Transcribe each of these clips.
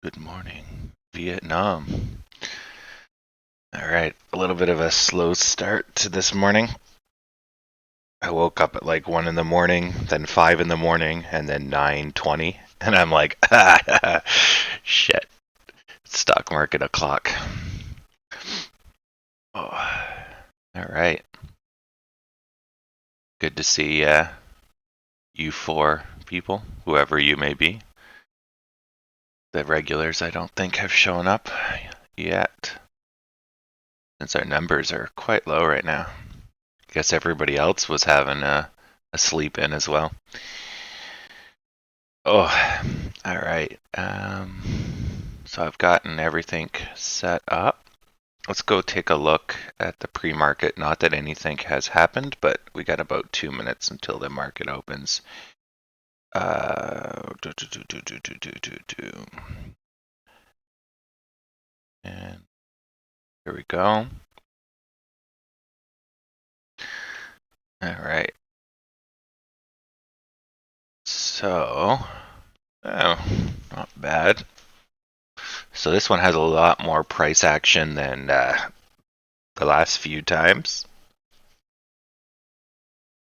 Good morning, Vietnam. All right, a little bit of a slow start to this morning. I woke up at like 1 in the morning, then 5 in the morning, and then 9:20, and I'm like, shit, stock market o'clock. Oh, all right. Good to see you four people, whoever you may be. The regulars, I don't think, have shown up yet, since our numbers are quite low right now. Guess everybody else was having a sleep in as well. Oh, all right. So I've gotten everything set up. Let's go take a look at the pre-market. Not that anything has happened, but we got about 2 minutes until the market opens. And here we go. All right. So, not bad. So this one has a lot more price action than the last few times,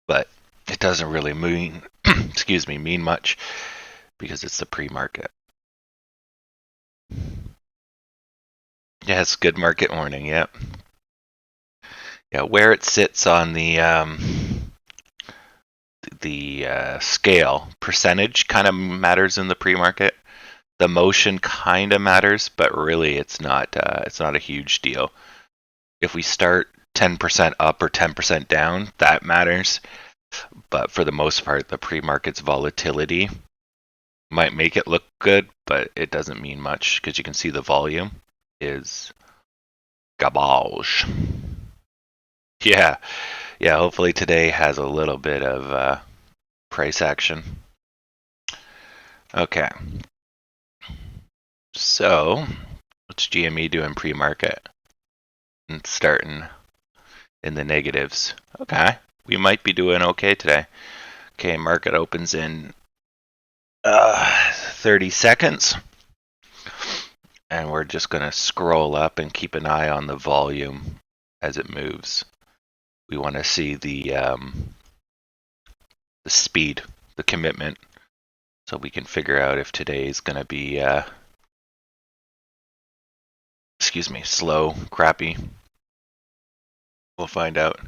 but it doesn't really mean, excuse me, mean much because it's the pre-market. Yes, good market morning. Yep. Yeah, where it sits on the scale, percentage kind of matters in the pre-market. The motion kind of matters, but really it's not a huge deal. If we start 10% up or 10% down, that matters. But for the most part, the pre-market's volatility might make it look good, but it doesn't mean much because you can see the volume is garbage. Yeah, hopefully today has a little bit of price action. Okay. So, what's GME doing pre-market? It's starting in the negatives. Okay, we might be doing okay today. Okay, market opens in 30 seconds. And we're just going to scroll up and keep an eye on the volume as it moves. We want to see the speed, the commitment, so we can figure out if today is going to be, slow, crappy. We'll find out.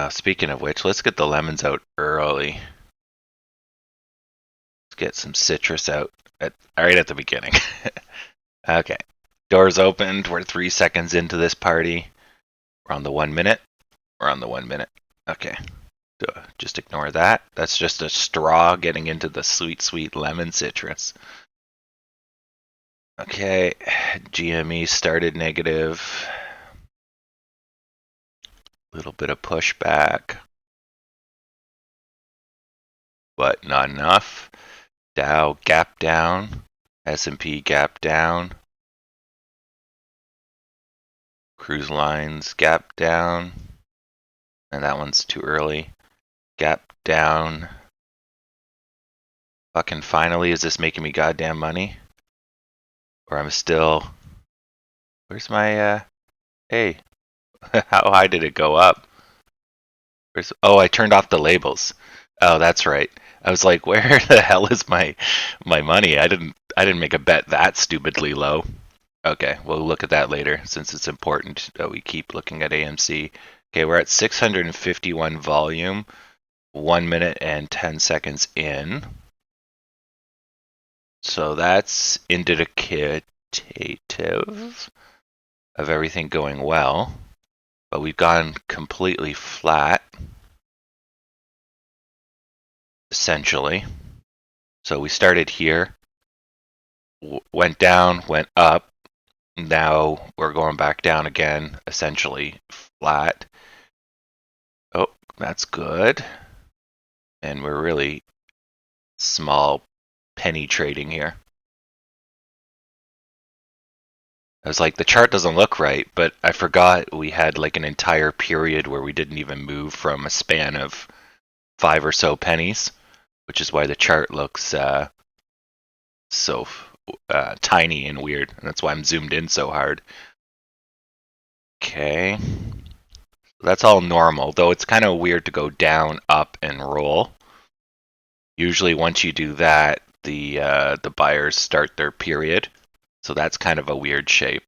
Speaking of which, let's get the lemons out early. Let's get some citrus out right at the beginning. Okay, doors opened. We're 3 seconds into this party. We're on the 1 minute. We're on the 1 minute. Okay. Just ignore that. That's just a straw getting into the sweet, sweet lemon citrus. Okay, GME started negative. Little bit of pushback, but not enough. Dow gap down. S&P gap down. Cruise lines gap down. And that one's too early. Gap down. Fucking finally, is this making me goddamn money? Or I'm still... Where's my, hey, how high did it go up? Oh, I turned off the labels. Oh, that's right. I was like, where the hell is my money? I didn't make a bet that stupidly low. Okay, we'll look at that later since it's important that we keep looking at AMC. Okay, we're at 651 volume, 1 minute and 10 seconds in. So that's indicative of everything going well, but we've gone completely flat, essentially. So we started here, went down, went up. Now we're going back down again, essentially flat. Oh, that's good. And we're really small penny trading here. I was like, the chart doesn't look right, but I forgot we had like an entire period where we didn't even move from a span of 5 or so pennies, which is why the chart looks so tiny and weird, and that's why I'm zoomed in so hard. Okay, that's all normal, though it's kind of weird to go down, up, and roll. Usually once you do that, the buyers start their period, so that's kind of a weird shape.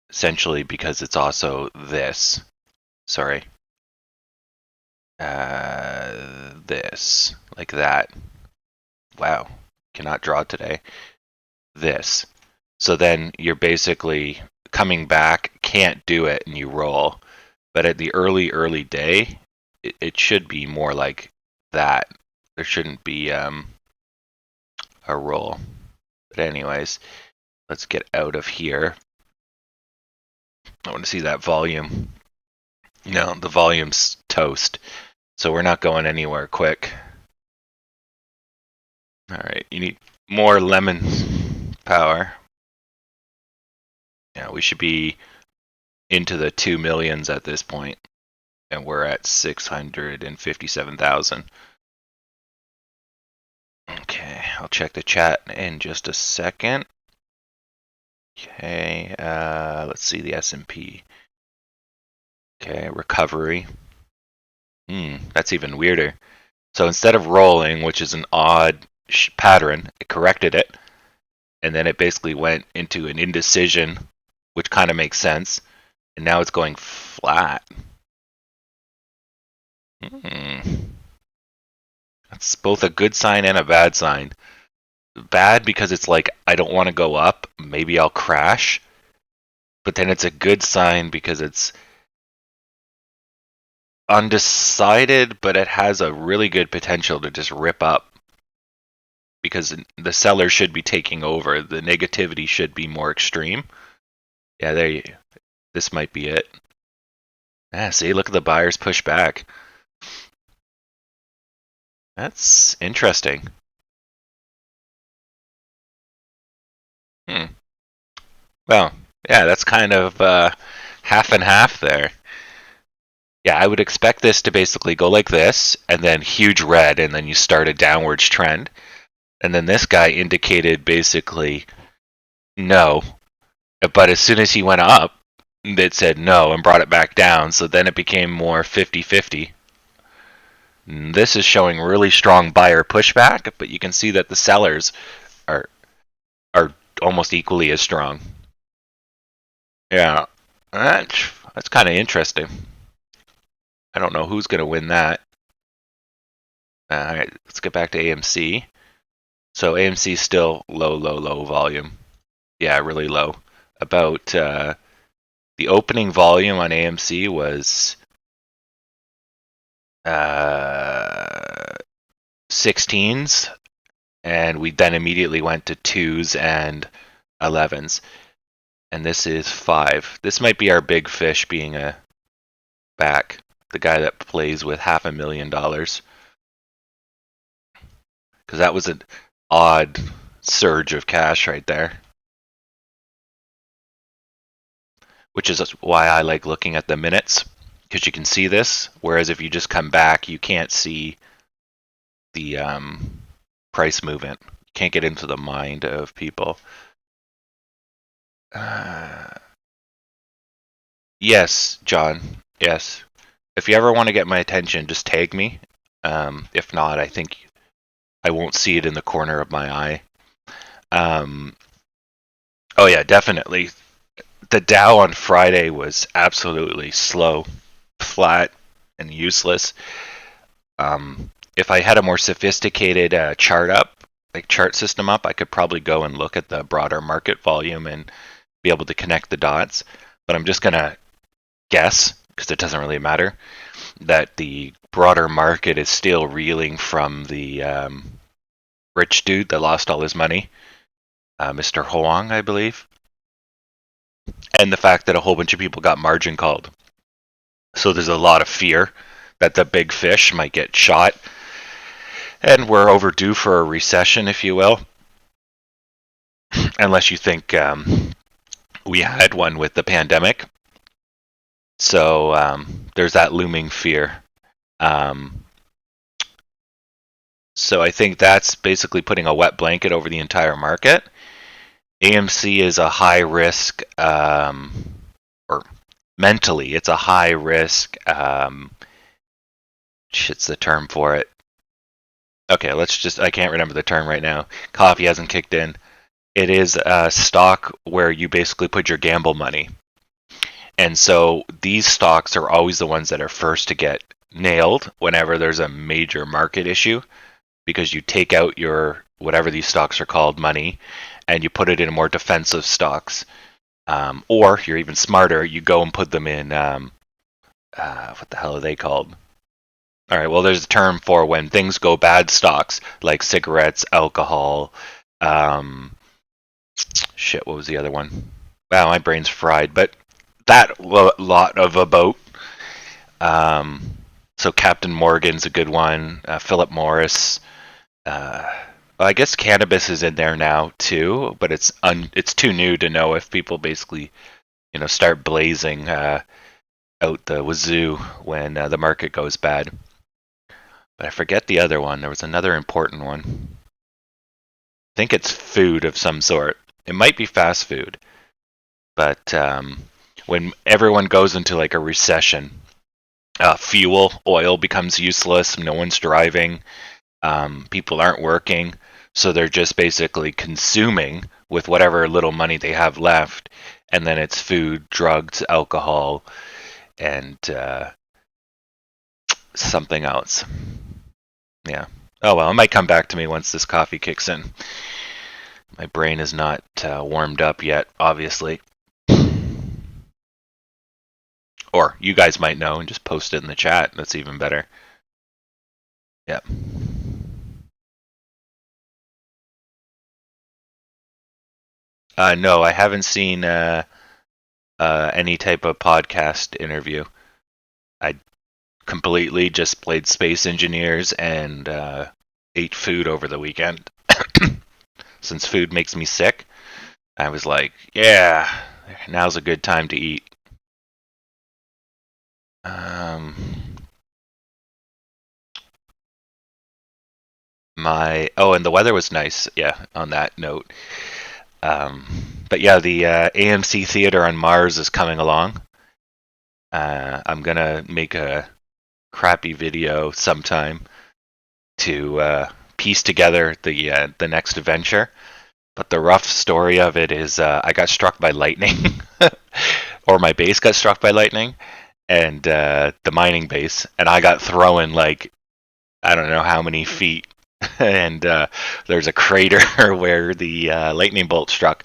Essentially because it's also this. Sorry. This. Like that. Wow. Cannot draw today. This. So then you're basically coming back, can't do it, and you roll. But at the early day, it should be more like that. There shouldn't be a roll. But anyways, let's get out of here. I want to see that volume. No, the volume's toast. So we're not going anywhere quick. Alright, you need more lemon power. Yeah, we should be into the 2 millions at this point. And we're at 657,000. Okay, I'll check the chat in just a second. Okay, let's see the S&P. Okay, recovery. That's even weirder. So instead of rolling, which is an odd pattern, it corrected it, and then it basically went into an indecision, which kind of makes sense, and now it's going flat. That's both a good sign and a bad sign. Bad because it's like, I don't want to go up, maybe I'll crash, but then it's a good sign because it's undecided, but it has a really good potential to just rip up. Because the seller should be taking over. The negativity should be more extreme. Yeah, this might be it. Ah, see, look at the buyers push back. That's interesting. Well, yeah, that's kind of half and half there. Yeah, I would expect this to basically go like this, and then huge red, and then you start a downwards trend. And then this guy indicated basically no. But as soon as he went up, it said no and brought it back down. So then it became more 50-50. This is showing really strong buyer pushback, but you can see that the sellers are almost equally as strong. Yeah, that's kind of interesting. I don't know who's going to win that. All right, let's get back to AMC. So AMC is still low volume. Yeah, really low. About the opening volume on AMC was 16s, and we then immediately went to 2s and 11s. And this is 5. This might be our big fish being a back. The guy that plays with $500,000. Because that was an odd surge of cash right there. Which is why I like looking at the minutes, because you can see this, whereas if you just come back, you can't see the price movement. You can't get into the mind of people. Yes, John. Yes. If you ever want to get my attention, just tag me. If not, I think I won't see it in the corner of my eye. Oh yeah, definitely. The Dow on Friday was absolutely slow, flat, and useless. If I had a more sophisticated chart system up, I could probably go and look at the broader market volume and be able to connect the dots. But I'm just going to guess, because it doesn't really matter, that the broader market is still reeling from the rich dude that lost all his money, Mr. Huang, I believe. And the fact that a whole bunch of people got margin called. So there's a lot of fear that the big fish might get shot. And we're overdue for a recession, if you will. Unless you think we had one with the pandemic. So there's that looming fear. So I think that's basically putting a wet blanket over the entire market. AMC is a high risk, or mentally, it's a high risk. Shit's the term for it. Okay, I can't remember the term right now. Coffee hasn't kicked in. It is a stock where you basically put your gamble money. And so these stocks are always the ones that are first to get nailed whenever there's a major market issue, because you take out your, whatever these stocks are called, money, and you put it in more defensive stocks. Or if you're even smarter, you go and put them in, what the hell are they called? All right, well, there's a term for when things go bad stocks, like cigarettes, alcohol. Shit, what was the other one? Wow, my brain's fried, but that lot of a boat. So Captain Morgan's a good one. Philip Morris. Well, I guess cannabis is in there now too, but it's too new to know if people basically, start blazing out the wazoo when the market goes bad. But I forget the other one. There was another important one. I think it's food of some sort. It might be fast food. But when everyone goes into like a recession, fuel, oil becomes useless. No one's driving. People aren't working. So they're just basically consuming with whatever little money they have left. And then it's food, drugs, alcohol, and something else. Yeah. Oh, well, it might come back to me once this coffee kicks in. My brain is not warmed up yet, obviously. Or you guys might know and just post it in the chat. That's even better. Yep. No, I haven't seen any type of podcast interview. I completely just played Space Engineers and ate food over the weekend. Since food makes me sick, I was like, yeah, now's a good time to eat. And the weather was nice. Yeah, on that note. But yeah, the AMC Theater on Mars is coming along. I'm gonna make a crappy video sometime to piece together the next adventure. But the rough story of it is I got struck by lightning, or my base got struck by lightning, and the mining base, and I got thrown like I don't know how many feet, and there's a crater where the lightning bolt struck.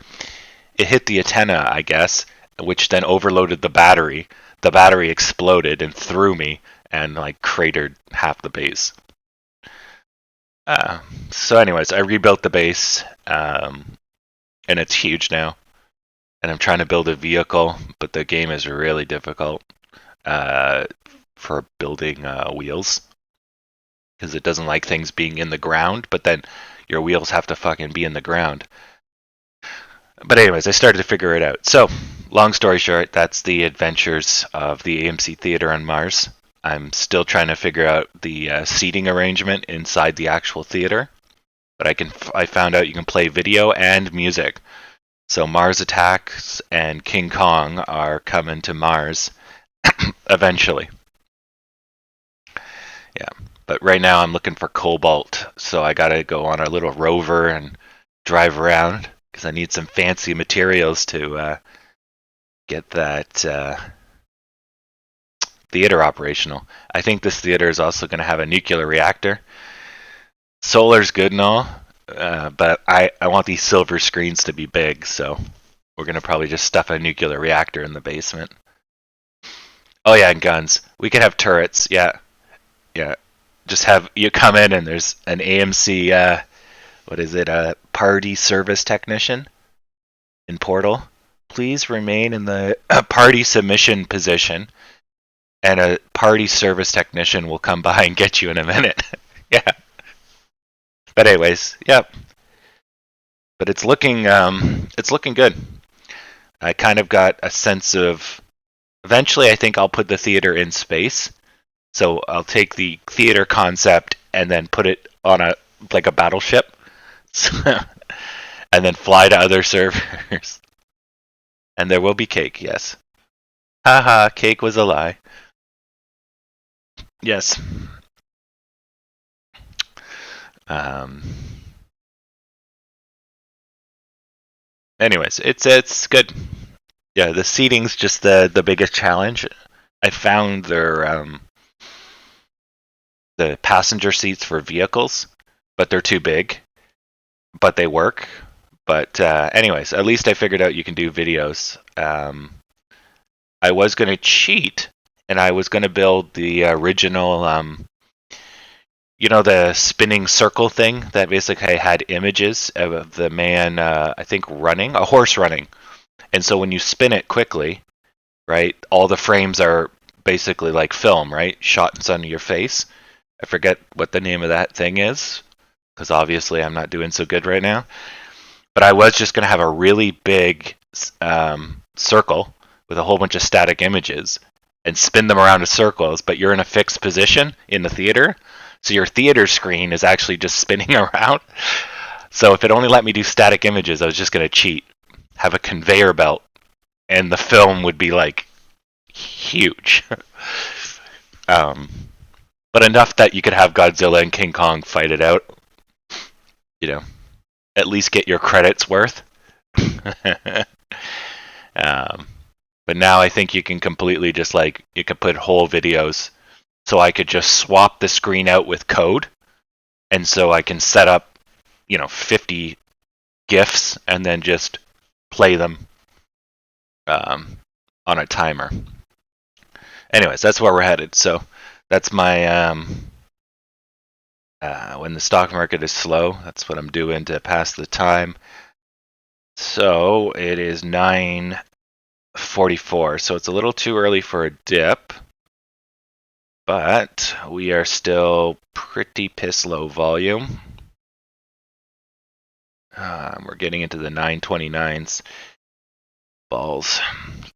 It hit the antenna, I guess, which then overloaded the battery. The battery exploded and threw me, and like cratered half the base. So anyways, I rebuilt the base, and it's huge now. And I'm trying to build a vehicle, but the game is really difficult for building wheels. Because it doesn't like things being in the ground, but then your wheels have to fucking be in the ground. But anyways, I started to figure it out. So, long story short, that's the adventures of the AMC Theater on Mars. I'm still trying to figure out the seating arrangement inside the actual theater. But I found out you can play video and music. So Mars Attacks and King Kong are coming to Mars eventually. Yeah. But right now I'm looking for cobalt, so I gotta go on a little rover and drive around, because I need some fancy materials to get that theater operational. I think this theater is also going to have a nuclear reactor. Solar's good and all, but I want these silver screens to be big, so we're going to probably just stuff a nuclear reactor in the basement. Oh yeah, and guns. We could have turrets, yeah. Just have you come in and there's an AMC, party service technician in Portal. Please remain in the party submission position, and a party service technician will come by and get you in a minute. Yeah. But anyways, yep. But it's looking good. I kind of got a sense of, eventually I think I'll put the theater in space. So I'll take the theater concept and then put it on a like a battleship, and then fly to other servers. And there will be cake, yes. Haha, cake was a lie. Yes. Um, anyways, it's good. Yeah, the seating's just the biggest challenge. I found the passenger seats for vehicles, but they're too big. But they work. But anyways, at least I figured out you can do videos. I was going to cheat, and I was going to build the original, the spinning circle thing that basically had images of the man, I think, running, a horse running. And so when you spin it quickly, right, all the frames are basically like film, right, shot in front of your face. I forget what the name of that thing is, because obviously I'm not doing so good right now. But I was just going to have a really big circle with a whole bunch of static images and spin them around in circles, but you're in a fixed position in the theater. So your theater screen is actually just spinning around. So if it only let me do static images, I was just going to cheat, have a conveyor belt, and the film would be like huge. But enough that you could have Godzilla and King Kong fight it out. At least get your credits worth. But now I think you can completely just you could put whole videos. So I could just swap the screen out with code. And so I can set up, 50 GIFs and then just play them on a timer. Anyways, that's where we're headed. So that's my when the stock market is slow, that's what I'm doing to pass the time. So it is 9:44, so it's a little too early for a dip, but we are still pretty piss low volume. We're getting into the 929s balls,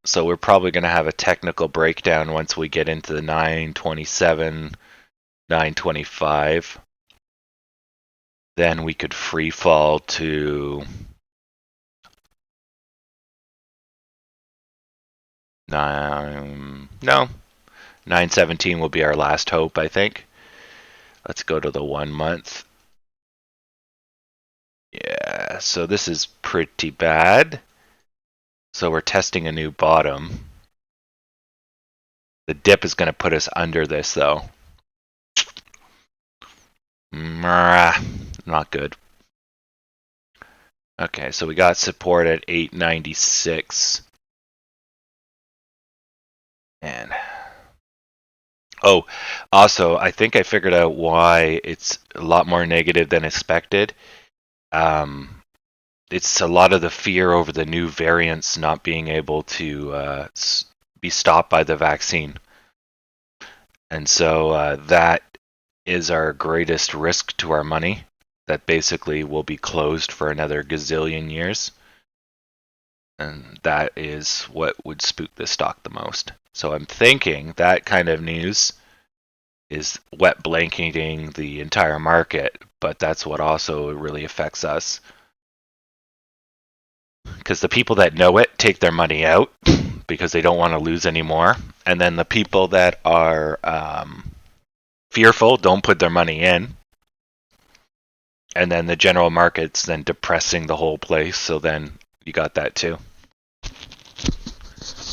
so we're probably going to have a technical breakdown once we get into the 927, 925. Then we could free fall to 917 will be our last hope, I think. Let's go to the 1 month. Yeah, so this is pretty bad. So we're testing a new bottom. The dip is going to put us under this, though. Not good. Okay, so we got support at 896. And also, I think I figured out why it's a lot more negative than expected. It's a lot of the fear over the new variants not being able to be stopped by the vaccine. And so that is our greatest risk to our money, that basically will be closed for another gazillion years. And that is what would spook the stock the most. So I'm thinking that kind of news is wet blanketing the entire market, but that's what also really affects us. Because the people that know it take their money out because they don't want to lose anymore. And then the people that are fearful don't put their money in. And then the general market's then depressing the whole place. So then you got that too.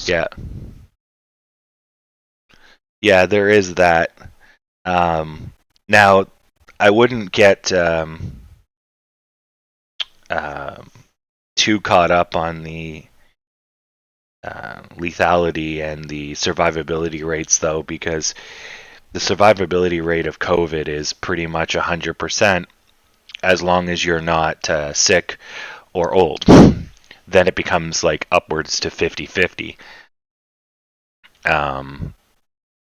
Yeah. Yeah, there is that. Now, I wouldn't get too caught up on the lethality and the survivability rates, though, because the survivability rate of COVID is pretty much 100% as long as you're not sick or old. Then it becomes like upwards to 50-50.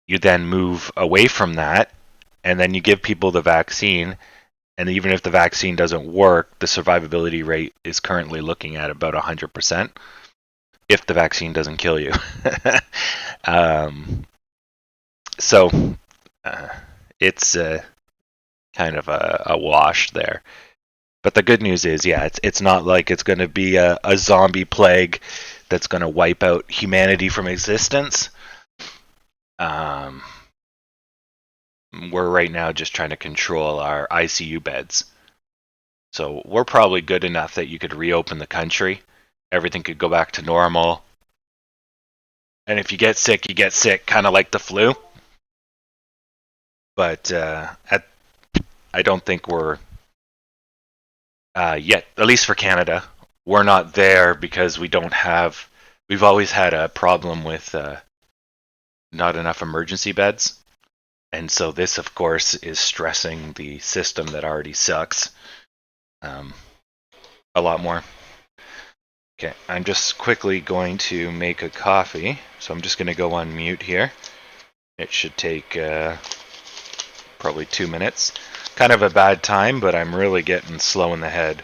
You then move away from that, and then you give people the vaccine, and even if the vaccine doesn't work, the survivability rate is currently looking at about 100% if the vaccine doesn't kill you. So it's kind of a wash there. But the good news is, yeah, it's not like it's going to be a zombie plague that's going to wipe out humanity from existence. We're right now just trying to control our ICU beds. So we're probably good enough that you could reopen the country. Everything could go back to normal. And if you get sick, you get sick, kind of like the flu. But I don't think we're yet, at least for Canada, we're not there because we don't have. We've always had a problem with not enough emergency beds. And so this, of course, is stressing the system that already sucks a lot more. Okay, I'm just quickly going to make a coffee. So I'm just going to go on mute here. It should take probably 2 minutes. Kind of a bad time, but I'm really getting slow in the head.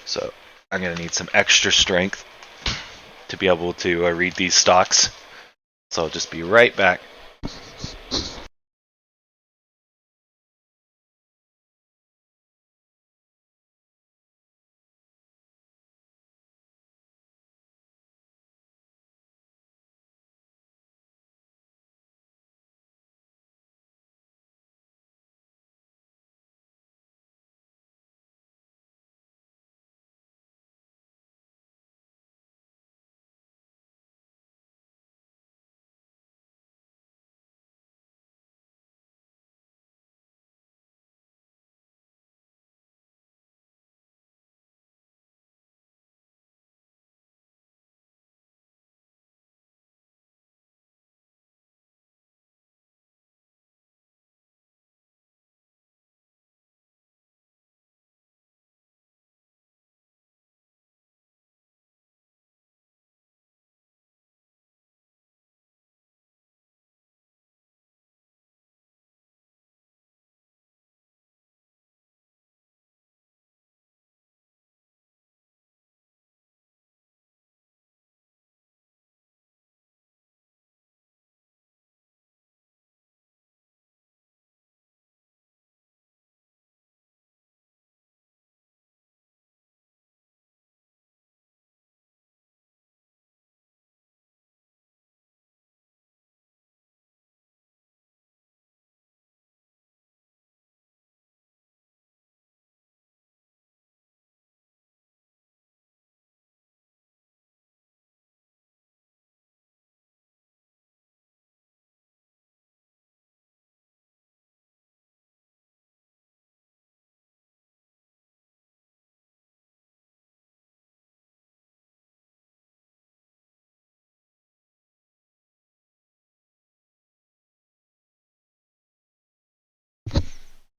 So I'm going to need some extra strength to be able to read these stocks. So I'll just be right back.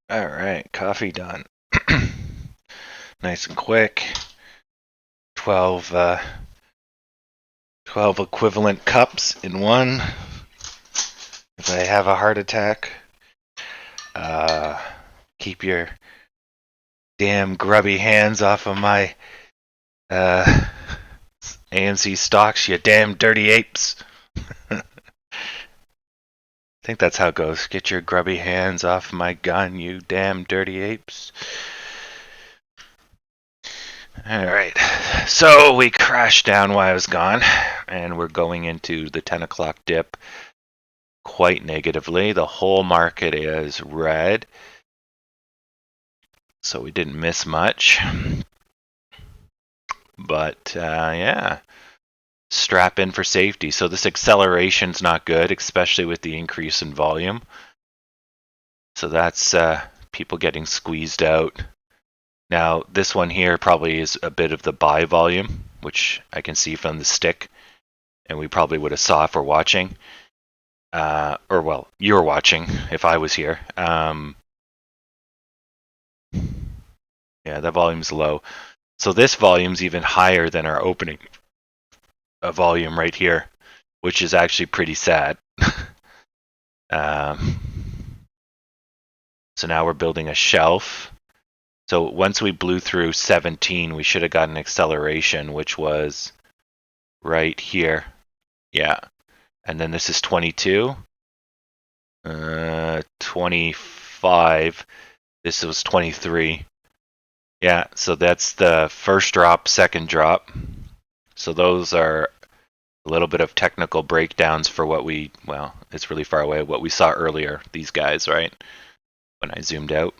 All right, coffee done. Nice and quick. 12 equivalent cups in one. If I have a heart attack, keep your damn grubby hands off of my AMC stocks, you damn dirty apes. I think that's how it goes. Get your grubby hands off my gun, you damn dirty apes. Alright, so we crashed down while I was gone, and we're going into the 10 o'clock dip quite negatively. The whole market is red, so we didn't miss much. But yeah, strap in for safety. So this acceleration's not good, especially with the increase in volume. So that's people getting squeezed out. Now, this one here probably is a bit of the buy volume, which I can see from the stick, and we probably would have saw if we're watching. Or, well, you were watching if I was here. Yeah, that volume's low. So this volume's even higher than our opening volume right here, which is actually pretty sad. So now we're building a shelf. So once we blew through 17, we should have got an acceleration, which was right here. Yeah. And then this is 22. 25. This was 23. Yeah, so that's the first drop, second drop. So those are a little bit of technical breakdowns for what we, well, it's really far away, what we saw earlier, these guys, right? When I zoomed out.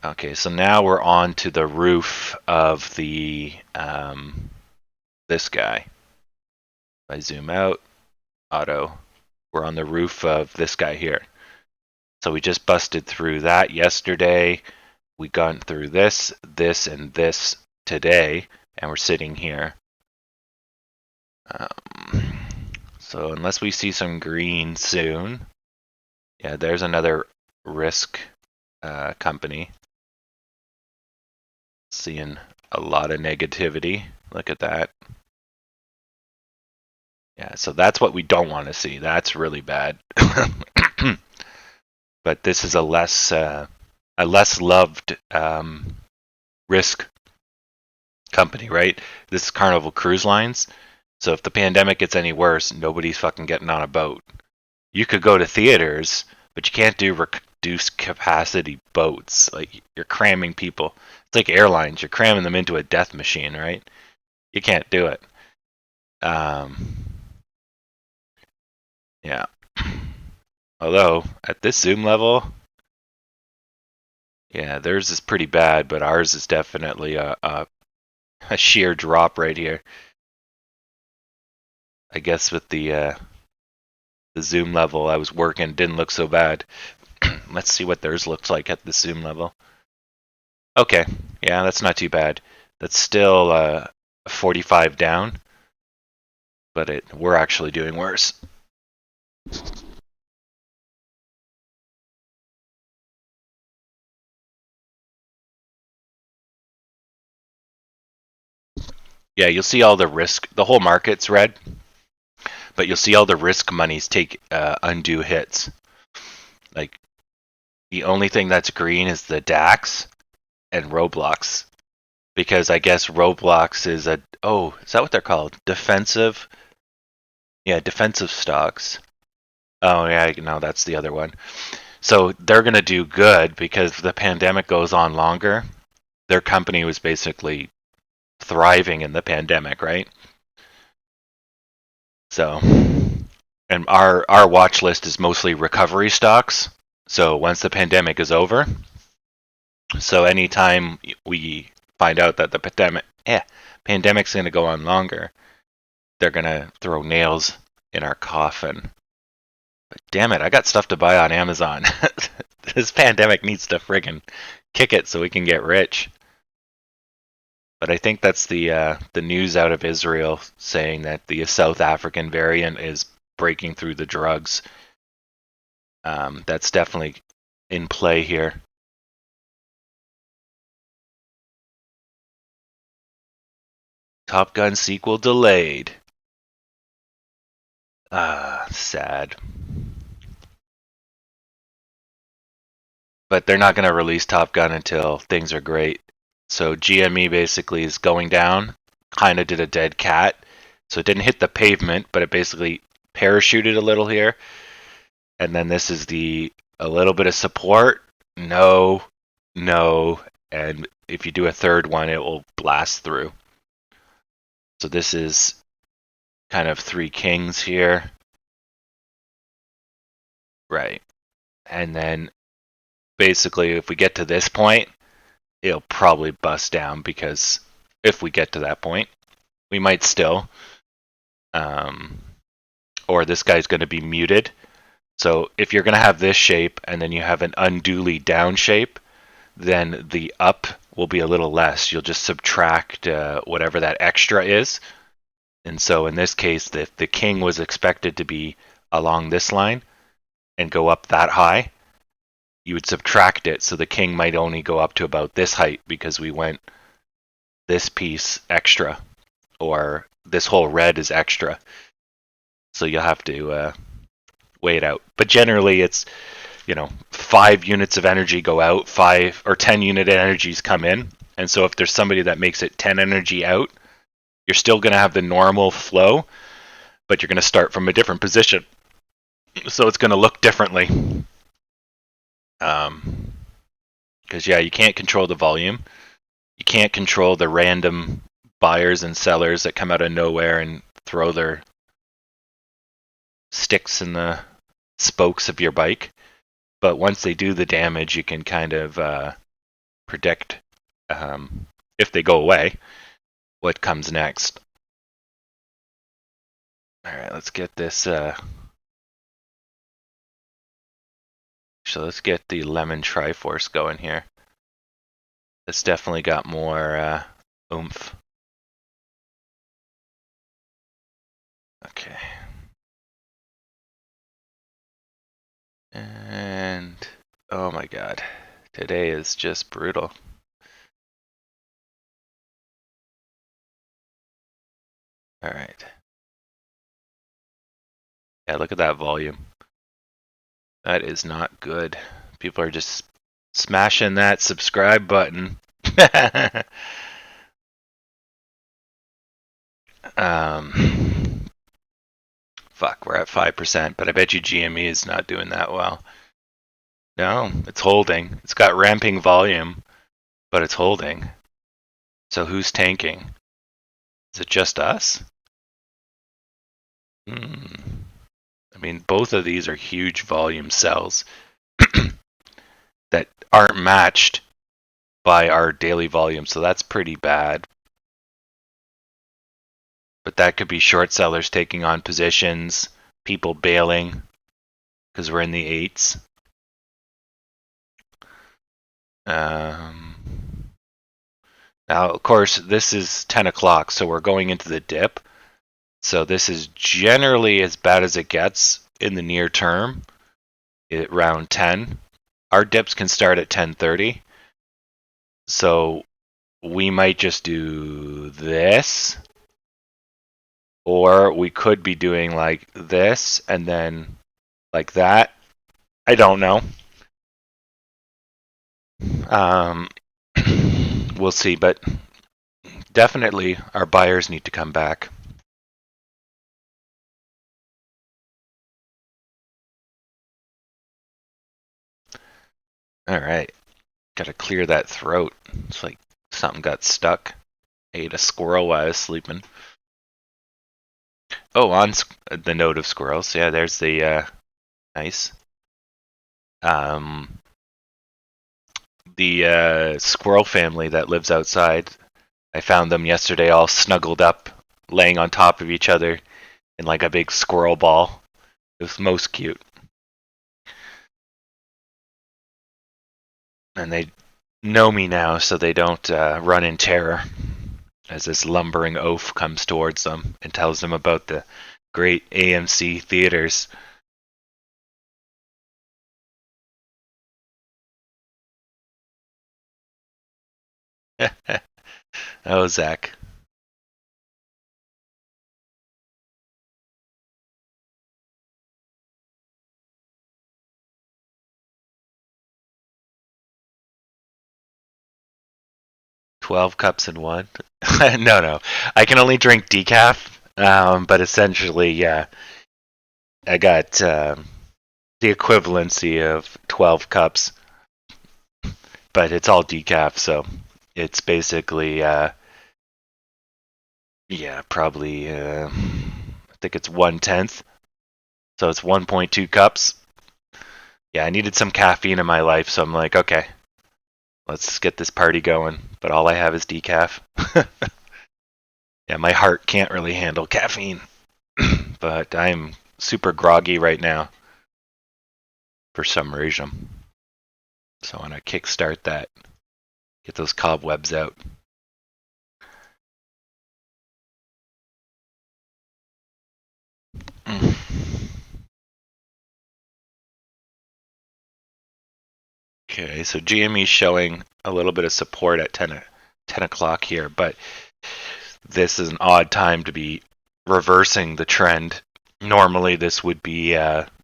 Okay, so now we're on to the roof of the, this guy. If I zoom out, auto, we're on the roof of this guy here. So we just busted through that yesterday. We gone through this, this, and this today, and we're sitting here. So unless we see some green soon, yeah, there's another risk company. Seeing a lot of negativity. Look at that. Yeah, so that's what we don't want to see. That's really bad. But this is a less loved risk company, right? This is Carnival Cruise Lines. So if the pandemic gets any worse, nobody's fucking getting on a boat. You could go to theaters, but you can't do reduced capacity boats. Like, you're cramming people. It's like airlines. You're cramming them into a death machine, right? You can't do it. Yeah. Although, at this zoom level, yeah, theirs is pretty bad, but ours is definitely a sheer drop right here. I guess with the zoom level I was working, didn't look so bad. Let's see what theirs looks like at the zoom level. Okay, yeah, that's not too bad. That's still 45 down, but we're actually doing worse. Yeah, you'll see all the risk. The whole market's red, but you'll see all the risk monies take undue hits. Like, the only thing that's green is the DAX and Roblox, because I guess Roblox is is that what they're called? Defensive? Yeah, defensive stocks. Oh yeah, no, that's the other one. So they're going to do good because if the pandemic goes on longer, their company was basically thriving in the pandemic, right? So, and our watch list is mostly recovery stocks. So once the pandemic is over, so anytime we find out that the pandemic's going to go on longer, they're going to throw nails in our coffin. But damn it, I got stuff to buy on Amazon. This pandemic needs to friggin' kick it so we can get rich. But I think that's the news out of Israel saying that the South African variant is breaking through the drugs. That's definitely in play here. Top Gun sequel delayed. Sad. But they're not going to release Top Gun until things are great. So GME basically is going down, kind of did a dead cat. So it didn't hit the pavement, but it basically parachuted a little here. And then this is a little bit of support. No. And if you do a third one, it will blast through. So this is kind of three kings here. Right. And then basically if we get to this point, it'll probably bust down, because if we get to that point, we might still. Or this guy's going to be muted. So if you're going to have this shape and then you have an unduly down shape, then the up will be a little less. You'll just subtract whatever that extra is. And so in this case, if the king was expected to be along this line and go up that high, you would subtract it. So the king might only go up to about this height because we went this piece extra, or this whole red is extra. So you'll have to weigh it out. But generally it's, 5 units of energy go out, 5 or 10 unit energies come in. And so if there's somebody that makes it 10 energy out, you're still going to have the normal flow, but you're going to start from a different position. So it's going to look differently. Because, yeah, you can't control the volume. You can't control the random buyers and sellers that come out of nowhere and throw their sticks in the spokes of your bike. But once they do the damage, you can kind of predict, if they go away, what comes next. All right, let's get this. So let's get the Lemon Triforce going here. It's definitely got more oomph. Okay. And oh my god, today is just brutal. All right. Yeah, look at that volume. That is not good. People are just smashing that subscribe button. Fuck, we're at 5%, but I bet you GME is not doing that well. No, it's holding. It's got ramping volume, but it's holding. So who's tanking? Is it just us? I mean, both of these are huge volume cells that aren't matched by our daily volume, so that's pretty bad. But that could be short sellers taking on positions, people bailing because we're in the 8s. Now, of course, this is 10 o'clock, so we're going into the dip. So this is generally as bad as it gets in the near term, at around 10. Our dips can start at 10:30. So we might just do this. Or we could be doing like this and then like that. I don't know. We'll see, but definitely our buyers need to come back. All right. Got to clear that throat. It's like something got stuck. I ate a squirrel while I was sleeping. Oh, on the note of squirrels, yeah, there's the nice. The squirrel family that lives outside. I found them yesterday, all snuggled up, laying on top of each other in like a big squirrel ball. It was most cute. And they know me now, so they don't run in terror as this lumbering oaf comes towards them and tells them about the great AMC theaters. Oh, Zach. "12 cups in one?" No. I can only drink decaf, but essentially, yeah, I got the equivalency of 12 cups, but it's all decaf, so it's basically, yeah, probably, I think it's 1/10, so it's 1.2 cups. Yeah, I needed some caffeine in my life, so I'm like, okay, let's get this party going, but all I have is decaf. Yeah, my heart can't really handle caffeine, but I'm super groggy right now for some reason. So I want to kickstart that, get those cobwebs out. Okay, so GME showing a little bit of support at 10 o'clock here, but this is an odd time to be reversing the trend. Normally this would be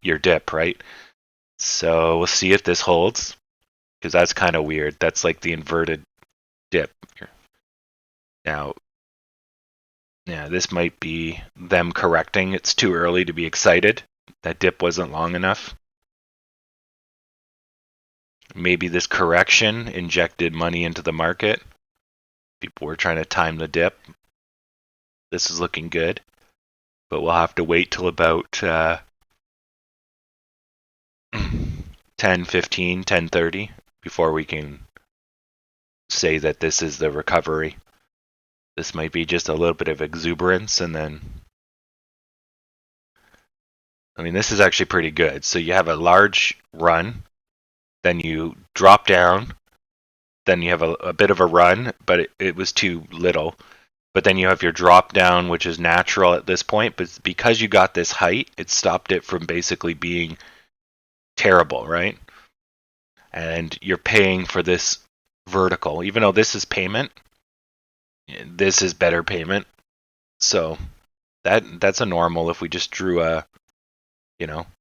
your dip, right? So we'll see if this holds, because that's kind of weird. That's like the inverted dip. Now, yeah, this might be them correcting. It's too early to be excited. That dip wasn't long enough. Maybe this correction injected money into the market. People were trying to time the dip. This is looking good, but we'll have to wait till about 10:15, 10:30 before we can say that this is the recovery. This might be just a little bit of exuberance, and then, I mean, this is actually pretty good. So you have a large run, then you drop down, then you have a bit of a run, but it was too little. But then you have your drop down, which is natural at this point, but because you got this height, it stopped it from basically being terrible, right? And you're paying for this vertical, even though this is payment, this is better payment. So that's a normal. If we just drew a,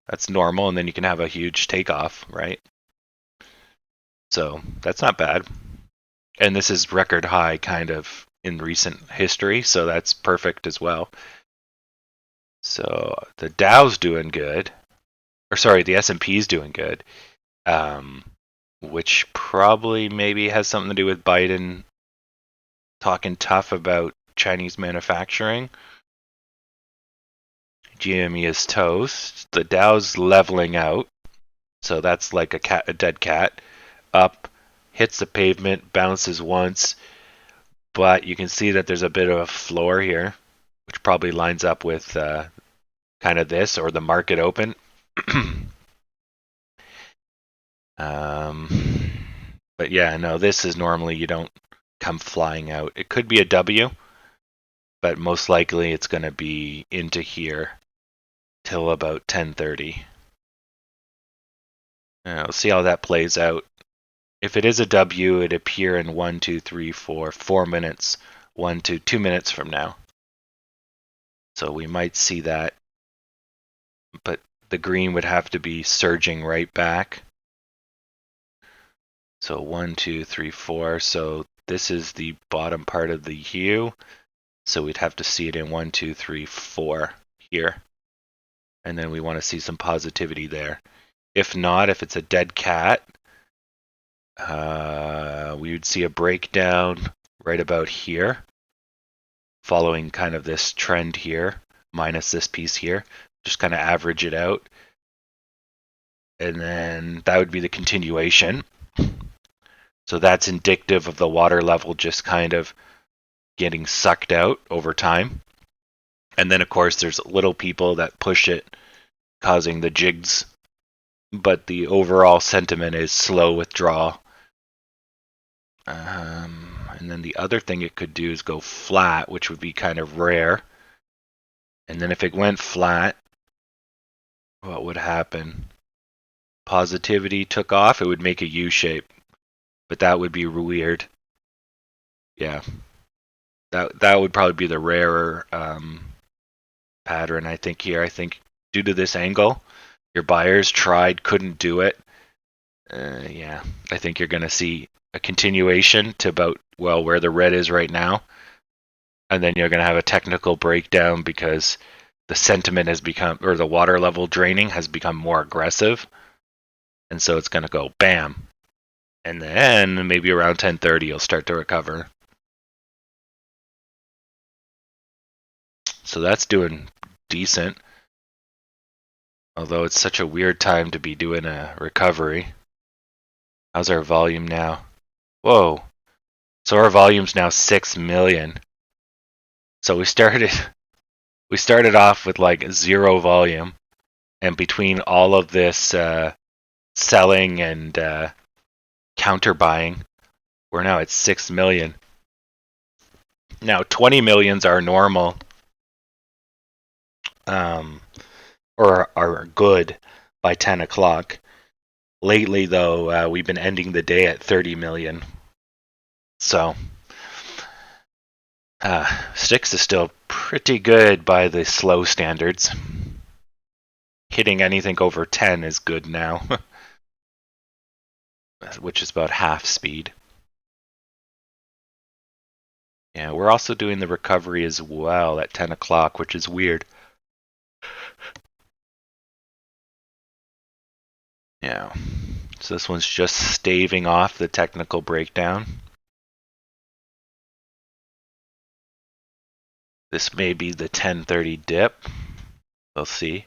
that's normal, and then you can have a huge takeoff, right? So that's not bad. And this is record high kind of in recent history, so that's perfect as well. So the Dow's doing good, or sorry, the S&P's doing good, which probably maybe has something to do with Biden talking tough about Chinese manufacturing. GME is toast. The Dow's leveling out, so that's like a dead cat. Up, hits the pavement, bounces once, but you can see that there's a bit of a floor here, which probably lines up with kind of this or the market open. But yeah, no, this is normally you don't come flying out. It could be a W, but most likely it's going to be into here till about 10:30. We'll see how that plays out. If it is a W, it'd appear in 1, 2, 3, 4 minutes, 1 to 2 minutes from now. So we might see that, but the green would have to be surging right back. So 1, 2, 3, 4. So this is the bottom part of the U. So we'd have to see it in 1, 2, 3, 4 here. And then we want to see some positivity there. If not, if it's a dead cat, we would see a breakdown right about here, following kind of this trend here, minus this piece here. Just kind of average it out. And then that would be the continuation. So that's indicative of the water level just kind of getting sucked out over time. And then, of course, there's little people that push it, causing the jigs. But the overall sentiment is slow withdrawal. And then the other thing it could do is go flat, which would be kind of rare. And then if it went flat, what would happen? Positivity took off, it would make a U shape. But that would be weird. Yeah. That would probably be the rarer pattern, I think, here. I think due to this angle, your buyers tried, couldn't do it. Yeah, I think you're going to see a continuation to about, well, where the red is right now. And then you're going to have a technical breakdown because the sentiment has become, or the water level draining has become more aggressive. And so it's going to go bam. And then maybe around 10:30 you'll start to recover. So that's doing decent. Although it's such a weird time to be doing a recovery. How's our volume now? Whoa. So our volume's now 6 million. So we started off with like 0 volume. And between all of this selling and counter buying, we're now at 6 million. Now 20 million's our normal, or are good by 10 o'clock. Lately, though, we've been ending the day at 30 million. So, 6 is still pretty good by the slow standards. Hitting anything over 10 is good now, which is about half speed. Yeah, we're also doing the recovery as well at 10 o'clock, which is weird. Yeah. So this one's just staving off the technical breakdown. This may be the 1030 dip. We'll see.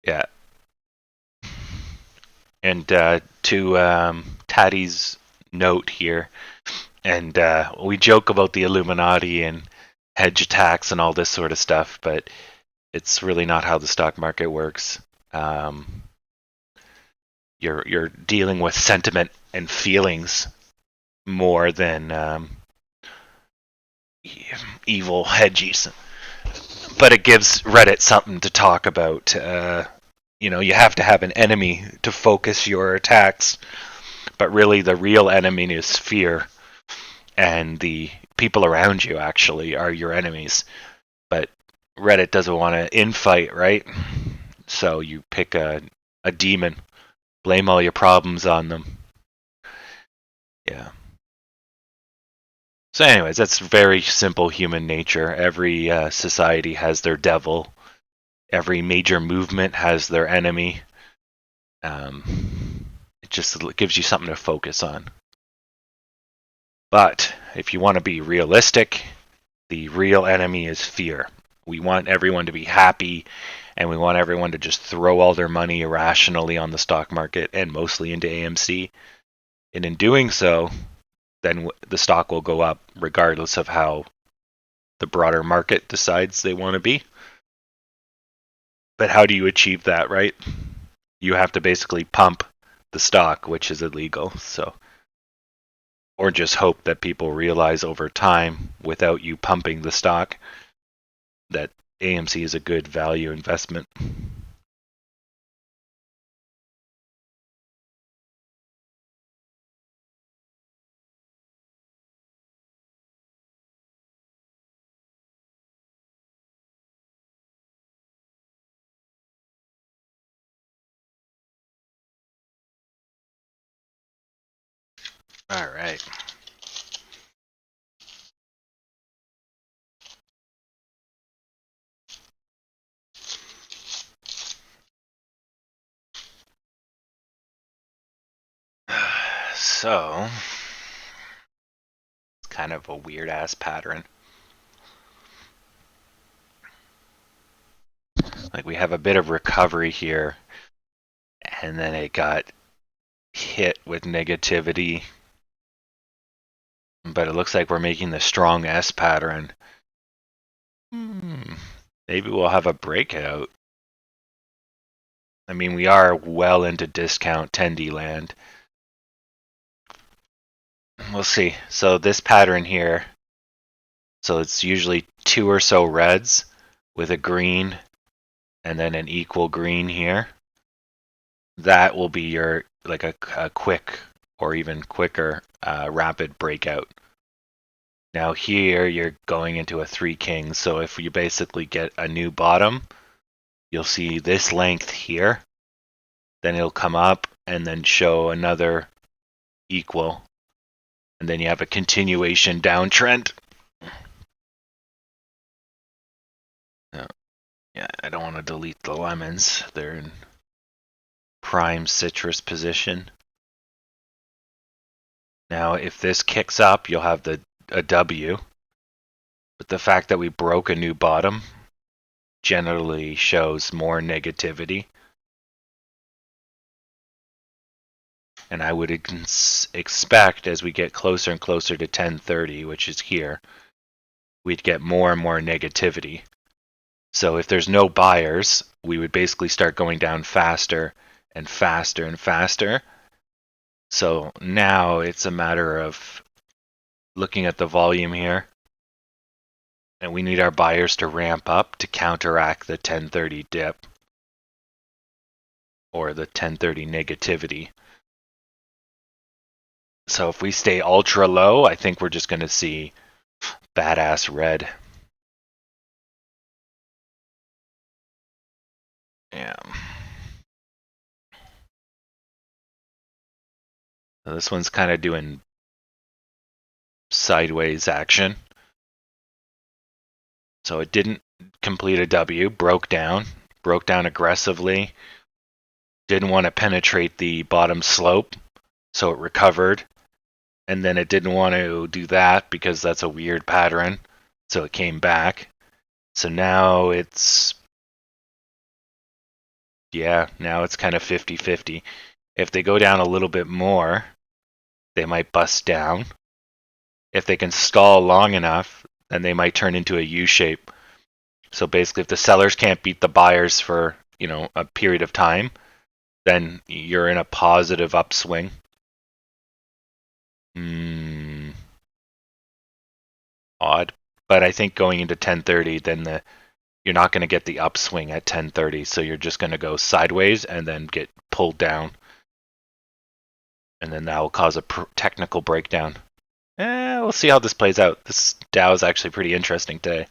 Yeah. And to Taddy's note here, and we joke about the Illuminati and hedge attacks and all this sort of stuff, but it's really not how the stock market works. You're dealing with sentiment and feelings more than evil hedgies. But it gives Reddit something to talk about. You have to have an enemy to focus your attacks, but really the real enemy is fear, and the people around you actually are your enemies. But Reddit doesn't want to infight, right? So you pick a demon, blame all your problems on them. Yeah. So anyways, that's very simple human nature. Every society has their devil. Every major movement has their enemy. It just gives you something to focus on. But if you want to be realistic, the real enemy is fear. We want everyone to be happy, and we want everyone to just throw all their money irrationally on the stock market and mostly into AMC. And in doing so, then the stock will go up regardless of how the broader market decides they want to be. But how do you achieve that, right? You have to basically pump the stock, which is illegal. So, or just hope that people realize over time, without you pumping the stock, that AMC is a good value investment. All right. So, it's kind of a weird ass pattern. Like we have a bit of recovery here, and then it got hit with negativity. But it looks like we're making the strong S pattern. Maybe we'll have a breakout. I mean, we are well into discount 10D land. We'll see. So this pattern here, so it's usually 2 or so reds with a green and then an equal green here. That will be your like a quick or even quicker rapid breakout. Now here you're going into a 3 kings, so if you basically get a new bottom, you'll see this length here, then it'll come up and then show another equal, and then you have a continuation downtrend. Yeah, I don't want to delete the lemons. They're in prime citrus position. Now, if this kicks up, you'll have a W. But the fact that we broke a new bottom generally shows more negativity. And I would expect as we get closer and closer to 1030, which is here, we'd get more and more negativity. So if there's no buyers, we would basically start going down faster and faster and faster. So now it's a matter of looking at the volume here, and we need our buyers to ramp up to counteract the 1030 dip or the 1030 negativity. So if we stay ultra low, I think we're just going to see badass red. Yeah. So this one's kind of doing sideways action. So it didn't complete a W, broke down aggressively, didn't want to penetrate the bottom slope, so it recovered, and then it didn't want to do that because that's a weird pattern, so it came back. So now it's, now it's kind of 50-50. If they go down a little bit more, they might bust down. If they can stall long enough, then they might turn into a U shape. So basically, if the sellers can't beat the buyers for, a period of time, then you're in a positive upswing. Odd. But I think going into 10:30, then you're not going to get the upswing at 10:30, so you're just going to go sideways and then get pulled down. And then that will cause a technical breakdown. We'll see how this plays out. This Dow is actually pretty interesting today.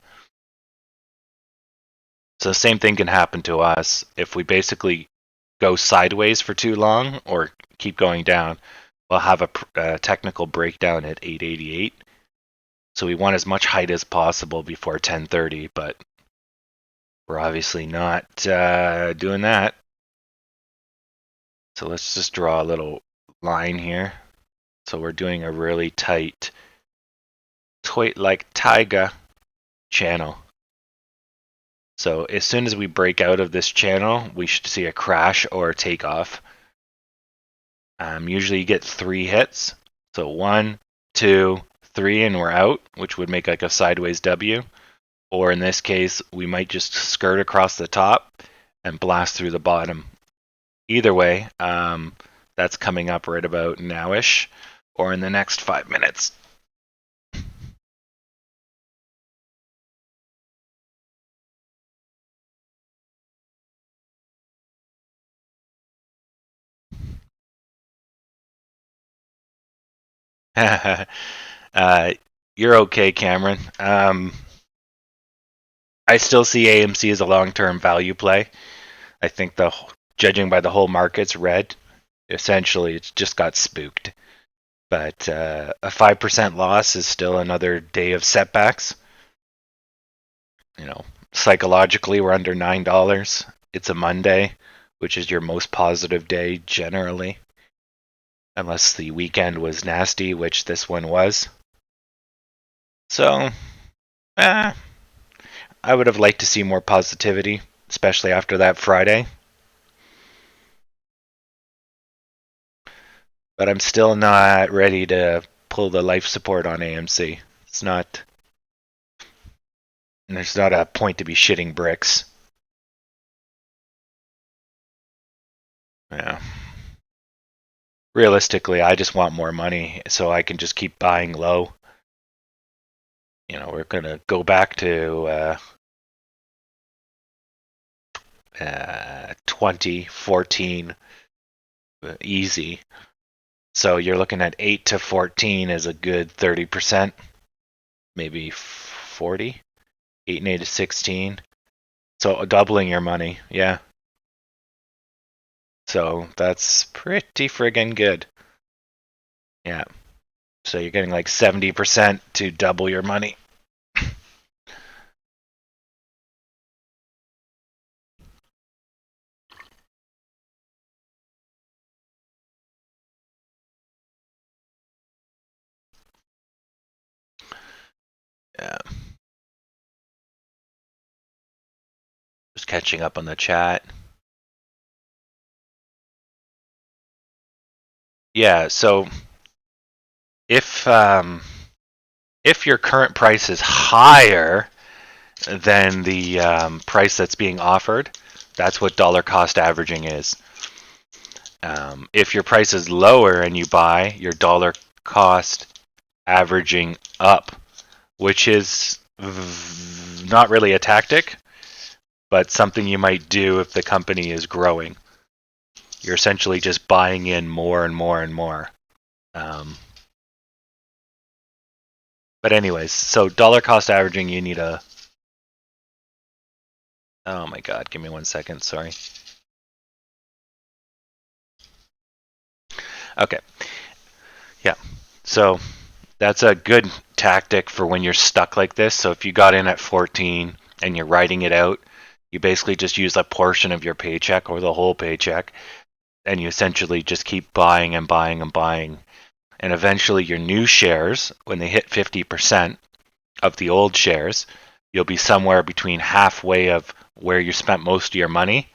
So the same thing can happen to us if we basically go sideways for too long or keep going down. We'll have a technical breakdown at 888. So we want as much height as possible before 10:30, but we're obviously not doing that. So let's just draw a little line here. So we're doing a really tight, like taiga channel. So as soon as we break out of this channel, we should see a crash or a takeoff. Usually you get 3 hits. So 1, 2, 3, and we're out, which would make like a sideways W. Or in this case, we might just skirt across the top and blast through the bottom. Either way, that's coming up right about nowish or in the next 5 minutes. You're okay, Cameron. I still see AMC as a long-term value play. I think judging by the whole market's red, essentially it's just got spooked. But a 5% loss is still another day of setbacks. Psychologically, we're under $9. It's a Monday, which is your most positive day generally. Unless the weekend was nasty, which this one was. So, I would have liked to see more positivity, especially after that Friday. But I'm still not ready to pull the life support on AMC. There's not a point to be shitting bricks. Yeah. Realistically, I just want more money so I can just keep buying low. We're going to go back to 2014 easy. So you're looking at 8 to 14 is a good 30%, maybe 40. 8 and 8 is 16. So doubling your money, yeah. So that's pretty friggin' good. Yeah. So you're getting like 70% to double your money. Yeah. Just catching up on the chat. Yeah, so if your current price is higher than the price that's being offered, that's what dollar cost averaging is. If your price is lower and you buy, your dollar cost averaging up, which is not really a tactic, but something you might do if the company is growing. You're essentially just buying in more and more and more. But anyways, so dollar cost averaging, you need a... Oh my god, give me 1 second, sorry. Okay. Yeah. So that's a good tactic for when you're stuck like this. So if you got in at 14 and you're writing it out, you basically just use a portion of your paycheck or the whole paycheck, and you essentially just keep buying and buying and buying. And eventually your new shares, when they hit 50% of the old shares, you'll be somewhere between halfway of where you spent most of your money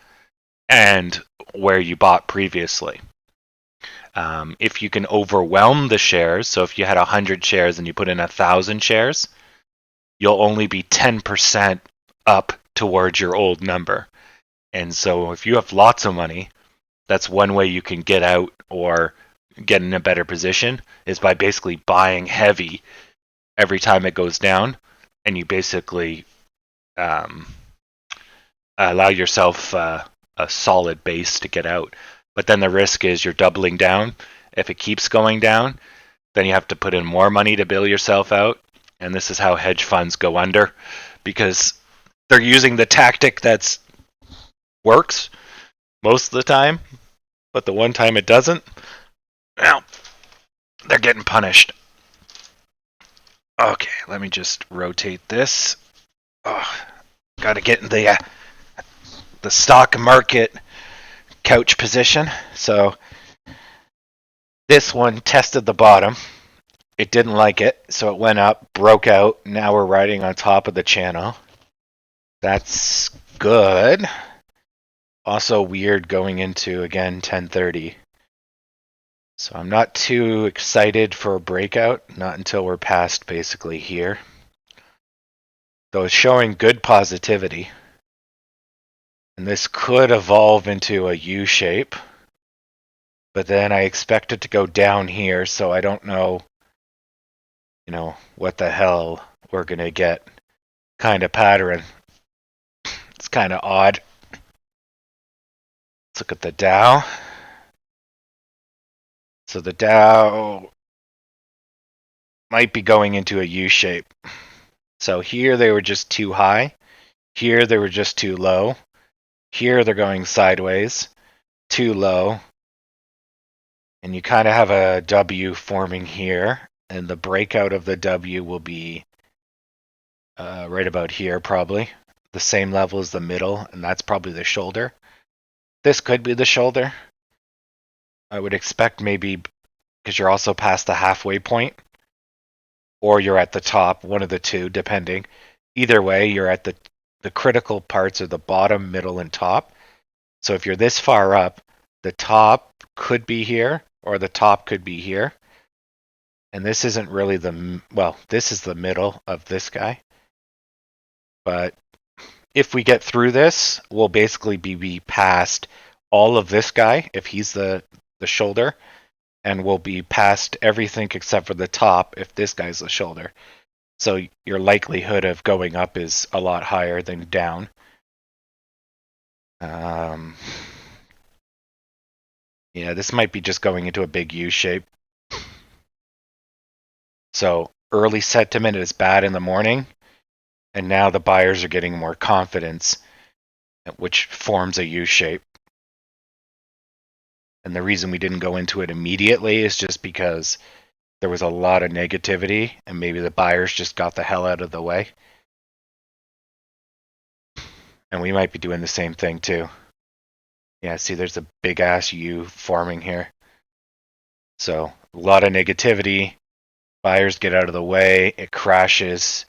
and where you bought previously. If you can overwhelm the shares, so if you had 100 shares and you put in 1,000 shares, you'll only be 10% up towards your old number. And so if you have lots of money, that's one way you can get out or get in a better position is by basically buying heavy every time it goes down, and you basically allow yourself a solid base to get out. But then the risk is you're doubling down. If it keeps going down, then you have to put in more money to bail yourself out. And this is how hedge funds go under, because they're using the tactic that works most of the time, but the one time it doesn't, well, they're getting punished. Okay, let me just rotate this. Oh, got to get in the stock market couch position. So this one tested the bottom. It didn't like it, so it went up, broke out. Now we're riding on top of the channel. That's good. Also weird going into, again, 1030. So I'm not too excited for a breakout, not until we're past basically here. Though it's showing good positivity. And this could evolve into a U shape. But then I expect it to go down here, so I don't know, what the hell we're going to get kind of pattern. It's kind of odd. Let's look at the Dow. So the Dow might be going into a U shape. So here they were just too high. Here they were just too low. Here they're going sideways, too low. And you kind of have a W forming here. And the breakout of the W will be right about here probably. The same level as the middle, and that's probably the shoulder. This could be the shoulder. I would expect maybe because you're also past the halfway point, or you're at the top, one of the two, depending. Either way, you're at the critical parts of the bottom, middle, and top. So if you're this far up, the top could be here, or the top could be here. And this isn't really this is the middle of this guy. But if we get through this, we'll basically be past all of this guy, if he's the shoulder, and we'll be past everything except for the top if this guy's the shoulder. So your likelihood of going up is a lot higher than down. Yeah, this might be just going into a big U shape. So early sentiment is bad in the morning, and now the buyers are getting more confidence, which forms a U shape. And the reason we didn't go into it immediately is just because there was a lot of negativity, and maybe the buyers just got the hell out of the way. And we might be doing the same thing too. Yeah, see, there's a big ass U forming here. So a lot of negativity. Buyers get out of the way. It crashes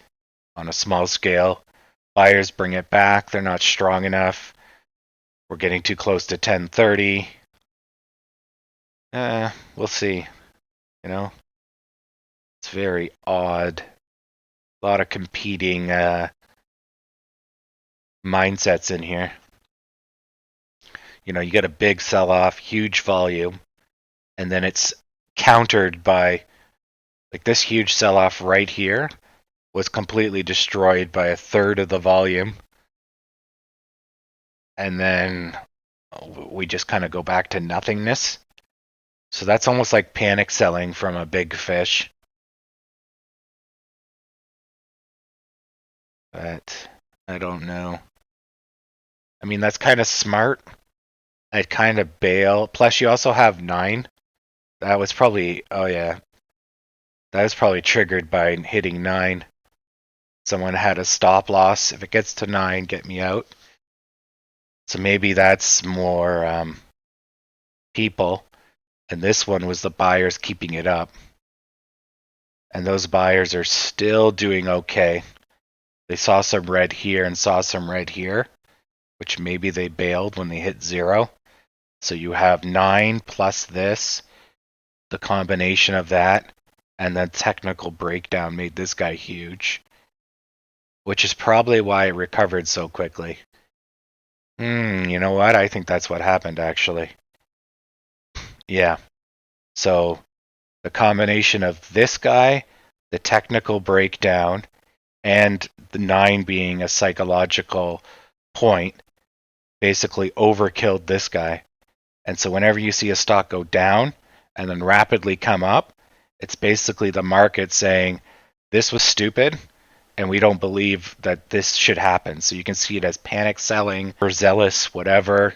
on a small scale. Buyers bring it back. They're not strong enough. We're getting too close to 1030. We'll see. It's very odd. A lot of competing mindsets in here. You get a big sell-off, huge volume, and then it's countered by, like, this huge sell-off right here was completely destroyed by a third of the volume. And then we just kind of go back to nothingness. So that's almost like panic selling from a big fish. But I don't know. I mean, that's kind of smart. I'd kind of bail. Plus, you also have 9. That was probably, oh yeah. That was probably triggered by hitting 9. Someone had a stop loss. If it gets to 9, get me out. So maybe that's more people. And this one was the buyers keeping it up. And those buyers are still doing okay. They saw some red here and saw some red here, which maybe they bailed when they hit 0. So you have 9 plus this, the combination of that, and the technical breakdown made this guy huge, which is probably why it recovered so quickly. You know what? I think that's what happened, actually. Yeah. So the combination of this guy, the technical breakdown, and the 9 being a psychological point basically overkilled this guy. And so whenever you see a stock go down and then rapidly come up, it's basically the market saying, this was stupid, and we don't believe that this should happen. So you can see it as panic selling, overzealous, whatever.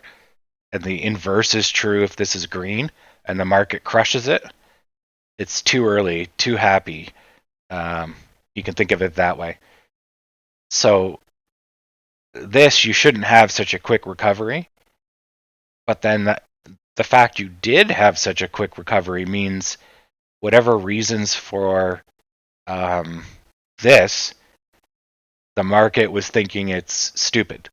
And the inverse is true if this is green and the market crushes it. It's too early, too happy. You can think of it that way. So this, you shouldn't have such a quick recovery. But then the fact you did have such a quick recovery means whatever reasons for this, the market was thinking it's stupid.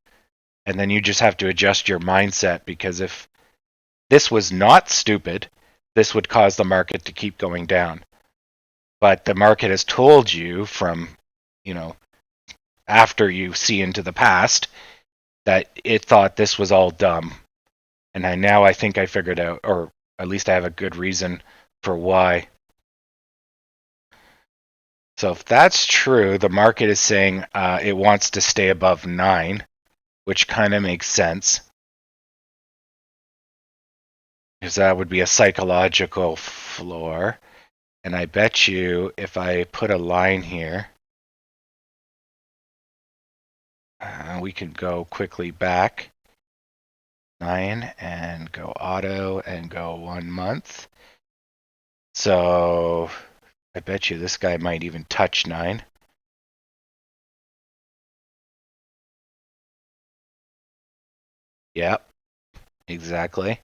And then you just have to adjust your mindset, because if this was not stupid, this would cause the market to keep going down. But the market has told you from, after you see into the past, that it thought this was all dumb. And I think I figured out, or at least I have a good reason for why. So if that's true, the market is saying it wants to stay above 9, which kind of makes sense, because that would be a psychological floor. And I bet you if I put a line here, we can go quickly back 9 and go auto and go 1 month. So I bet you this guy might even touch 9. Yep, exactly.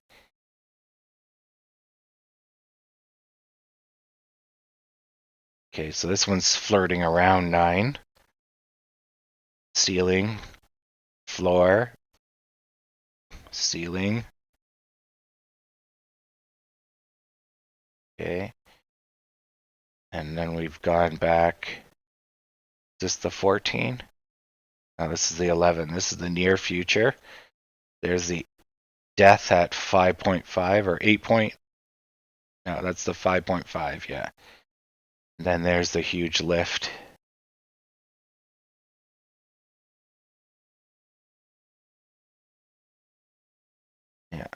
Okay, so this one's flirting around 9. Ceiling, floor, ceiling. Okay. And then we've gone back. Is this the 14? No, this is the 11. This is the near future. There's the death at 5.5 or 8 point. No, that's the 5.5, yeah. And then there's the huge lift. Yeah.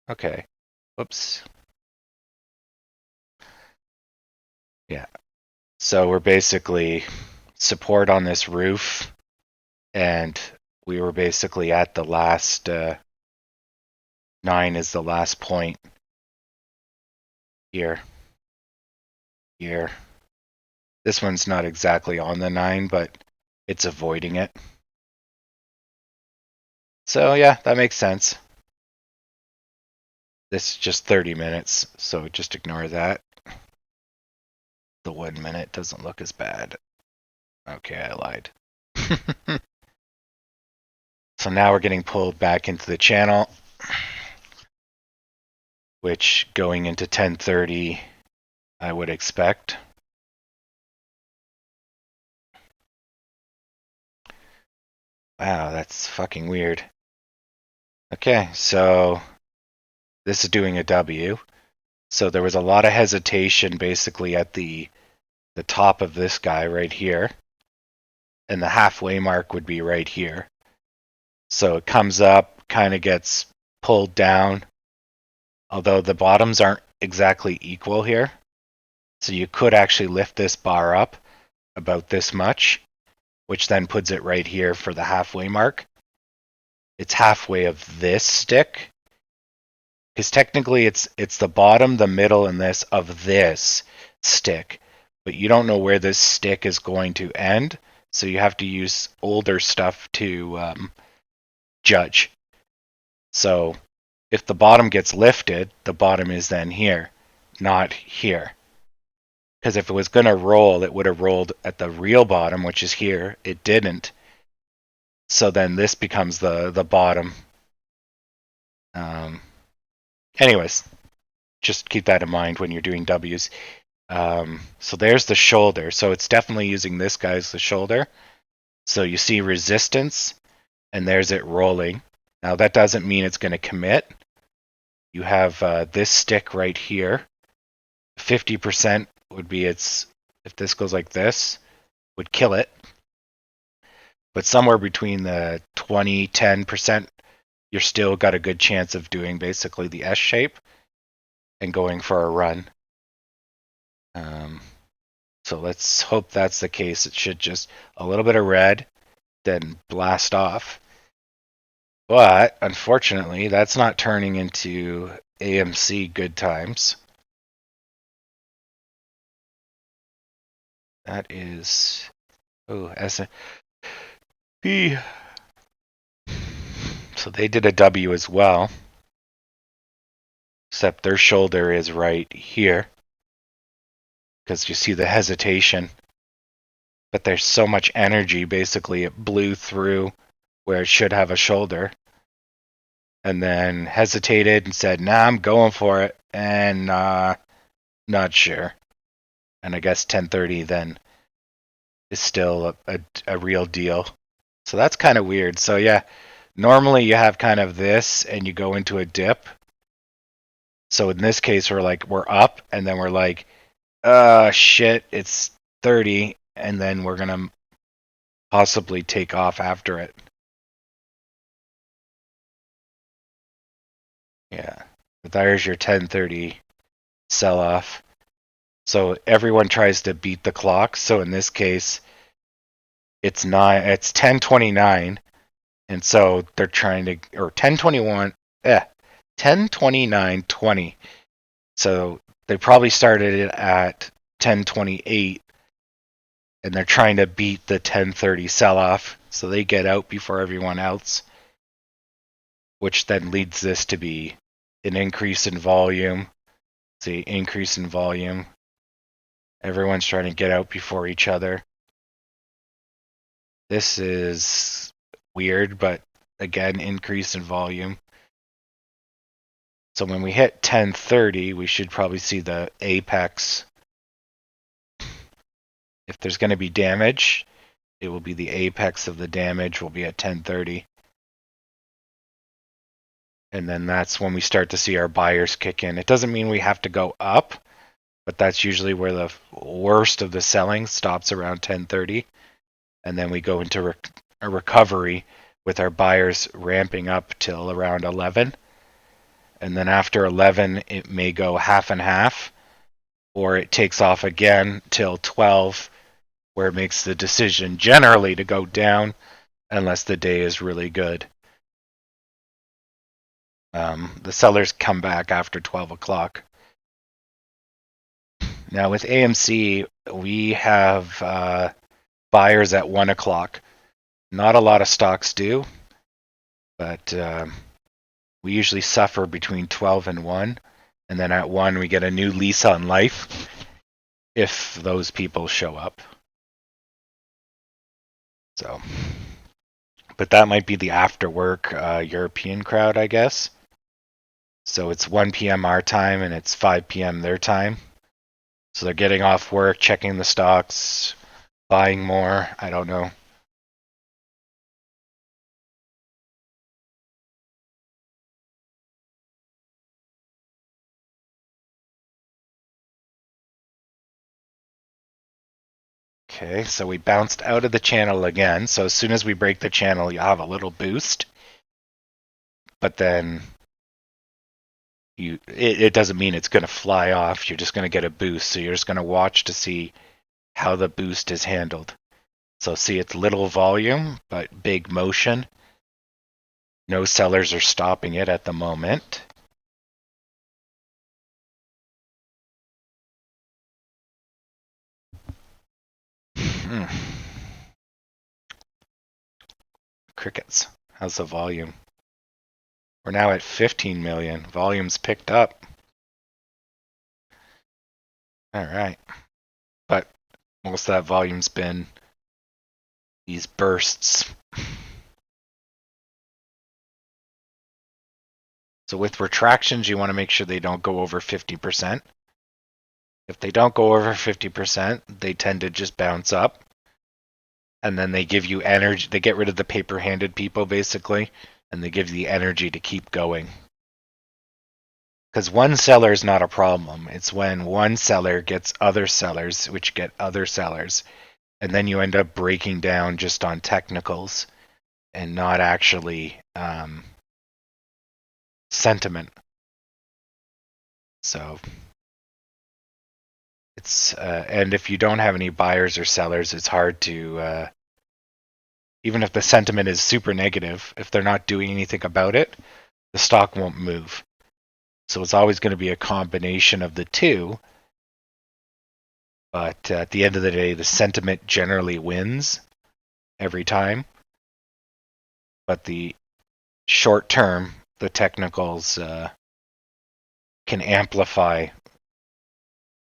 Okay. Whoops. Yeah. So we're basically support on this roof, and we were basically at the last 9 is the last point here. Here. This one's not exactly on the 9, but it's avoiding it. So yeah, that makes sense. This is just 30 minutes, so just ignore that. The 1 minute doesn't look as bad. Okay, I lied. So now we're getting pulled back into the channel, which going into 10:30, I would expect. Wow, that's fucking weird. Okay, so this is doing a W. So there was a lot of hesitation basically at the top of this guy right here. And the halfway mark would be right here. So it comes up, kind of gets pulled down, although the bottoms aren't exactly equal here. So you could actually lift this bar up about this much, which then puts it right here for the halfway mark. It's halfway of this stick, because technically it's the bottom, the middle, and this of this stick, but you don't know where this stick is going to end, so you have to use older stuff to judge. So if the bottom gets lifted, the bottom is then here, not here. Because if it was going to roll, it would have rolled at the real bottom, which is here. It didn't. So then this becomes the bottom. Anyways, just keep that in mind when you're doing W's. So there's the shoulder. So it's definitely using this guy as the shoulder. So you see resistance, and there's it rolling. Now that doesn't mean it's going to commit. You have this stick right here. 50% would be its, if this goes like this, would kill it. But somewhere between the 20-10%, you're still got a good chance of doing basically the S shape and going for a run. So let's hope that's the case. It should just a little bit of red, then blast off. But unfortunately, that's not turning into AMC good times. That is, oh, S&P. So they did a W as well, except their shoulder is right here, because you see the hesitation. But there's so much energy, basically it blew through where it should have a shoulder, and then hesitated and said, nah, I'm going for it, and not sure. And I guess 1030 then is still a real deal. So that's kind of weird. So yeah, normally you have kind of this and you go into a dip. So in this case, we're up, and then we're like, shit, it's 30, and then we're going to possibly take off after it. Yeah. But there's your 1030 sell off. So everyone tries to beat the clock. So in this case, it's 10:29, and so they're trying to, or 10:21, 10:29:20. So they probably started it at 10:28, and they're trying to beat the 10:30 sell off, so they get out before everyone else, which then leads this to be an increase in volume. See, increase in volume. Everyone's trying to get out before each other. This is weird, but again, increase in volume. So when we hit 1030, we should probably see the apex. If there's going to be damage, it will be the apex of the damage will be at 1030. And then that's when we start to see our buyers kick in. It doesn't mean we have to go up, but that's usually where the worst of the selling stops around 1030. And then we go into a recovery with our buyers ramping up till around 11. And then after 11, it may go half and half, or it takes off again till 12, where it makes the decision generally to go down unless the day is really good. The sellers come back after 12 o'clock. Now with AMC, we have buyers at 1 o'clock. Not a lot of stocks do, but we usually suffer between 12 and 1. And then at 1, we get a new lease on life if those people show up. So, but that might be the after work European crowd, I guess. So it's 1 p.m. our time and it's 5 p.m. their time. So they're getting off work, checking the stocks, buying more. I don't know. Okay, so we bounced out of the channel again. So as soon as we break the channel, you have a little boost. But then it doesn't mean it's going to fly off. You're just going to get a boost. So you're just going to watch to see how the boost is handled. So see, it's little volume, but big motion. No sellers are stopping it at the moment. Crickets. How's the volume? We're now at 15 million. Volume's picked up. All right. But most of that volume's been these bursts. So with retractions, you want to make sure they don't go over 50%. If they don't go over 50%, they tend to just bounce up. And then they give you energy. They get rid of the paper-handed people, basically, and they give you the energy to keep going. Because one seller is not a problem. It's when one seller gets other sellers, which get other sellers, and then you end up breaking down just on technicals and not actually sentiment. So it's and if you don't have any buyers or sellers, it's hard to even if the sentiment is super negative, if they're not doing anything about it, the stock won't move. So it's always going to be a combination of the two. But at the end of the day, the sentiment generally wins every time. But the short term, the technicals can amplify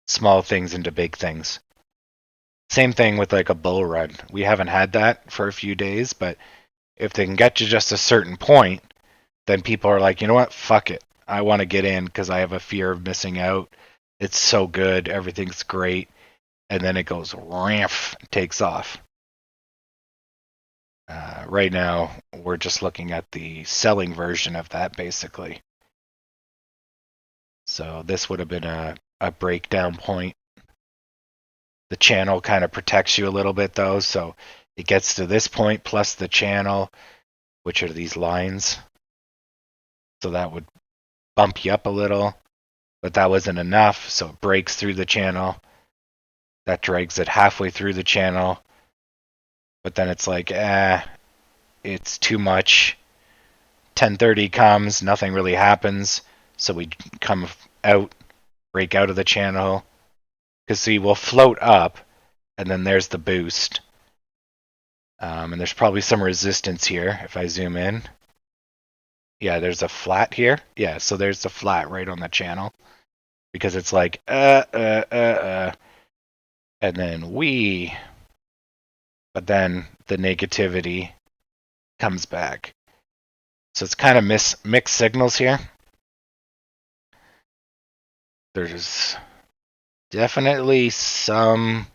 small things into big things. Same thing with like a bull run. We haven't had that for a few days, but if they can get to just a certain point, then people are like, you know what, fuck it. I want to get in because I have a fear of missing out. It's so good. Everything's great. And then it goes ramp, takes off. Right now, we're just looking at the selling version of that, basically. So this would have been a breakdown point. The channel kind of protects you a little bit, though. So it gets to this point plus the channel, which are these lines. So that would bump you up a little. But that wasn't enough, so it breaks through the channel. That drags it halfway through the channel. But then it's like, it's too much. 10:30 comes, nothing really happens. So we come out, break out of the channel. Because see, we'll float up, and then there's the boost. And there's probably some resistance here if I zoom in. Yeah, there's a flat here. Yeah, so there's the flat right on the channel. Because it's like, and then but then the negativity comes back. So it's kind of mixed signals here. There's definitely some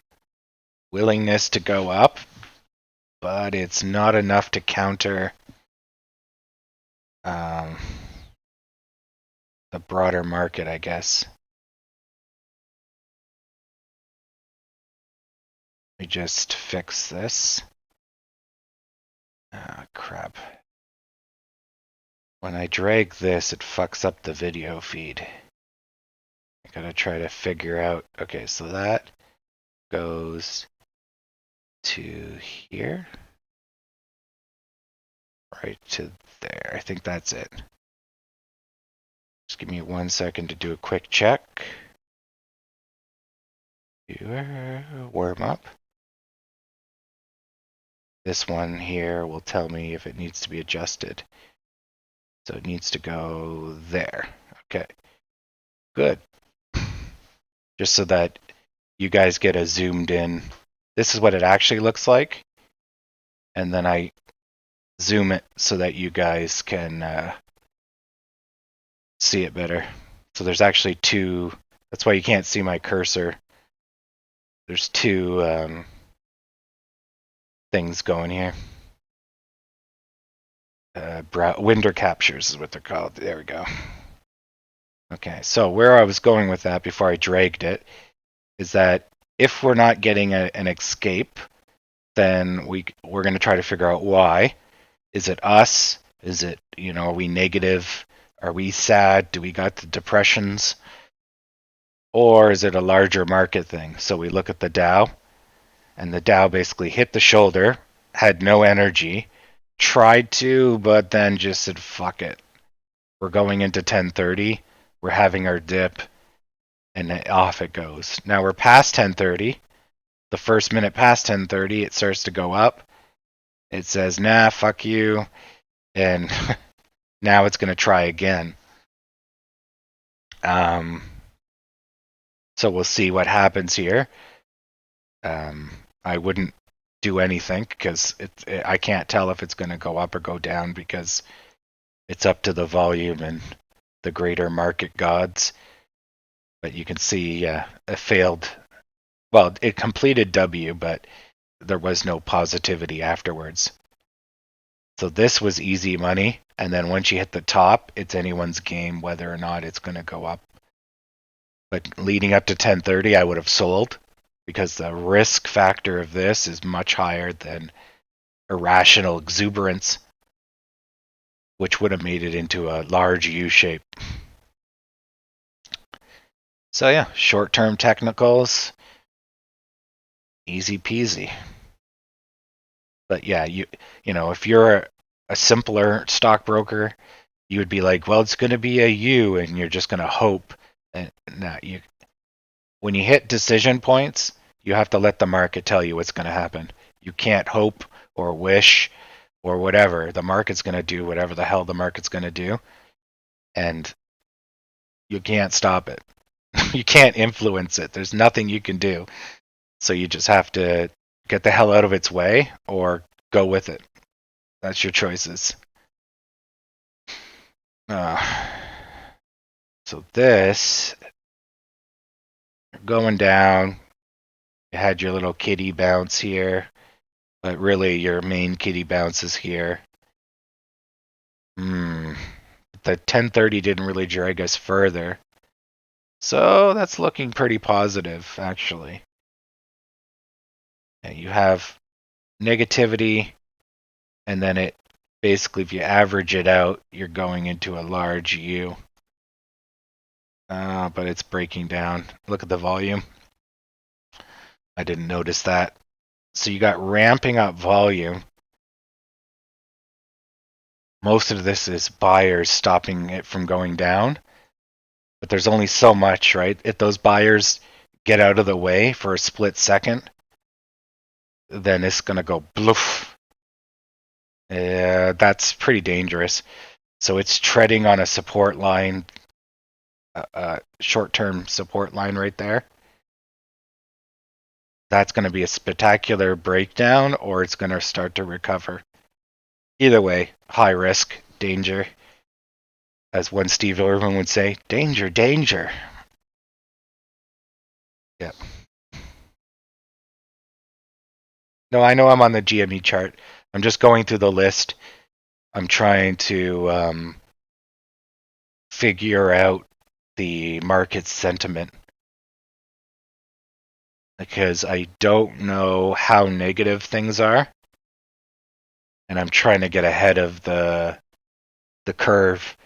willingness to go up, but it's not enough to counter the broader market, I guess. Let me just fix this. Ah, crap. When I drag this, it fucks up the video feed. I gotta try to figure out. Okay, so that goes to here. Right to there. I think that's it. Just give me 1 second to do a quick check. Warm up. This one here will tell me if it needs to be adjusted. So it needs to go there. Okay. Good. Just so that you guys get a zoomed in. This is what it actually looks like. And then I zoom it so that you guys can see it better. So there's actually two. That's why you can't see my cursor. There's two things going here. Window captures is what they're called. There we go. Okay, so where I was going with that before I dragged it is that if we're not getting an escape, then we're going to try to figure out why. Is it us? Is it, are we negative? Are we sad? Do we got the depressions? Or is it a larger market thing? So we look at the Dow, and the Dow basically hit the shoulder, had no energy, tried to, but then just said, fuck it. We're going into 10:30. We're having our dip, and off it goes. Now we're past 10:30. the first minute past 10:30, it starts to go up. It says, nah, fuck you. And now it's going to try again. So we'll see what happens here. I wouldn't do anything because I can't tell if it's going to go up or go down because it's up to the volume and the greater market gods. But you can see it failed. Well, it completed W, but there was no positivity afterwards. So this was easy money. And then once you hit the top, it's anyone's game whether or not it's going to go up. But leading up to 10:30, I would have sold because the risk factor of this is much higher than irrational exuberance, which would have made it into a large U shape. So yeah, short-term technicals, easy peasy. But yeah, you know, if you're a simpler stockbroker, you would be like, well, it's going to be a U, and you're just going to hope. And when you hit decision points, you have to let the market tell you what's going to happen. You can't hope or wish or whatever. The market's going to do whatever the hell the market's going to do, and you can't stop it. You can't influence it. There's nothing you can do. So you just have to get the hell out of its way or go with it. That's your choices. So this, going down, you had your little kitty bounce here, but really your main kitty bounce is here. The 10:30 didn't really drag us further. So that's looking pretty positive, actually. And you have negativity, and then it basically, if you average it out, you're going into a large U. But it's breaking down. Look at the volume. I didn't notice that. So you got ramping up volume. Most of this is buyers stopping it from going down. But there's only so much, right? If those buyers get out of the way for a split second, then it's going to go bloof. That's pretty dangerous. So it's treading on a support line, a short-term support line right there. That's going to be a spectacular breakdown, or it's going to start to recover. Either way, high risk, danger. As one Steve Irwin would say, danger, danger. Yep. No, I know I'm on the GME chart. I'm just going through the list. I'm trying to figure out the market sentiment because I don't know how negative things are, and I'm trying to get ahead of the curve.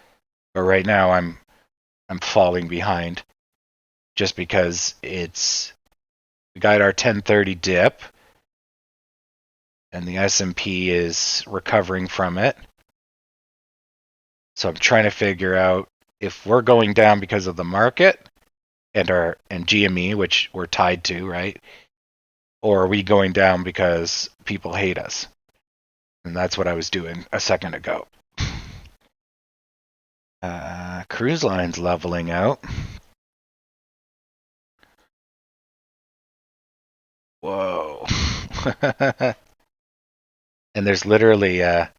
But right now, I'm falling behind just because we got our 10:30 dip, and the S&P is recovering from it. So I'm trying to figure out if we're going down because of the market and GME, which we're tied to, right? Or are we going down because people hate us? And that's what I was doing a second ago. Cruise line's leveling out. Whoa. And there's literally a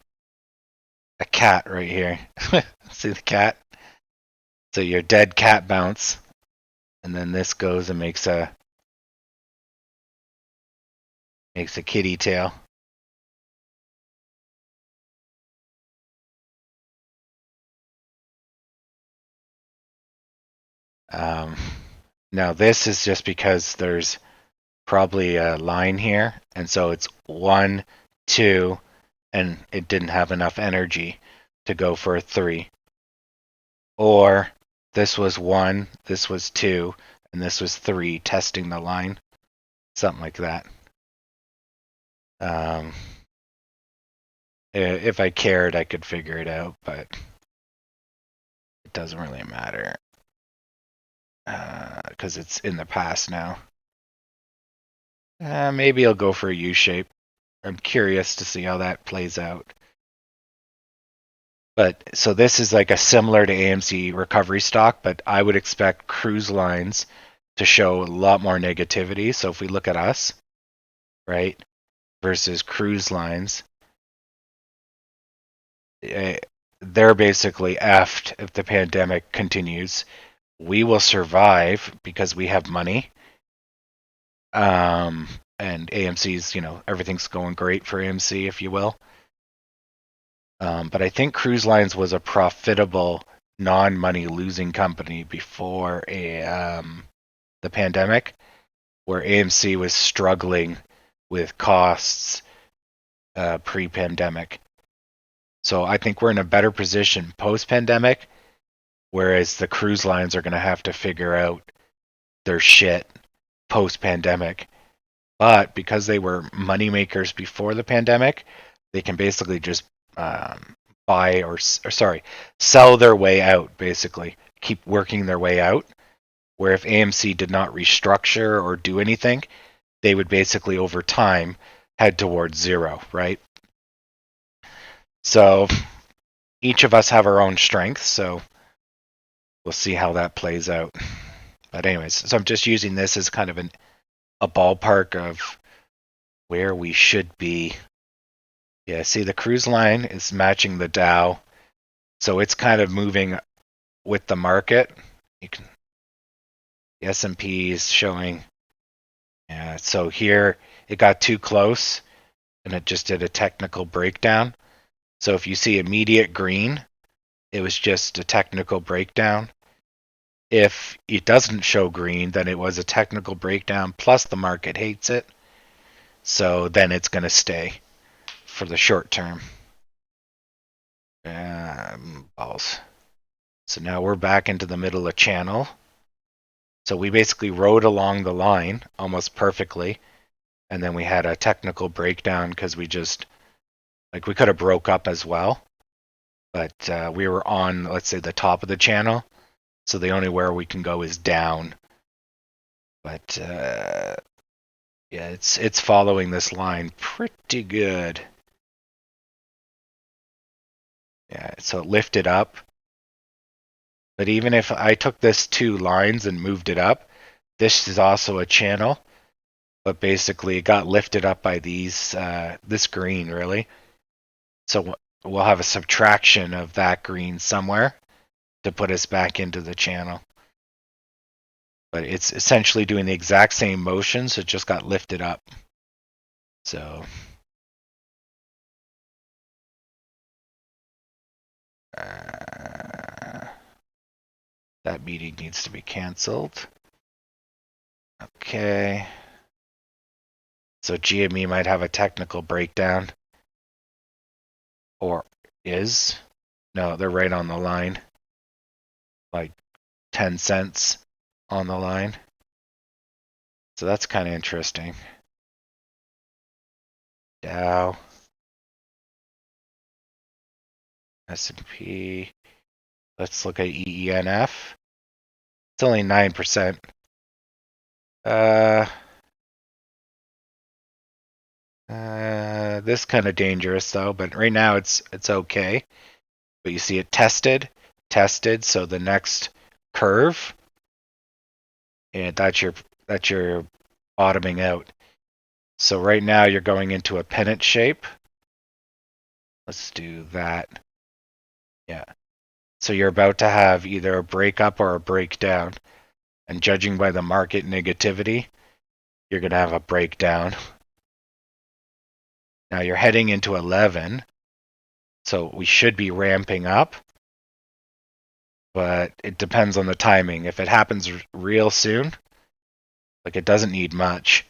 cat right here. See the cat? So your dead cat bounce. And then this goes and makes a kitty tail. Now this is just because there's probably a line here, and so it's 1, 2, and it didn't have enough energy to go for a 3. Or this was 1, this was 2, and this was 3, testing the line. Something like that. If I cared, I could figure it out, but it doesn't really matter because it's in the past now. Maybe he'll go for a U shape. I'm curious to see how that plays out. But so this is like a similar to AMC recovery stock, but I would expect cruise lines to show a lot more negativity. So if we look at us, right, versus cruise lines, they're basically effed if the pandemic continues. We will survive because we have money. And AMC's, everything's going great for AMC, if you will. But I think cruise lines was a profitable, non-money losing company before the pandemic, where AMC was struggling with costs pre-pandemic. So I think we're in a better position post-pandemic, whereas the cruise lines are going to have to figure out their shit post-pandemic. But because they were money makers before the pandemic, they can basically just buy or sell their way out, basically keep working their way out. Where if AMC did not restructure or do anything, they would basically over time head towards zero, right? So each of us have our own strengths, so we'll see how that plays out. But anyways, so I'm just using this as kind of a ballpark of where we should be. Yeah, see the cruise line is matching the Dow, so it's kind of moving with the market. The S&P is showing. Yeah, so here it got too close, and it just did a technical breakdown. So if you see immediate green, it was just a technical breakdown. If it doesn't show green, then it was a technical breakdown, plus the market hates it. So then it's going to stay for the short term. Balls. So now we're back into the middle of channel. So we basically rode along the line almost perfectly. And then we had a technical breakdown because we just, we could have broke up as well. But we were on, let's say, the top of the channel. So the only where we can go is down. But yeah, it's following this line pretty good. Yeah, so it lifted up. But even if I took this 2 lines and moved it up, this is also a channel. But basically, it got lifted up by this green, really. So we'll have a subtraction of that green somewhere to put us back into the channel. But it's essentially doing the exact same motion, so it just got lifted up. So that meeting needs to be canceled. Okay. So GME might have a technical breakdown. Or is. No, they're right on the line. Like 10 cents on the line. So that's kind of interesting. Dow. S&P. Let's look at EENF. It's only 9%. This kind of dangerous though, but right now it's okay. But you see it tested, so the next curve, and that's your bottoming out. So right now you're going into a pennant shape. Let's do that. Yeah. So you're about to have either a breakup or a breakdown. And judging by the market negativity, you're going to have a breakdown. Now you're heading into 11. So we should be ramping up. But it depends on the timing. If it happens real soon, it doesn't need much.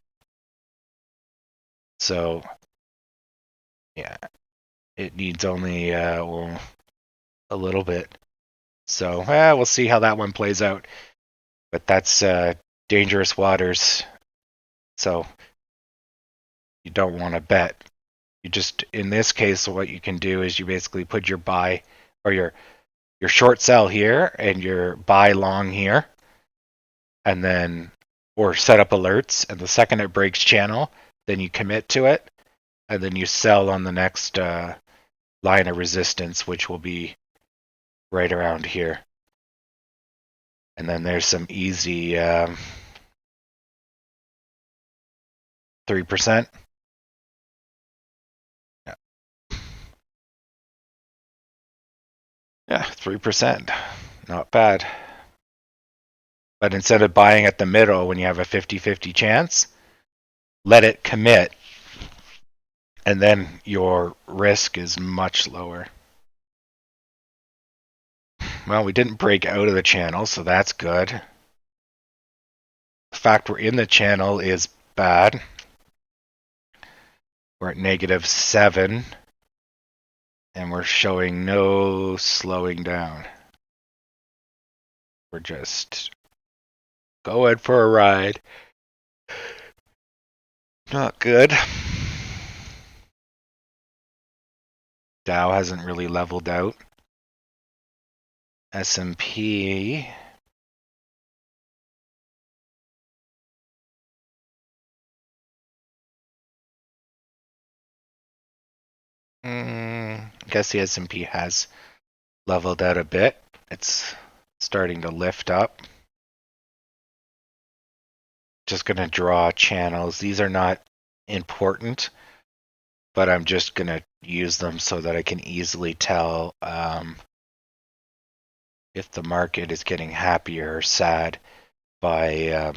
So, yeah, it needs only a little bit. So, we'll see how that one plays out. But that's dangerous waters. So, you don't want to bet. You just, in this case, what you can do is you basically put your buy or your short sell here and your buy long here. And then or set up alerts, and the second it breaks channel, then you commit to it, and then you sell on the next line of resistance, which will be right around here. And then there's some easy 3%. Yeah, 3%. Not bad. But instead of buying at the middle when you have a 50-50 chance, let it commit, and then your risk is much lower. Well, we didn't break out of the channel, so that's good. The fact we're in the channel is bad. We're at -7, and we're showing no slowing down. We're just going for a ride. Not good. Dow hasn't really leveled out. S&P I guess the S&P has leveled out a bit. It's starting to lift up. Just going to draw channels. These are not important, but I'm just going to use them so that I can easily tell if the market is getting happier or sad by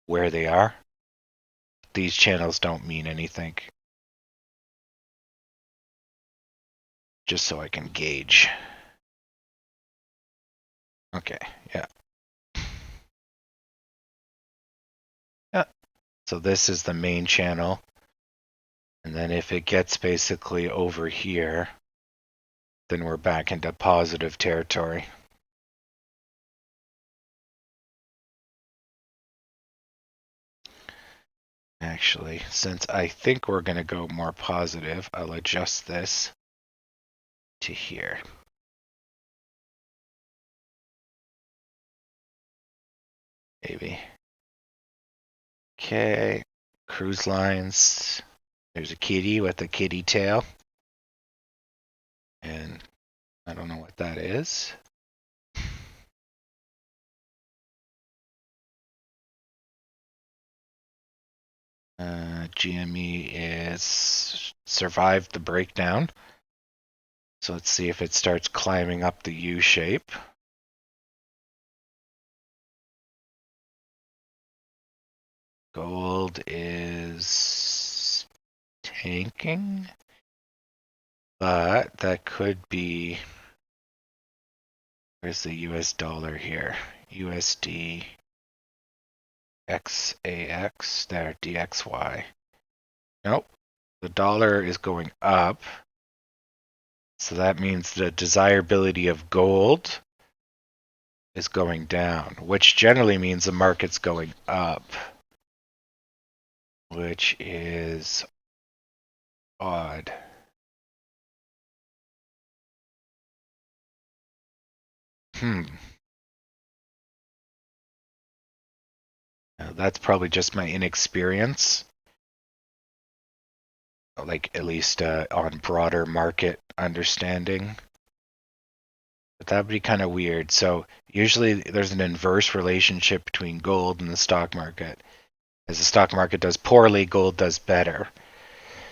where they are. These channels don't mean anything. Just so I can gauge. Okay, yeah. Yeah. So this is the main channel. And then if it gets basically over here, then we're back into positive territory. Actually, since I think we're going to go more positive, I'll adjust this to here. Maybe. Okay, cruise lines. There's a kitty with a kitty tail. And I don't know what that is. GME is survived the breakdown. So let's see if it starts climbing up the U shape. Gold is tanking, but that could be, where's the US dollar here? USD XAX, there, DXY. Nope, the dollar is going up. So that means the desirability of gold is going down, which generally means the market's going up, which is odd. That's probably just my inexperience, like at least on broader market understanding. But that would be kind of weird. So usually there's an inverse relationship between gold and the stock market. As the stock market does poorly, gold does better.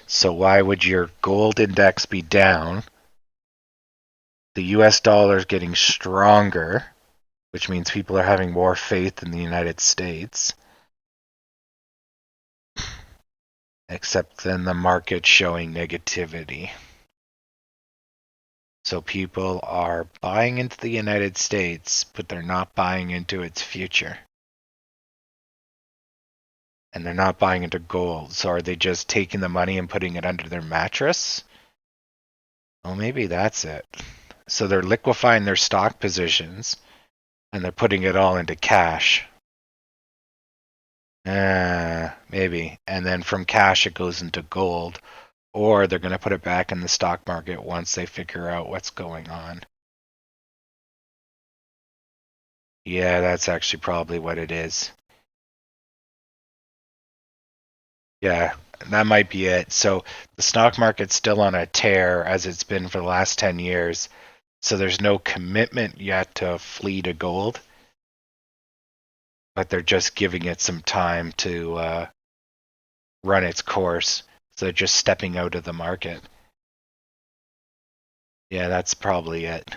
So why would your gold index be down? The US dollar is getting stronger, which means people are having more faith in the United States. Except then the market showing negativity. So people are buying into the United States, but they're not buying into its future. And they're not buying into gold. So are they just taking the money and putting it under their mattress? Well, maybe that's it. So they're liquefying their stock positions, and they're putting it all into cash. Maybe. And then from cash it goes into gold, or they're going to put it back in the stock market once they figure out what's going on. Yeah, that's actually probably what it is. Yeah, that might be it. So the stock market's still on a tear as it's been for the last 10 years. So there's no commitment yet to flee to gold, but they're just giving it some time to run its course. So they're just stepping out of the market. Yeah, that's probably it.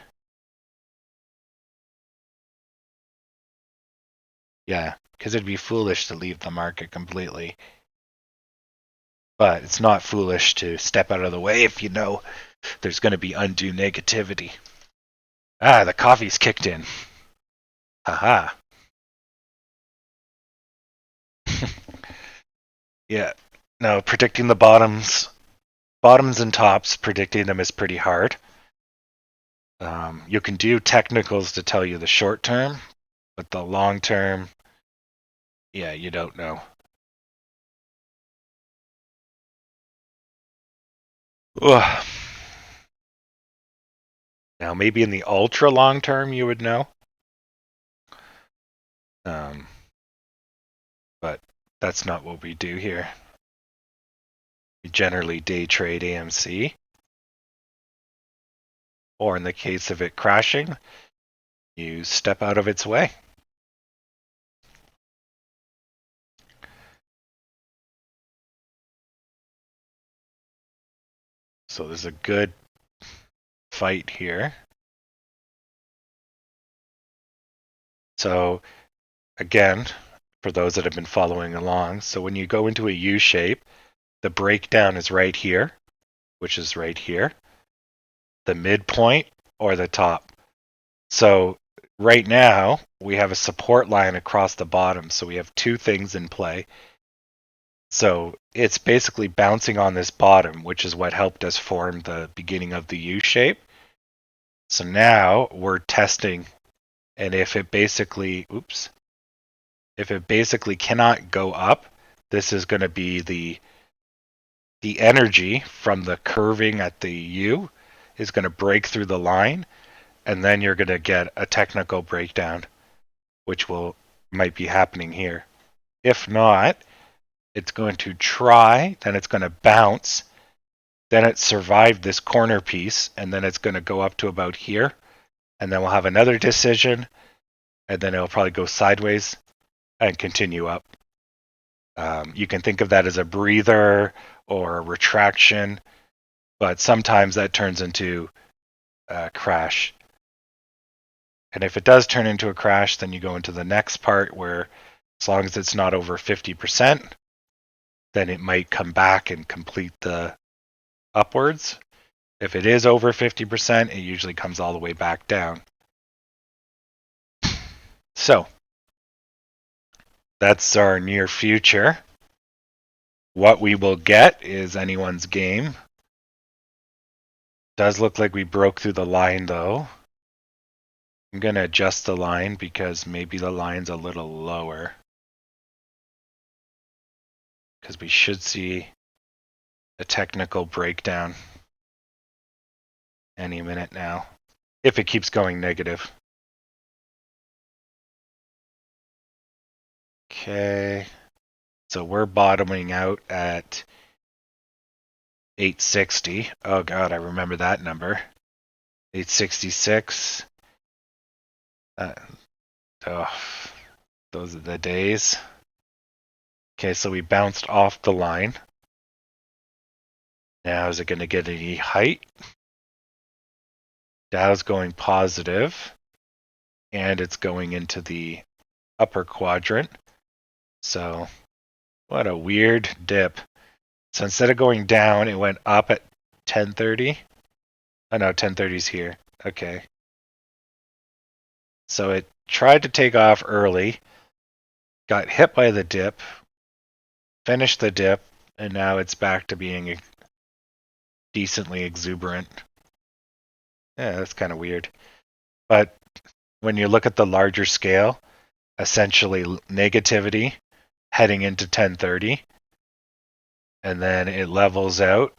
Yeah, because it'd be foolish to leave the market completely. But it's not foolish to step out of the way if you know there's going to be undue negativity. Ah, the coffee's kicked in. Haha. Yeah. No, predicting the bottoms and tops, predicting them is pretty hard. You can do technicals to tell you the short term, but the long term, yeah, you don't know. Ugh. Now, maybe in the ultra long term, you would know. But that's not what we do here. We generally day trade AMC. Or in the case of it crashing, you step out of its way. So there's a good fight here. So again, for those that have been following along, so when you go into a U shape, the breakdown is right here, which is right here, the midpoint or the top. So right now, we have a support line across the bottom. So we have two things in play. So it's basically bouncing on this bottom, which is what helped us form the beginning of the U shape. So now we're testing, and if it basically, if it basically cannot go up, this is going to be the energy from the curving at the U is going to break through the line, and then you're going to get a technical breakdown, which might be happening here. If not, it's going to try, then it's going to bounce, then it survived this corner piece, and then it's going to go up to about here, and then we'll have another decision, and then it'll probably go sideways and continue up. You can think of that as a breather or a retraction, but sometimes that turns into a crash. And if it does turn into a crash, then you go into the next part where, as long as it's not over 50%, then it might come back and complete the upwards. If it is over 50%, it usually comes all the way back down. So that's our near future. What we will get is anyone's game. Does look like we broke through the line though. I'm going to adjust the line because maybe the line's a little lower. Because we should see a technical breakdown any minute now, if it keeps going negative. Okay, so we're bottoming out at 860. Oh god, I remember that number. 866. Oh, those are the days. Okay, so we bounced off the line. Now is it going to get any height? Dow's going positive, and it's going into the upper quadrant. So what a weird dip. So instead of going down, it went up at 10:30. Oh no, 10:30's here. Okay. So it tried to take off early, got hit by the dip, finished the dip, and now it's back to being decently exuberant. Yeah, that's kind of weird. But when you look at the larger scale, essentially negativity heading into 10:30, and then it levels out.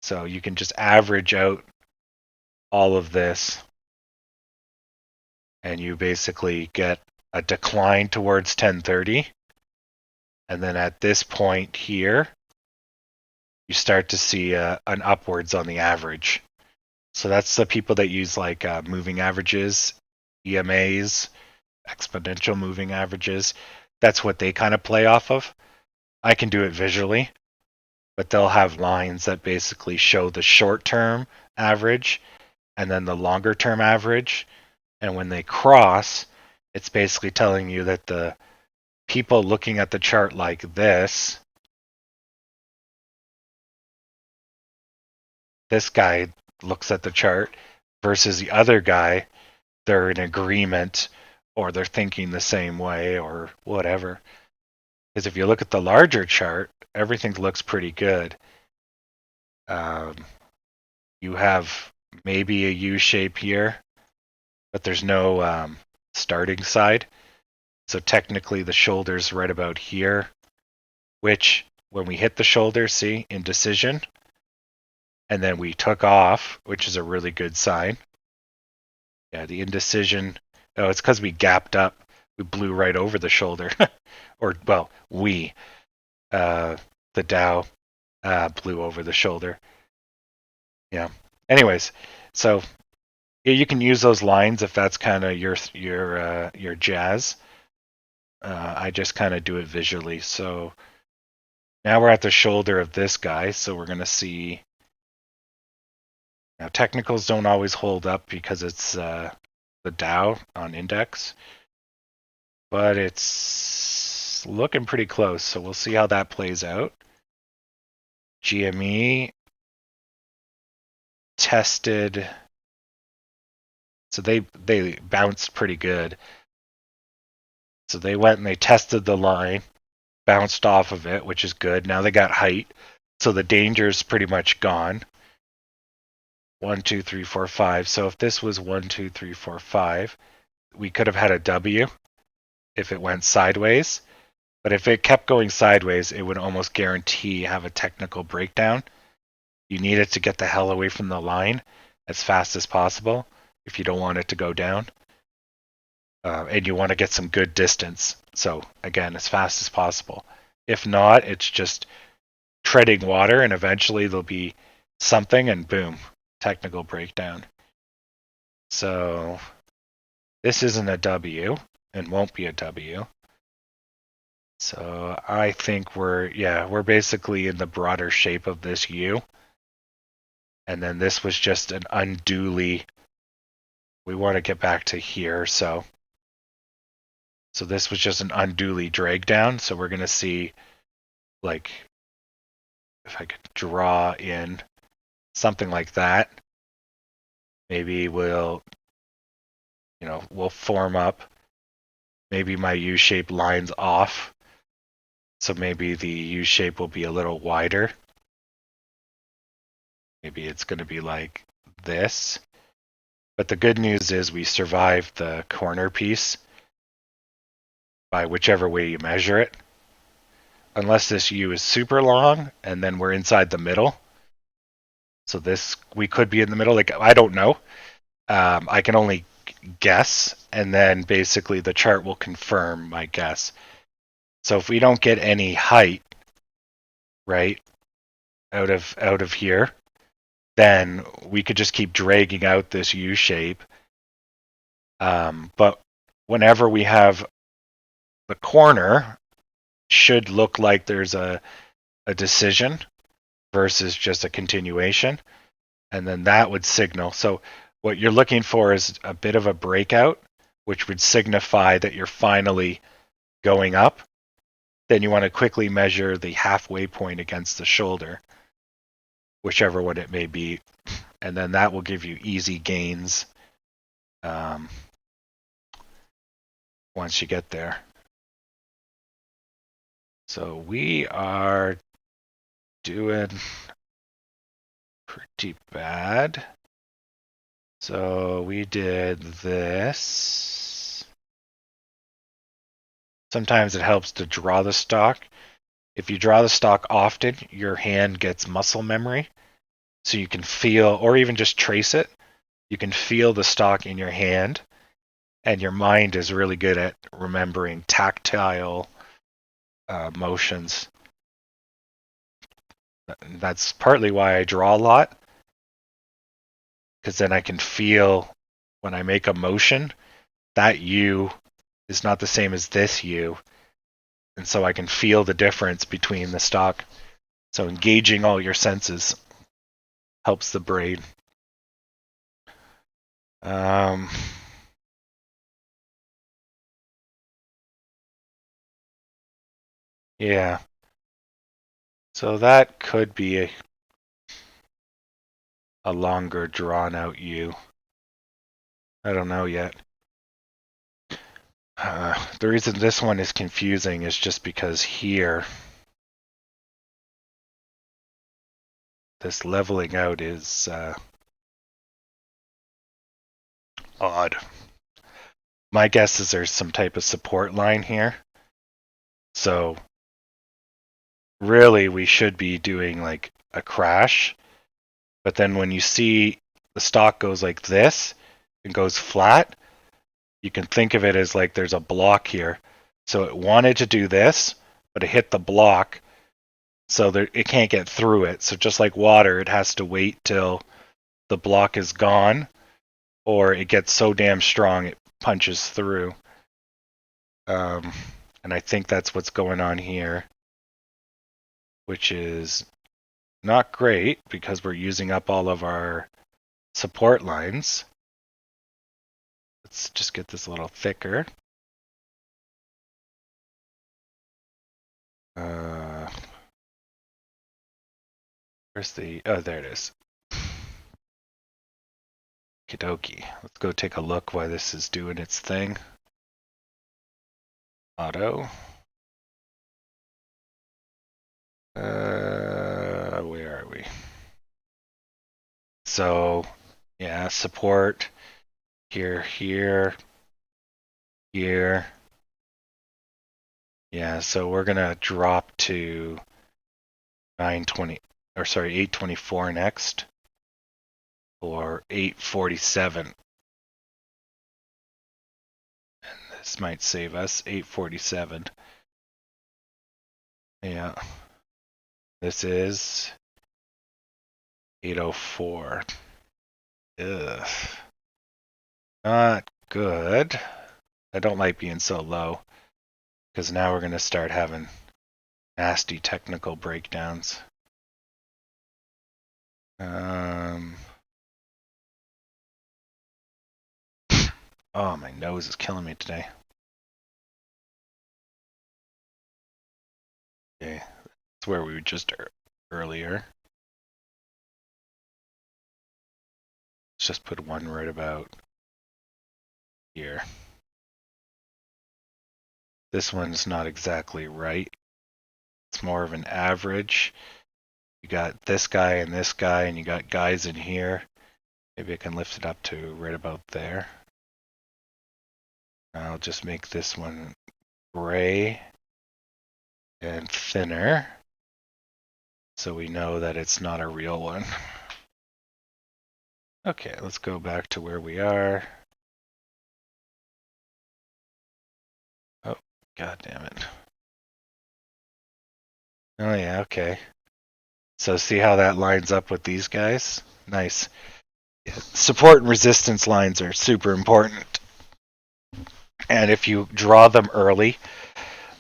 So you can just average out all of this, and you basically get a decline towards 10:30, And then at this point here, you start to see an upwards on the average. So that's the people that use like moving averages, EMAs, exponential moving averages. That's what they kind of play off of. I can do it visually, but they'll have lines that basically show the short-term average and then the longer-term average. And when they cross, it's basically telling you that the people looking at the chart like this guy looks at the chart versus the other guy, they're in agreement or they're thinking the same way or whatever. Because if you look at the larger chart, everything looks pretty good. You have maybe a U shape here, but there's no starting side. So technically the shoulder's right about here, which when we hit the shoulder, see, indecision, and then we took off, which is a really good sign. Yeah, the indecision, oh, it's because we gapped up. We blew right over the shoulder. Or, well, the Dow blew over the shoulder. Yeah. Anyways, so you can use those lines if that's kind of your jazz. I just kind of do it visually. So now we're at the shoulder of this guy, so we're going to see. Now technicals don't always hold up because it's the Dow on index, but it's looking pretty close. So we'll see how that plays out. GME tested, so they bounced pretty good. So they went and they tested the line, bounced off of it, which is good. Now they got height, so the danger's pretty much gone. 1, 2, 3, 4, 5. So if this was 1, 2, 3, 4, 5, we could have had a W if it went sideways. But if it kept going sideways, it would almost guarantee have a technical breakdown. You need it to get the hell away from the line as fast as possible if you don't want it to go down. And you want to get some good distance. So again, as fast as possible. If not, it's just treading water and eventually there'll be something and boom, technical breakdown. So this isn't a W and won't be a W. So I think we're basically in the broader shape of this U. And then this was just an unduly, we want to get back to here, so this was just an unduly drag down. So we're going to see, like, if I could draw in something like that, maybe we'll form up. Maybe my U shape lines off. So maybe the U shape will be a little wider. Maybe it's going to be like this. But the good news is we survived the corner piece by whichever way you measure it. Unless this U is super long and then we're inside the middle. So this, we could be in the middle. Like, I don't know. I can only guess, and then basically the chart will confirm my guess. So if we don't get any height, right, out of here, then we could just keep dragging out this U shape. But whenever we have the corner, should look like there's a decision versus just a continuation, and then that would signal. So what you're looking for is a bit of a breakout, which would signify that you're finally going up. Then you want to quickly measure the halfway point against the shoulder, whichever one it may be, and then that will give you easy gains once you get there. So we are doing pretty bad. So we did this. Sometimes it helps to draw the stock. If you draw the stock often, your hand gets muscle memory. So you can feel, or even just trace it, you can feel the stock in your hand. And your mind is really good at remembering tactile motions. That's partly why I draw a lot, because then I can feel when I make a motion, that U is not the same as this U, and so I can feel the difference between the stock. So engaging all your senses helps the brain. Yeah. So that could be a longer drawn out U. I don't know yet. The reason this one is confusing is just because here, this leveling out is odd. My guess is there's some type of support line here. So really we should be doing like a crash. But then when you see the stock goes like this and goes flat, you can think of it as like there's a block here. So it wanted to do this, but it hit the block, so it can't get through it. So just like water, it has to wait till the block is gone, or it gets so damn strong it punches through. And I think that's what's going on here, which is not great because we're using up all of our support lines. Let's just get this a little thicker. Where's the... Oh, there it is. Okie Let's go take a look why this is doing its thing. Auto. Where are we? So, yeah, support here, here, here. Yeah, so we're gonna drop to 824 next, or 847. And this might save us, 847. Yeah. This is 804. Ugh. Not good. I don't like being so low, because now we're going to start having nasty technical breakdowns. Oh, my nose is killing me today. Okay, that's where we were just earlier. Let's just put one right about here. This one's not exactly right. It's more of an average. You got this guy, and you got guys in here. Maybe I can lift it up to right about there. I'll just make this one gray and thinner, so we know that it's not a real one. Okay, let's go back to where we are. Oh, god damn it. Oh yeah, okay. So see how that lines up with these guys? Nice. Support and resistance lines are super important. And if you draw them early,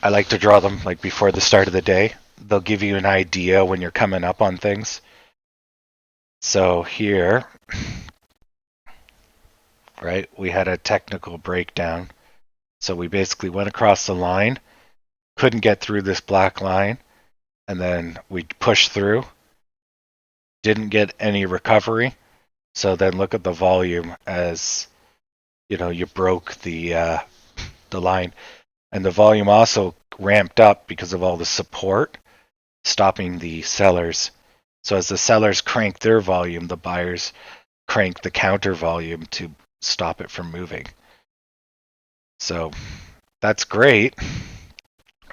I like to draw them like before the start of the day. They'll give you an idea when you're coming up on things. So here, right, we had a technical breakdown. So we basically went across the line, couldn't get through this black line, and then we pushed through, didn't get any recovery. So then look at the volume as, you know, you broke the line. And the volume also ramped up because of all the support, stopping the sellers. So as the sellers crank their volume, the buyers crank the counter volume to stop it from moving. So that's great,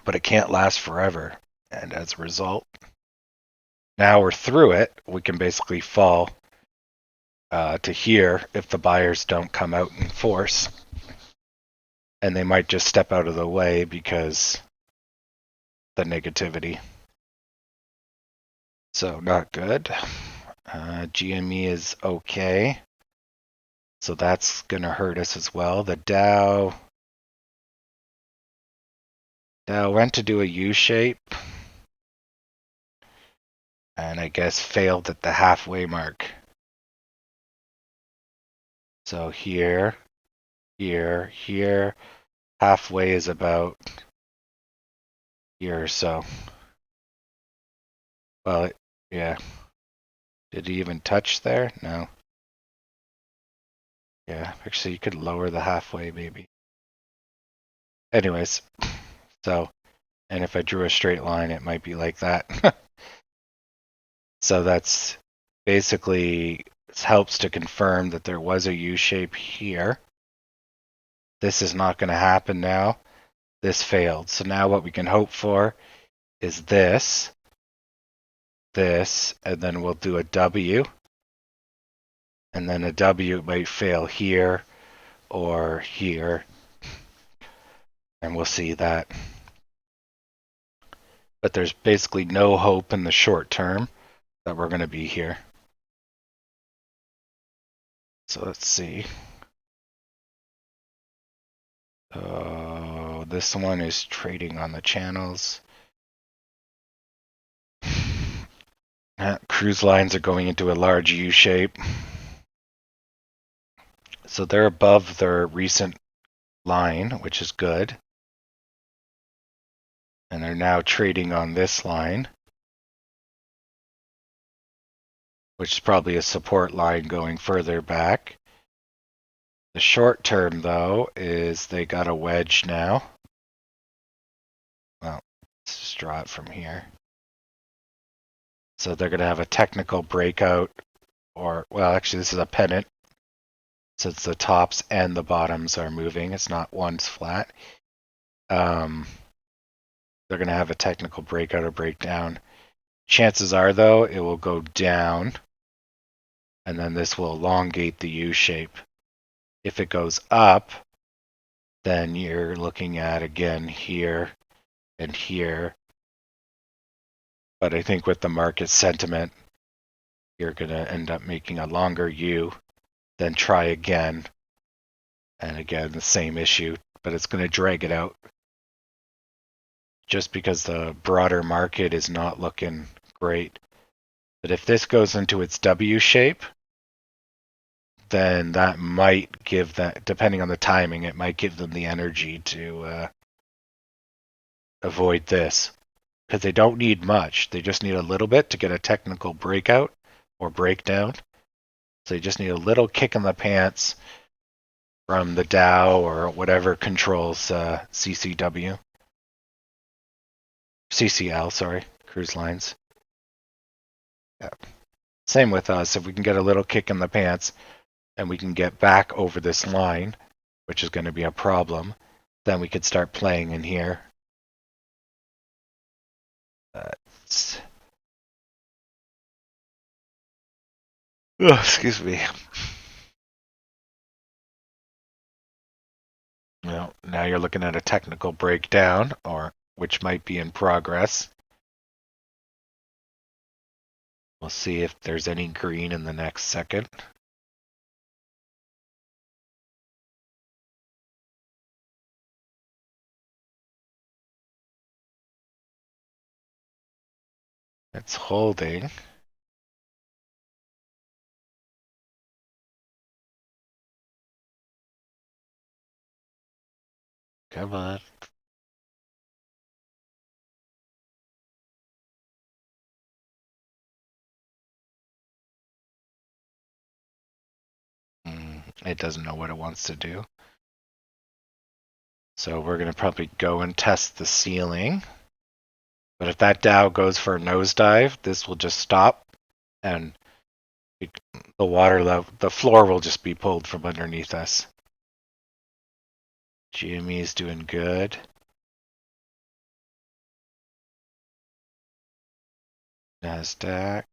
but it can't last forever. And as a result, now we're through it, we can basically fall to here if the buyers don't come out in force. And they might just step out of the way because the negativity. So not good. GME is okay. So that's going to hurt us as well. The Dow went to do a U-shape. And I guess failed at the halfway mark. So here, here, here. Halfway is about here or so. Well, yeah. Did he even touch there? No. Yeah, actually you could lower the halfway maybe. Anyways, so, and if I drew a straight line, it might be like that. So that's basically, it helps to confirm that there was a U-shape here. This is not going to happen now. This failed. So now what we can hope for is this, and then we'll do a W. And then a W might fail here or here. And we'll see that. But there's basically no hope in the short term that we're going to be here. So let's see. Oh, this one is trading on the channels. Cruise lines are going into a large U shape. So they're above their recent line, which is good. And they're now trading on this line, which is probably a support line going further back. The short term, though, is they got a wedge now. Well, let's just draw it from here. So they're going to have a technical breakout, or, well, actually, this is a pennant. Since the tops and the bottoms are moving, it's not one's flat. They're going to have a technical breakout or breakdown. Chances are, though, it will go down, and then this will elongate the U shape. If it goes up, then you're looking at, again, here and here. But I think with the market sentiment, you're going to end up making a longer U, then try again. And again, the same issue, but it's going to drag it out. Just because the broader market is not looking great. But if this goes into its W shape, then that might give that, depending on the timing, it might give them the energy to avoid this. Because they don't need much. They just need a little bit to get a technical breakout or breakdown. So they just need a little kick in the pants from the Dow or whatever controls CCW. CCL, sorry, cruise lines. Yeah. Same with us. If we can get a little kick in the pants and we can get back over this line, which is going to be a problem, then we could start playing in here. Excuse me. Well, now you're looking at a technical breakdown, or which might be in progress. We'll see if there's any green in the next second. It's holding. Come on. It doesn't know what it wants to do. So we're going to probably go and test the ceiling. But if that Dow goes for a nosedive, this will just stop and the water level, the floor will just be pulled from underneath us. GME is doing good. NASDAQ.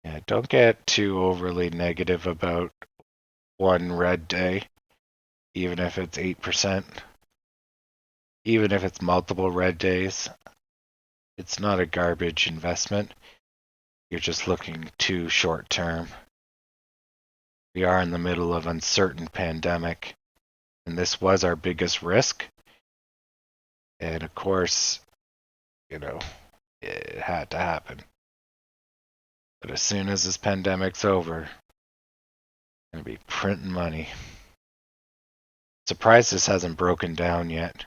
Yeah, don't get too overly negative about one red day. even if it's 8%, even if it's multiple red days, it's not a garbage investment. You're just looking too short term. We are in the middle of uncertain pandemic, and this was our biggest risk. And of course, it had to happen. But as soon as this pandemic's over, I'm going to be printing money. Surprised this hasn't broken down yet.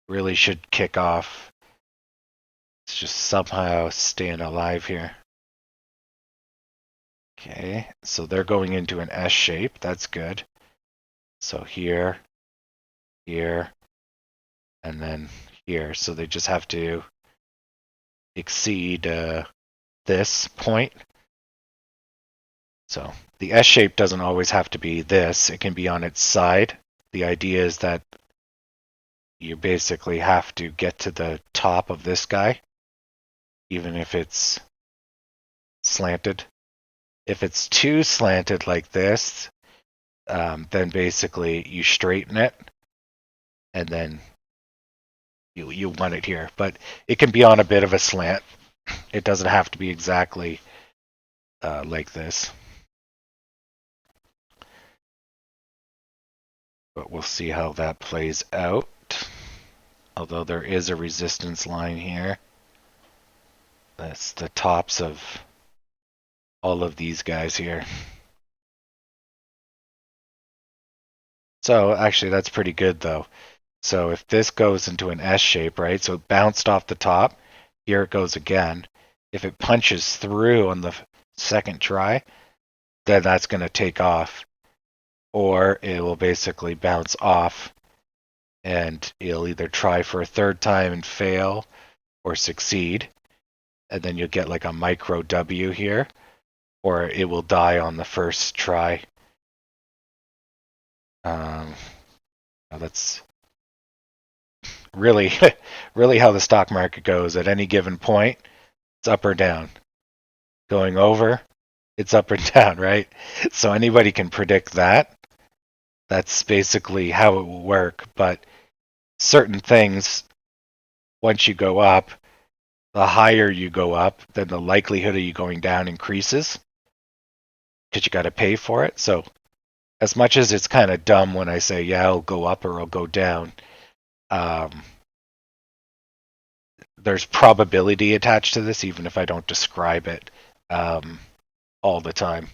Really should kick off. It's just somehow staying alive here. Okay, so they're going into an S shape. That's good. So here, here, and then here. So they just have to exceed this point. So the S shape doesn't always have to be this. It can be on its side. The idea is that you basically have to get to the top of this guy, even if it's slanted. If it's too slanted like this, then basically you straighten it, and then you want it here. But it can be on a bit of a slant. It doesn't have to be exactly like this. But we'll see how that plays out. Although there is a resistance line here. That's the tops of all of these guys here. So actually that's pretty good though. So if this goes into an S shape, right? So it bounced off the top. Here it goes again. If it punches through on the second try, then that's going to take off. Or it will basically bounce off and it'll either try for a third time and fail or succeed. And then you'll get like a micro W here, or it will die on the first try. That's really, really how the stock market goes. At any given point, it's up or down. Going over, it's up or down, right? So anybody can predict that. That's basically how it will work. But certain things, once you go up, the higher you go up, then the likelihood of you going down increases because you got to pay for it. So as much as it's kind of dumb when I say, yeah, I'll go up or I'll go down, there's probability attached to this, even if I don't describe it all the time.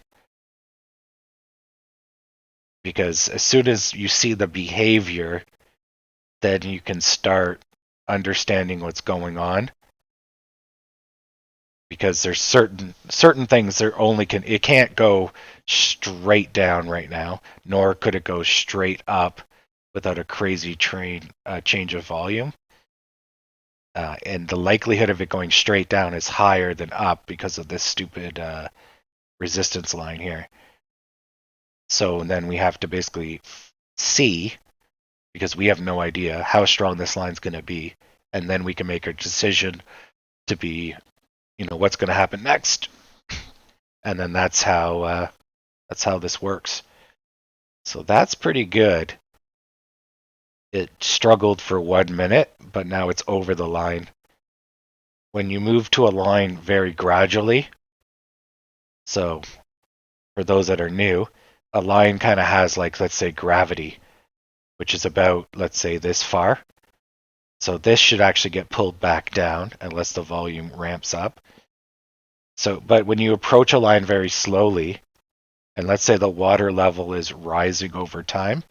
Because as soon as you see the behavior, then you can start understanding what's going on. Because there's certain things that it can't go straight down right now, nor could it go straight up without a crazy change of volume. And the likelihood of it going straight down is higher than up because of this stupid resistance line here. So then we have to basically see, because we have no idea how strong this line's going to be, and then we can make a decision to be, what's going to happen next. And then that's how this works. So that's pretty good. It struggled for 1 minute, but now it's over the line. When you move to a line very gradually, so for those that are new, a line kind of has, like, let's say gravity, which is about, let's say, this far. So this should actually get pulled back down unless the volume ramps up. So, but when you approach a line very slowly, and let's say the water level is rising over time,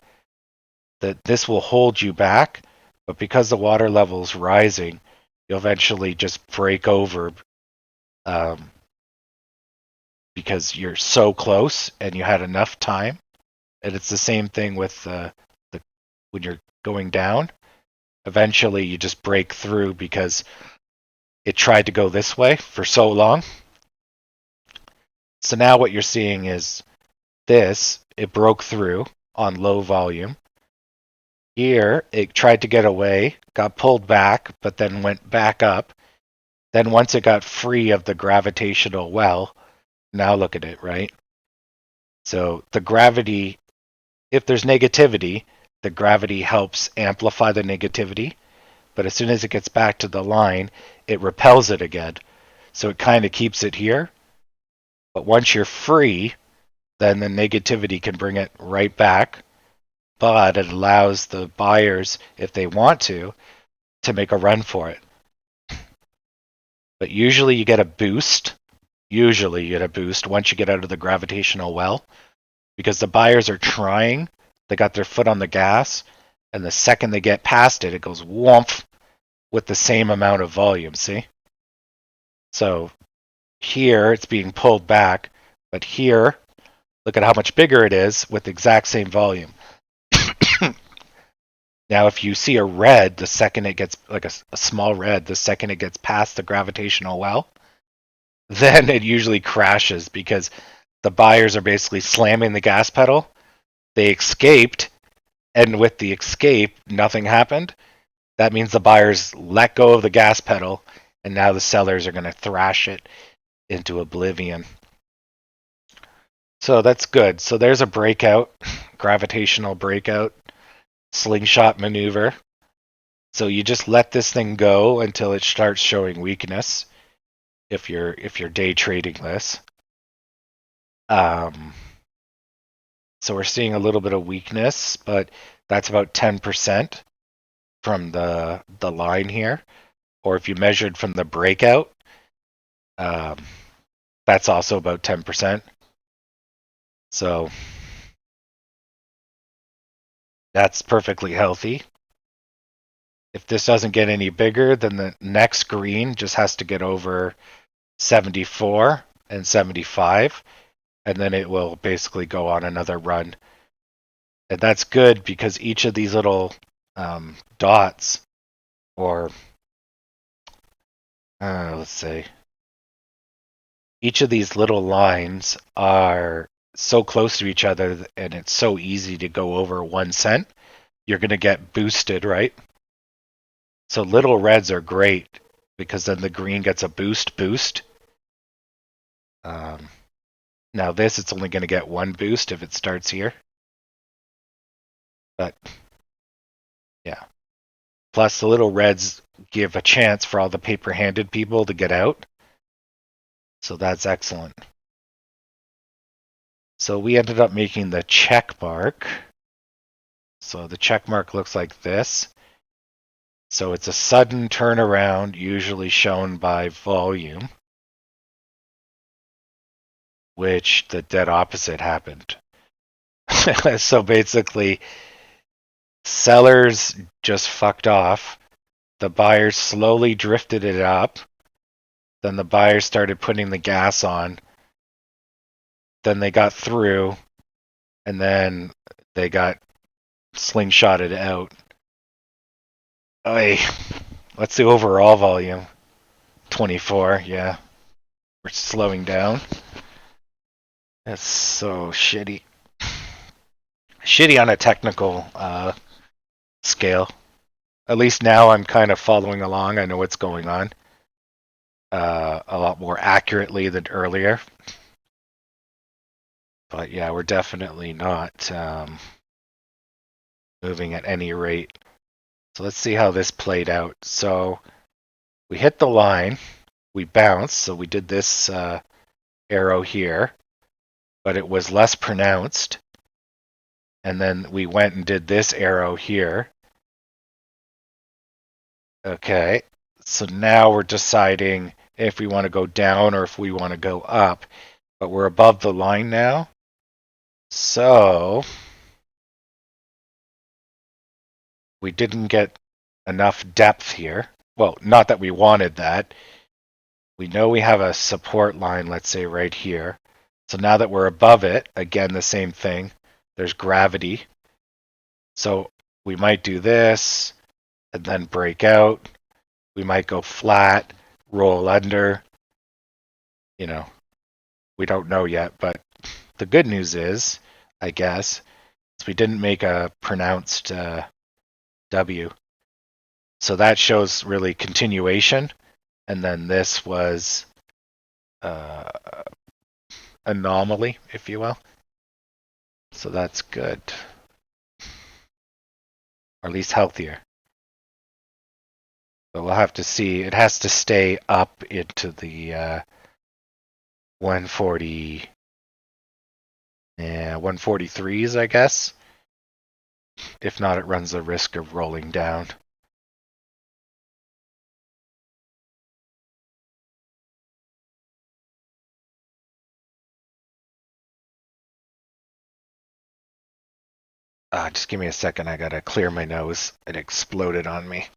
that this will hold you back, but because the water level is rising, you'll eventually just break over because you're so close and you had enough time. And it's the same thing with when you're going down. Eventually, you just break through because it tried to go this way for so long. So now what you're seeing is this, it broke through on low volume. Here, it tried to get away, got pulled back, but then went back up. Then once it got free of the gravitational well, now look at it, right? So the gravity if there's negativity, the gravity helps amplify the negativity, but as soon as it gets back to the line, it repels it again. So it kind of keeps it here. But once you're free, then the negativity can bring it right back. But it allows the buyers, if they want to make a run for it. But usually you get a boost. Usually you get a boost once you get out of the gravitational well, because the buyers are trying. They got their foot on the gas, and the second they get past it, it goes whoomp with the same amount of volume, see? So here it's being pulled back, but here, look at how much bigger it is with the exact same volume. Now, if you see a red, the second it gets, like a small red, the second it gets past the gravitational well, then it usually crashes because the buyers are basically slamming the gas pedal. They escaped, and with the escape, nothing happened. That means the buyers let go of the gas pedal, and now the sellers are going to thrash it into oblivion. So that's good. So there's a breakout, gravitational breakout, slingshot maneuver. So you just let this thing go until it starts showing weakness. If you're day trading this, so we're seeing a little bit of weakness, but that's about 10% from the line here. Or if you measured from the breakout, that's also about 10%. So that's perfectly healthy. If this doesn't get any bigger, then the next green just has to get over 74 and 75, and then it will basically go on another run. And that's good because each of these little dots, or let's say, each of these little lines are so close to each other, and it's so easy to go over 1 cent. You're going to get boosted, right? So little reds are great because then the green gets a boost. Now this, it's only going to get 1 boost if it starts here. But yeah. Plus the little reds give a chance for all the paper-handed people to get out. So that's excellent. So we ended up making the check mark. So the check mark looks like this. So it's a sudden turnaround, usually shown by volume, which the dead opposite happened. So basically, sellers just fucked off. The buyers slowly drifted it up. Then the buyers started putting the gas on. Then they got through, and then they got slingshotted out. Oy. What's the overall volume? 24, yeah. We're slowing down. That's so shitty. Shitty on a technical scale. At least now I'm kind of following along. I know what's going on a lot more accurately than earlier. But yeah, we're definitely not moving at any rate. So let's see how this played out. So we hit the line, we bounced, so we did this arrow here, but it was less pronounced. And then we went and did this arrow here. Okay, so now we're deciding if we want to go down or if we want to go up. But we're above the line now. So we didn't get enough depth here. Well, not that we wanted that. We know we have a support line, let's say right here. So now that we're above it, again, the same thing. There's gravity. So we might do this and then break out. We might go flat, roll under. You know, we don't know yet, but the good news is, I guess, is we didn't make a pronounced W. So that shows really continuation. And then this was anomaly, if you will. So that's good. or at least healthier. But we'll have to see. It has to stay up into the 140, 143s, I guess. If not, it runs the risk of rolling down. Just give me a second. I gotta clear my nose. It exploded on me.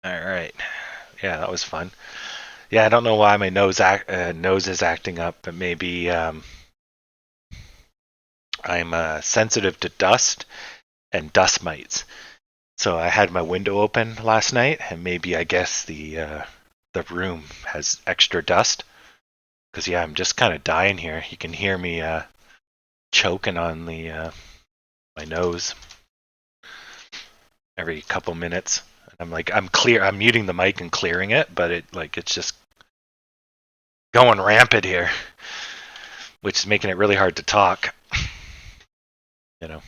All right. Yeah, that was fun. Yeah, I don't know why my nose is acting up, but maybe I'm sensitive to dust and dust mites. So I had my window open last night, and maybe I guess the room has extra dust. Because yeah, I'm just kind of dying here. You can hear me choking on the my nose every couple minutes. I'm muting the mic and clearing it, but it's just going rampant here, which is making it really hard to talk. You know.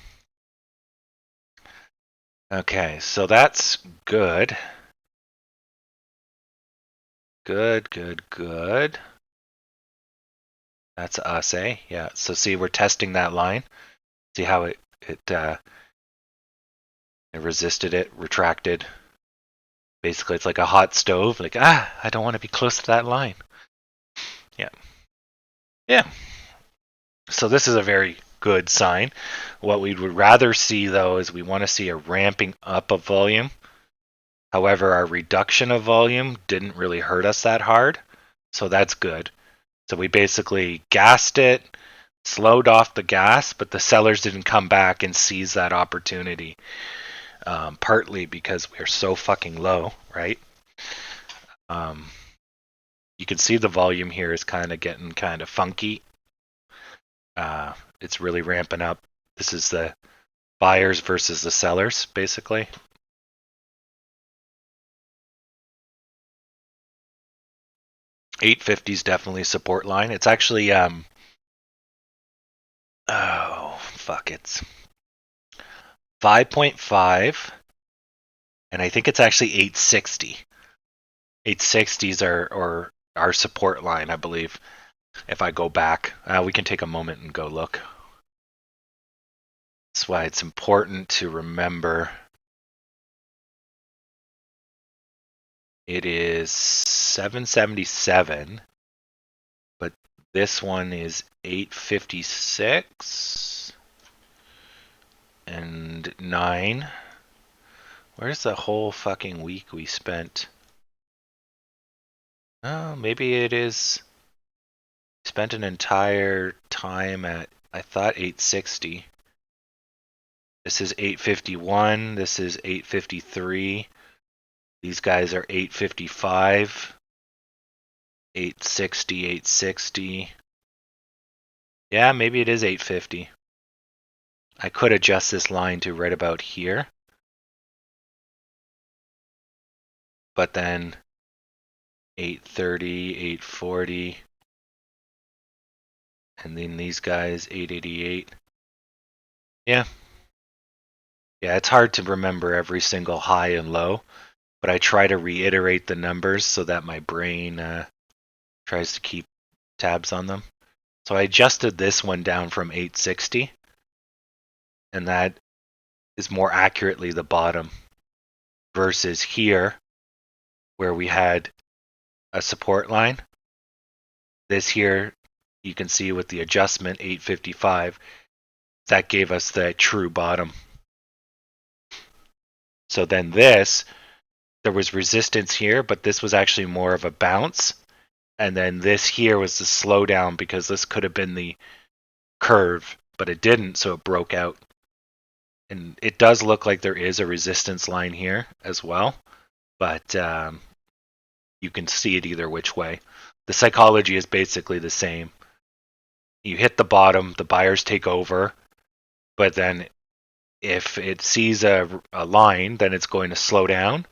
Okay, so that's good. Good. That's us, eh? Yeah. So see, we're testing that line. See how it resisted it, retracted. Basically, it's like a hot stove. Like, I don't want to be close to that line. Yeah. So this is a very good sign. What we would rather see, though, is we want to see a ramping up of volume. However, our reduction of volume didn't really hurt us that hard. So that's good. So we basically gassed it, slowed off the gas, but the sellers didn't come back and seize that opportunity. Partly because we're so fucking low, right? You can see the volume here is kind of getting kind of funky. It's really ramping up. This is the buyers versus the sellers, basically. $850 is definitely a support line. It's actually it's 5.5, and I think it's actually 860. 860s are our support line, I believe. If I go back, we can take a moment and go look. That's why it's important to remember. It is 777, but this one is 856 and 9. Where's the whole fucking week we spent? Oh, maybe it is. Spent an entire time at, I thought, 860. This is 851. This is 853. These guys are 855. 860, 860. Yeah, maybe it is 850. I could adjust this line to right about here. But then 830, 840. And then these guys, 888. Yeah. Yeah, it's hard to remember every single high and low, but I try to reiterate the numbers so that my brain tries to keep tabs on them. So I adjusted this one down from 860, and that is more accurately the bottom versus here where we had a support line. This here, you can see with the adjustment 855, that gave us the true bottom. So then this, there was resistance here, but this was actually more of a bounce. And then this here was the slowdown because this could have been the curve, but it didn't, so it broke out. And it does look like there is a resistance line here as well, but you can see it either which way. The psychology is basically the same. You hit the bottom, the buyers take over, but then if it sees a line, then it's going to slow down.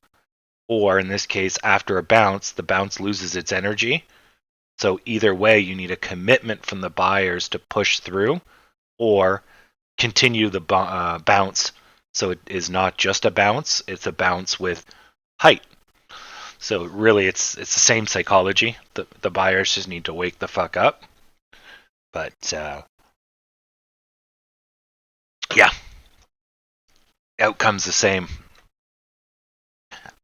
Or in this case, after a bounce, the bounce loses its energy. So either way, you need a commitment from the buyers to push through or continue the bounce. So it is not just a bounce, it's a bounce with height. So really, it's the same psychology. The buyers just need to wake the fuck up. But yeah, outcome's the same.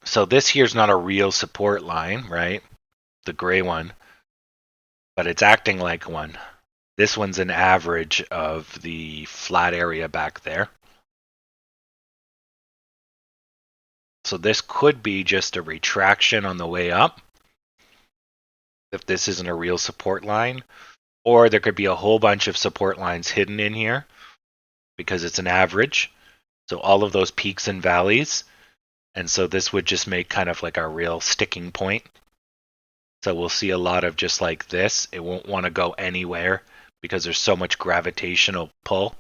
So this here's not a real support line, right? The gray one, but it's acting like one. This one's an average of the flat area back there. So this could be just a retraction on the way up, if this isn't a real support line. Or there could be a whole bunch of support lines hidden in here because it's an average. So all of those peaks and valleys. And so this would just make kind of like a real sticking point. So we'll see a lot of just like this. It won't want to go anywhere because there's so much gravitational pull.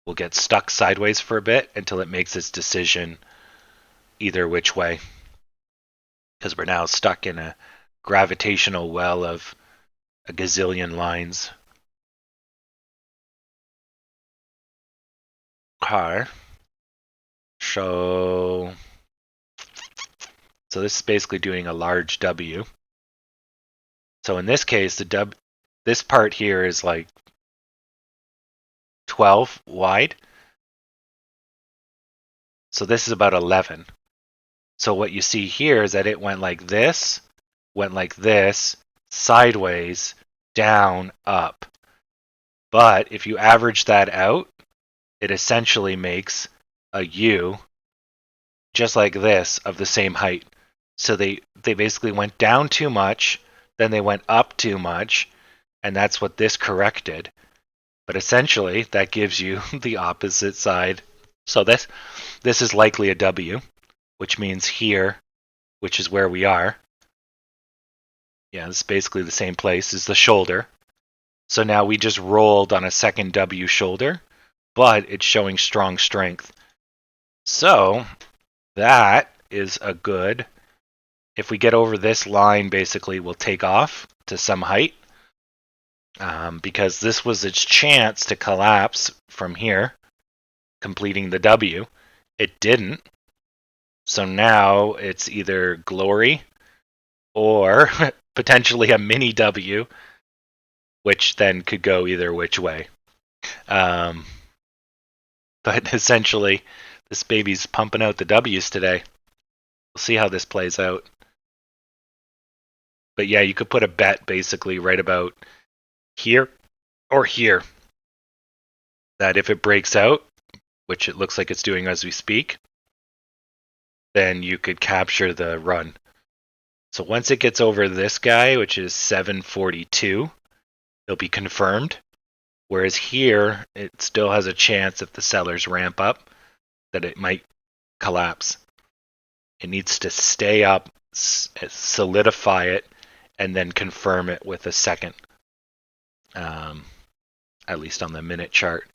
We'll get stuck sideways for a bit until it makes its decision either which way. Because we're now stuck in a gravitational well of a gazillion lines. Car. So this is basically doing a large W. So in this case, this part here is like 12 wide. So this is about 11. So what you see here is that it went like this, sideways, down, up. But if you average that out, it essentially makes a U just like this of the same height. So they basically went down too much, then they went up too much, and that's what this corrected. But essentially, that gives you the opposite side. So this is likely a W, which means here, which is where we are. Yeah, it's basically the same place as the shoulder. So now we just rolled on a second W shoulder, but it's showing strong strength. So that is a good. If we get over this line, basically we'll take off to some height. Because this was its chance to collapse from here, completing the W. It didn't. So now it's either glory or potentially a mini W, which then could go either which way. But essentially, this baby's pumping out the W's today. We'll see how this plays out. But yeah, you could put a bet basically right about here or here that if it breaks out, which it looks like it's doing as we speak, then you could capture the run. So once it gets over this guy, which is 742, it'll be confirmed. Whereas here, it still has a chance if the sellers ramp up that it might collapse. It needs to stay up, solidify it, and then confirm it with a second. At least on the minute chart.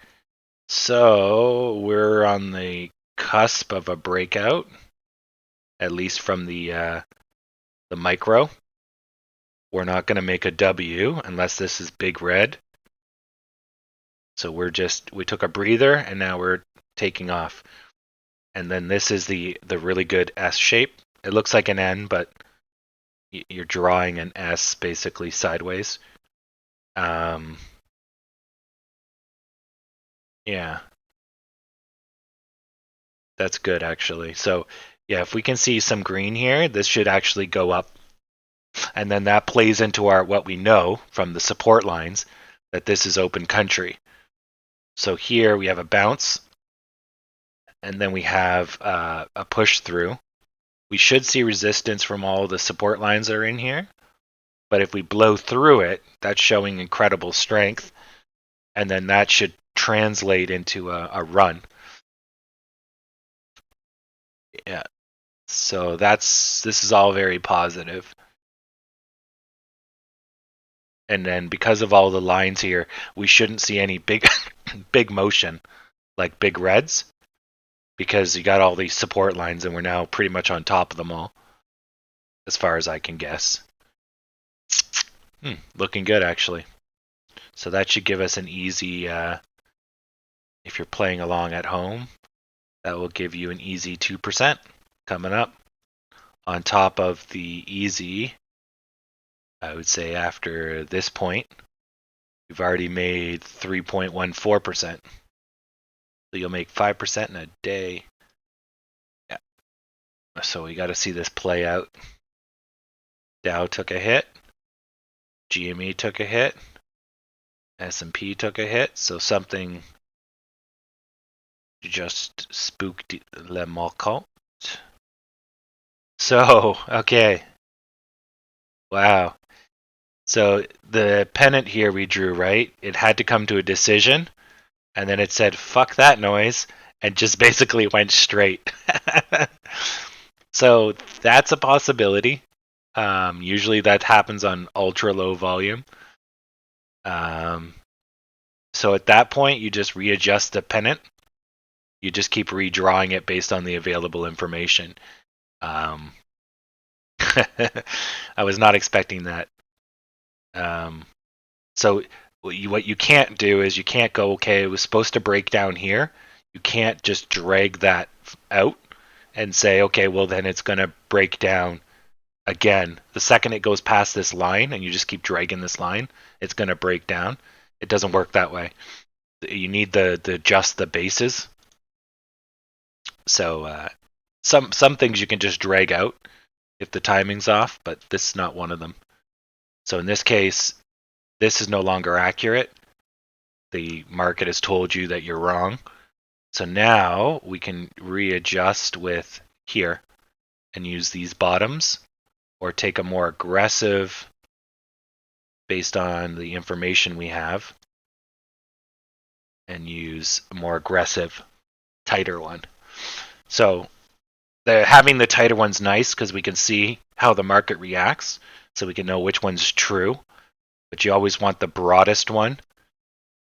So we're on the cusp of a breakout, at least from the micro. We're not going to make a W unless this is big red. So we took a breather and now we're taking off. And then this is the really good S shape. It looks like an N, but you're drawing an S basically sideways. Yeah, that's good actually. So yeah, if we can see some green here, this should actually go up. And then that plays into our what we know from the support lines that this is open country. So here we have a bounce, and then we have a push through. We should see resistance from all the support lines that are in here. But if we blow through it, that's showing incredible strength. And then that should translate into a run. Yeah. So this is all very positive. And then because of all the lines here, we shouldn't see any big big motion like big reds because you got all these support lines and we're now pretty much on top of them all as far as I can guess. Looking good actually. So that should give us an easy, if you're playing along at home, that will give you an easy 2% coming up. On top of the easy, I would say after this point, we've already made 3.14%. So you'll make 5% in a day. Yeah. So we got to see this play out. Dow took a hit. GME took a hit. S&P took a hit. So something just spooked le market. So, okay. Wow. So the pennant here we drew, right? It had to come to a decision, and then it said, fuck that noise, and just basically went straight. So that's a possibility. Usually that happens on ultra low volume. So at that point, you just readjust the pennant. You just keep redrawing it based on the available information. I was not expecting that. So what you can't do is you can't go, okay, it was supposed to break down here. You can't just drag that out and say, okay, well then it's going to break down again. The second it goes past this line and you just keep dragging this line, it's going to break down. It doesn't work that way. You need the just the bases. So some things you can just drag out if the timing's off, but this is not one of them. So in this case, this is no longer accurate. The market has told you that you're wrong. So now we can readjust with here and use these bottoms or take a more aggressive based on the information we have and use a more aggressive, tighter one. So having the tighter one's nice because we can see how the market reacts so we can know which one's true. But you always want the broadest one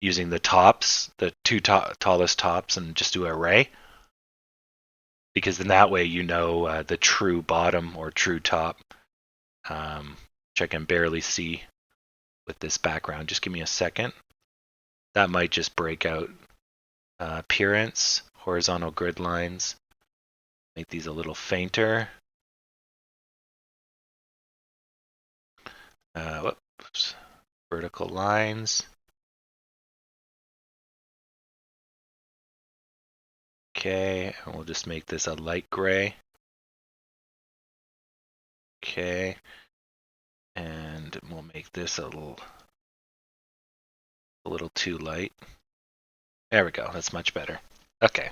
using the tops, the two tallest tops, and just do an array. Because then that way you know the true bottom or true top, which I can barely see with this background. Just give me a second. That might just break out. Appearance, horizontal grid lines. Make these a little fainter. Whoops. Vertical lines. Okay, and we'll just make this a light gray. Okay, and we'll make this a little too light. There we go. That's much better. Okay.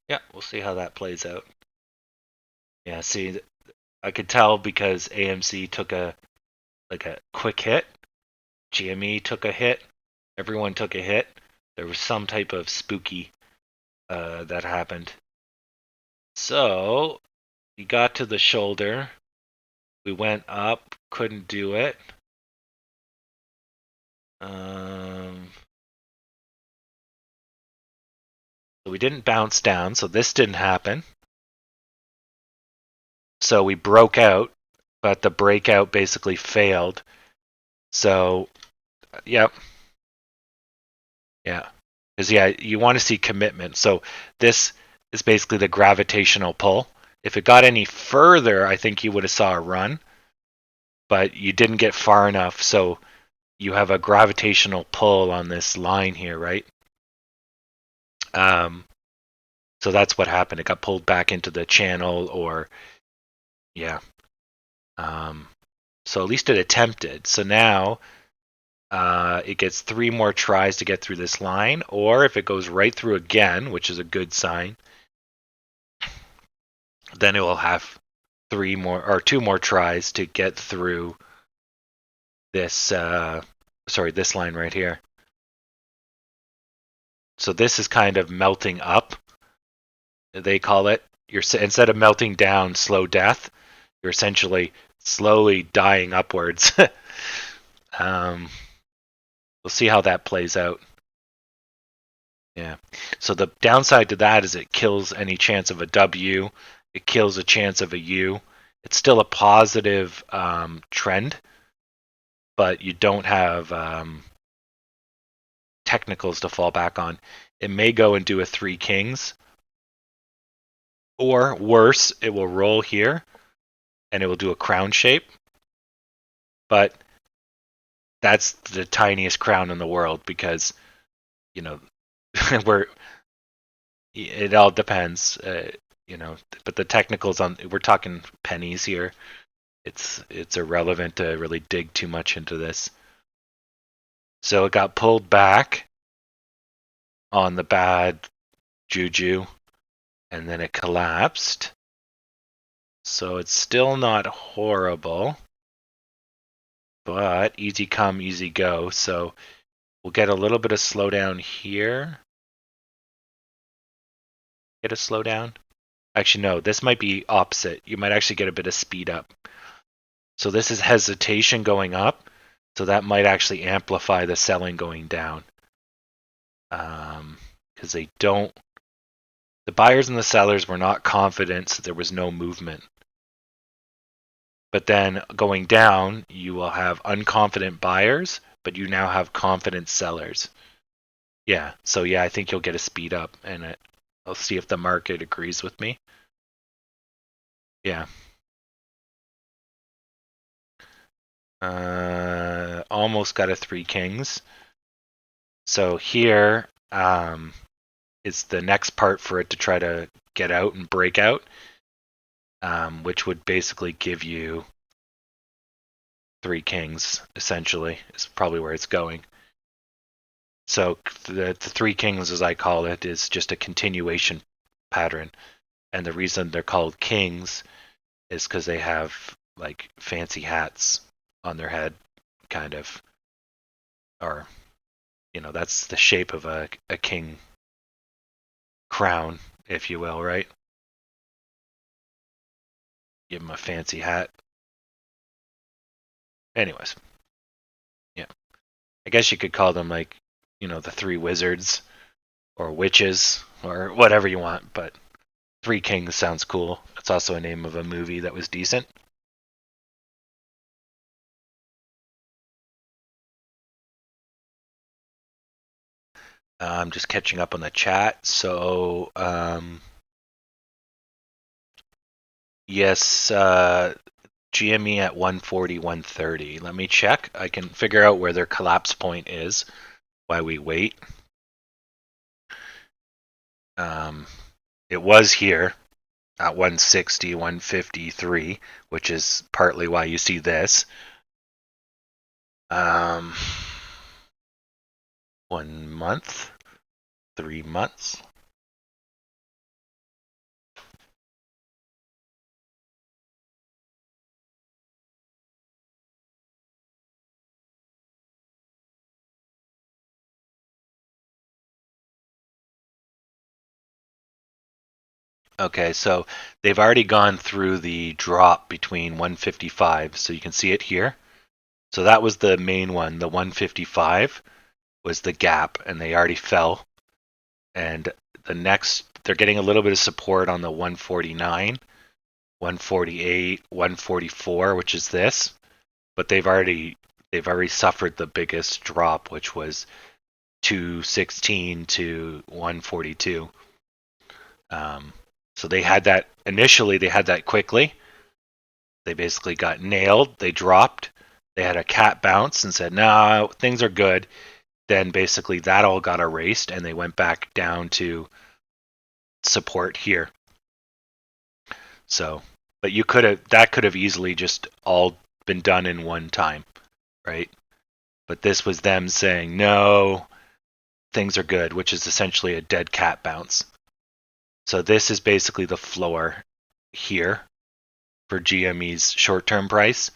Yeah, we'll see how that plays out. Yeah, see, I could tell because AMC took a quick hit. GME took a hit. Everyone took a hit. There was some type of spooky that happened. So we got to the shoulder. We went up, couldn't do it. So we didn't bounce down, so this didn't happen. So we broke out, but the breakout basically failed. So Yep. Yeah. Because, yeah, you want to see commitment. So this is basically the gravitational pull. If it got any further, I think you would have saw a run, but you didn't get far enough. So you have a gravitational pull on this line here, right? So that's what happened. It got pulled back into the channel, or yeah. So at least it attempted. So now it gets 3 more tries to get through this line, or if it goes right through again, which is a good sign, then it will have 2 more tries to get through this this line right here. So this is kind of melting up, they call it. Instead of melting down, slow death, you're essentially slowly dying upwards. We'll see how that plays out. Yeah. So the downside to that is it kills any chance of a W. It kills a chance of a U. It's still a positive trend, but you don't have technicals to fall back on. It may go and do a 3 kings, or worse, it will roll here and it will do a crown shape. But that's the tiniest crown in the world, because it all depends, but the technicals we're talking pennies here. It's irrelevant to really dig too much into this. So it got pulled back on the bad juju, and then it collapsed. So it's still not horrible, but easy come, easy go. So we'll get a little bit of slowdown here. Get a slowdown. Actually, no, this might be opposite. You might actually get a bit of speed up. So this is hesitation going up. So that might actually amplify the selling going down. Because the buyers and the sellers were not confident, so there was no movement. But then going down, you will have unconfident buyers, but you now have confident sellers. Yeah, so yeah, I think you'll get a speed up, and I'll see if the market agrees with me. Yeah. Almost got a 3 kings. So here is the next part for it to try to get out and break out, which would basically give you 3 kings, essentially, is probably where it's going. So the 3 kings, as I call it, is just a continuation pattern. And the reason they're called kings is because they have like fancy hats on their head, kind of. Or, that's the shape of a king crown, if you will, right? Give him a fancy hat. Anyways. Yeah. I guess you could call them like, the 3 wizards or witches or whatever you want, but 3 kings sounds cool. It's also a name of a movie that was decent. I'm just catching up on the chat. So, yes, GME at 140, 130. Let me check. I can figure out where their collapse point is while we wait. It was here at 160, 153, which is partly why you see this. 1 month, 3 months. Okay, so they've already gone through the drop between 155, so you can see it here. So that was the main one. The 155 was the gap, and they already fell. And the next, they're getting a little bit of support on the 149, 148, 144, which is this. But they've already they've already suffered the biggest drop, which was 216 to 142. So they had that initially. They had that quickly. They basically got nailed. They dropped. They had a cat bounce and said, "No, things are good." Then basically that all got erased, and they went back down to support here. So, but that could have easily just all been done in one time, right? But this was them saying, "No, things are good," which is essentially a dead cat bounce. So this is basically the floor here for GME's short-term price,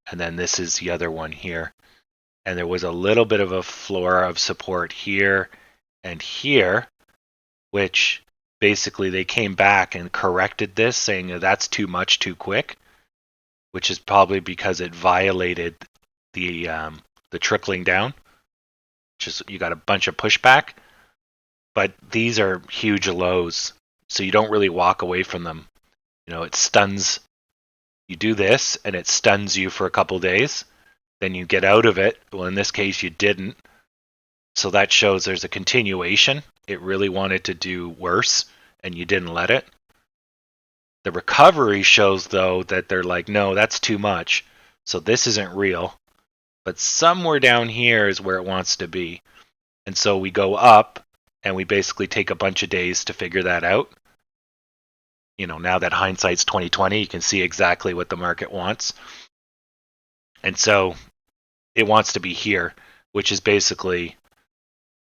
and then this is the other one here. And there was a little bit of a floor of support here and here, which basically they came back and corrected this, saying that's too much too quick, which is probably because it violated the trickling down, which is you got a bunch of pushback. But these are huge lows, so you don't really walk away from them. It stuns. You do this, and it stuns you for a couple days. Then you get out of it. Well, in this case, you didn't. So that shows there's a continuation. It really wanted to do worse, and you didn't let it. The recovery shows, though, that they're like, no, that's too much. So this isn't real. But somewhere down here is where it wants to be. And so we go up, and we basically take a bunch of days to figure that out. Now that hindsight's 2020, you can see exactly what the market wants. And so it wants to be here, which is basically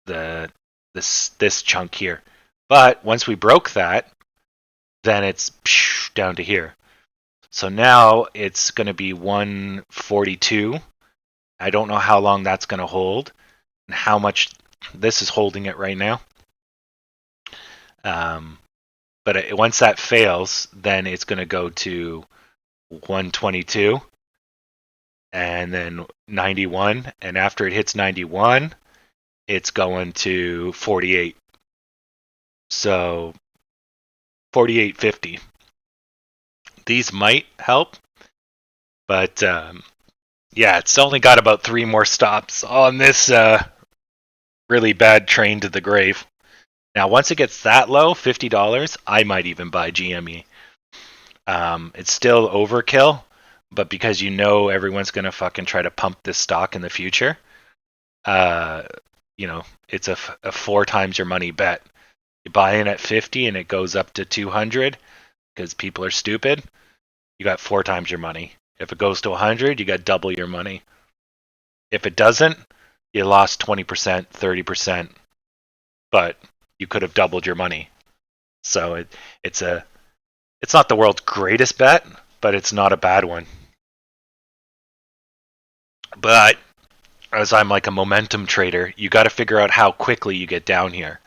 this chunk here. But once we broke that, then it's down to here. So now it's going to be 142. I don't know how long that's going to hold and how much this is holding it right now. But once that fails, then it's going to go to 122 and then 91. And after it hits 91, it's going to 48. So 48.50. These might help, but yeah, it's only got about 3 more stops on this really bad train to the grave. Now, once it gets that low, $50, I might even buy GME. It's still overkill, but because everyone's going to fucking try to pump this stock in the future, it's a 4 times your money bet. You buy in at 50 and it goes up to 200 because people are stupid. You got 4 times your money. If it goes to 100, you got double your money. If it doesn't, you lost 20%, 30%, but you could have doubled your money. So it's not the world's greatest bet, but it's not a bad one. But as I'm like a momentum trader, you got to figure out how quickly you get down here.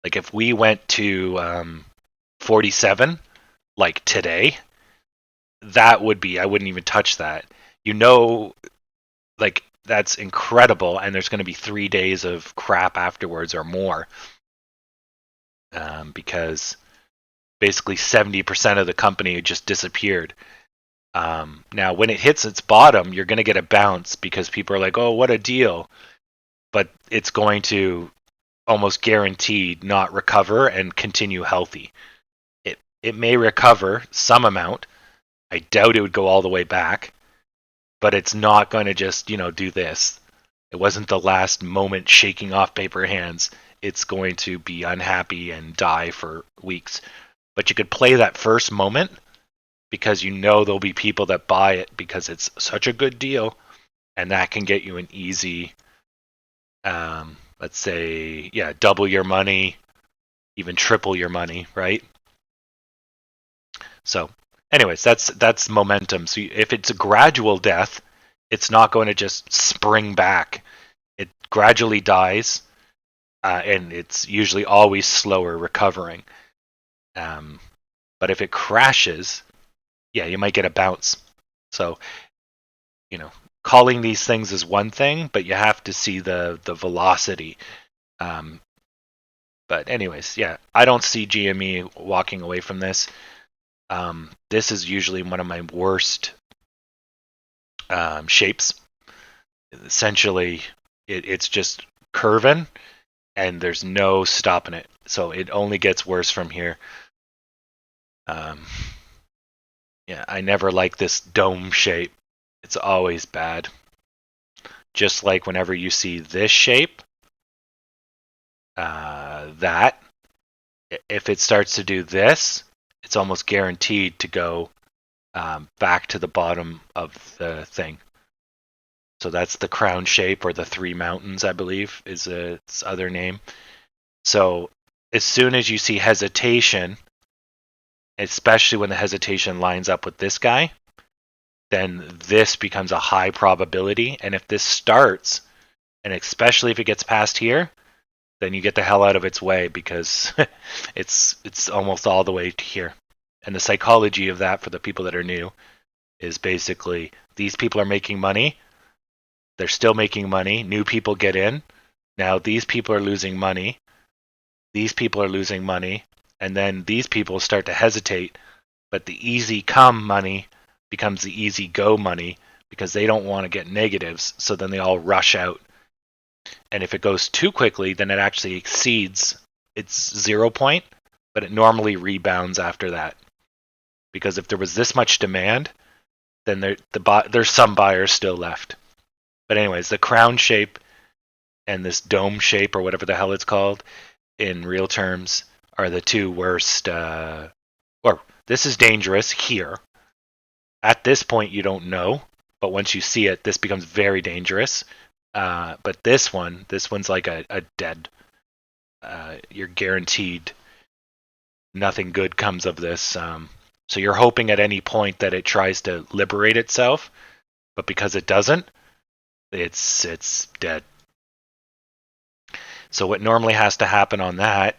Like if we went to 47, like today, I wouldn't even touch that. Like that's incredible, and there's going to be 3 days of crap afterwards or more. Because basically 70% of the company just disappeared. Now, when it hits its bottom, you're going to get a bounce because people are like, oh, what a deal. But it's going to almost guaranteed not recover and continue healthy. It may recover some amount. I doubt it would go all the way back, but it's not going to just, do this. It wasn't the last moment shaking off paper hands. It's going to be unhappy and die for weeks. But you could play that first moment because there'll be people that buy it because it's such a good deal, and that can get you an easy, let's say, double your money, even triple your money, right? So, anyways, that's momentum. So if it's a gradual death, it's not going to just spring back. It gradually dies. And it's usually always slower recovering. But if it crashes, you might get a bounce. So, calling these things is one thing, but you have to see the velocity. But anyways, I don't see GME walking away from this. This is usually one of my worst shapes. essentially it's just curving and there's no stopping it. So it only gets worse from here. Yeah, I never like this dome shape. It's always bad. Just like whenever you see this shape, that, if it starts to do this, it's almost guaranteed to go back to the bottom of the thing. So that's the crown shape, or the three mountains, I believe, is its other name. So as soon as you see hesitation, especially when the hesitation lines up with this guy, then this becomes a high probability. And if this starts, and especially if it gets past here, then you get the hell out of its way, because it's almost all the way to here. And the psychology of that, for the people that are new, is basically these people are making money. They're still making money. New people get in. Now these people are losing money. These people are losing money. And then these people start to hesitate. But the easy come money becomes the easy go money, because they don't want to get negatives. So then they all rush out. And if it goes too quickly, then it actually exceeds its 0 point, but it normally rebounds after that. Because if there was this much demand, then there's some buyers still left. But anyways, the crown shape and this dome shape, or whatever the hell it's called, in real terms, are the two worst. Or this is dangerous here. At this point, you don't know, but once you see it, this becomes very dangerous. But this one's like a dead. You're guaranteed nothing good comes of this. So you're hoping at any point that it tries to liberate itself, but because it doesn't, it's dead. So what normally has to happen on that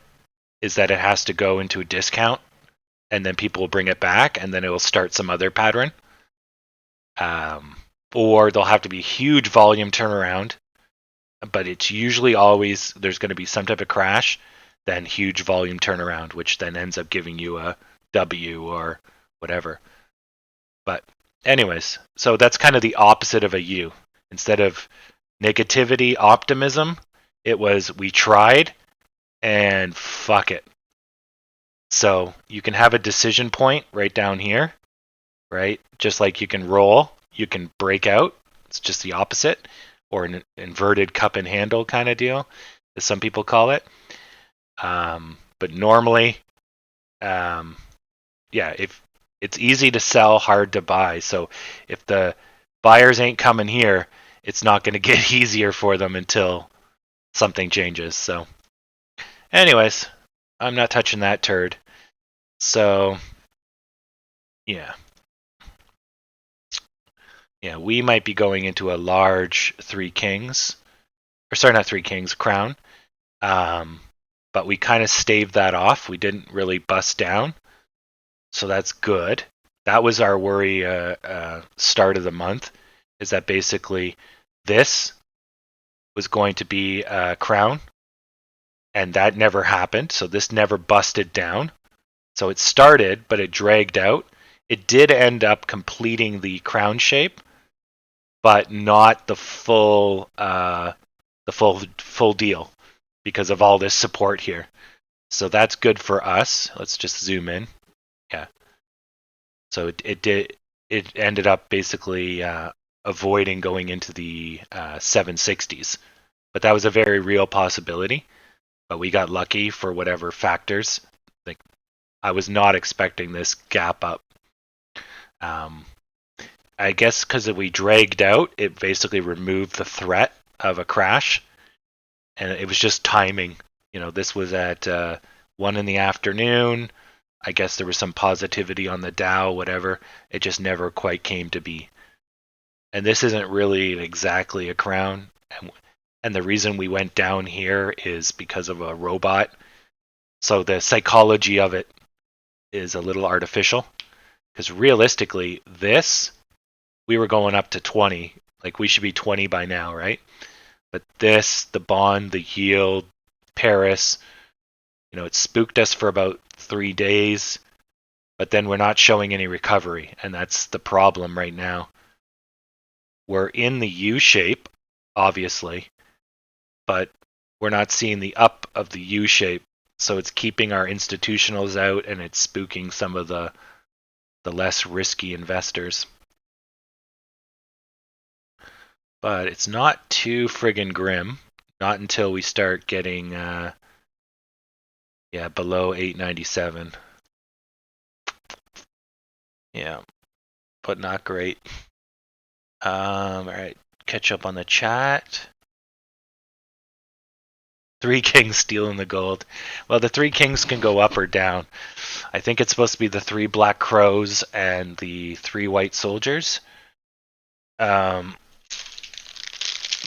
is that it has to go into a discount, and then people will bring it back, and then it will start some other pattern. Or there'll have to be huge volume turnaround, but it's usually always there's going to be some type of crash, then huge volume turnaround, which then ends up giving you a W or whatever. But anyways, so that's kind of the opposite of a U. Instead of negativity, optimism, it was we tried and fuck it. So you can have a decision point right down here, right? Just like you can roll, you can break out. It's just the opposite, or an inverted cup and handle kind of deal, as some people call it. But normally, if it's easy to sell, hard to buy. So if the buyers ain't coming here, it's not going to get easier for them until something changes. So anyways, I'm not touching that turd. So yeah, we might be going into a large three kings, or sorry, not three kings, crown. But we kind of staved that off. We didn't really bust down, so that's good. That was our worry start of the month, is that basically this was going to be a crown, and that never happened. So this never busted down. So it started, but it dragged out. It did end up completing the crown shape, but not the full deal, because of all this support here. So that's good for us. Let's just zoom in. Yeah. So it ended up basically avoiding going into the 760s. But that was a very real possibility. But we got lucky for whatever factors. Like, I was not expecting this gap up. I guess because we dragged out, it basically removed the threat of a crash. And it was just timing. This was at 1 in the afternoon. I guess there was some positivity on the Dow, whatever. It just never quite came to be. And this isn't really exactly a crown. And the reason we went down here is because of a robot. So the psychology of it is a little artificial. Because realistically, we were going up to 20. Like, we should be 20 by now, right? But this, the bond, the yield, Paris, it spooked us for about 3 days, but then we're not showing any recovery, and that's the problem right now. We're in the U shape, obviously, but we're not seeing the up of the U shape, so it's keeping our institutionals out and it's spooking some of the less risky investors. But it's not too friggin' grim. Not until we start getting below 897. Yeah, but not great. All right, catch up on the chat. Three kings stealing the gold. Well, the three kings can go up or down. I think it's supposed to be the three black crows and the three white soldiers.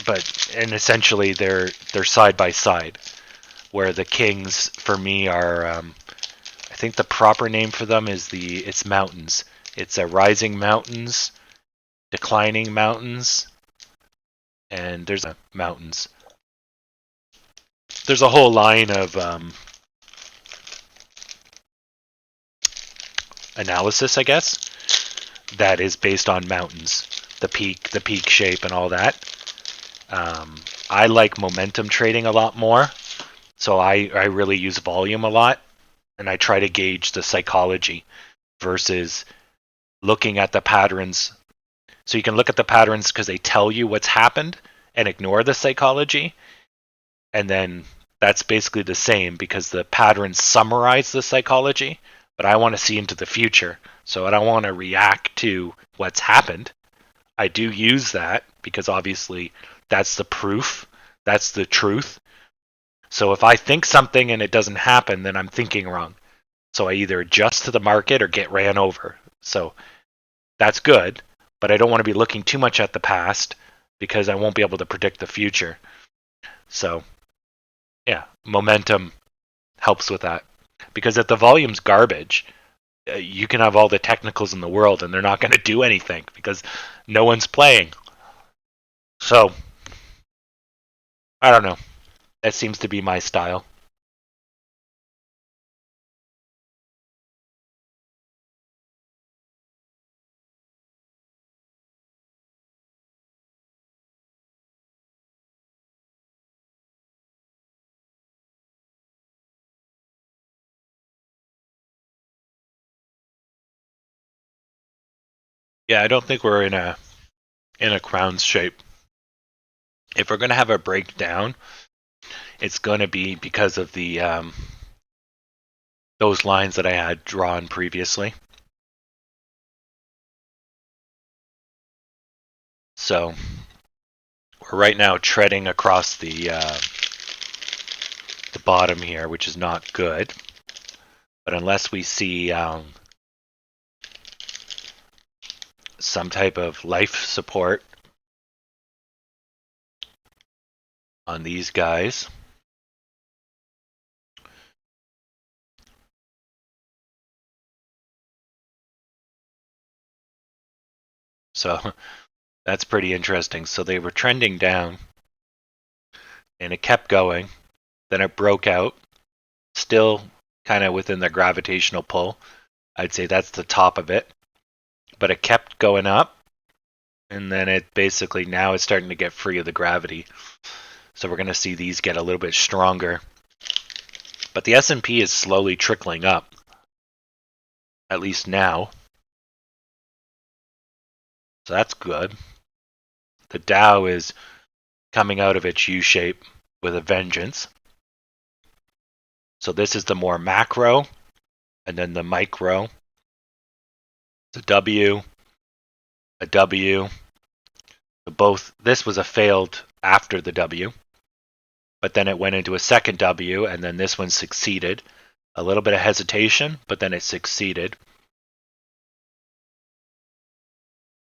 But essentially they're side by side. Where the kings for me are, I think the proper name for them is it's mountains. It's a rising mountains, declining mountains, and there's mountains. There's a whole line of analysis, I guess, that is based on mountains, the peak shape, and all that. I like momentum trading a lot more, so I really use volume a lot, and I try to gauge the psychology versus looking at the patterns. So you can look at the patterns because they tell you what's happened and ignore the psychology, and then that's basically the same because the patterns summarize the psychology, but I want to see into the future, so I don't want to react to what's happened. I do use that because obviously that's the proof, that's the truth. So if I think something and it doesn't happen, then I'm thinking wrong. So I either adjust to the market or get ran over. So that's good, but I don't want to be looking too much at the past because I won't be able to predict the future. So yeah, momentum helps with that. Because if the volume's garbage, you can have all the technicals in the world and they're not going to do anything because no one's playing. So, I don't know. That seems to be my style. Yeah, I don't think we're in a crown shape. If we're going to have a breakdown, it's going to be because of the those lines that I had drawn previously. So we're right now treading across the bottom here, which is not good. But unless we see some type of life support on these guys, so that's pretty interesting. So they were trending down and it kept going. Then it broke out, still kind of within the gravitational pull. I'd say that's the top of it. But it kept going up, and then it basically now it's starting to get free of the gravity. So we're going to see these get a little bit stronger. But the S&P is slowly trickling up, at least now. So that's good. The Dow is coming out of its U shape with a vengeance. So this is the more macro, and then the micro. The W, a W. So both, this was a failed after the W, but then it went into a second W, and then this one succeeded. A little bit of hesitation, but then it succeeded.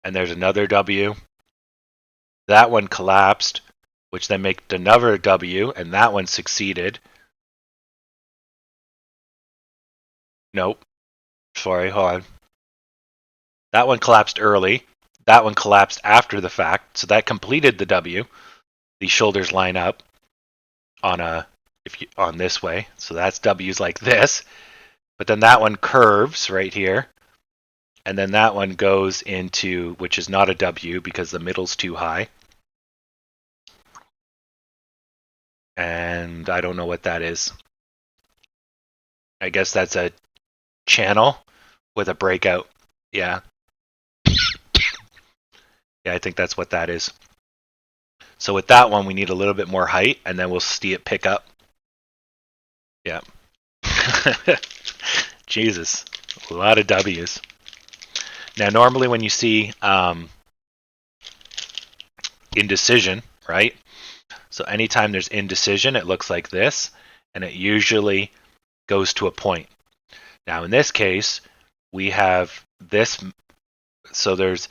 And there's another W. That one collapsed, which then made another W, and that one succeeded. Nope. Sorry, hold on. That one collapsed early. That one collapsed after the fact, so that completed the W. The shoulders line up on this way, so that's W's like this. But then that one curves right here, and then that one goes into, which is not a W because the middle's too high. And I don't know what that is. I guess that's a channel with a breakout. Yeah. Yeah, I think that's what that is. So with that one, we need a little bit more height, and then we'll see it pick up. Yeah. Jesus. A lot of W's. Now, normally when you see indecision, right? So anytime there's indecision, it looks like this, and it usually goes to a point. Now, in this case, we have this. So there's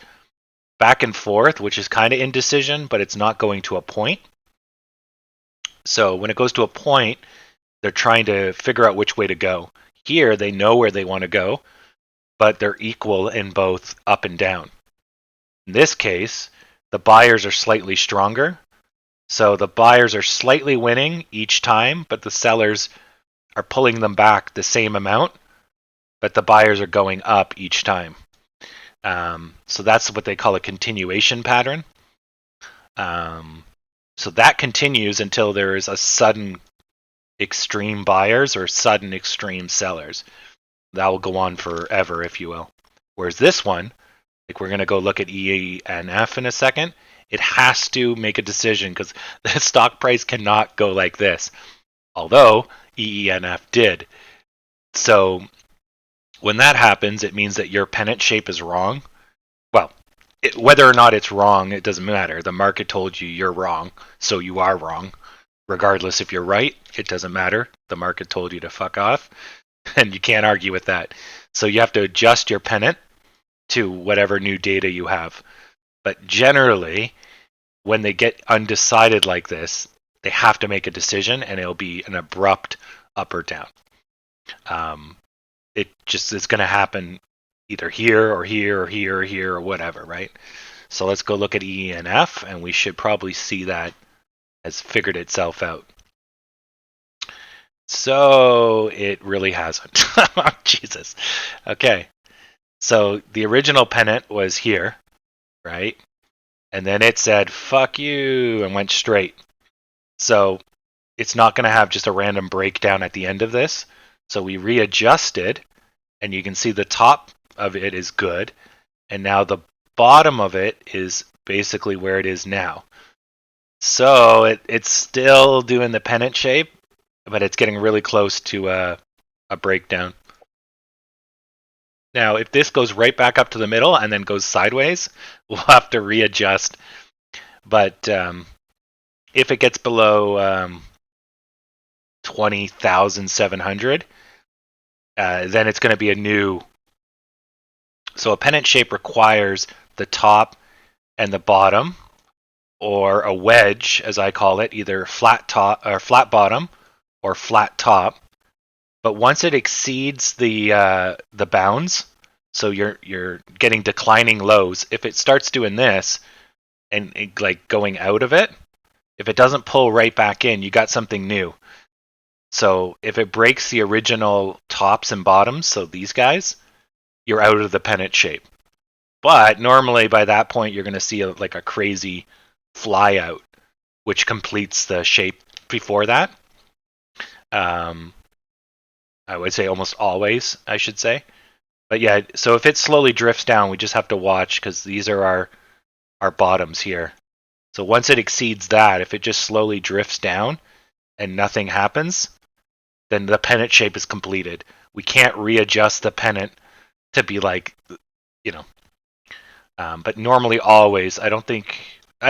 back and forth, which is kind of indecision, but it's not going to a point. So when it goes to a point, they're trying to figure out which way to go. Here, they know where they want to go, but they're equal in both up and down. In this case, the buyers are slightly stronger. So the buyers are slightly winning each time, but the sellers are pulling them back the same amount, but the buyers are going up each time. So that's what they call a continuation pattern. So that continues until there is a sudden extreme buyers or sudden extreme sellers. That will go on forever, if you will. Whereas this one, like we're going to go look at E and F in a second, it has to make a decision because the stock price cannot go like this. Although EENF did. So when that happens, it means that your pennant shape is wrong. Well, whether or not it's wrong, it doesn't matter. The market told you you're wrong, so you are wrong. Regardless if you're right, it doesn't matter. The market told you to fuck off, and you can't argue with that. So you have to adjust your pennant to whatever new data you have. But generally, when they get undecided like this, they have to make a decision, and it'll be an abrupt up or down. It just is going to happen either here or here or here or here or whatever, right? So let's go look at E and F, and we should probably see that has figured itself out. So it really hasn't. Jesus. Okay. So the original pennant was here, right? And then it said, fuck you, and went straight. So it's not going to have just a random breakdown at the end of this. So we readjusted, and you can see the top of it is good. And now the bottom of it is basically where it is now. So it's still doing the pennant shape, but it's getting really close to a breakdown. Now, if this goes right back up to the middle and then goes sideways, we'll have to readjust. But if it gets below 20,700, then it's going to be a new. So a pennant shape requires the top and the bottom, or a wedge, as I call it, either flat top or flat bottom or flat top. But once it exceeds the bounds, so you're getting declining lows. If it starts doing this and like going out of it, if it doesn't pull right back in, you got something new. So if it breaks the original tops and bottoms, so these guys, you're out of the pennant shape. But normally by that point, you're going to see like a crazy fly out, which completes the shape before that. I would say almost always, I should say. But yeah, so if it slowly drifts down, we just have to watch because these are our bottoms here. So once it exceeds that, if it just slowly drifts down and nothing happens, then the pennant shape is completed. We can't readjust the pennant to be like, you know. But normally always, I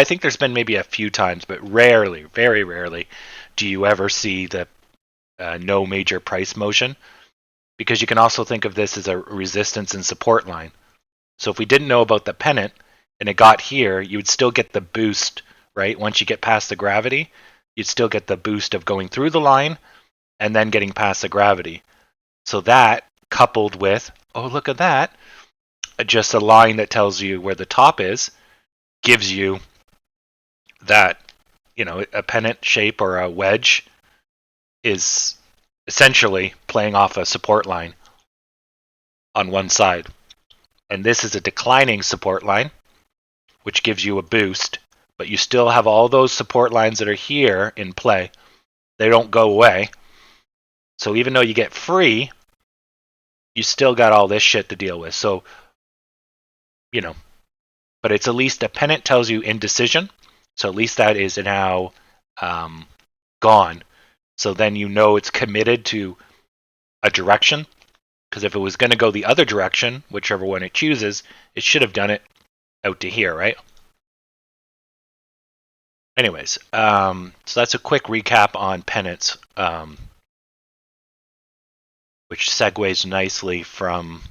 think there's been maybe a few times, but rarely, very rarely, do you ever see the no major price motion, because you can also think of this as a resistance and support line. So if we didn't know about the pennant and it got here, you would still get the boost, right? Once you get past the gravity, you'd still get the boost of going through the line and then getting past the gravity. So that coupled with, oh, look at that, just a line that tells you where the top is, gives you that, a pennant shape or a wedge is essentially playing off a support line on one side. And this is a declining support line, which gives you a boost, but you still have all those support lines that are here in play. They don't go away. So even though you get free, you still got all this shit to deal with. So, you know, but it's at least a pennant tells you indecision. So at least that is now gone. So then you know it's committed to a direction. Because if it was going to go the other direction, whichever one it chooses, it should have done it out to here, right? Anyways, so that's a quick recap on pennants, which segues nicely from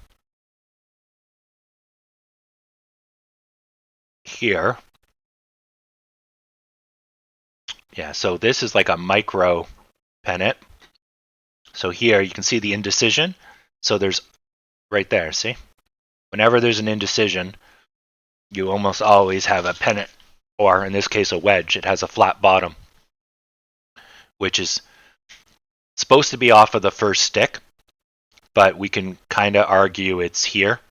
here. Yeah, so this is like a micro pennant. So here you can see the indecision. So there's right there, see? Whenever there's an indecision, you almost always have a pennant, or in this case a wedge. It has a flat bottom, which is supposed to be off of the first stick, but we can kind of argue it's here.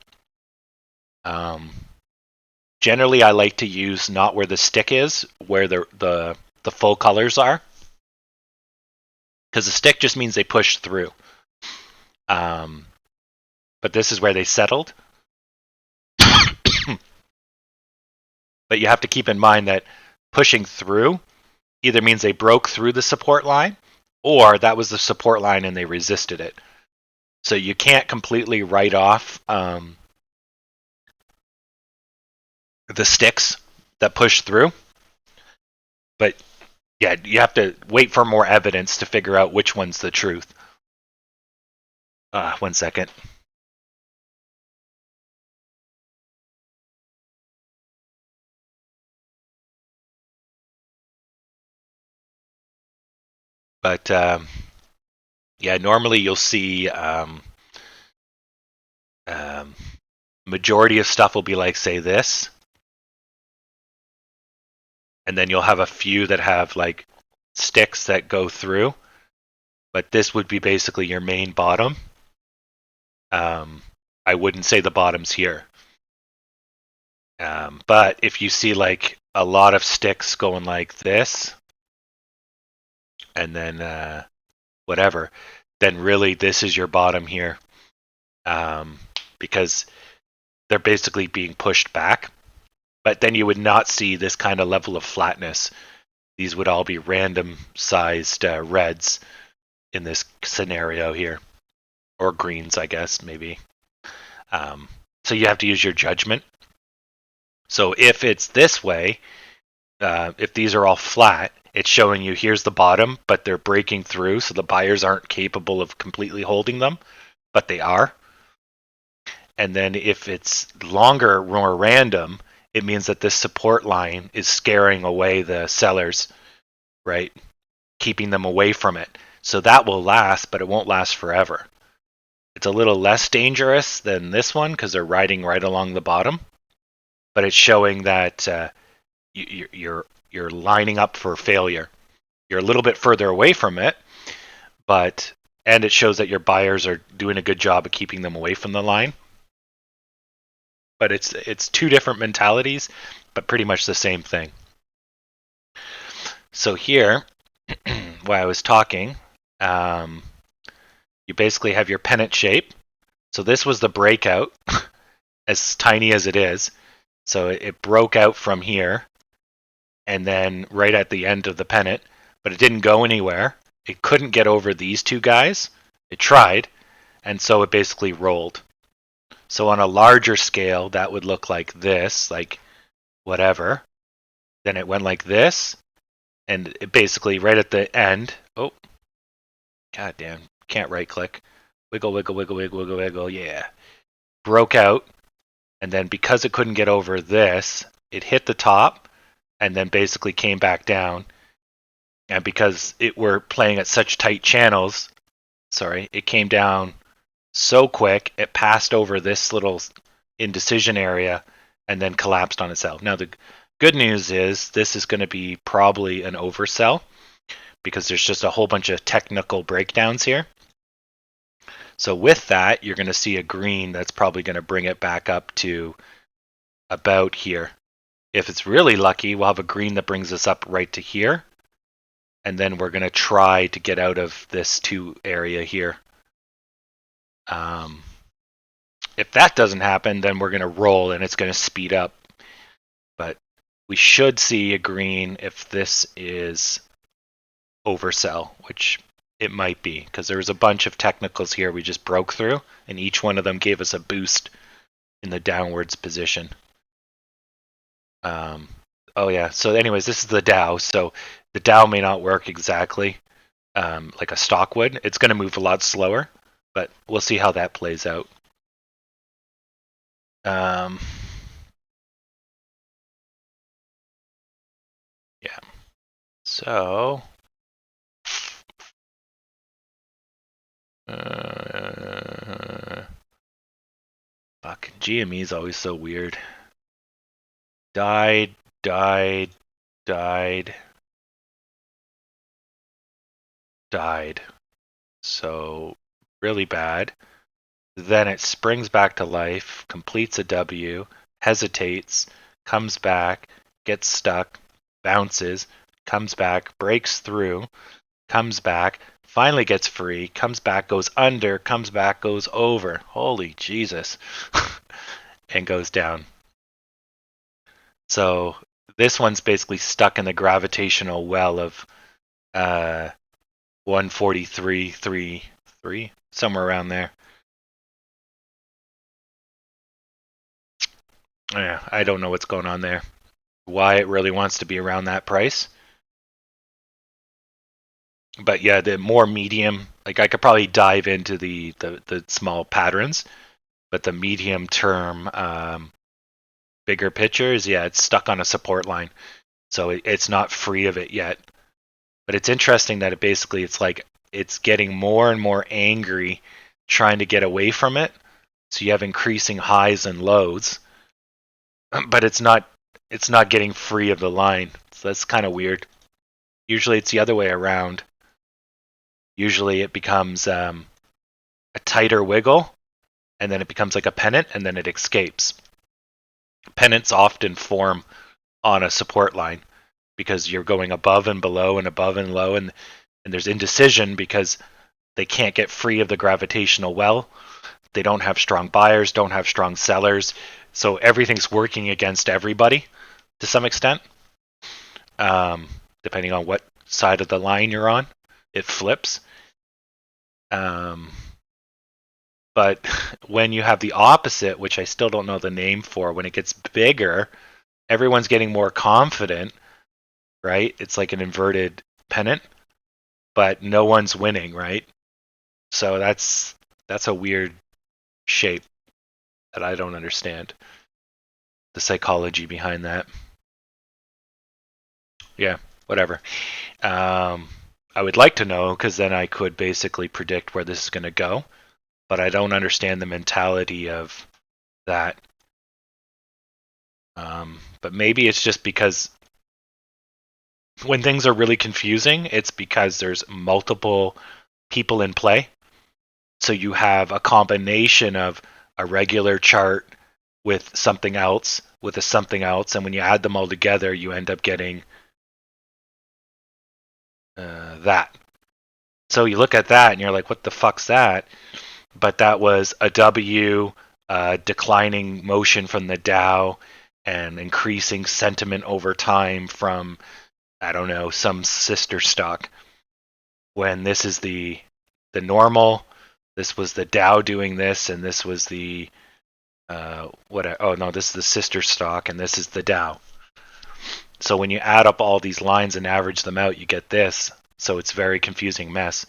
Generally, I like to use not where the stick is, where the full colors are, because the stick just means they push through. But this is where they settled. But you have to keep in mind that pushing through either means they broke through the support line, or that was the support line and they resisted it. So you can't completely write off the sticks that push through. But yeah, you have to wait for more evidence to figure out which one's the truth. 1 second. But yeah, normally you'll see majority of stuff will be like, say, this. And then you'll have a few that have like sticks that go through. But this would be basically your main bottom. I wouldn't say the bottom's here. But if you see like a lot of sticks going like this, and then whatever, then really this is your bottom here. Because they're basically being pushed back. But then you would not see this kind of level of flatness. These would all be random sized reds in this scenario here. Or greens, I guess, maybe. So you have to use your judgment. So if it's this way, if these are all flat, it's showing you here's the bottom, but they're breaking through, so the buyers aren't capable of completely holding them, but they are. And then if it's longer, more random, it means that this support line is scaring away the sellers, right? Keeping them away from it. So that will last, but it won't last forever. It's a little less dangerous than this one because they're riding right along the bottom, but it's showing that you're lining up for failure. You're a little bit further away from it, and it shows that your buyers are doing a good job of keeping them away from the line. But it's two different mentalities, but pretty much the same thing. So here, while I was talking, you basically have your pennant shape. So this was the breakout, as tiny as it is. So it broke out from here, and then right at the end of the pennant, but it didn't go anywhere. It couldn't get over these two guys. It tried, and so it basically rolled. So on a larger scale, that would look like this, like whatever. Then it went like this, and it basically right at the end, oh, goddamn, can't right click. Wiggle, wiggle, wiggle, wiggle, wiggle, wiggle, yeah. Broke out, and then because it couldn't get over this, it hit the top, and then basically came back down. And because we're playing at such tight channels, it came down so quick, it passed over this little indecision area and then collapsed on itself. Now, the good news is this is going to be probably an oversell because there's just a whole bunch of technical breakdowns here. So with that, you're going to see a green that's probably going to bring it back up to about here. If it's really lucky, we'll have a green that brings us up right to here. and then we're going to try to get out of this 2 area here. If that doesn't happen, then we're going to roll and it's going to speed up. But we should see a green if this is oversell, which it might be, because there was a bunch of technicals here we just broke through, and each one of them gave us a boost in the downwards position. Oh yeah, so anyways, this is the Dow. So the Dow may not work exactly like a stock would. It's going to move a lot slower, but we'll see how that plays out. Yeah. So fuck, GME is always so weird. Died. So really bad. Then it springs back to life, completes a W, hesitates, comes back, gets stuck, bounces, comes back, breaks through, comes back, finally gets free, comes back, goes under, comes back, goes over. Holy Jesus. And goes down. So this one's basically stuck in the gravitational well of 143.33, somewhere around there. Yeah, I don't know what's going on there. Why it really wants to be around that price. But yeah, the more medium, like I could probably dive into the small patterns, but the medium term, bigger pictures, yeah, it's stuck on a support line. So it's not free of it yet. But it's interesting that it's like it's getting more and more angry trying to get away from it. So you have increasing highs and lows, but it's not getting free of the line. So that's kind of weird. Usually it's the other way around. Usually it becomes a tighter wiggle, and then it becomes like a pennant, and then it escapes. Pennants often form on a support line because you're going above and below and above and low, and there's indecision because they can't get free of the gravitational well. They don't have strong buyers, don't have strong sellers, so everything's working against everybody to some extent. Depending on what side of the line you're on, it flips. But when you have the opposite, which I still don't know the name for, when it gets bigger, everyone's getting more confident, right? It's like an inverted pennant, but no one's winning, right? So that's a weird shape that I don't understand the psychology behind that. Yeah, whatever. I would like to know, because then I could basically predict where this is going to go, but I don't understand the mentality of that. But maybe it's just because when things are really confusing, it's because there's multiple people in play. So you have a combination of a regular chart with something else, with a something else, and when you add them all together, you end up getting that. So you look at that and you're like, what the fuck's that? But that was a W, declining motion from the Dow, and increasing sentiment over time from, I don't know, some sister stock. When this is the normal, this was the Dow doing this, and this was the this is the sister stock, and this is the Dow. So when you add up all these lines and average them out, you get this. So it's a very confusing mess,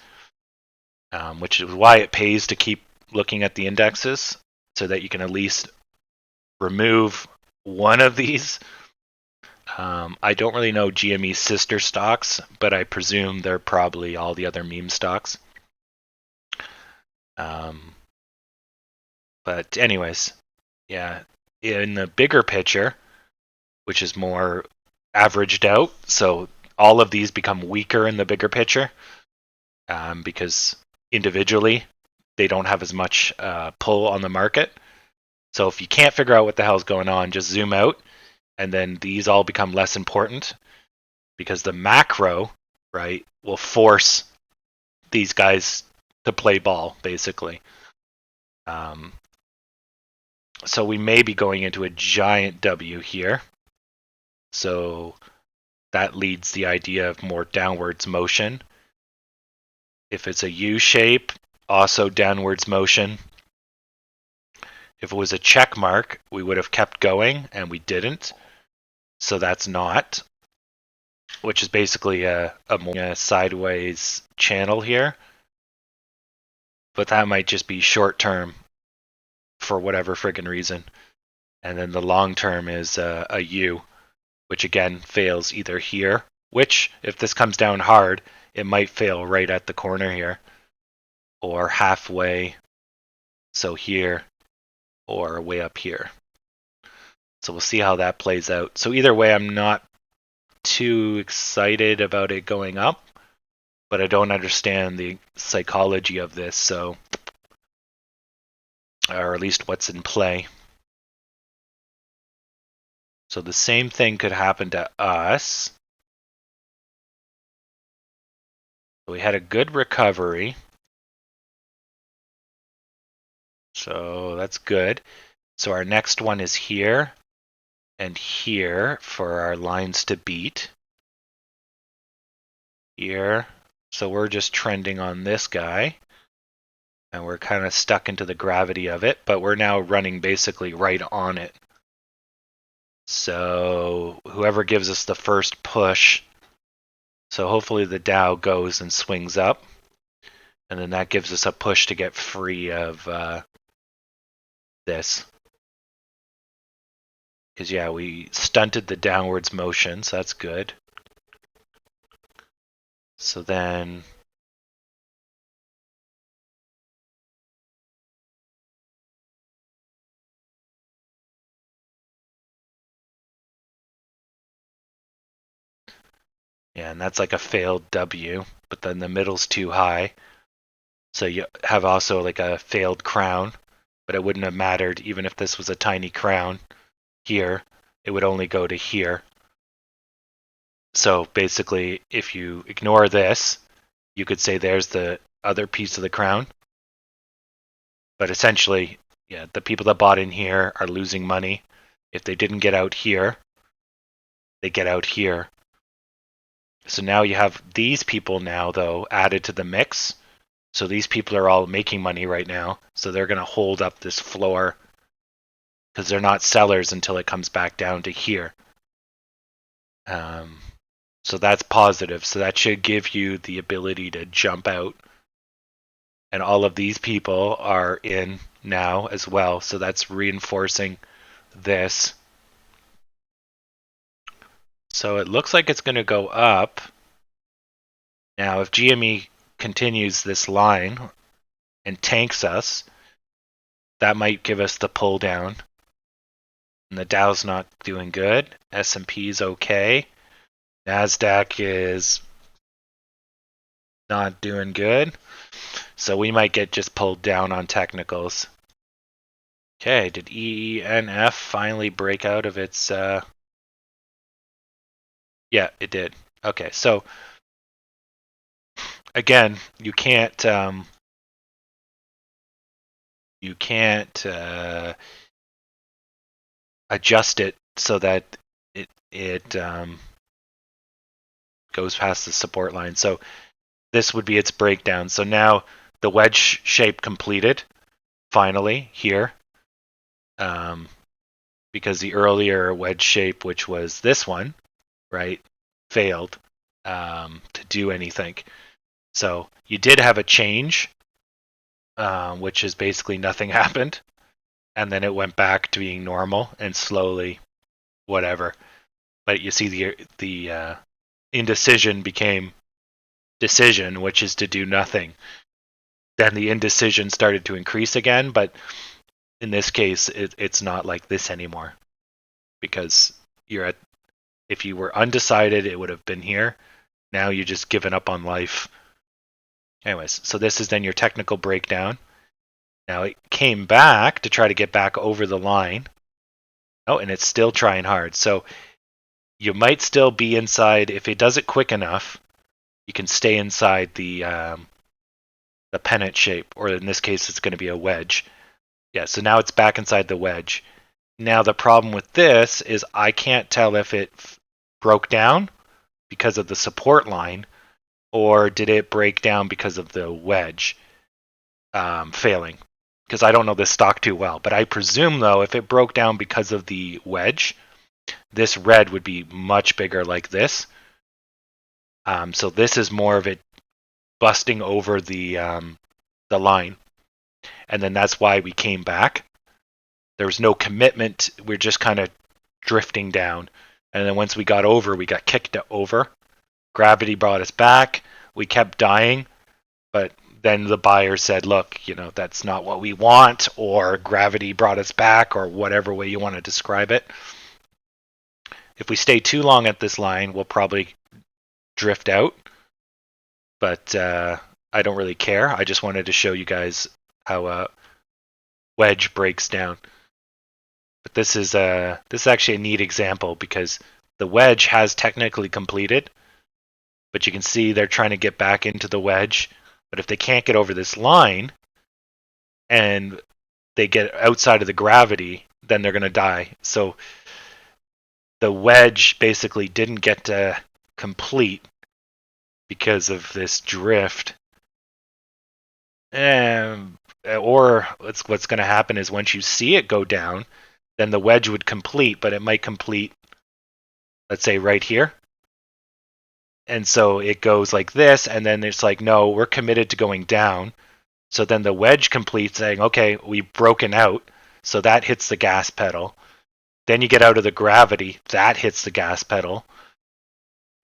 which is why it pays to keep looking at the indexes so that you can at least remove one of these. I don't really know GME's sister stocks, but I presume they're probably all the other meme stocks. But anyways, yeah, in the bigger picture, which is more averaged out, so all of these become weaker in the bigger picture because individually they don't have as much pull on the market. So if you can't figure out what the hell's going on, just zoom out, and then these all become less important because the macro right, will force these guys to play ball, basically. So we may be going into a giant W here. So that leads the idea of more downwards motion. If it's a U shape, also downwards motion. If it was a check mark, we would have kept going, and we didn't. So that's not, which is basically a sideways channel here. But that might just be short term for whatever friggin' reason. And then the long term is a U, which again fails either here, which if this comes down hard, it might fail right at the corner here, or halfway, so here, or way up here. So we'll see how that plays out. So either way, I'm not too excited about it going up, but I don't understand the psychology of this, so, or at least what's in play. So the same thing could happen to us. We had a good recovery. So that's good. So our next one is here and here for our lines to beat. Here. So we're just trending on this guy. And we're kind of stuck into the gravity of it, but we're now running basically right on it. So whoever gives us the first push, so hopefully the Dow goes and swings up, and then that gives us a push to get free of this. Because yeah, we stunted the downwards motion, so that's good. So then yeah, and that's like a failed W, but then the middle's too high. So you have also like a failed crown, but it wouldn't have mattered even if this was a tiny crown here. It would only go to here. So basically, if you ignore this, you could say there's the other piece of the crown. But essentially, yeah, the people that bought in here are losing money. If they didn't get out here, they get out here. So now you have these people now, though, added to the mix. So these people are all making money right now. So they're going to hold up this floor because they're not sellers until it comes back down to here. So that's positive. So that should give you the ability to jump out. And all of these people are in now as well. So that's reinforcing this. So it looks like it's going to go up. Now, if GME continues this line and tanks us, that might give us the pull down. And the Dow's not doing good. S&P's okay. NASDAQ is not doing good. So we might get just pulled down on technicals. Okay, did ENF finally break out of its... Yeah, it did. Okay, so again, you can't adjust it so that it goes past the support line. So this would be its breakdown. So now the wedge shape completed finally here, because the earlier wedge shape, which was this one, right, failed to do anything. So you did have a change, which is basically nothing happened, and then it went back to being normal and slowly whatever. But you see the indecision became decision, which is to do nothing. Then the indecision started to increase again, but in this case, it's not like this anymore, because if you were undecided, it would have been here. Now you just given up on life. Anyways, so this is then your technical breakdown. Now it came back to try to get back over the line. Oh, and it's still trying hard. So you might still be inside. If it does it quick enough, you can stay inside the pennant shape, or in this case, it's going to be a wedge. Yeah, so now it's back inside the wedge. Now the problem with this is I can't tell if it broke down because of the support line, or did it break down because of the wedge failing? Because I don't know this stock too well. But I presume, though, if it broke down because of the wedge, this red would be much bigger like this. So this is more of it busting over the line. And then that's why we came back. There was no commitment. We're just kind of drifting down. And then once we got over, we got kicked over. Gravity brought us back. We kept dying. But then the buyer said, look, that's not what we want, or gravity brought us back, or whatever way you want to describe it. If we stay too long at this line, we'll probably drift out. But I don't really care. I just wanted to show you guys how a wedge breaks down. But this is actually a neat example because the wedge has technically completed, but you can see they're trying to get back into the wedge. But if they can't get over this line and they get outside of the gravity, then they're going to die. So the wedge basically didn't get to complete because of this drift. Or what's going to happen is once you see it go down, then the wedge would complete, but it might complete, let's say, right here. And so it goes like this, and then it's like, no, we're committed to going down. So then the wedge completes saying, okay, we've broken out. So that hits the gas pedal. Then you get out of the gravity, that hits the gas pedal.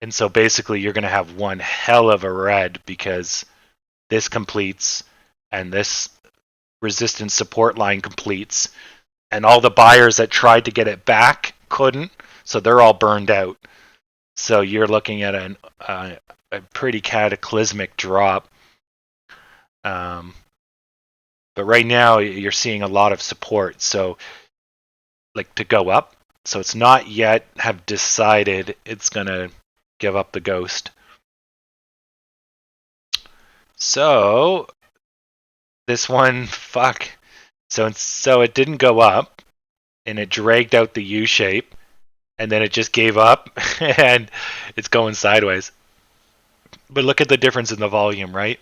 And so basically you're going to have one hell of a red because this completes and this resistance support line completes. And all the buyers that tried to get it back couldn't. So they're all burned out. So you're looking at a pretty cataclysmic drop. But right now you're seeing a lot of support. So like to go up. So it's not yet have decided it's going to give up the ghost. So this one, fuck. So it didn't go up and it dragged out the U shape. And then it just gave up and it's going sideways. But look at the difference in the volume, right?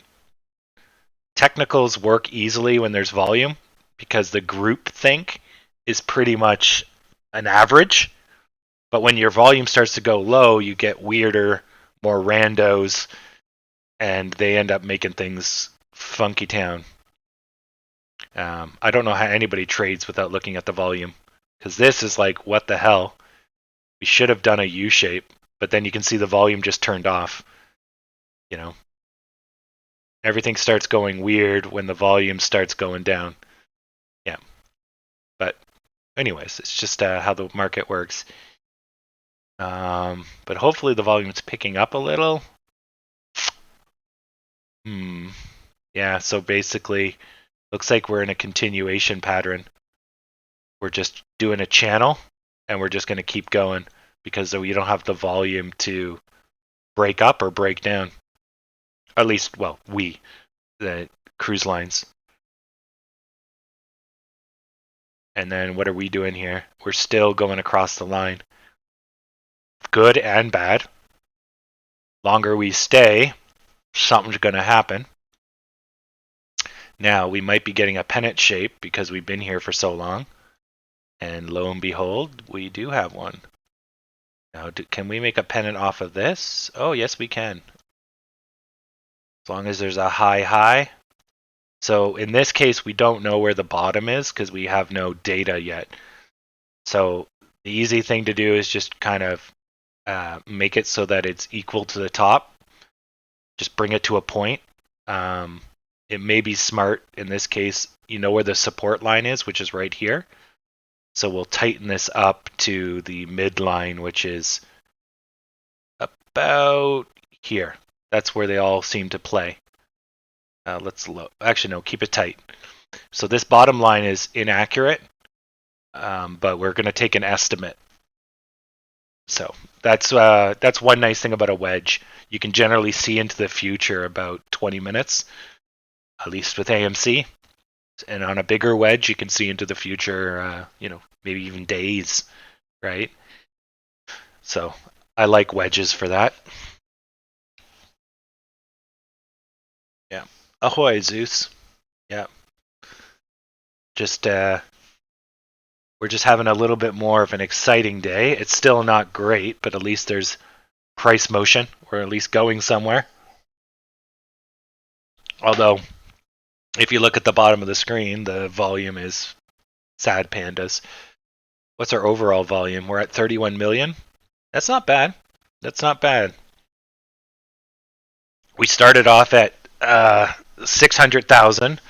Technicals work easily when there's volume because the group think is pretty much an average. But when your volume starts to go low, you get weirder, more randos, and they end up making things funky town. I don't know how anybody trades without looking at the volume because this is like, what the hell? We should have done a U shape, but then you can see the volume just turned off. Everything starts going weird when the volume starts going down. Yeah. But anyways, it's just how the market works. But hopefully the volume's picking up a little. Yeah, so basically, looks like we're in a continuation pattern. We're just doing a channel, and we're just going to keep going because we don't have the volume to break up or break down. At least, well, the cruise lines. And then what are we doing here? We're still going across the line. Good and bad. Longer we stay, something's going to happen. Now, we might be getting a pennant shape because we've been here for so long. And lo and behold, we do have one. Now, can we make a pennant off of this? Oh, yes, we can. As long as there's a high. So in this case, we don't know where the bottom is because we have no data yet. So the easy thing to do is just kind of make it so that it's equal to the top. Just bring it to a point. It may be smart in this case, you know where the support line is, which is right here. So we'll tighten this up to the midline, which is about here. That's where they all seem to play. Let's look. Actually, no, keep it tight. So this bottom line is inaccurate, but we're going to take an estimate. So that's one nice thing about a wedge. You can generally see into the future about 20 minutes, at least with AMC. And on a bigger wedge, you can see into the future, maybe even days, right? So I like wedges for that. Yeah. Ahoy, Zeus. Yeah. Just we're just having a little bit more of an exciting day. It's still not great, but at least there's price motion. We're at least going somewhere. Although, if you look at the bottom of the screen, the volume is sad pandas. What's our overall volume? We're at 31 million. That's not bad. That's not bad. We started off at 600,000.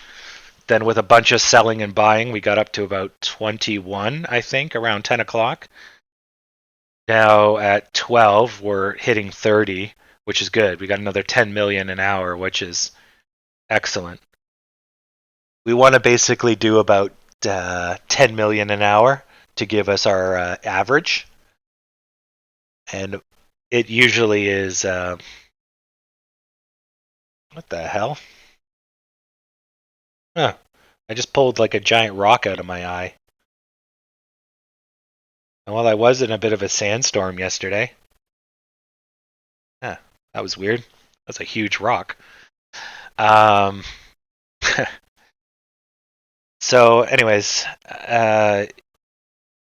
Then with a bunch of selling and buying, we got up to about 21, I think, around 10 o'clock. Now at 12, we're hitting 30, which is good. We got another 10 million an hour, which is excellent. We want to basically do about 10 million an hour to give us our average. And it usually is... what the hell? Huh. I just pulled like a giant rock out of my eye. And while I was in a bit of a sandstorm yesterday... Huh, that was weird. That's a huge rock. So anyways, where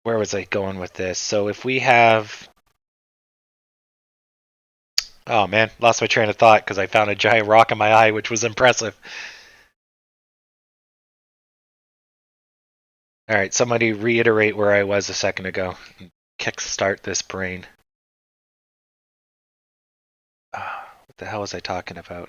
was I going with this? So if we have... Oh man, lost my train of thought because I found a giant rock in my eye, which was impressive. All right, somebody reiterate where I was a second ago. Kickstart this brain. What the hell was I talking about?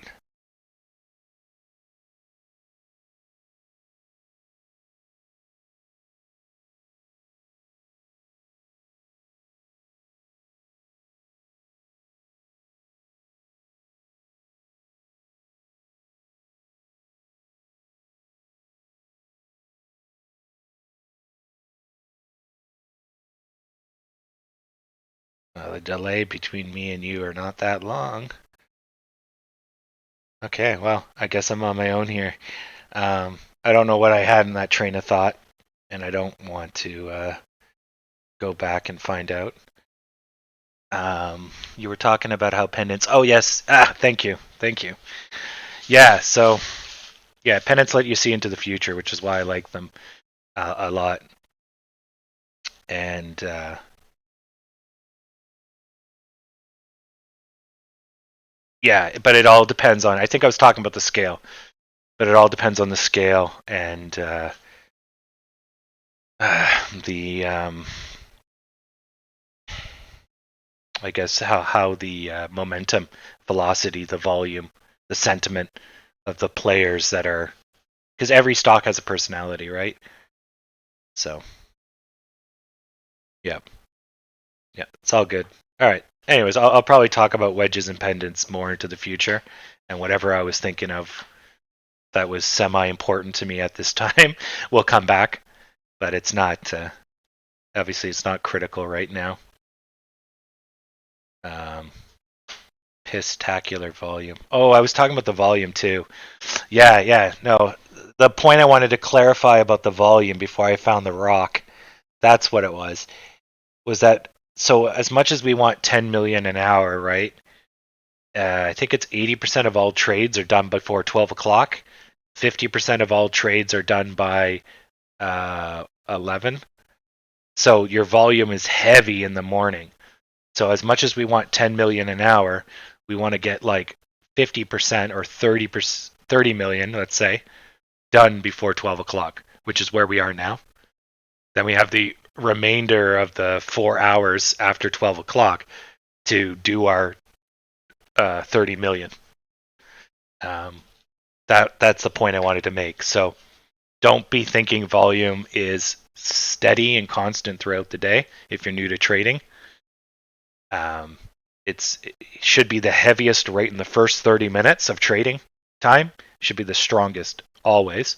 Well, the delay between me and you are not that long. Okay, well, I guess I'm on my own here. I don't know what I had in that train of thought, and I don't want to go back and find out. You were talking about how pendants... Oh, yes. Thank you. Yeah, so... Yeah, pendants let you see into the future, which is why I like them a lot. And... yeah, but it all depends on... I think I was talking about the scale. But it all depends on the scale and the... I guess how the momentum, velocity, the volume, the sentiment of the players that are... Because every stock has a personality, right? So... Yeah. Yeah, it's all good. All right. Anyways, I'll probably talk about wedges and pendants more into the future, and whatever I was thinking of that was semi-important to me at this time will come back, but it's not. Obviously, it's not critical right now. Pistacular volume. Oh, I was talking about the volume too. Yeah. No, the point I wanted to clarify about the volume before I found the rock. That's what it was. Was that so? As much as we want 10 million an hour, right? I think it's 80% of all trades are done before 12 o'clock. 50% of all trades are done by 11. So your volume is heavy in the morning. So as much as we want 10 million an hour, we want to get like 50% or 30 million, let's say, done before 12 o'clock, which is where we are now. Then we have the remainder of the 4 hours after 12 o'clock to do our 30 million. That's the point I wanted to make. So don't be thinking volume is steady and constant throughout the day if you're new to trading. It should be the heaviest right in the first 30 minutes of trading time. Should be the strongest always.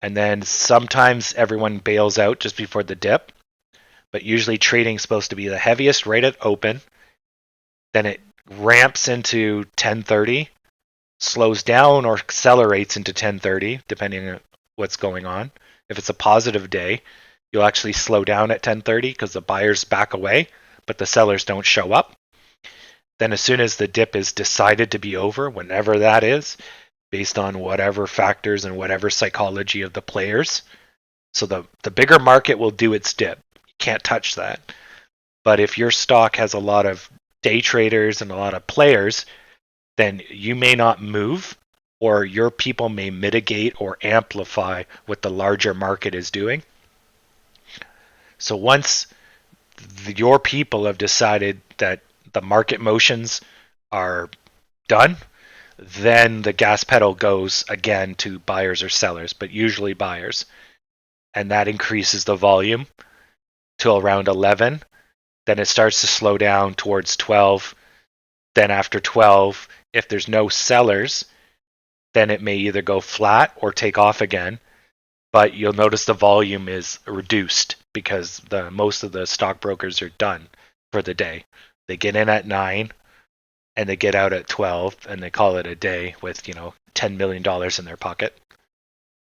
And then sometimes everyone bails out just before the dip. but usually trading's supposed to be the heaviest right at open. Then it ramps into 10:30, slows down or accelerates into 10:30, depending on what's going on. If it's a positive day, you'll actually slow down at 10:30 because the buyers back away, but the sellers don't show up. Then as soon as the dip is decided to be over, whenever that is, based on whatever factors and whatever psychology of the players. So the bigger market will do its dip. You can't touch that. But if your stock has a lot of day traders and a lot of players, then you may not move, or your people may mitigate or amplify what the larger market is doing. So once your people have decided that the market motions are done, then the gas pedal goes again to buyers or sellers, but usually buyers. And that increases the volume till around 11. Then it starts to slow down towards 12. Then after 12, if there's no sellers, then it may either go flat or take off again. But you'll notice the volume is reduced because most of the stockbrokers are done for the day. They get in at 9 and they get out at 12 and they call it a day with, $10 million in their pocket.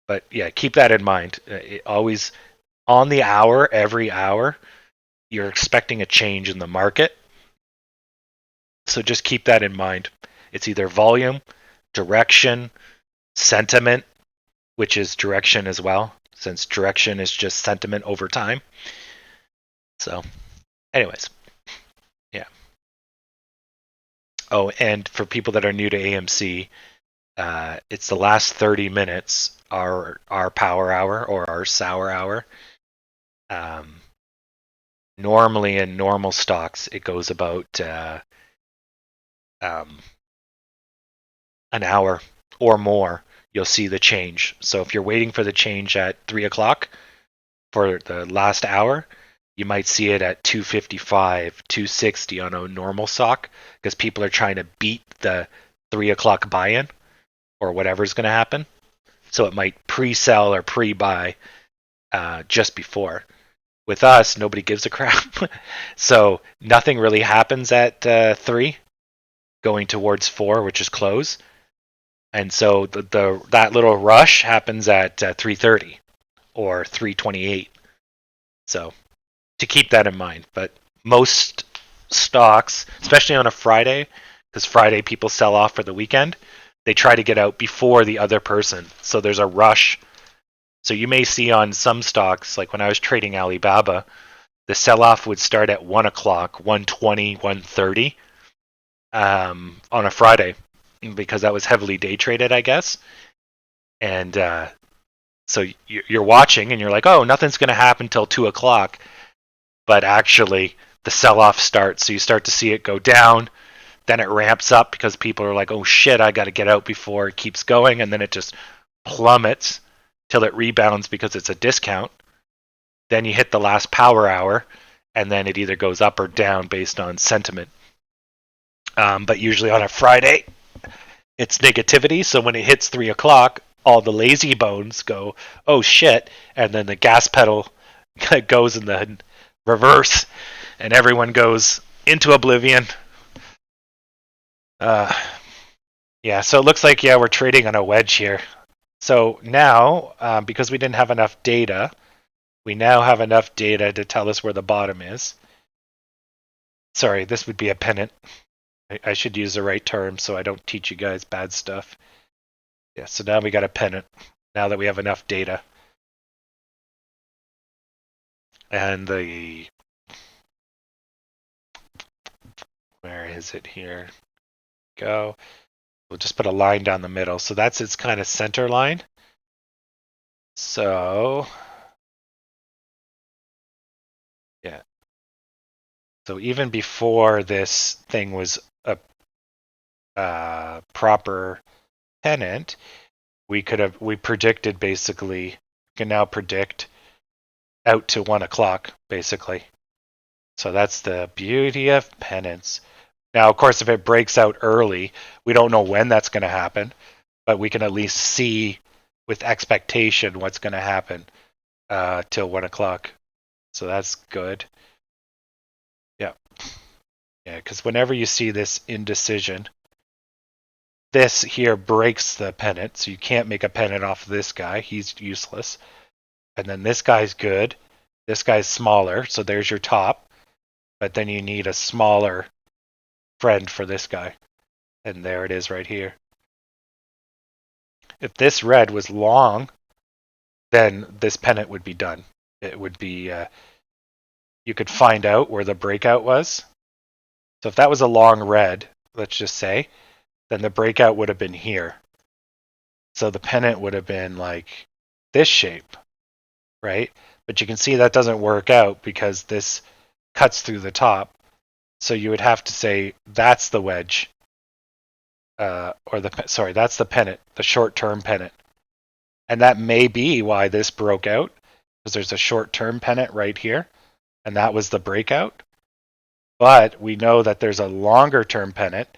But yeah, keep that in mind. Always on the hour, every hour, you're expecting a change in the market. So just keep that in mind. It's either volume, direction, sentiment, which is direction as well, since direction is just sentiment over time. So, anyways, yeah. Oh, and for people that are new to AMC, it's the last 30 minutes, our power hour or our sour hour. Normally in normal stocks, it goes about an hour or more. You'll see the change. So if you're waiting for the change at 3 o'clock for the last hour, you might see it at 255, 260 on a normal stock because people are trying to beat the 3 o'clock buy-in or whatever's going to happen. So it might pre-sell or pre-buy just before. With us, nobody gives a crap. So nothing really happens at 3 going towards 4, which is close. And so that little rush happens at 3:30 or 3:28. So to keep that in mind. But most stocks, especially on a Friday, because Friday people sell off for the weekend, they try to get out before the other person. So there's a rush. So you may see on some stocks, like when I was trading Alibaba, the sell-off would start at 1 o'clock, 1:20, 1:30 on a Friday, because that was heavily day traded, I guess. And so you're watching and you're like, oh, nothing's going to happen till 2 o'clock. But actually, the sell-off starts. So you start to see it go down. Then it ramps up because people are like, oh, shit, I got to get out before it keeps going. And then it just plummets till it rebounds because it's a discount. Then you hit the last power hour, and then it either goes up or down based on sentiment. But usually on a Friday, it's negativity. So when it hits 3 o'clock, all the lazy bones go, oh shit, and then the gas pedal goes in the reverse, and everyone goes into oblivion. Yeah, so it looks like, yeah, we're trading on a wedge here. So now, because we didn't have enough data, we now have enough data to tell us where the bottom is. Sorry, this would be a pennant. I should use the right term so I don't teach you guys bad stuff. Yeah, so now we got a pennant, now that we have enough data. And where is it here? Go. We'll just put a line down the middle. So that's its kind of center line. So, yeah. So even before this thing was a proper pennant, we predicted basically, can now predict out to 1 o'clock basically. So that's the beauty of pennants. Now, of course, if it breaks out early, we don't know when that's going to happen, but we can at least see with expectation what's going to happen till 1 o'clock. So that's good. Yeah. Yeah, because whenever you see this indecision, this here breaks the pennant, so you can't make a pennant off of this guy. He's useless. And then this guy's good. This guy's smaller, so there's your top. But then you need a smaller friend for this guy. And there it is right here. If this red was long, then this pennant would be done. It would be, you could find out where the breakout was. So if that was a long red, let's just say, then the breakout would have been here. So the pennant would have been like this shape, right? But you can see that doesn't work out because this cuts through the top. So you would have to say that's the wedge, that's the pennant, the short-term pennant. And that may be why this broke out, because there's a short-term pennant right here, and that was the breakout. But we know that there's a longer-term pennant,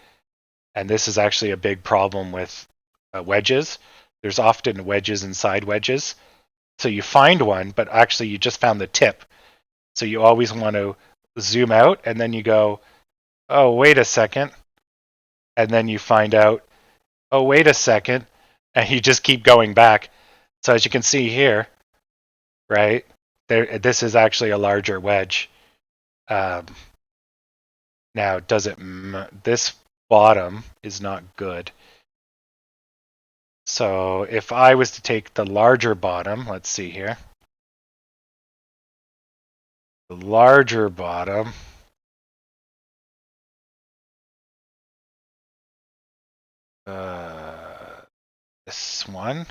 and this is actually a big problem with wedges. There's often wedges inside wedges. So you find one, but actually you just found the tip. So you always want to zoom out, and then you go, oh, wait a second. And then you find out, oh, wait a second. And you just keep going back. So as you can see here, right, this is actually a larger wedge. Now, this bottom is not good. So if I was to take the larger bottom, let's see here. The larger bottom, this one.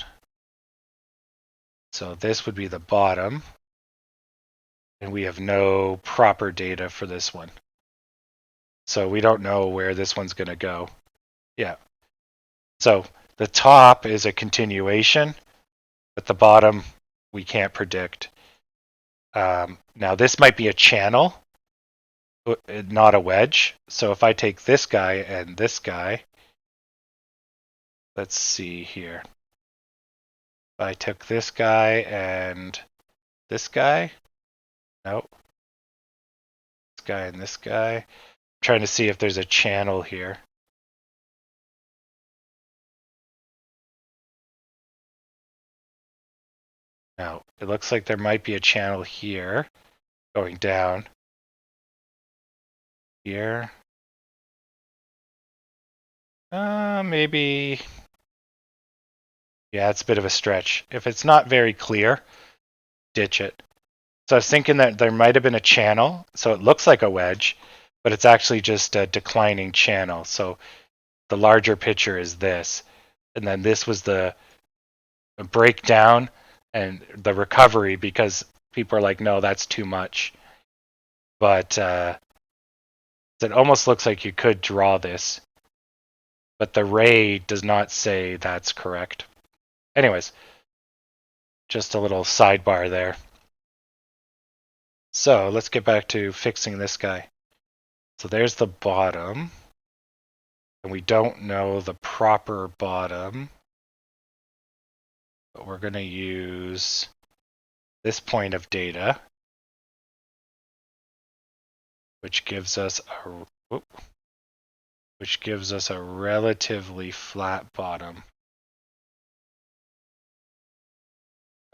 So this would be the bottom. And we have no proper data for this one. So we don't know where this one's going to go. Yeah. So the top is a continuation, but the bottom we can't predict. Now this might be a channel, not a wedge. So if I take this guy and this guy, let's see here. If I took this guy and this guy, nope. This guy and this guy. I'm trying to see if there's a channel here. No, it looks like there might be a channel here going down. Here. Maybe. Yeah, it's a bit of a stretch. If it's not very clear, ditch it. So I was thinking that there might have been a channel, so it looks like a wedge, but it's actually just a declining channel. So the larger picture is this, and then this was the breakdown and the recovery, because people are like, no, that's too much. But it almost looks like you could draw this, but the ray does not say that's correct. Anyways, just a little sidebar there. So let's get back to fixing this guy. So there's the bottom, and we don't know the proper bottom, but we're going to use this point of data, which gives us a relatively flat bottom.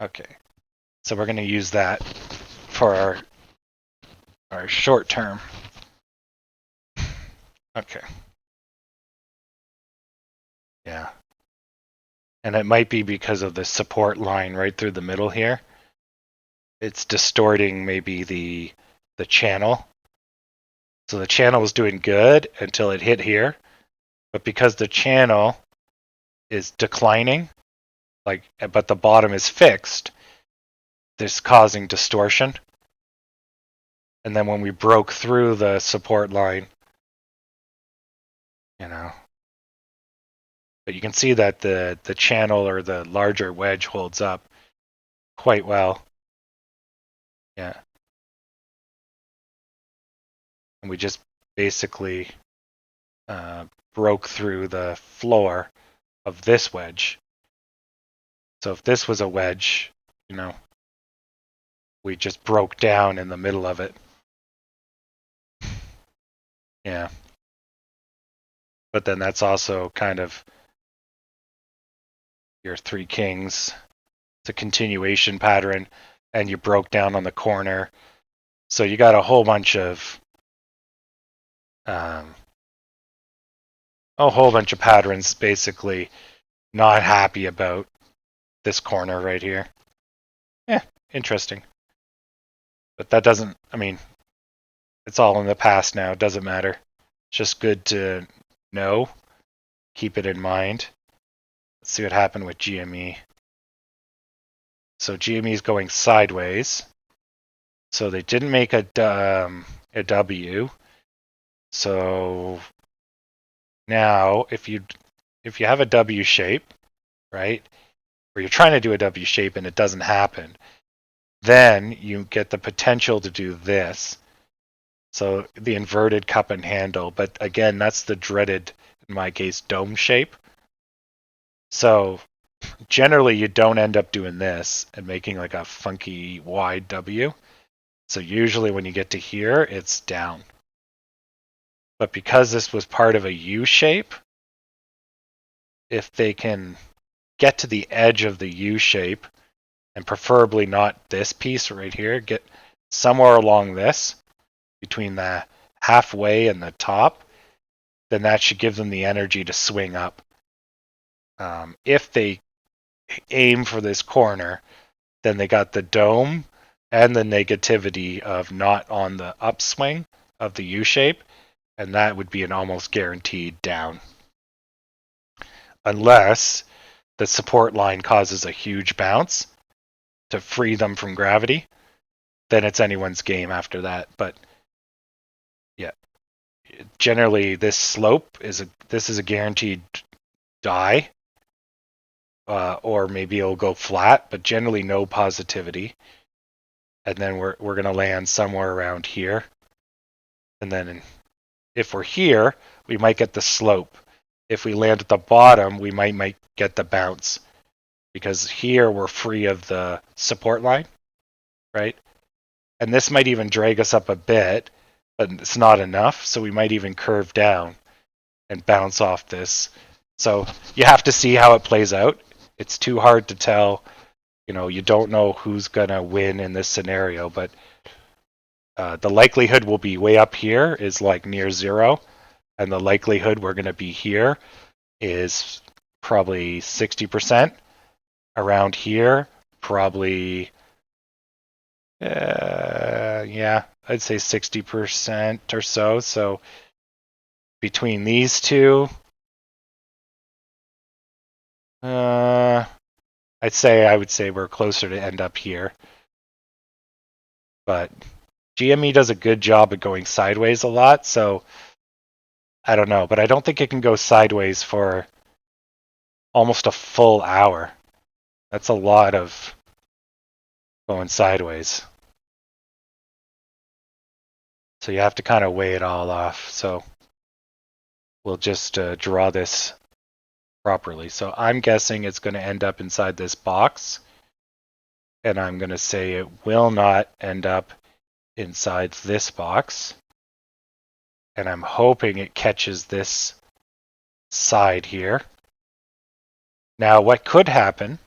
Okay, so we're going to use that for our short term. Okay. Yeah. And it might be because of the support line right through the middle here. It's distorting maybe the channel. So the channel was doing good until it hit here. But because the channel is declining, but the bottom is fixed, this causing distortion. And then when we broke through the support line, but you can see that the channel or the larger wedge holds up quite well. Yeah. And we just basically broke through the floor of this wedge. So if this was a wedge, we just broke down in the middle of it. Yeah. But then that's also kind of your three kings. It's a continuation pattern, and you broke down on the corner. So you got a whole bunch of patterns basically not happy about this corner right here. Yeah, interesting. But that doesn't, I mean, it's all in the past now. It doesn't matter. It's just good to know. Keep it in mind. Let's see what happened with GME. So GME is going sideways. So they didn't make a W. So now if you have a W shape, right, or you're trying to do a W shape and it doesn't happen, then you get the potential to do this. So the inverted cup and handle, but again, that's the dreaded, in my case, dome shape. So generally you don't end up doing this and making like a funky wide W. So usually when you get to here, it's down. But because this was part of a U shape, if they can get to the edge of the U shape, and preferably not this piece right here, get somewhere along this, between the halfway and the top, then that should give them the energy to swing up. If they aim for this corner, then they got the dome and the negativity of not on the upswing of the U shape, and that would be an almost guaranteed down. Unless the support line causes a huge bounce to free them from gravity, then it's anyone's game after that. But yeah, generally this slope is a guaranteed die, or maybe it'll go flat, but generally no positivity. And then we're going to land somewhere around here. And then if we're here, we might get the slope. If we land at the bottom, we might get the bounce. Because here we're free of the support line, right? And this might even drag us up a bit, but it's not enough. So we might even curve down and bounce off this. So you have to see how it plays out. It's too hard to tell. You don't know who's going to win in this scenario, but the likelihood will be way up here is like near zero. And the likelihood we're going to be here is probably 60%. Around here, probably, yeah, I'd say 60% or so. So between these two, I would say we're closer to end up here. But GME does a good job at going sideways a lot, so I don't know. But I don't think it can go sideways for almost a full hour. That's a lot of going sideways. So you have to kind of weigh it all off. So we'll just draw this properly. So I'm guessing it's going to end up inside this box. And I'm going to say it will not end up inside this box. And I'm hoping it catches this side here. Now what could happen,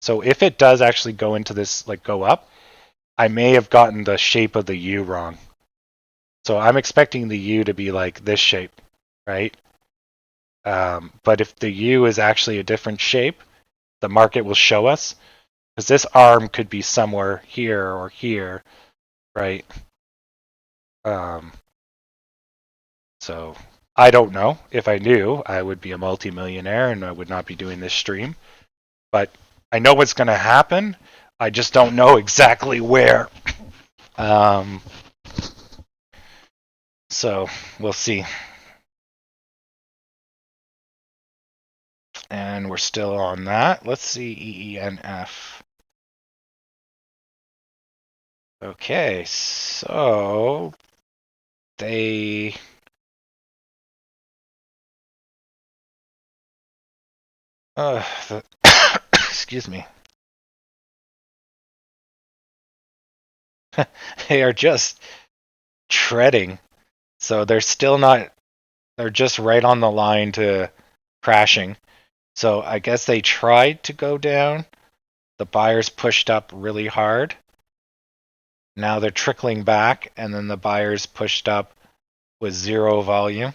so if it does actually go into this, like go up, I may have gotten the shape of the U wrong. So I'm expecting the U to be like this shape, right? But if the U is actually a different shape, the market will show us, because this arm could be somewhere here or here, right? So I don't know. If I knew, I would be a multimillionaire and I would not be doing this stream. But I know what's going to happen. I just don't know exactly where. So we'll see. And we're still on that. Let's see EENF. Okay, so they excuse me. They are just treading. So they're still not, they're just right on the line to crashing. So I guess they tried to go down. The buyers pushed up really hard. Now they're trickling back, and then the buyers pushed up with zero volume.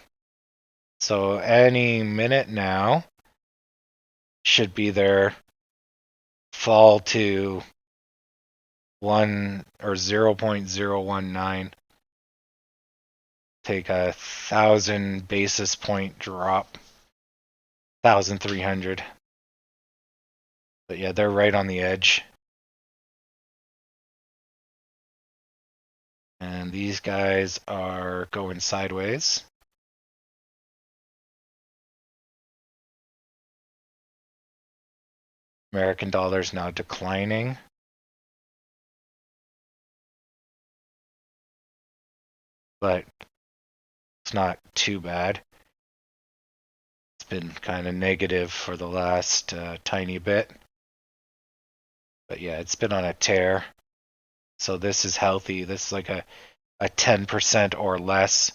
So any minute now should be their fall to 1 or 0.019. Take 1,000 basis point drop, 1,300. But yeah, they're right on the edge. And these guys are going sideways. American dollar's now declining. But it's not too bad. It's been kind of negative for the last tiny bit. But yeah, it's been on a tear. So this is healthy. This is like a 10% or less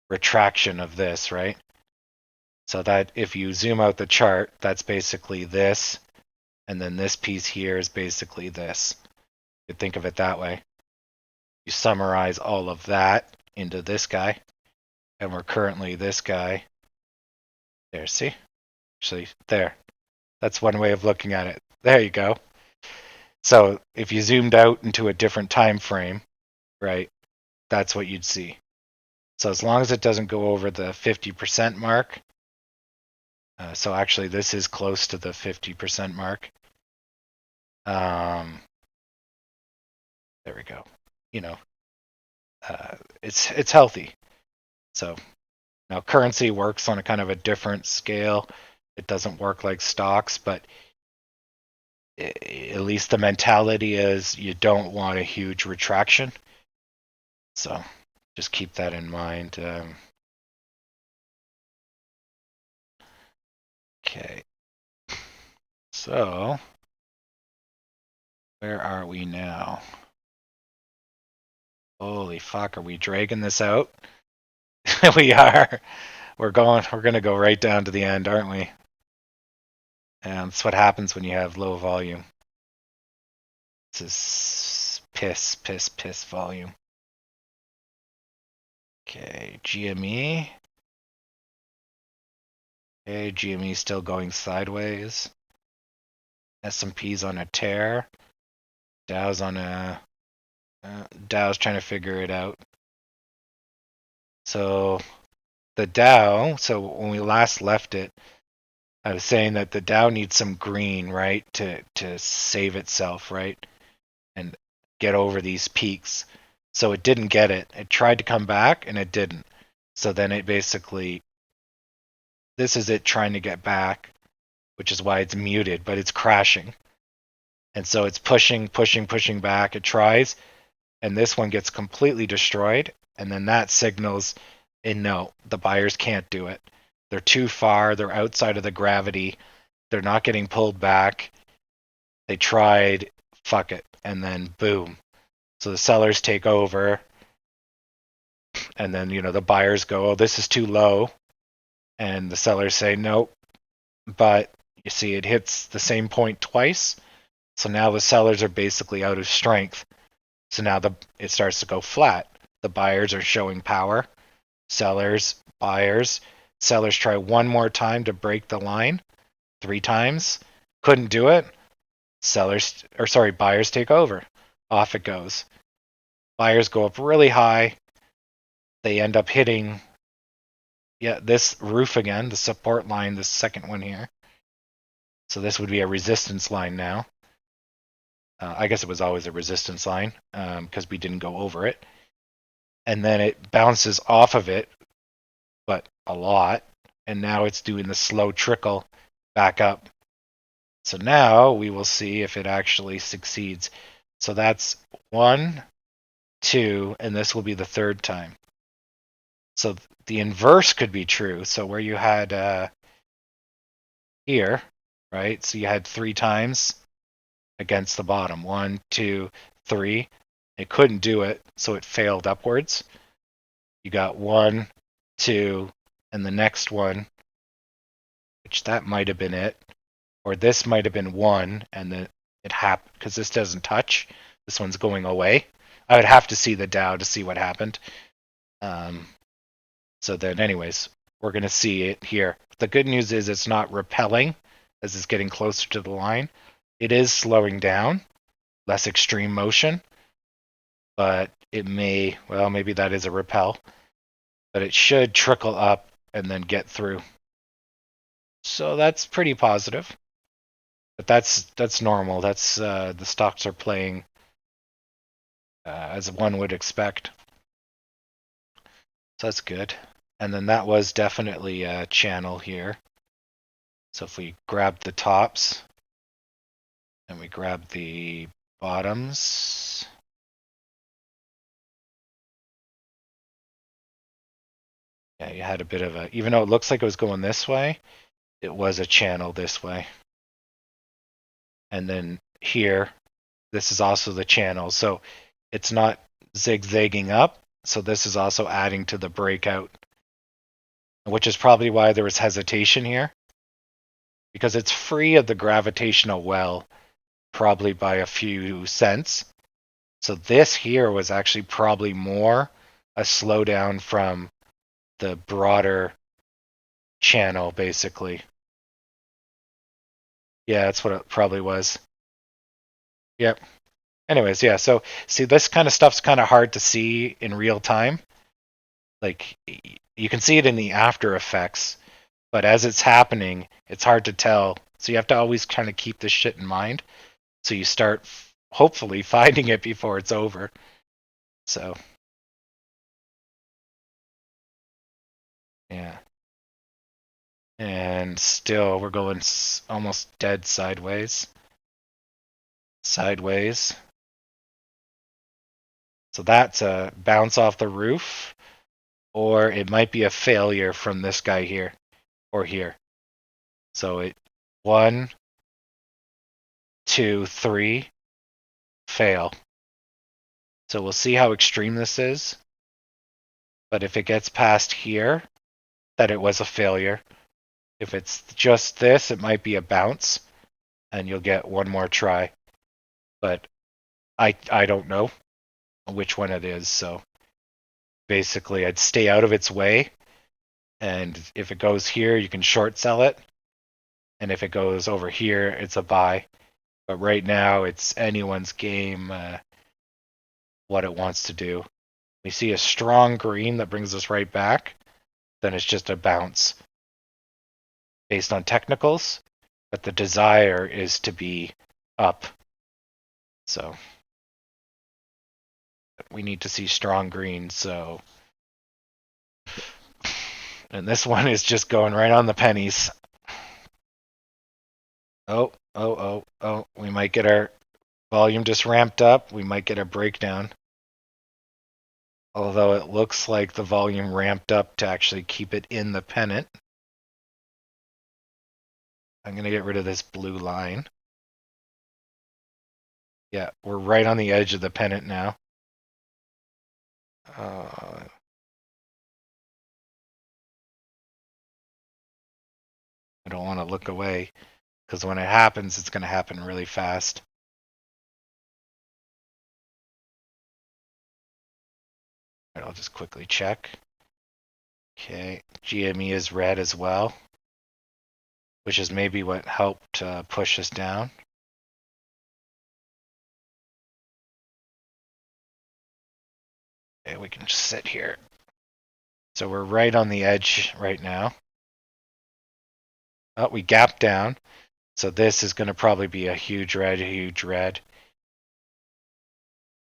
retraction of this, right? So that if you zoom out the chart, that's basically this. And then this piece here is basically this. You could think of it that way. You summarize all of that into this guy. And we're currently this guy. There, see? Actually, there. That's one way of looking at it. There you go. So if you zoomed out into a different time frame, right, that's what you'd see. So as long as it doesn't go over the 50% mark, so actually this is close to the 50% mark. There we go. You know, it's healthy. So now currency works on a kind of a different scale. It doesn't work like stocks, but at least the mentality is you don't want a huge retraction. So just keep that in mind. Okay. So where are we now? Holy fuck, are we dragging this out? We are. We're gonna go right down to the end, aren't we? And that's what happens when you have low volume. This is piss volume. Okay, GME. Okay, GME still going sideways. S&P's on a tear. Dow's on a Dow's trying to figure it out. So the Dow, so when we last left it, I was saying that the Dow needs some green, right, to save itself, right, and get over these peaks. So it didn't get it. It tried to come back and it didn't. So then it basically, this is it trying to get back, which is why it's muted, but it's crashing. And so it's pushing back. It tries, and this one gets completely destroyed. And then that signals, and no, the buyers can't do it. They're too far. They're outside of the gravity. They're not getting pulled back. They tried, fuck it, and then boom. So the sellers take over, and then the buyers go, "Oh, this is too low," and the sellers say, "Nope." But you see, it hits the same point twice. So now the sellers are basically out of strength. So now it starts to go flat. The buyers are showing power. Sellers, buyers. Sellers try one more time to break the line. 3 times. Couldn't do it. Buyers take over. Off it goes. Buyers go up really high. They end up hitting this roof again, the support line, the second one here. So this would be a resistance line now. I guess it was always a resistance line because we didn't go over it. And then it bounces off of it, but a lot. And now it's doing the slow trickle back up. So now we will see if it actually succeeds. So that's 1, 2, and this will be the third time. So the inverse could be true. So where you had here, right? So you had 3 times against the bottom. 1, 2, 3. It couldn't do it, so it failed upwards. You got 1, 2, and the next one, which that might have been it, or this might have been 1, and then it happened because this doesn't touch. This one's going away. I would have to see the Dow to see what happened. So then, anyways, we're going to see it here. The good news is it's not repelling as it's getting closer to the line. It is slowing down, less extreme motion, but it may, well, maybe that is a repel, but it should trickle up and then get through. So that's pretty positive. But that's normal. That's the stocks are playing as one would expect. So that's good. And then that was definitely a channel here. So if we grab the tops and we grab the bottoms, yeah, you had a bit of a, even though it looks like it was going this way, it was a channel this way. And then here, this is also the channel. So it's not zigzagging up. So this is also adding to the breakout, which is probably why there was hesitation here, because it's free of the gravitational well, probably by a few cents. So this here was actually probably more a slowdown from the broader channel, basically. Yeah, that's what it probably was. Yep. Anyways, yeah, so see, this kind of stuff's kind of hard to see in real time. Like, you can see it in the after effects, but as it's happening, it's hard to tell. So you have to always kind of keep this shit in mind. So you start hopefully finding it before it's over. So, yeah. And still, we're going almost dead sideways. Sideways. So that's a bounce off the roof, or it might be a failure from this guy here, or here. So it 1, 2, 3, fail. So we'll see how extreme this is. But if it gets past here, that it was a failure. If it's just this, it might be a bounce, and you'll get one more try. But I don't know which one it is, so basically I'd stay out of its way, and if it goes here, you can short sell it, and if it goes over here, it's a buy. But right now, it's anyone's game what it wants to do. We see a strong green that brings us right back, then it's just a bounce based on technicals, but the desire is to be up. So we need to see strong green, so, and this one is just going right on the pennies. Oh, we might get our volume just ramped up. We might get a breakdown. Although it looks like the volume ramped up to actually keep it in the pennant. I'm going to get rid of this blue line. Yeah, we're right on the edge of the pennant now. I don't want to look away, because when it happens, it's going to happen really fast. All right, I'll just quickly check. Okay, GME is red as well, which is maybe what helped push us down. Okay, we can just sit here. So we're right on the edge right now. Oh, we gapped down. So this is going to probably be a huge red, huge red.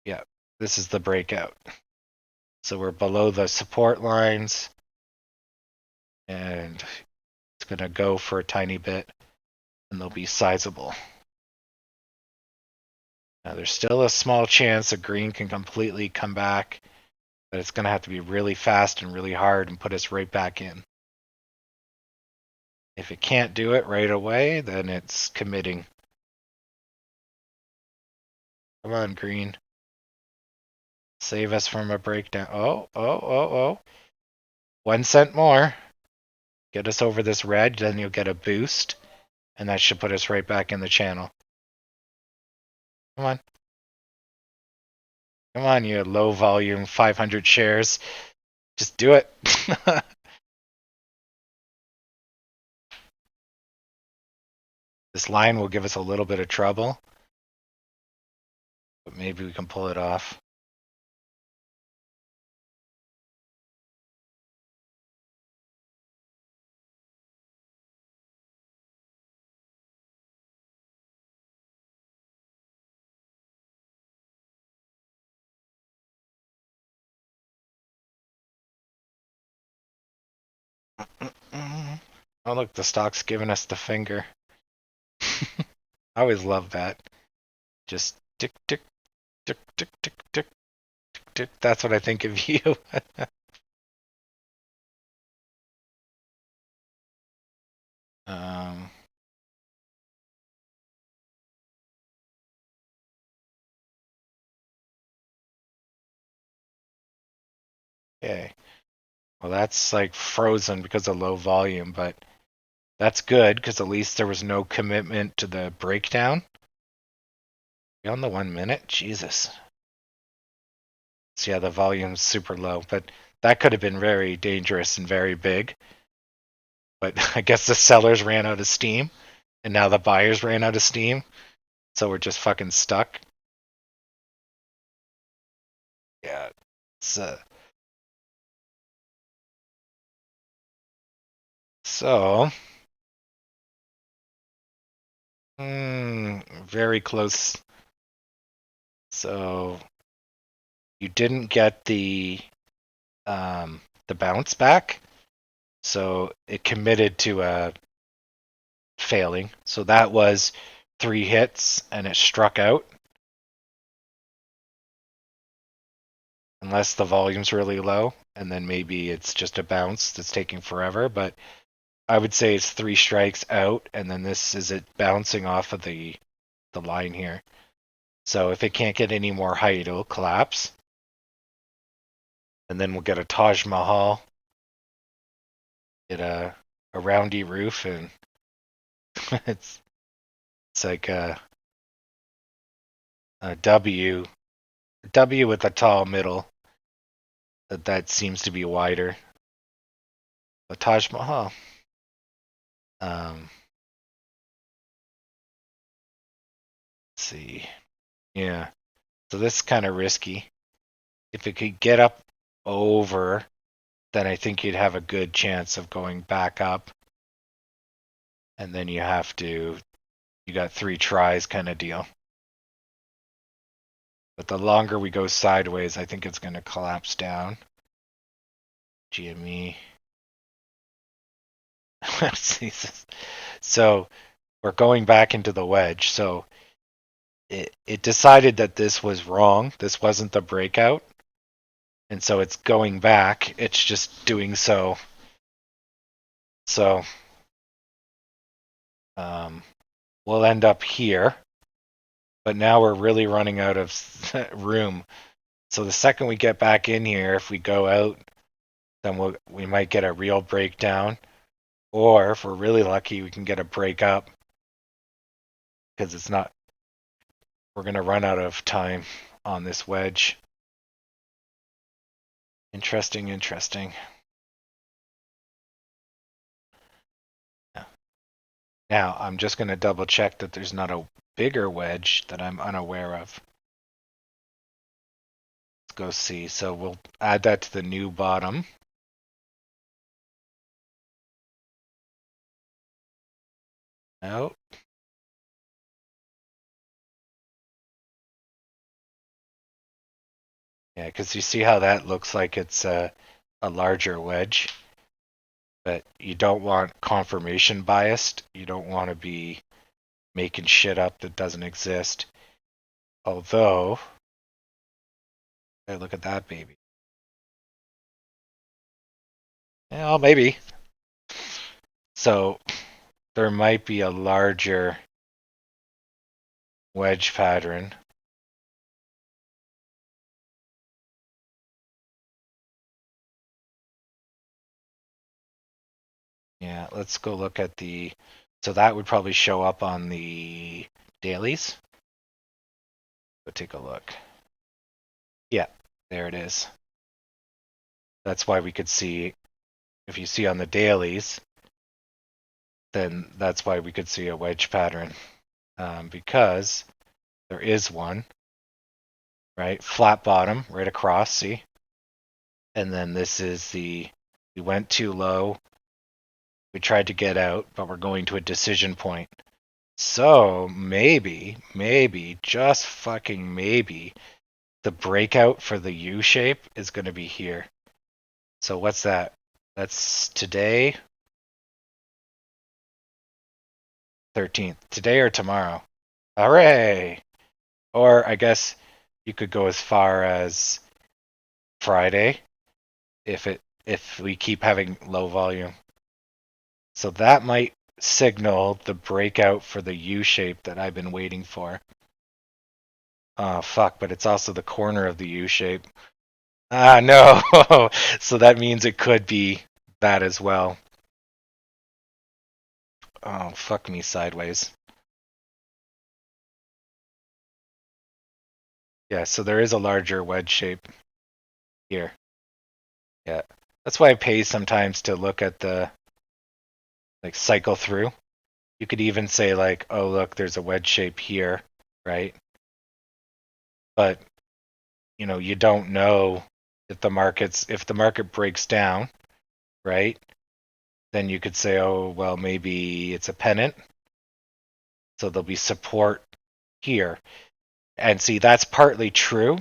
Yeah, this is the breakout. So we're below the support lines. And it's going to go for a tiny bit. And they'll be sizable. Now there's still a small chance a green can completely come back. But it's going to have to be really fast and really hard and put us right back in. If it can't do it right away, then it's committing. Come on, green. Save us from a breakdown. Oh. 1 cent more. Get us over this red, then you'll get a boost. And that should put us right back in the channel. Come on. Come on, you low volume 500 shares. Just do it. This line will give us a little bit of trouble. But maybe we can pull it off. Oh, look, the stock's giving us the finger. I always love that. Just tick, tick, tick, tick, tick, tick, tick, tick. That's what I think of you. um, okay. Well, that's like frozen because of low volume, but that's good because at least there was no commitment to the breakdown. On the 1 minute? Jesus. So yeah, the volume's super low, but that could have been very dangerous and very big. But I guess the sellers ran out of steam, and now the buyers ran out of steam, so we're just fucking stuck. Yeah, it's so very close. So you didn't get the bounce back, so it committed to failing. So that was 3 hits, and it struck out. Unless the volume's really low, and then maybe it's just a bounce that's taking forever. But I would say it's 3 strikes out, and then this is it bouncing off of the line here. So if it can't get any more height, it'll collapse. And then we'll get a Taj Mahal, get a roundy roof, and it's like a W with a tall middle. That seems to be wider. A Taj Mahal. Let's see. Yeah. So this is kind of risky. If it could get up over, then I think you'd have a good chance of going back up. And then you got 3 tries kind of deal. But the longer we go sideways, I think it's going to collapse down. GME. So we're going back into the wedge. So it decided that this was wrong. This wasn't the breakout. And so it's going back. It's just doing so. So we'll end up here. But now we're really running out of room. So the second we get back in here, if we go out, then we might get a real breakdown. Or if we're really lucky, we can get a break up. Because we're going to run out of time on this wedge. Interesting. Now, I'm just going to double check that there's not a bigger wedge that I'm unaware of. Let's go see. So we'll add that to the new bottom. No. Yeah, because you see how that looks like it's a larger wedge. But you don't want confirmation biased. You don't want to be making shit up that doesn't exist. Although, hey, look at that baby. Well, maybe. So there might be a larger wedge pattern. Yeah, let's go look at the, so that would probably show up on the dailies. Go take a look. Yeah, there it is. That's why we could see, if you see on the dailies, then that's why we could see a wedge pattern, because there is one, right? Flat bottom right across, see? And then this is we went too low. We tried to get out, but we're going to a decision point. So maybe, just fucking maybe, the breakout for the U shape is going to be here. So what's that? That's today, 13th. Today or tomorrow? Hooray! Or I guess you could go as far as Friday if we keep having low volume. So that might signal the breakout for the U shape that I've been waiting for. Oh fuck, but it's also the corner of the U shape. Ah no. So that means it could be that as well. Oh fuck me sideways. Yeah, so there is a larger wedge shape here. Yeah. That's why I pay sometimes to look at the cycle through. You could even say like, oh look, there's a wedge shape here, right? But you don't know if the market breaks down, right? Then you could say, oh well, maybe it's a pennant. So there'll be support here. And see, that's partly true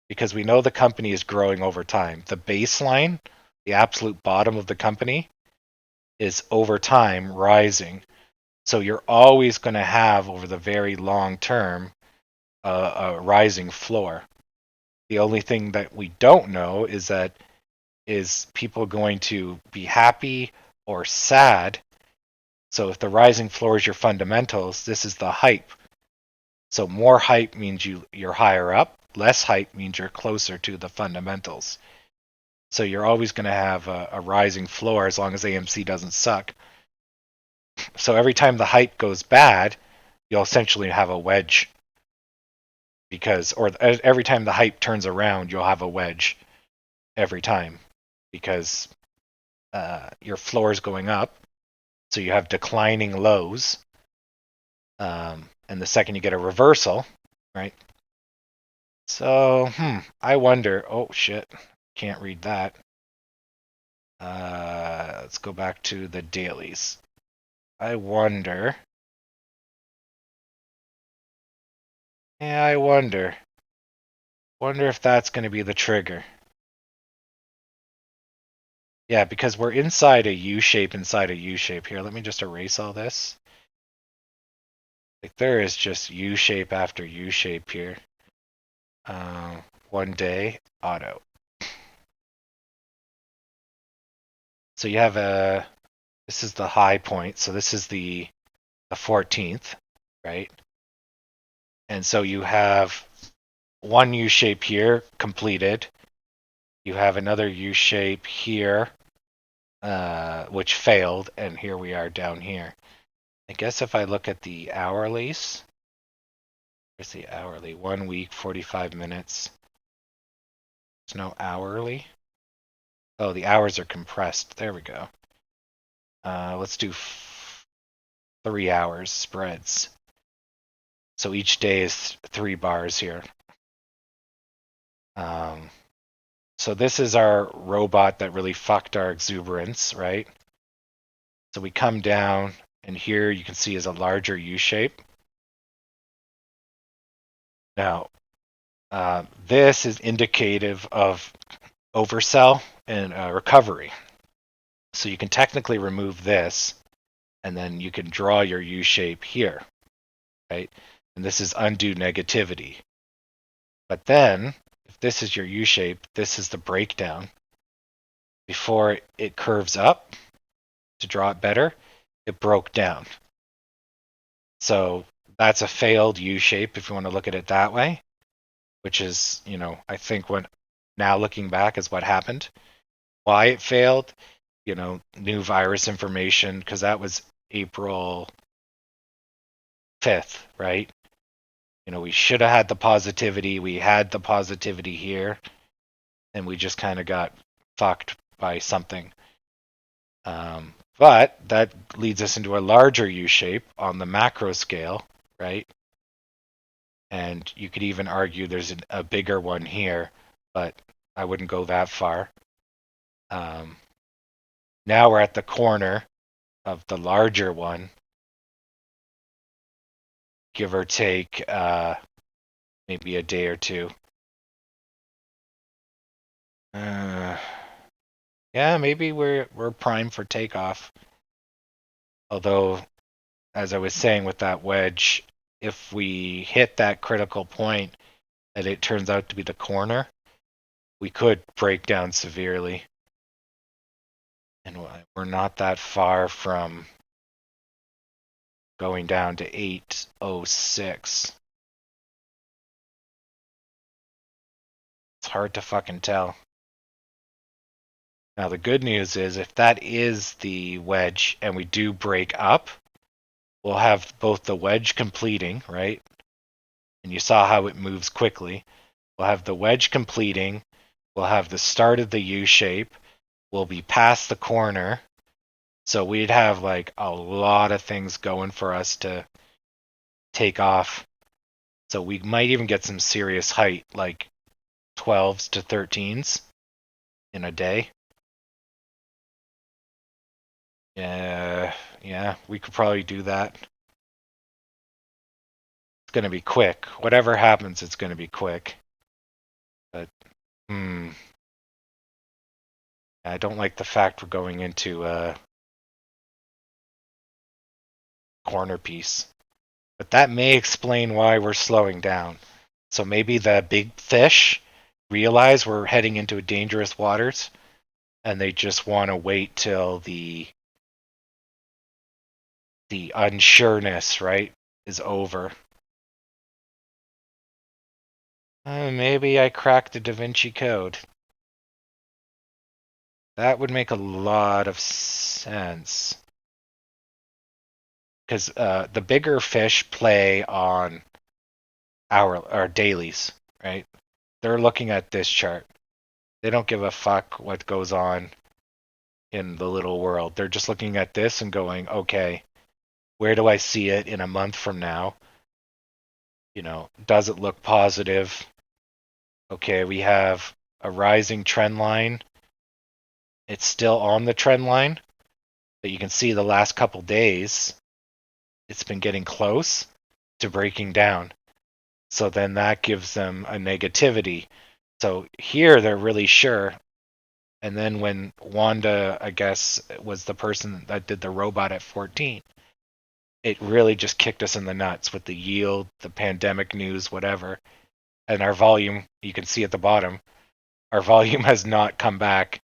because we know the company is growing over time. The baseline, the absolute bottom of the company, is over time rising. So you're always going to have, over the very long term, a rising floor. The only thing that we don't know is people going to be happy or sad. So if the rising floor is your fundamentals, this is the hype. So more hype means you're higher up. Less hype means you're closer to the fundamentals. So you're always going to have a rising floor as long as AMC doesn't suck. So every time the hype goes bad, you'll essentially have a wedge. Or every time the hype turns around, you'll have a wedge every time because your floor is going up. So you have declining lows. And the second you get a reversal, right? So, I wonder. Oh shit, can't read that. Let's go back to the dailies. I wonder. Yeah, I wonder. Wonder if that's going to be the trigger. Yeah, because we're inside a U shape inside a U shape here. Let me just erase all this. Like there is just U shape after U shape here. One day auto. So you have this is the high point. So this is the 14th, right? And so you have one U shape here completed. You have another U shape here, which failed, and here we are down here. I guess if I look at the hourlies, where's the hourly? 1 week, 45 minutes. There's no hourly. Oh, the hours are compressed. There we go. Let's do 3 hours spreads. So each day is 3 bars here. So this is our robot that really fucked our exuberance, right? So we come down, and here you can see is a larger U shape. Now, this is indicative of oversell and recovery. So you can technically remove this, and then you can draw your U shape here, right? And this is undue negativity. But then, if this is your U shape, this is the breakdown. Before it curves up to draw it better, it broke down. So that's a failed U shape if you want to look at it that way, which is, I think now looking back is what happened. Why it failed new virus information, because that was April 5th, right? We should have had the positivity. We had the positivity here, and we just kind of got fucked by something. But that leads us into a larger U shape on the macro scale, right? And you could even argue there's a bigger one here, but I wouldn't go that far. Now we're at the corner of the larger one, give or take maybe a day or two. Yeah, maybe we're primed for takeoff. Although, as I was saying with that wedge, if we hit that critical point and it turns out to be the corner, we could break down severely. And we're not that far from going down to 806. It's hard to fucking tell. Now, the good news is if that is the wedge and we do break up, we'll have both the wedge completing, right? And you saw how it moves quickly. We'll have the wedge completing. We'll have the start of the U shape. We'll be past the corner. So we'd have like a lot of things going for us to take off. So we might even get some serious height, like 12s to 13s in a day. Yeah, we could probably do that. It's going to be quick. Whatever happens, it's going to be quick. But, I don't like the fact we're going into a corner piece. But that may explain why we're slowing down. So maybe the big fish realize we're heading into dangerous waters, and they just want to wait till the unsureness, right, is over. Maybe I cracked the Da Vinci Code. That would make a lot of sense. Because the bigger fish play on our dailies, right? They're looking at this chart. They don't give a fuck what goes on in the little world. They're just looking at this and going, okay, where do I see it in a month from now? Does it look positive? Okay, we have a rising trend line. It's still on the trend line, but you can see the last couple days, it's been getting close to breaking down. So then that gives them a negativity. So here they're really sure. And then when Wanda, I guess, was the person that did the robot at 14, it really just kicked us in the nuts with the yield, the pandemic news, whatever. And our volume, you can see at the bottom, our volume has not come back,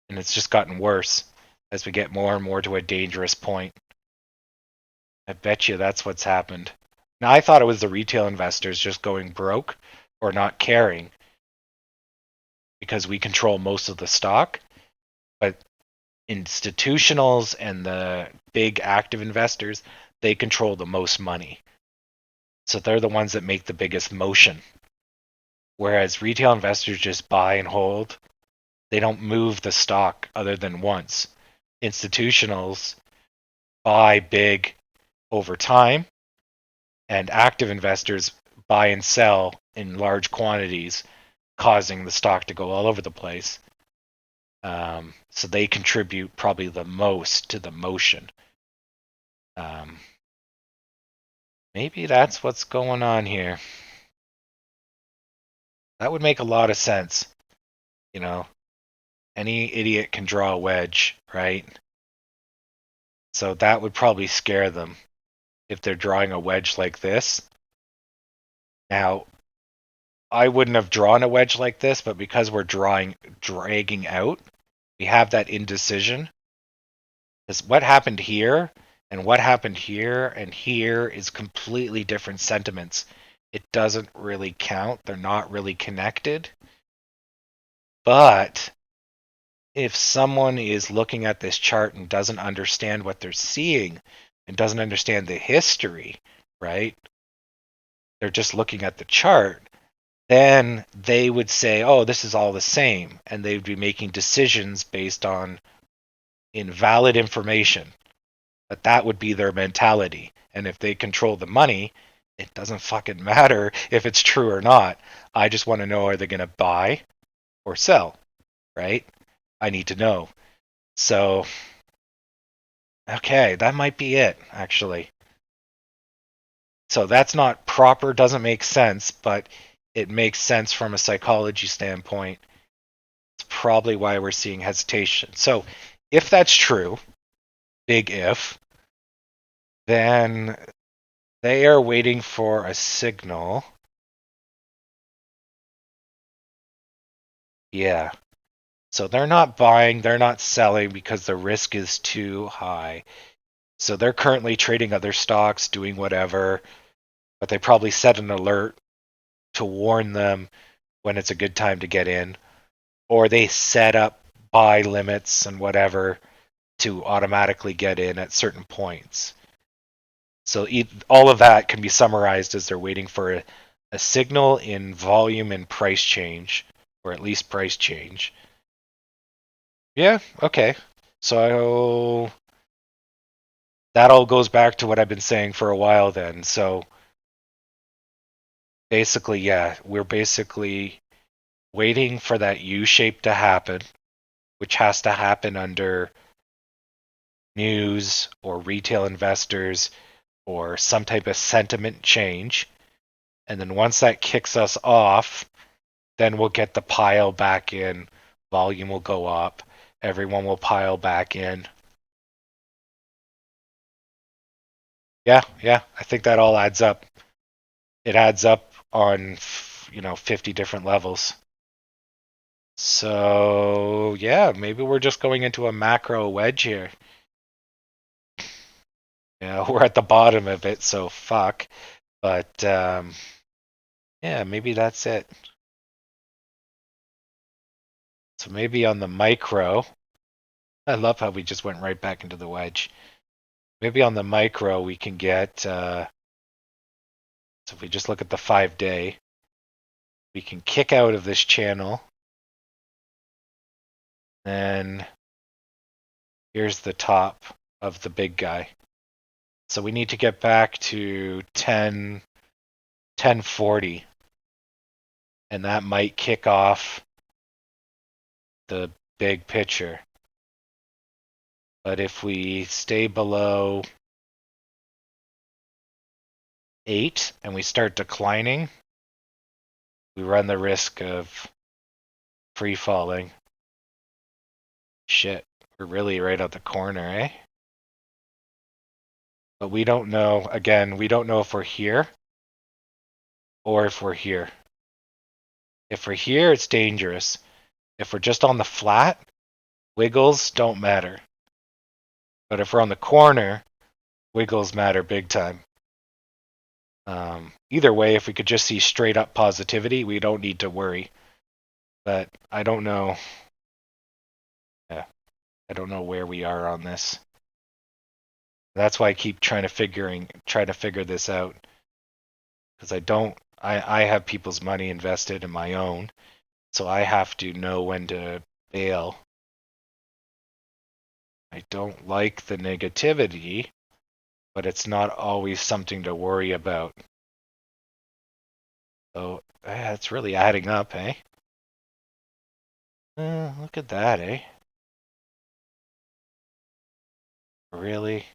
and it's just gotten worse as we get more and more to a dangerous point. I bet you that's what's happened. Now, I thought it was the retail investors just going broke or not caring because we control most of the stock, but institutionals and the big active investors, they control the most money. So they're the ones that make the biggest motion. Whereas retail investors just buy and hold. They don't move the stock other than once. Institutionals buy big over time, and active investors buy and sell in large quantities, causing the stock to go all over the place. So they contribute probably the most to the motion. Maybe that's what's going on here. That would make a lot of sense. Any idiot can draw a wedge, right? So that would probably scare them if they're drawing a wedge like this. Now, I wouldn't have drawn a wedge like this, but because we're dragging out, we have that indecision. Because what happened here and what happened here and here is completely different sentiments. It doesn't really count. They're not really connected. But if someone is looking at this chart and doesn't understand what they're seeing and doesn't understand the history, right? They're just looking at the chart, then they would say, oh, this is all the same. And they'd be making decisions based on invalid information. But that would be their mentality. And if they control the money, it doesn't fucking matter if it's true or not. I just want to know, are they going to buy or sell, right? I need to know. So, okay, that might be it, actually. So that's not proper, doesn't make sense, but it makes sense from a psychology standpoint. It's probably why we're seeing hesitation. So if that's true, big if, then they are waiting for a signal. Yeah. So they're not buying, they're not selling because the risk is too high. So they're currently trading other stocks, doing whatever, but they probably set an alert to warn them when it's a good time to get in, or they set up buy limits and whatever to automatically get in at certain points. So all of that can be summarized as they're waiting for a signal in volume and price change, or at least price change. Yeah, okay. So that all goes back to what I've been saying for a while then. So basically, yeah, we're basically waiting for that U shape to happen, which has to happen under news or retail investors or some type of sentiment change. And then once that kicks us off, then we'll get the pile back in. Volume will go up. Everyone will pile back in. Yeah, I think that all adds up. It adds up on 50 different levels. So yeah, maybe we're just going into a macro wedge here. Yeah, we're at the bottom of it, so fuck. But yeah, maybe that's it. So maybe on the micro, I love how we just went right back into the wedge. Maybe on the micro we can get, so if we just look at the 5-day, we can kick out of this channel. Then here's the top of the big guy. So we need to get back to 1040. And that might kick off the big picture. But if we stay below 8 and we start declining, we run the risk of free falling. Shit, we're really right at the corner, eh? But we don't know, again, we don't know if we're here or if we're here. If we're here, it's dangerous. If we're just on the flat, wiggles don't matter. But if we're on the corner, wiggles matter big time. Either way, if we could just see straight up positivity, we don't need to worry. But I don't know. Yeah, I don't know where we are on this. That's why I keep trying to figure this out. Because I have people's money invested in my own, so I have to know when to bail. I don't like the negativity, but it's not always something to worry about. So it's really adding up, eh? Look at that, eh? Really?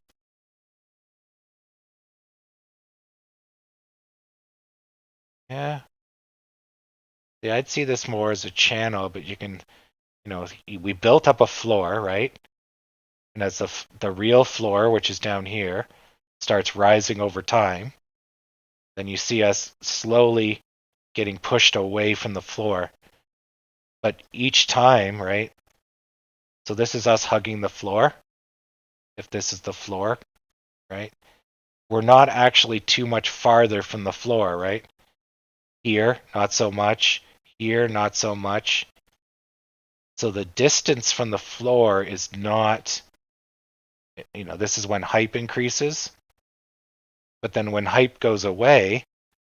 Yeah. Yeah, I'd see this more as a channel, but you can, we built up a floor, right? And as the real floor, which is down here, starts rising over time, then you see us slowly getting pushed away from the floor. But each time, right? So this is us hugging the floor. If this is the floor, right? We're not actually too much farther from the floor, right? Here, not so much. Here, not so much. So the distance from the floor is not, this is when hype increases. But then when hype goes away,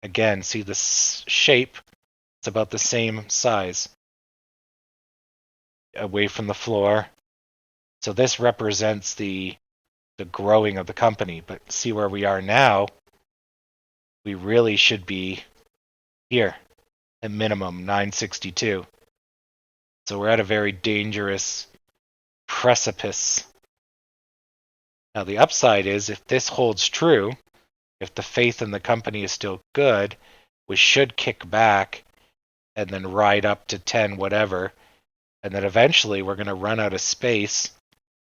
again, see the shape, it's about the same size away from the floor. So this represents the growing of the company. But see where we are now, we really should be here at minimum 962. So we're at a very dangerous precipice. Now the upside is if this holds true, if the faith in the company is still good, we should kick back and then ride up to 10 whatever, and then eventually we're going to run out of space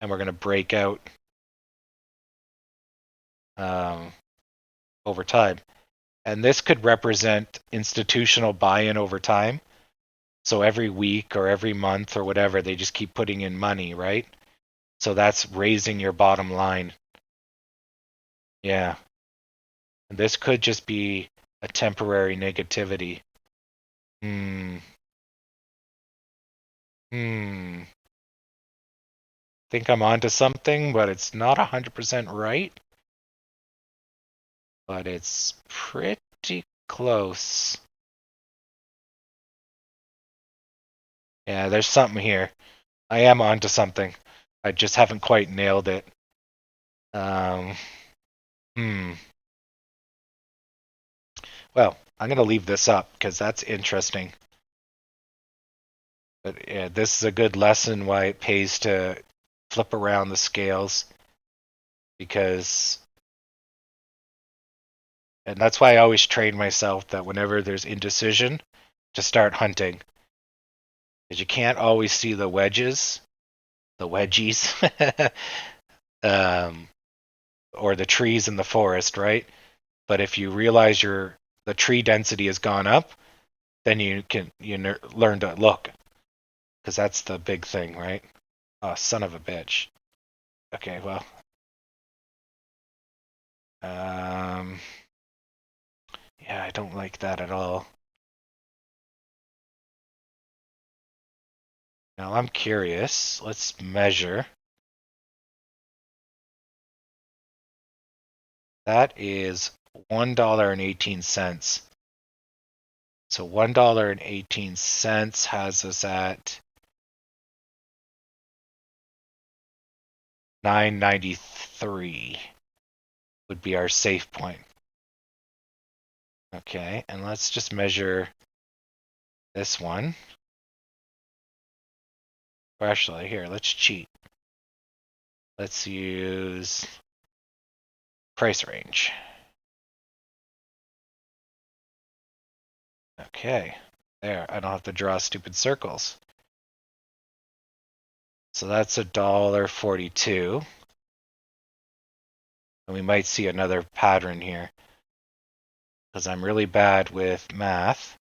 and we're going to break out over time. And this could represent institutional buy-in over time. So every week or every month or whatever, they just keep putting in money, right? So that's raising your bottom line. Yeah. And this could just be a temporary negativity. Think I'm onto something, but it's not 100% right. But it's pretty close. Yeah, there's something here. I am onto something. I just haven't quite nailed it. Well, I'm going to leave this up because that's interesting. But yeah, this is a good lesson why it pays to flip around the scales, because, and that's why I always train myself that whenever there's indecision, to start hunting. Because you can't always see the wedgies, or the trees in the forest, right? But if you realize the tree density has gone up, then you learn to look, because that's the big thing, right? Oh, son of a bitch. Okay, well, yeah, I don't like that at all. Now I'm curious. Let's measure. That is $1.18. So $1.18 has us at 993 would be our safe point. Okay, and let's just measure this one. Or actually, here, let's cheat. Let's use price range. Okay, there, I don't have to draw stupid circles. So that's $1.42. And we might see another pattern here, because I'm really bad with math.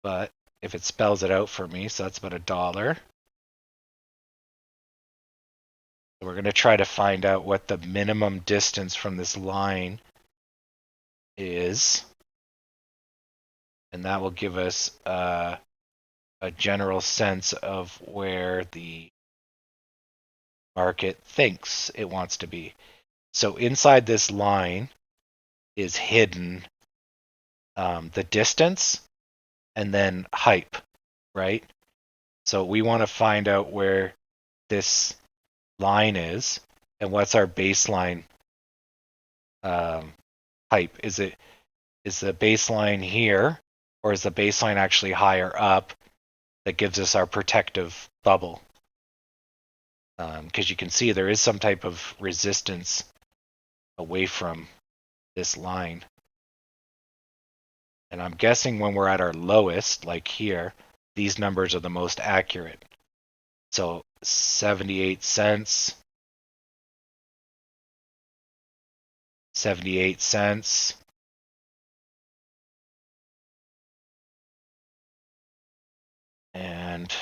But if it spells it out for me, so that's about $1. So we're going to try to find out what the minimum distance from this line is. And that will give us a general sense of where the market thinks it wants to be. So inside this line is hidden the distance and then hype, right? So we want to find out where this line is and what's our baseline hype. Is the baseline here, or is the baseline actually higher up that gives us our protective bubble? Because you can see there is some type of resistance away from this line. And I'm guessing when we're at our lowest, like here, these numbers are the most accurate. So 78 cents, 78 cents, and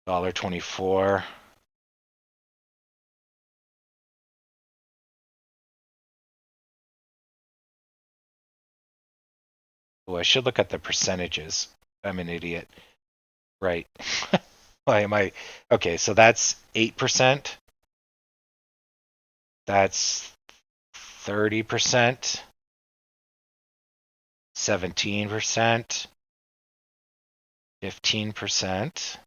$1.24. Oh, I should look at the percentages. I'm an idiot. Right. Why am I? Okay, so that's 8%. That's 30%. 17%. 15%.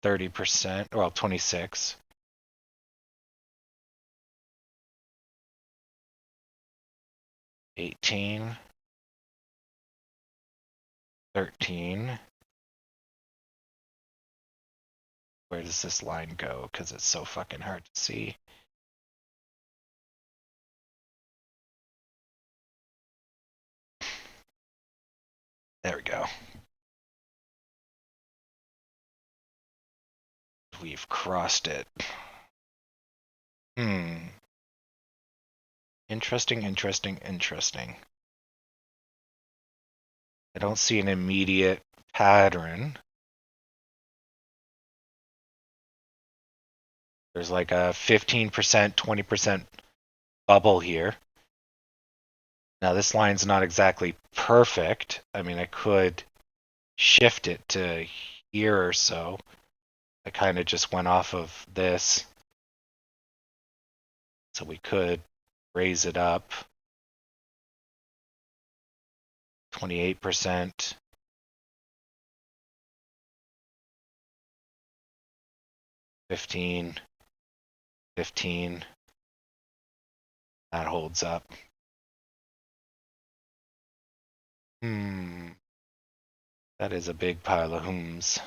30%. Well, 26. 18. 13. Where does this line go? Because it's so fucking hard to see. There we go. We've crossed it. Interesting, interesting, interesting. I don't see an immediate pattern. There's like a 15%, 20% bubble here. Now this line's not exactly perfect. I mean, I could shift it to here or so. I kind of just went off of this. So we could raise it up. 28%. 15. 15. That holds up. That is a big pile of hooms.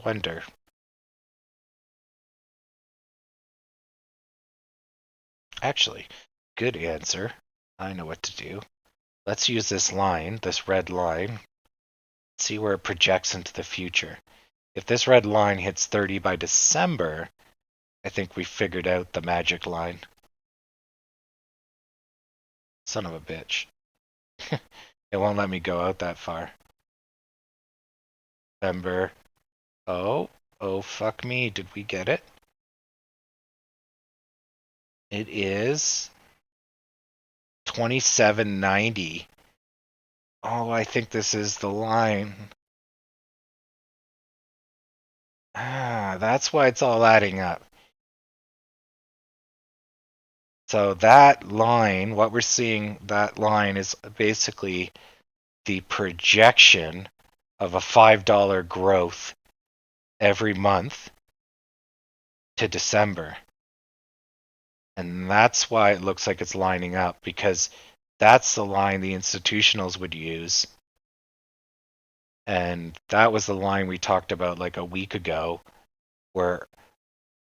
Wonder. Actually, good answer. I know what to do. Let's use this line, this red line, see where it projects into the future. If this red line hits 30 by December, I think we figured out the magic line. Son of a bitch. It won't let me go out that far. December. Oh, fuck me. Did we get it? It is 27.90. Oh, I think this is the line. That's why it's all adding up. So that line, what we're seeing, that line is basically the projection of a $5 growth every month to December. And that's why it looks like it's lining up, because that's the line the institutionals would use. And that was the line we talked about like a week ago, where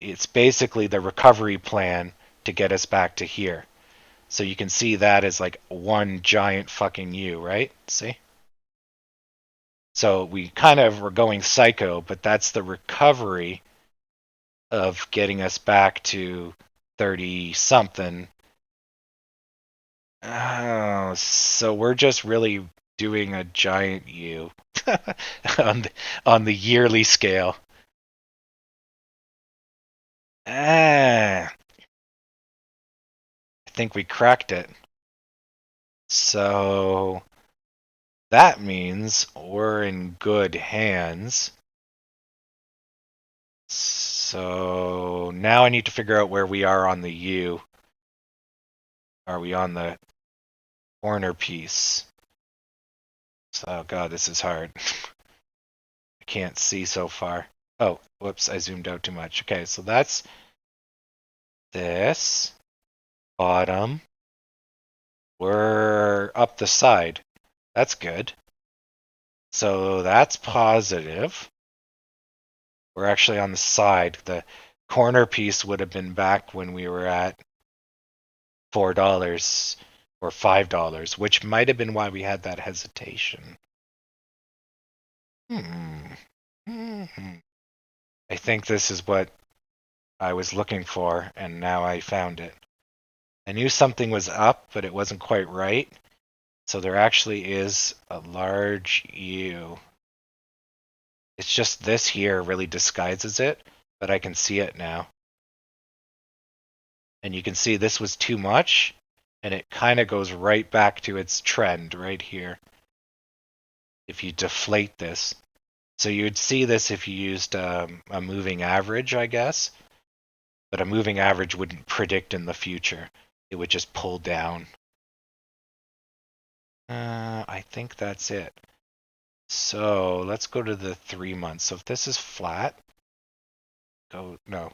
it's basically the recovery plan to get us back to here. So you can see that as like one giant fucking U, right? See? So we kind of were going psycho, but that's the recovery of getting us back to 30 something. Oh, so we're just really doing a giant U on the yearly scale. I think we cracked it. So that means we're in good hands. So now I need to figure out where we are on the U. Are we on the corner piece? Oh god, this is hard. I can't see so far. Oh, whoops, I zoomed out too much. Okay, so that's this. Bottom. We're up the side. That's good. So that's positive. We're actually on the side. The corner piece would have been back when we were at $4 or $5, which might have been why we had that hesitation. I think this is what I was looking for, and now I found it. I knew something was up, but it wasn't quite right. So there actually is a large U. It's just this here really disguises it, but I can see it now. And you can see this was too much, and it kind of goes right back to its trend right here. If you deflate this. So you'd see this if you used a moving average, I guess. But a moving average wouldn't predict in the future. It would just pull down. I think that's it. So let's go to the 3 months. So if this is flat, no,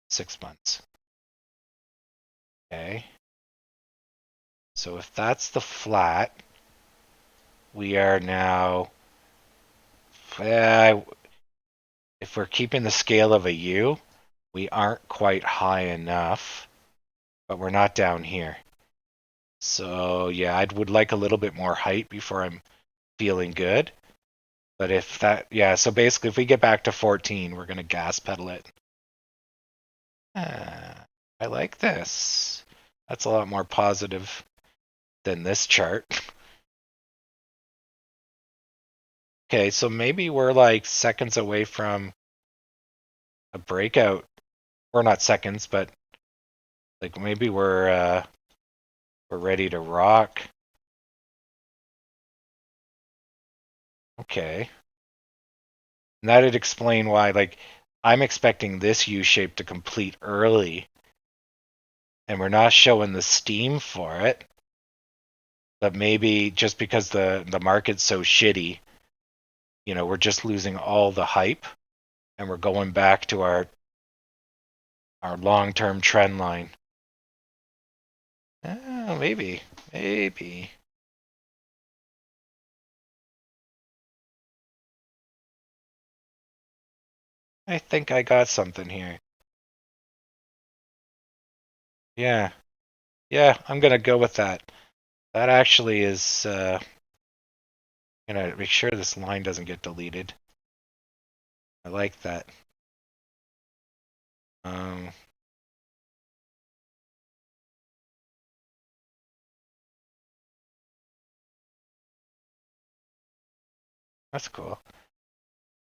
6 months. Okay. So if that's the flat, we are now, if we're keeping the scale of a U, we aren't quite high enough, but we're not down here. So yeah, I would like a little bit more height before I'm feeling good. But if that, yeah, so basically if we get back to 14, we're going to gas pedal it. I like this. That's a lot more positive than this chart. Okay, so maybe we're like seconds away from a breakout. Or not seconds, but like maybe we're ready to rock. Okay. And that'd explain why, like, I'm expecting this U shape to complete early, and we're not showing the steam for it. But maybe just because the market's so shitty, you know, we're just losing all the hype, and we're going back to our long-term trend line. Maybe. I think I got something here. Yeah. Yeah, I'm gonna go with that. That actually is, gonna make sure this line doesn't get deleted. I like that. Um, that's cool.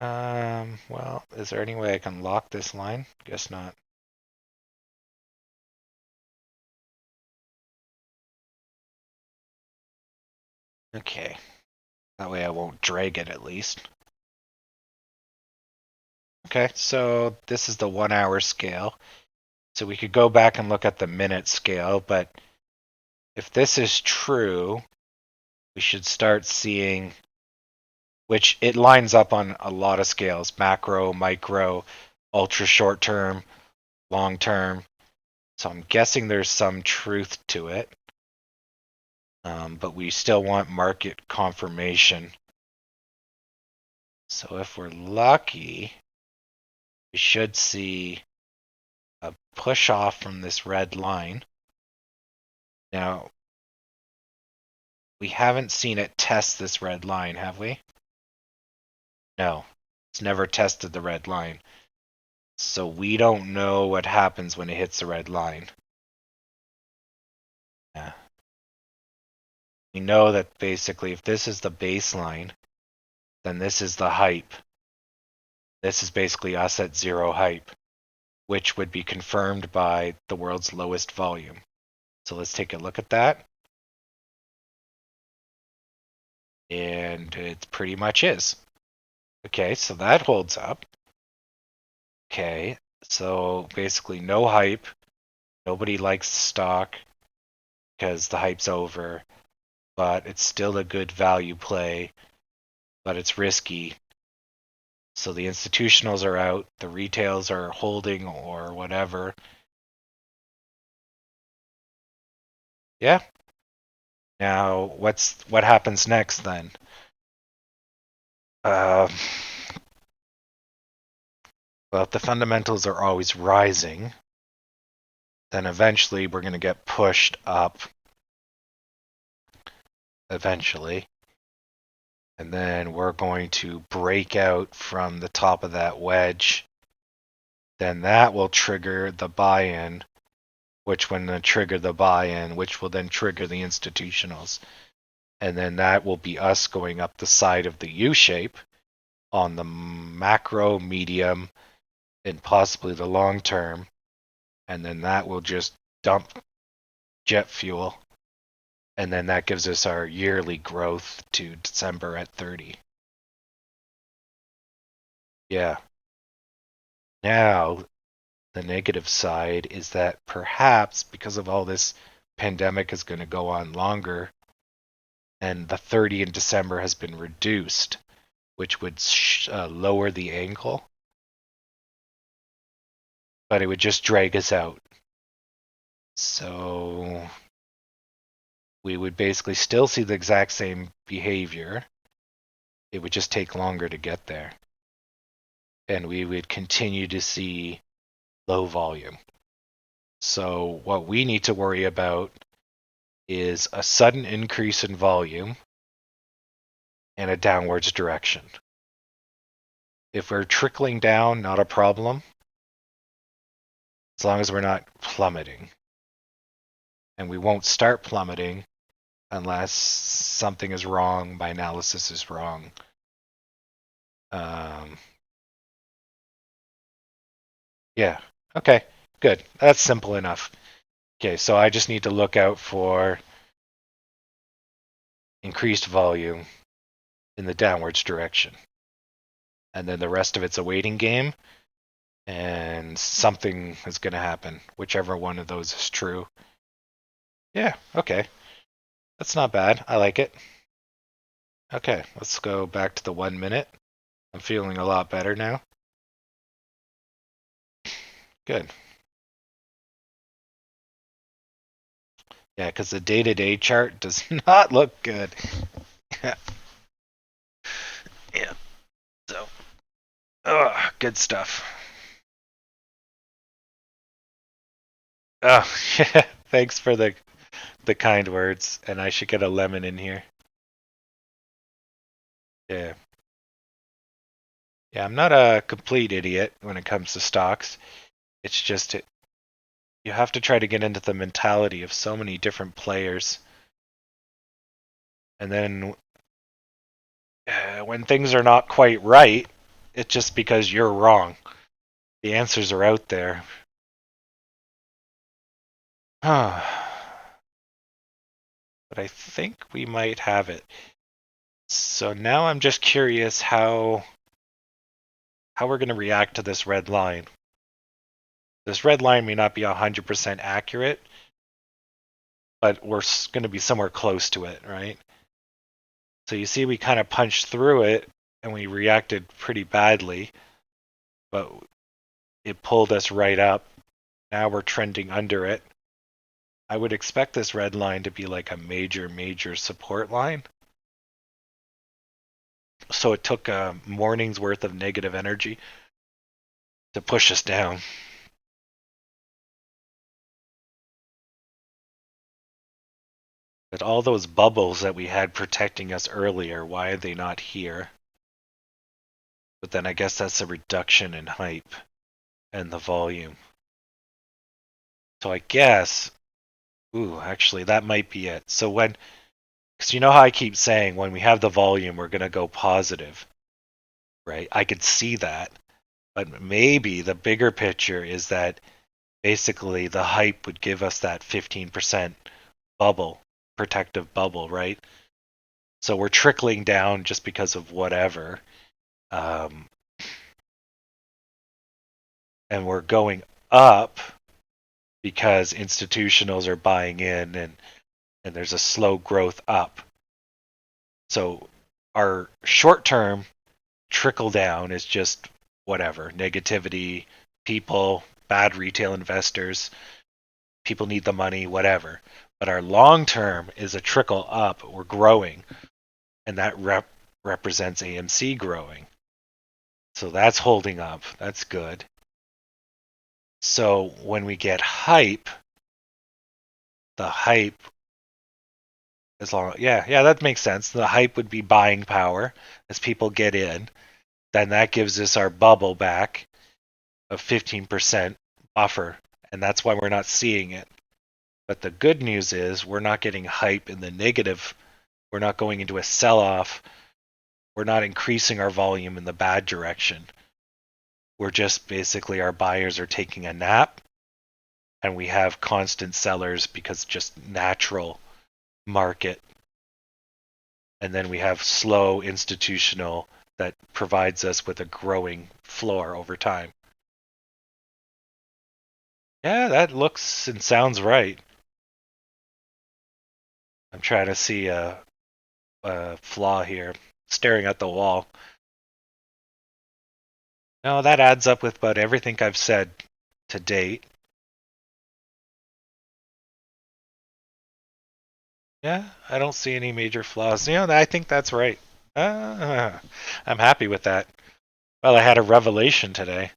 Well, is there any way I can lock this line? Guess not. Okay. That way I won't drag it at least. Okay, so this is the 1 hour scale. So we could go back and look at the minute scale, but if this is true, we should start seeing, which it lines up on a lot of scales, macro, micro, ultra short term, long term. So I'm guessing there's some truth to it. But we still want market confirmation. So if we're lucky, we should see a push off from this red line. Now, we haven't seen it test this red line, have we? No, it's never tested the red line. So we don't know what happens when it hits the red line. Yeah. We know that basically if this is the baseline, then this is the hype. This is basically us at zero hype, which would be confirmed by the world's lowest volume. So let's take a look at that. And it pretty much is. Okay, so that holds up. Okay, so basically no hype. Nobody likes the stock because the hype's over, but it's still a good value play, but it's risky. So the institutionals are out, the retails are holding or whatever. Yeah. Now, what happens next then? Well, if the fundamentals are always rising, then eventually we're going to get pushed up. Eventually. And then we're going to break out from the top of that wedge. Then that will trigger the buy-in. which will then trigger the buy-in, which will then trigger the institutionals. And then that will be us going up the side of the U shape on the macro, medium, and possibly the long term. And then that will just dump jet fuel. And then that gives us our yearly growth to December at 30. Yeah. Now, the negative side is that perhaps because of all this pandemic is going to go on longer, and the 30 in December has been reduced, which would lower the angle, but it would just drag us out. So we would basically still see the exact same behavior. It would just take longer to get there. And we would continue to see low volume. So what we need to worry about is a sudden increase in volume and a downwards direction. If we're trickling down, not a problem, as long as we're not plummeting. And we won't start plummeting unless something is wrong, my analysis is wrong. Yeah, okay, good. That's simple enough. Okay, so I just need to look out for increased volume in the downwards direction. And then the rest of it's a waiting game, and something is going to happen, whichever one of those is true. Yeah, okay. That's not bad. I like it. Okay, let's go back to the 1 minute. I'm feeling a lot better now. Good. Yeah, because the day-to-day chart does not look good. Yeah. So, good stuff. Oh, yeah. Thanks for the kind words, and I should get a lemon in here. Yeah. Yeah, I'm not a complete idiot when it comes to stocks. It's just you have to try to get into the mentality of so many different players. And then when things are not quite right, it's just because you're wrong. The answers are out there. But I think we might have it. So now I'm just curious how we're going to react to this red line. This red line may not be 100% accurate, but we're going to be somewhere close to it, right? So you see we kind of punched through it and we reacted pretty badly, but it pulled us right up. Now we're trending under it. I would expect this red line to be like a major support line. So it took a morning's worth of negative energy to push us down. But all those bubbles that we had protecting us earlier, why are they not here? But then I guess that's a reduction in hype and the volume. So I guess, actually that might be it. So because you know how I keep saying when we have the volume, we're going to go positive, right? I could see that. But maybe the bigger picture is that basically the hype would give us that 15% bubble, protective bubble, right? So we're trickling down just because of whatever. And we're going up because institutionals are buying in and there's a slow growth up. So our short-term trickle down is just whatever, negativity, people, bad retail investors, people need the money, whatever. But our long-term is a trickle up. We're growing, and that represents AMC growing. So that's holding up. That's good. So when we get hype, the hype, that makes sense. The hype would be buying power as people get in. Then that gives us our bubble back of 15% buffer, and that's why we're not seeing it. But the good news is we're not getting hype in the negative. We're not going into a sell-off. We're not increasing our volume in the bad direction. We're just basically our buyers are taking a nap, and we have constant sellers because just natural market. And then we have slow institutional that provides us with a growing floor over time. Yeah, that looks and sounds right. I'm trying to see a flaw here, staring at the wall. No, that adds up with about everything I've said to date. Yeah, I don't see any major flaws. I think that's right. I'm happy with that. Well, I had a revelation today.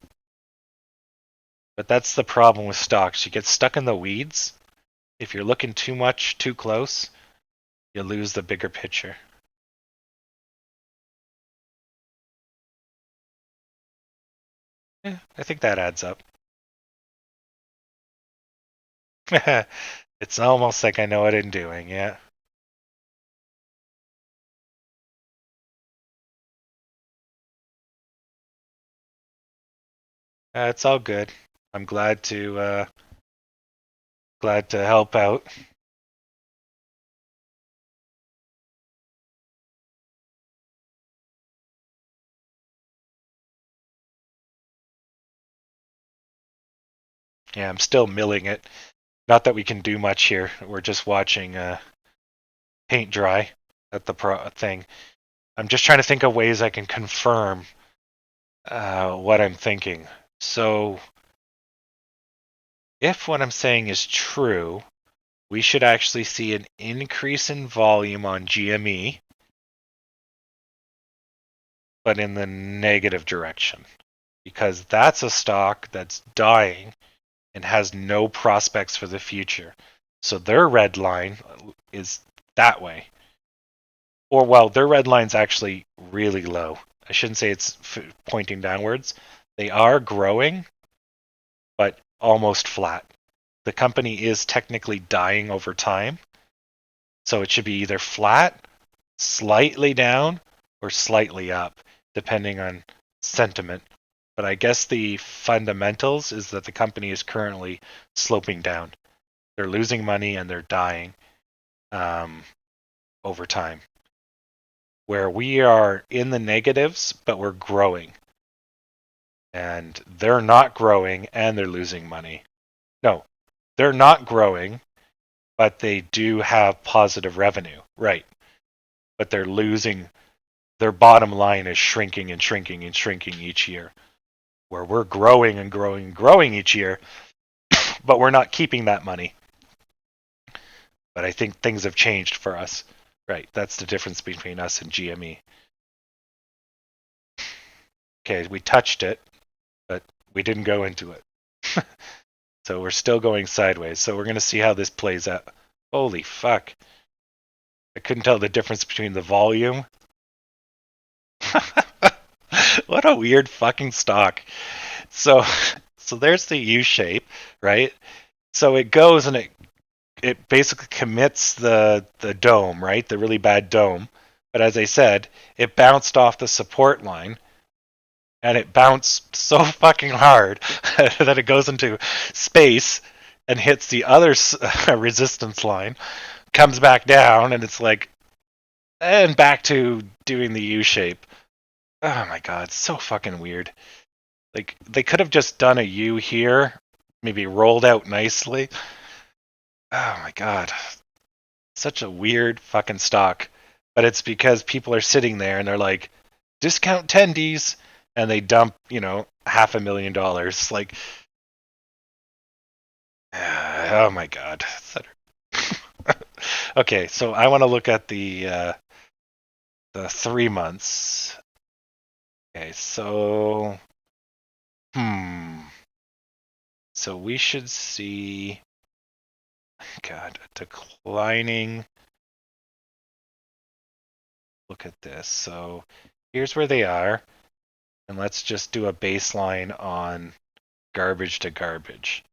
But that's the problem with stocks. You get stuck in the weeds. If you're looking too much, too close, you lose the bigger picture. Yeah, I think that adds up. It's almost like I know what I'm doing, yeah. It's all good. I'm glad to help out. Yeah, I'm still milling it. Not that we can do much here. We're just watching paint dry at the thing. I'm just trying to think of ways I can confirm what I'm thinking. So, if what I'm saying is true, we should actually see an increase in volume on GME, but in the negative direction. Because that's a stock that's dying and has no prospects for the future. So their red line is that way. Or, well, their red line's actually really low. I shouldn't say it's pointing downwards. They are growing, but almost flat. The company is technically dying over time. So it should be either flat, slightly down, or slightly up, depending on sentiment. But I guess the fundamentals is that the company is currently sloping down. They're losing money and they're dying over time. Where we are in the negatives, but we're growing. And they're not growing and they're losing money. No, they're not growing, but they do have positive revenue. Right. But they're losing. Their bottom line is shrinking and shrinking and shrinking each year. Where we're growing and growing and growing each year, but we're not keeping that money. But I think things have changed for us. Right. That's the difference between us and GME. Okay, we touched it, but we didn't go into it. So we're still going sideways. So we're going to see how this plays out. Holy fuck. I couldn't tell the difference between the volume. What a weird fucking stock. So there's the U shape, right? So it goes and it basically commits the dome, right? The really bad dome. But as I said, it bounced off the support line and it bounced so fucking hard that it goes into space and hits the other resistance line, comes back down, and it's like, and back to doing the U shape. Oh my god, so fucking weird. Like, they could have just done a U here, maybe rolled out nicely. Oh my god. Such a weird fucking stock. But it's because people are sitting there and they're like, discount tendies, and they dump, $500,000. Like, oh my god. Okay, so I want to look at the 3 months. Okay, so so we should see, god, declining. Look at this. So here's where they are, and let's just do a baseline on garbage to garbage.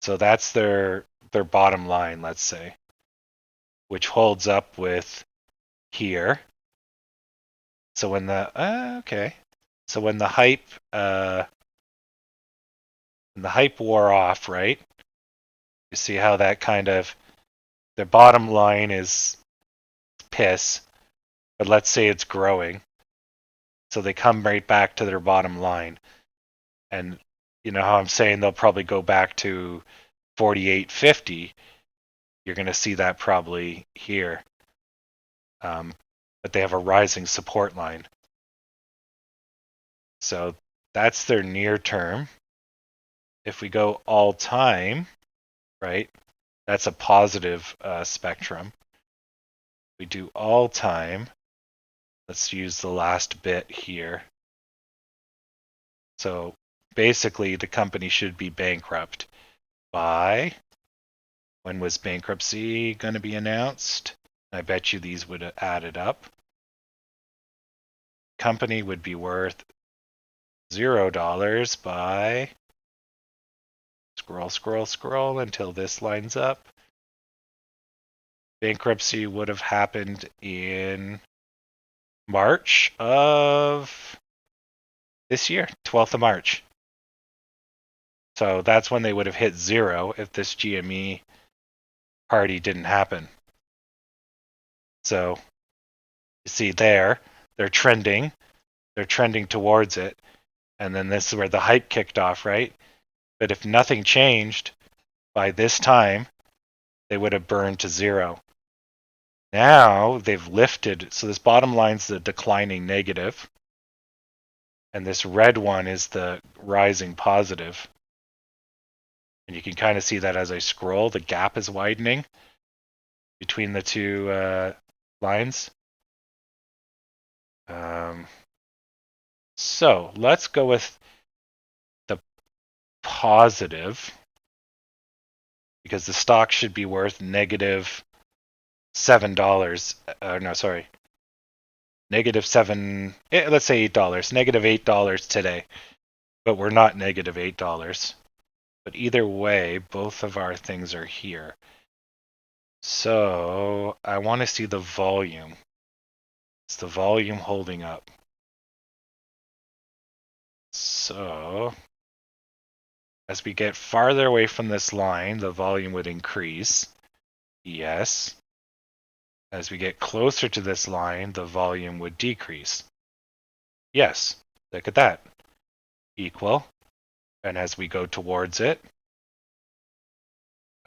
So that's their their bottom line, let's say, which holds up with here. So when the so when the hype wore off, right? You see how that kind of their bottom line is piss, but let's say it's growing. So they come right back to their bottom line. And you know how I'm saying they'll probably go back to 48.50. You're going to see that probably here. But they have a rising support line. So that's their near term. If we go all time, right, that's a positive spectrum. We do all time. Let's use the last bit here. So basically, the company should be bankrupt by, when was bankruptcy going to be announced? I bet you these would have added up. Company would be worth $0 by, scroll until this lines up. Bankruptcy would have happened in March of this year, 12th of March. So that's when they would have hit 0 if this GME party didn't happen. So you see there, they're trending towards it. And then this is where the hype kicked off, right? But if nothing changed by this time, they would have burned to 0. Now they've lifted, so this bottom line's the declining negative, and this red one is the rising positive. And you can kind of see that as I scroll, the gap is widening between the two lines. So let's go with the positive, because the stock should be worth negative $7. No, sorry. Negative $7, let's say $8. Negative $8 today. But we're not negative $8. But either way, both of our things are here. So I want to see the volume. Is the volume holding up? So as we get farther away from this line, the volume would increase. Yes. As we get closer to this line, the volume would decrease. Yes, look at that. Equal. And as we go towards it,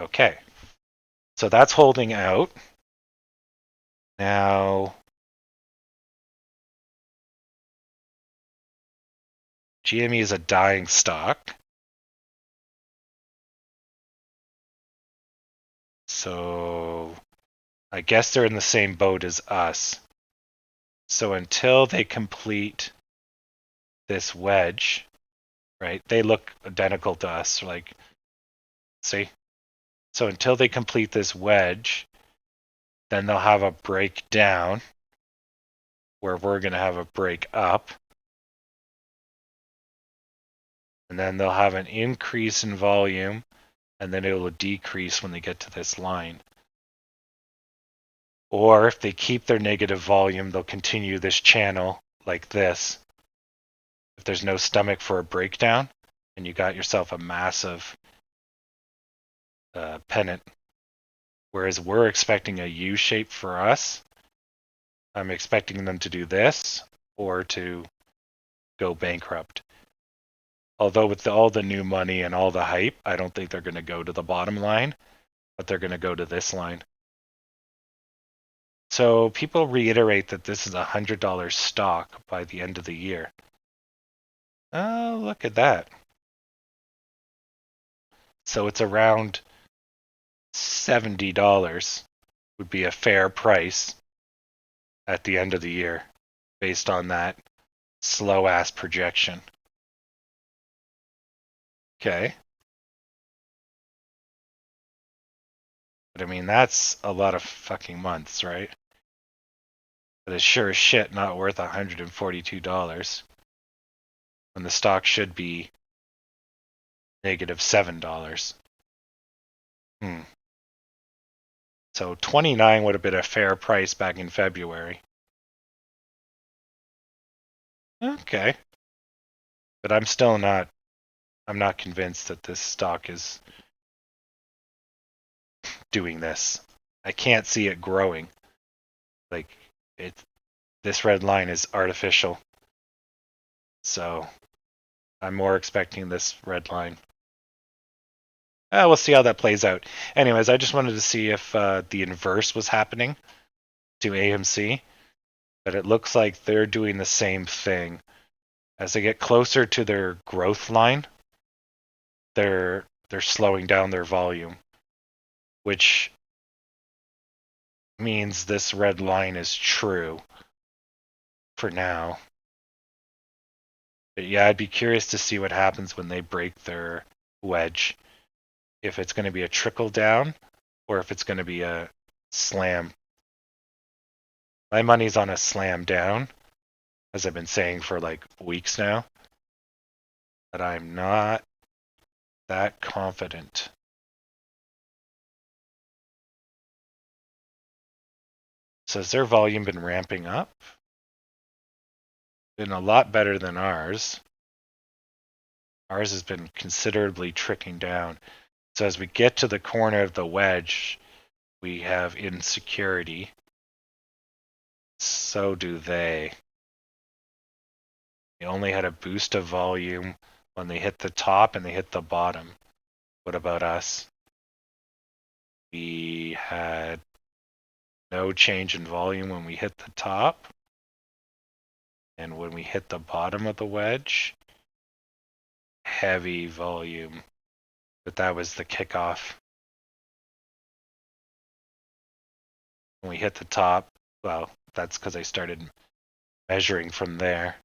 okay. So that's holding out. Now, GME is a dying stock. So I guess they're in the same boat as us. So until they complete this wedge, right? They look identical to us, like, see? So until they complete this wedge, then they'll have a breakdown where we're going to have a break up. And then they'll have an increase in volume, and then it will decrease when they get to this line. Or if they keep their negative volume, they'll continue this channel like this. If there's no stomach for a breakdown, and you got yourself a massive pennant. Whereas we're expecting a U shape for us, I'm expecting them to do this or to go bankrupt. Although with all the new money and all the hype, I don't think they're going to go to the bottom line, but they're going to go to this line. So people reiterate that this is a $100 stock by the end of the year. Oh, look at that. So it's around $70 would be a fair price at the end of the year based on that slow ass projection. Okay. But I mean, that's a lot of fucking months, right? But it's sure as shit not worth $142 when the stock should be negative $7. So 29 would have been a fair price back in February. Okay. But I'm still not, I'm not convinced that this stock is doing this. I can't see it growing. Like, this red line is artificial. So I'm more expecting this red line. We'll see how that plays out. Anyways, I just wanted to see if the inverse was happening to AMC. But it looks like they're doing the same thing. As they get closer to their growth line, they're slowing down their volume, which means this red line is true for now. But yeah, I'd be curious to see what happens when they break their wedge. If it's going to be a trickle down or if it's going to be a slam. My money's on a slam down, as I've been saying for like weeks now. But I'm not that confident. So has their volume been ramping up? Been a lot better than ours. Ours has been considerably tricking down. So as we get to the corner of the wedge, we have insecurity. So do they. They only had a boost of volume when they hit the top and they hit the bottom. What about us? We had no change in volume when we hit the top. And when we hit the bottom of the wedge, heavy volume. But that was the kickoff. When we hit the top, well, that's because I started measuring from there.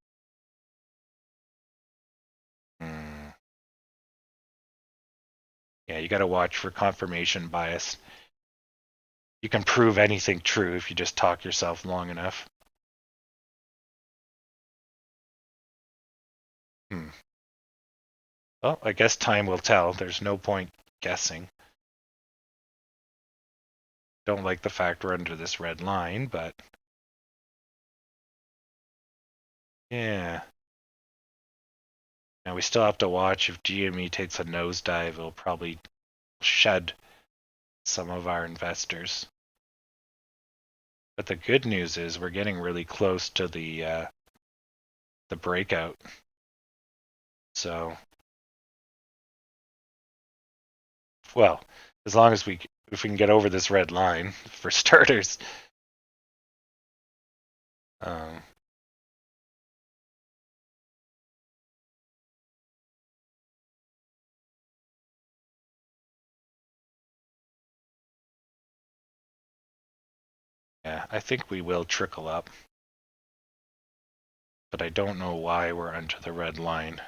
Yeah, you got to watch for confirmation bias. You can prove anything true if you just talk yourself long enough. Well, I guess time will tell. There's no point guessing. Don't like the fact we're under this red line, but yeah. Now we still have to watch if GME takes a nosedive, it'll probably shed some of our investors. But the good news is we're getting really close to the breakout. So, well, as long as if we can get over this red line for starters. Yeah, I think we will trickle up. But I don't know why we're under the red line.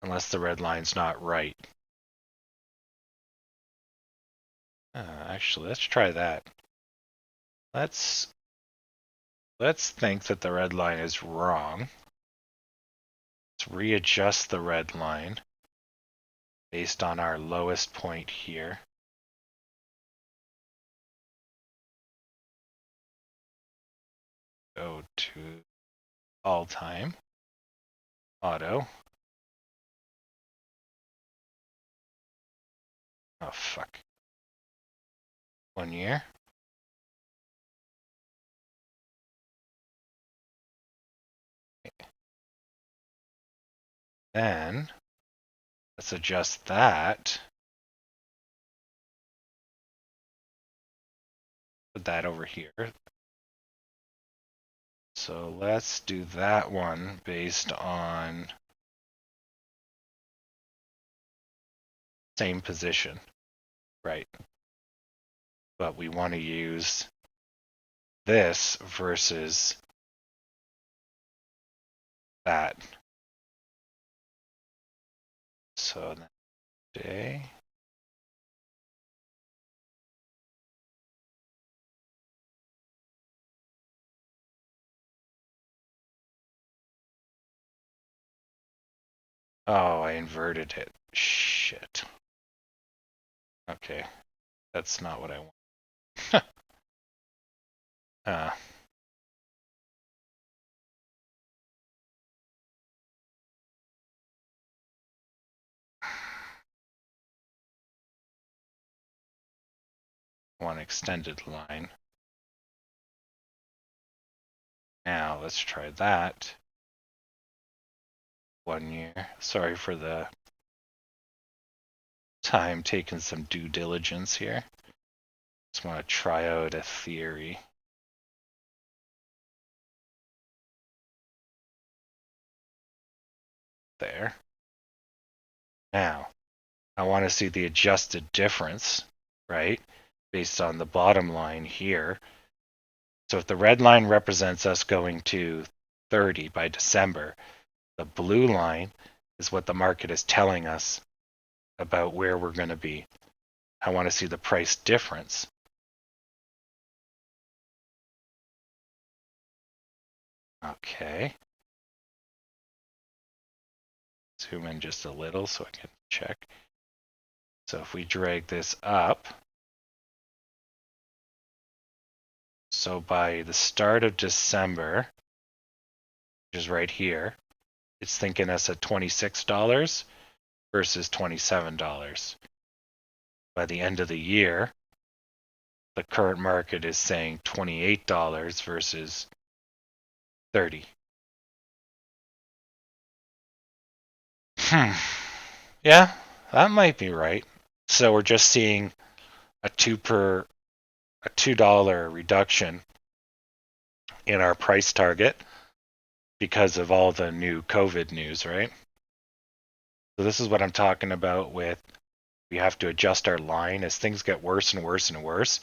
Unless the red line's not right. Actually, let's try that. Let's think that the red line is wrong. Let's readjust the red line based on our lowest point here. Go to all time, auto. Oh, fuck. 1 year. Then let's adjust that. Put that over here. So let's do that one based on same position, right? But we want to use this versus that. So day. Oh, I inverted it. Shit. Okay. That's not what I want. One extended line. Now let's try that. 1 year. Sorry for the time taking some due diligence here. Just want to try out a theory. There. Now, I want to see the adjusted difference, right? Based on the bottom line here. So if the red line represents us going to 30 by December, the blue line is what the market is telling us about where we're going to be. I want to see the price difference. Okay. Zoom in just a little so I can check. So if we drag this up, so by the start of December, which is right here, it's thinking us at $26 versus $27. By the end of the year, the current market is saying $28 versus 30. Yeah, that might be right. So we're just seeing a $2 reduction in our price target because of all the new COVID news, right? So this is what I'm talking about with we have to adjust our line as things get worse and worse and worse.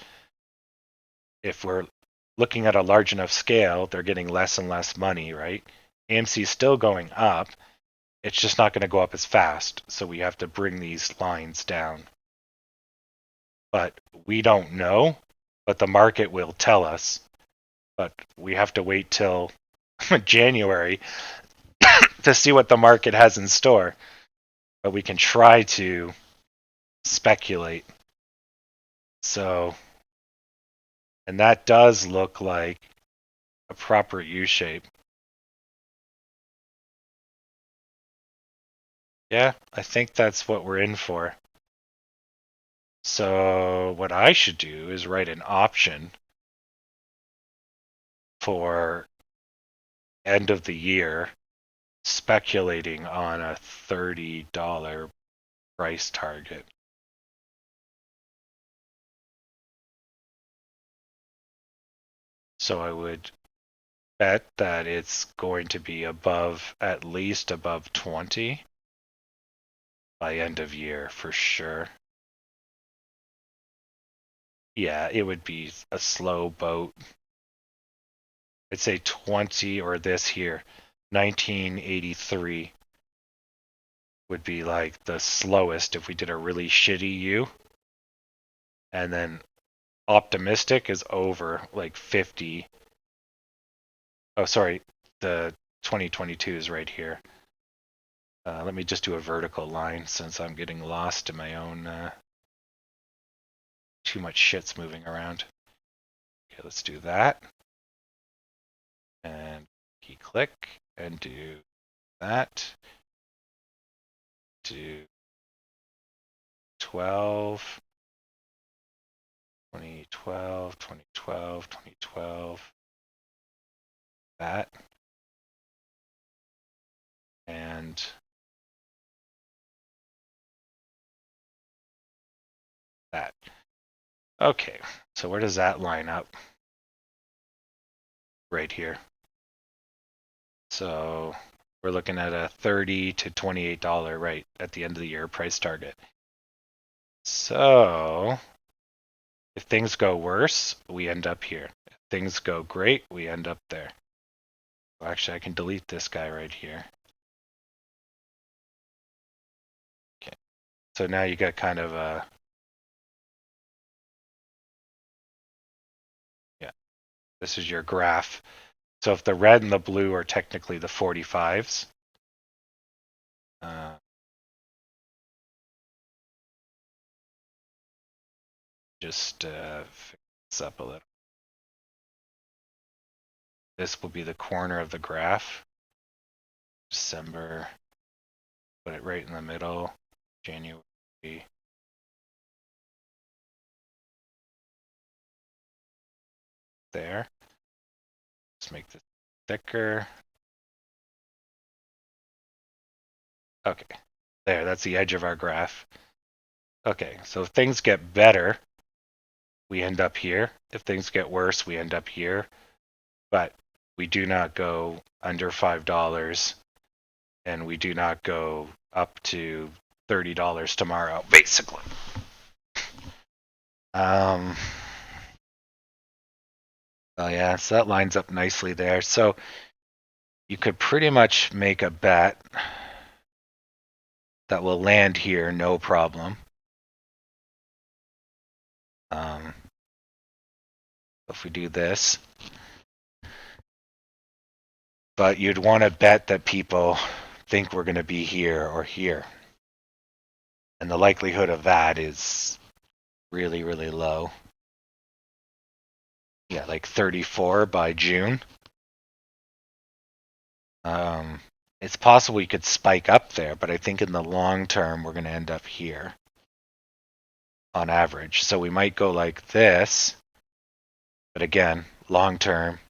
If we're looking at a large enough scale, they're getting less and less money, right? AMC is still going up. It's just not going to go up as fast. So we have to bring these lines down. But we don't know, but the market will tell us. But we have to wait till January to see what the market has in store. But we can try to speculate. So, and that does look like a proper U shape. Yeah, I think that's what we're in for. So what I should do is write an option for end of the year speculating on a $30 price target. So I would bet that it's going to be above, at least above 20 by end of year for sure. Yeah, it would be a slow boat. I'd say 20 or this here, 1983 would be like the slowest if we did a really shitty U. And then optimistic is over like 50. Oh, sorry, the 2022 is right here. Let me just do a vertical line since I'm getting lost in my own. Too much shit's moving around. Okay, let's do that. And key click and do that. Do 12, 2012, 2012, 2012. That. And that. Okay, so where does that line up? Right here. So we're looking at a $30 to $28 right at the end of the year price target. So if things go worse, we end up here. If things go great, we end up there. Well, actually, I can delete this guy right here. Okay. So now you got kind of a... Yeah. This is your graph. So if the red and the blue are technically the 45s, just fix this up a little. This will be the corner of the graph. December, put it right in the middle. January. There. Let's make this thicker. Okay, there, that's the edge of our graph. Okay, so if things get better, we end up here. If things get worse, we end up here. But we do not go under $5, and we do not go up to $30 tomorrow, basically. Oh yeah, so that lines up nicely there. So you could pretty much make a bet that will land here, no problem. If we do this, but you'd want to bet that people think we're going to be here or here. And the likelihood of that is really, really low. Yeah, like 34 by June. It's possible you could spike up there, but I think in the long term, we're going to end up here on average. So we might go like this, but again, long term,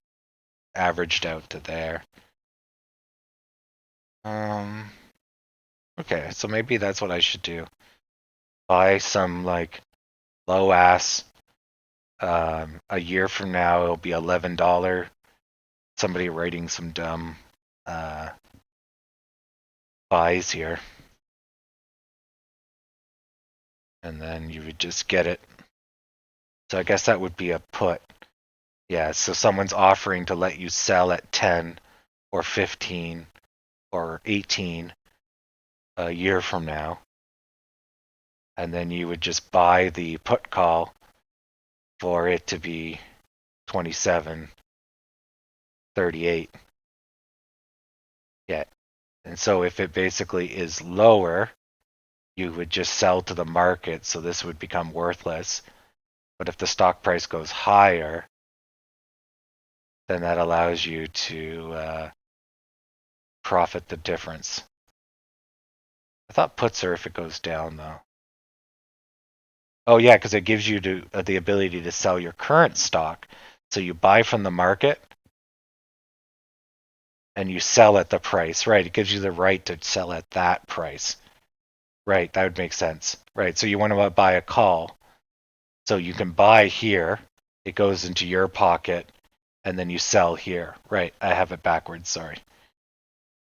averaged out to there. Okay, so maybe that's what I should do. Buy some like low ass. A year from now, it'll be $11. Somebody writing some dumb buys here. And then you would just get it. So I guess that would be a put. Yeah, so someone's offering to let you sell at 10 or 15 or 18 a year from now. And then you would just buy the put call for it to be 27, 38. Yeah. And so if it basically is lower, you would just sell to the market, so this would become worthless. But if the stock price goes higher, then that allows you to profit the difference. I thought puts are if it goes down, though. Oh, yeah, because it gives you the ability to sell your current stock. So you buy from the market and you sell at the price. Right, it gives you the right to sell at that price. Right, that would make sense. Right, so you want to buy a call. So you can buy here, it goes into your pocket, and then you sell here. Right, I have it backwards, sorry.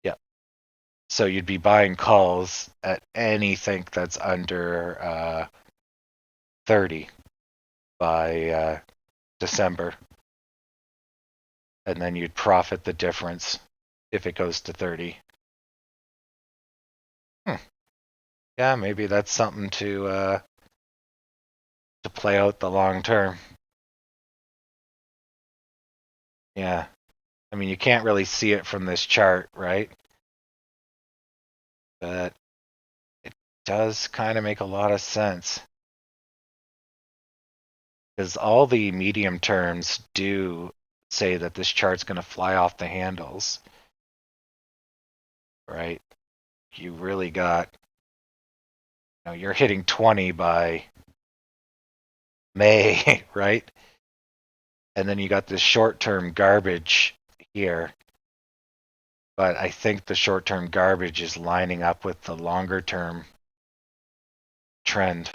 Yeah. So you'd be buying calls at anything that's under 30 by December. And then you'd profit the difference if it goes to 30. Yeah, maybe that's something to play out the long term. Yeah. I mean, you can't really see it from this chart, right? But it does kind of make a lot of sense. Because all the medium terms do say that this chart's going to fly off the handles. Right? You really got, you're hitting 20 by May, right? And then you got this short-term garbage here. But I think the short-term garbage is lining up with the longer-term trend.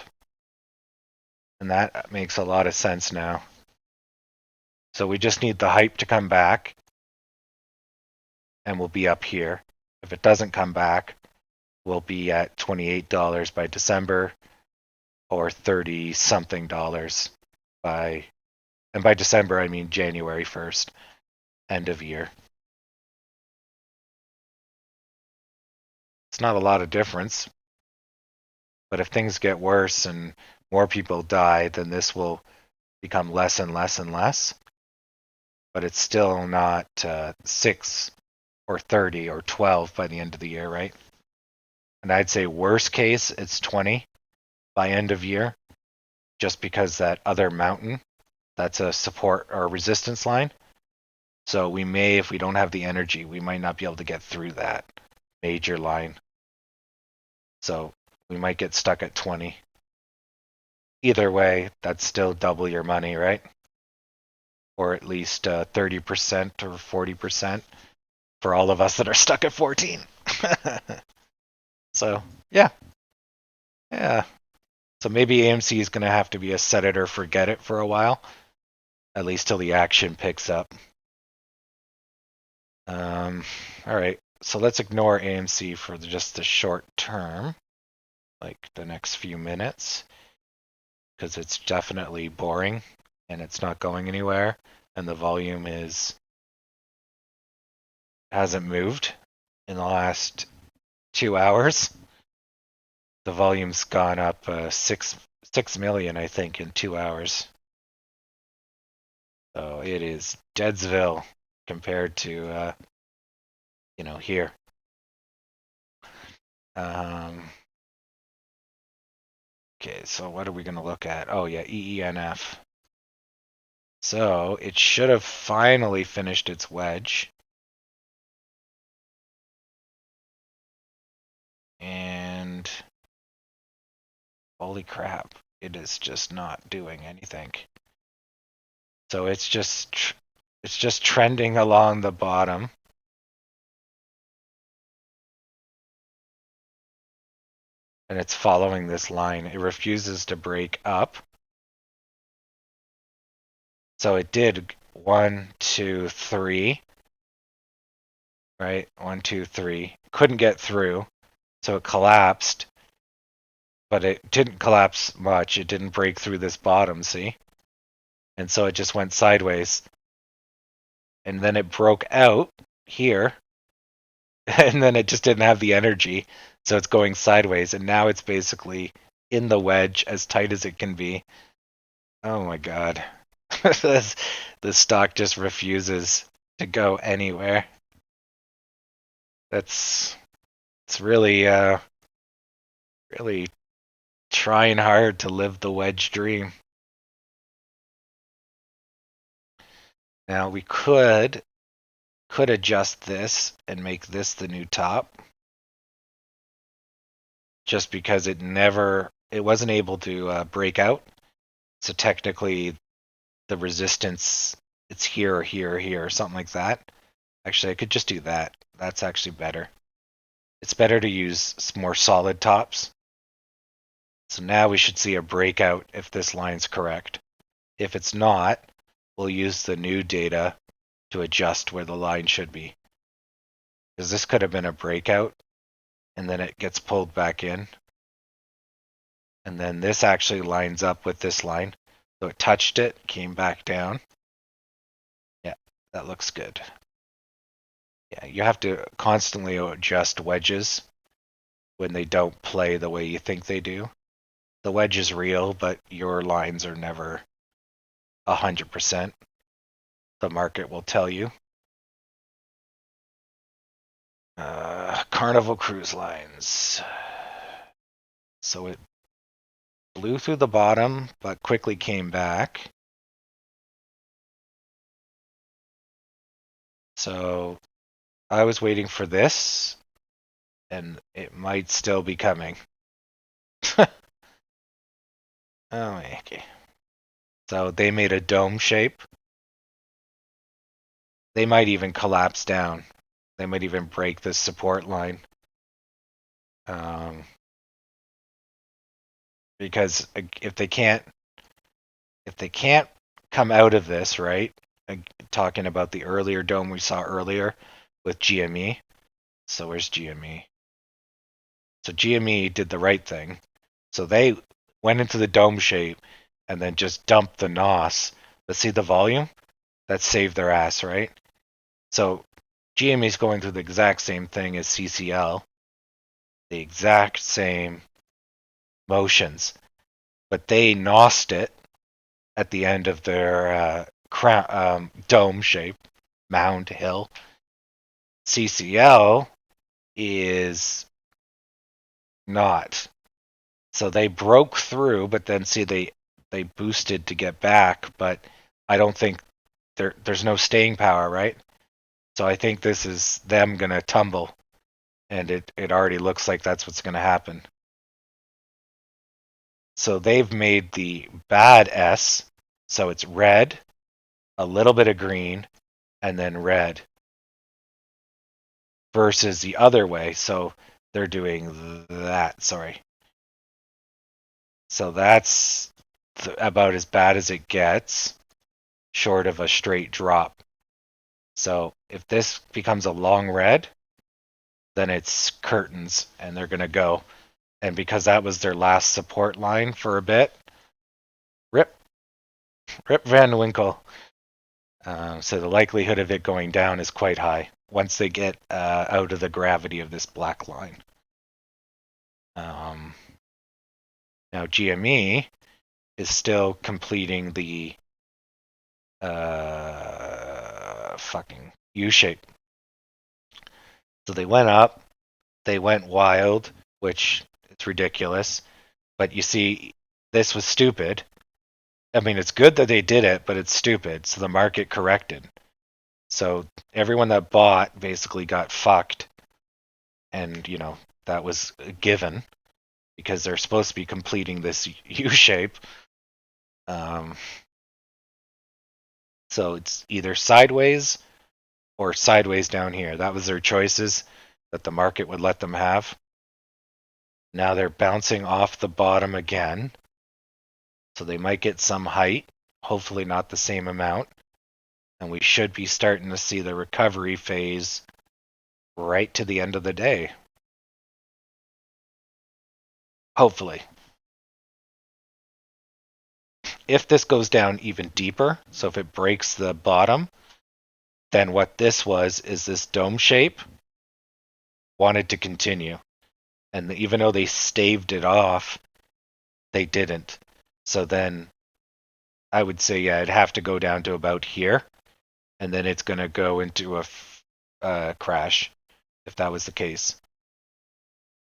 And that makes a lot of sense now. So we just need the hype to come back. And we'll be up here. If it doesn't come back, we'll be at $28 by December or 30-something dollars by, and by December I mean January 1st, end of year. It's not a lot of difference, but if things get worse and more people die, then this will become less and less and less. But it's still not 6 or 30 or 12 by the end of the year, right? And I'd say worst case, it's 20 by end of year, just because that other mountain, that's a support or resistance line. So we may, if we don't have the energy, we might not be able to get through that major line. So we might get stuck at 20. Either way, that's still double your money, right? Or at least 30% or 40% for all of us that are stuck at 14. So, yeah. Yeah. So maybe AMC is going to have to be a set it or forget it for a while, at least till the action picks up. All right. So let's ignore AMC for just the short term, like the next few minutes, because it's definitely boring and it's not going anywhere, and the volume hasn't moved in the last 2 hours. The volume's gone up 6 million, I think, in 2 hours. So it is Deadsville compared to here. Okay, so what are we going to look at? Oh yeah, EENF. So it should have finally finished its wedge. And holy crap, it is just not doing anything. So it's just trending along the bottom. And it's following this line. It refuses to break up. So it did 1, 2, 3. Right? 1, 2, 3. Couldn't get through. So it collapsed. But it didn't collapse much. It didn't break through this bottom, see? And so it just went sideways. And then it broke out here. And then it just didn't have the energy. So it's going sideways. And now it's basically in the wedge as tight as it can be. Oh my god. The stock just refuses to go anywhere. It's really really trying hard to live the wedge dream. Now we could adjust this and make this the new top, just because it wasn't able to break out. So technically the resistance, it's here or here or here or something like that. Actually, I could just do that. That's actually better. It's better to use more solid tops. So now we should see a breakout if this line's correct. If it's not, we'll use the new data to adjust where the line should be. Because this could have been a breakout, and then it gets pulled back in. And then this actually lines up with this line. So it touched it, came back down. Yeah, that looks good. Yeah, you have to constantly adjust wedges when they don't play the way you think they do. The wedge is real, but your lines are never 100%. The market will tell you. Carnival Cruise Lines. So it blew through the bottom, but quickly came back. So I was waiting for this, and it might still be coming. Oh, okay. So they made a dome shape. They might even collapse down. They might even break this support line. Because if they can't come out of this, right? Talking about the earlier dome we saw earlier with GME. So where's GME? So GME did the right thing. So they went into the dome shape and then just dumped the NOS. But see the volume? That saved their ass, right? So GME is going through the exact same thing as CCL. The exact same motions. But they NOSed it at the end of their dome shape, mound hill. CCL is not. So they broke through, but then see they they boosted to get back, but I don't think there's no staying power, right? So I think this is them gonna tumble, and it already looks like that's what's gonna happen. So they've made the bad S, so it's red, a little bit of green, and then red, versus the other way. So they're doing that, sorry. So that's about as bad as it gets, short of a straight drop. So if this becomes a long red, then it's curtains and they're going to go. And because that was their last support line for a bit, rip Van Winkle. So the likelihood of it going down is quite high once they get out of the gravity of this black line. Now GME is still completing the fucking U-shape. So they went up, they went wild, which it's ridiculous. But you see, this was stupid. I mean, it's good that they did it, but it's stupid. So the market corrected. So everyone that bought basically got fucked. And, you know, that was a given because they're supposed to be completing this U-shape. So it's either sideways or sideways down here. That was their choices that the market would let them have. Now they're bouncing off the bottom again. So they might get some height, hopefully not the same amount. And we should be starting to see the recovery phase right to the end of the day. Hopefully. If this goes down even deeper, so if it breaks the bottom, then what this was is this dome shape wanted to continue. And even though they staved it off, they didn't. So then I would say, yeah, it'd have to go down to about here. And then it's going to go into a crash if that was the case.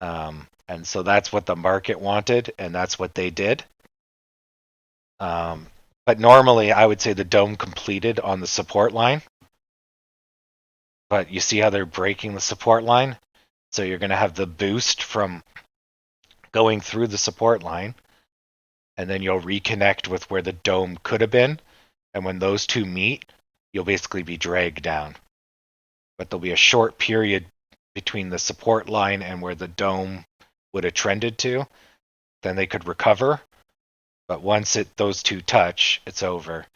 And so that's what the market wanted, and that's what they did. But normally, I would say the dome completed on the support line. But you see how they're breaking the support line? So you're going to have the boost from going through the support line, and then you'll reconnect with where the dome could have been. And when those two meet, you'll basically be dragged down. But there'll be a short period between the support line and where the dome would have trended to. Then they could recover. But once those two touch, it's over.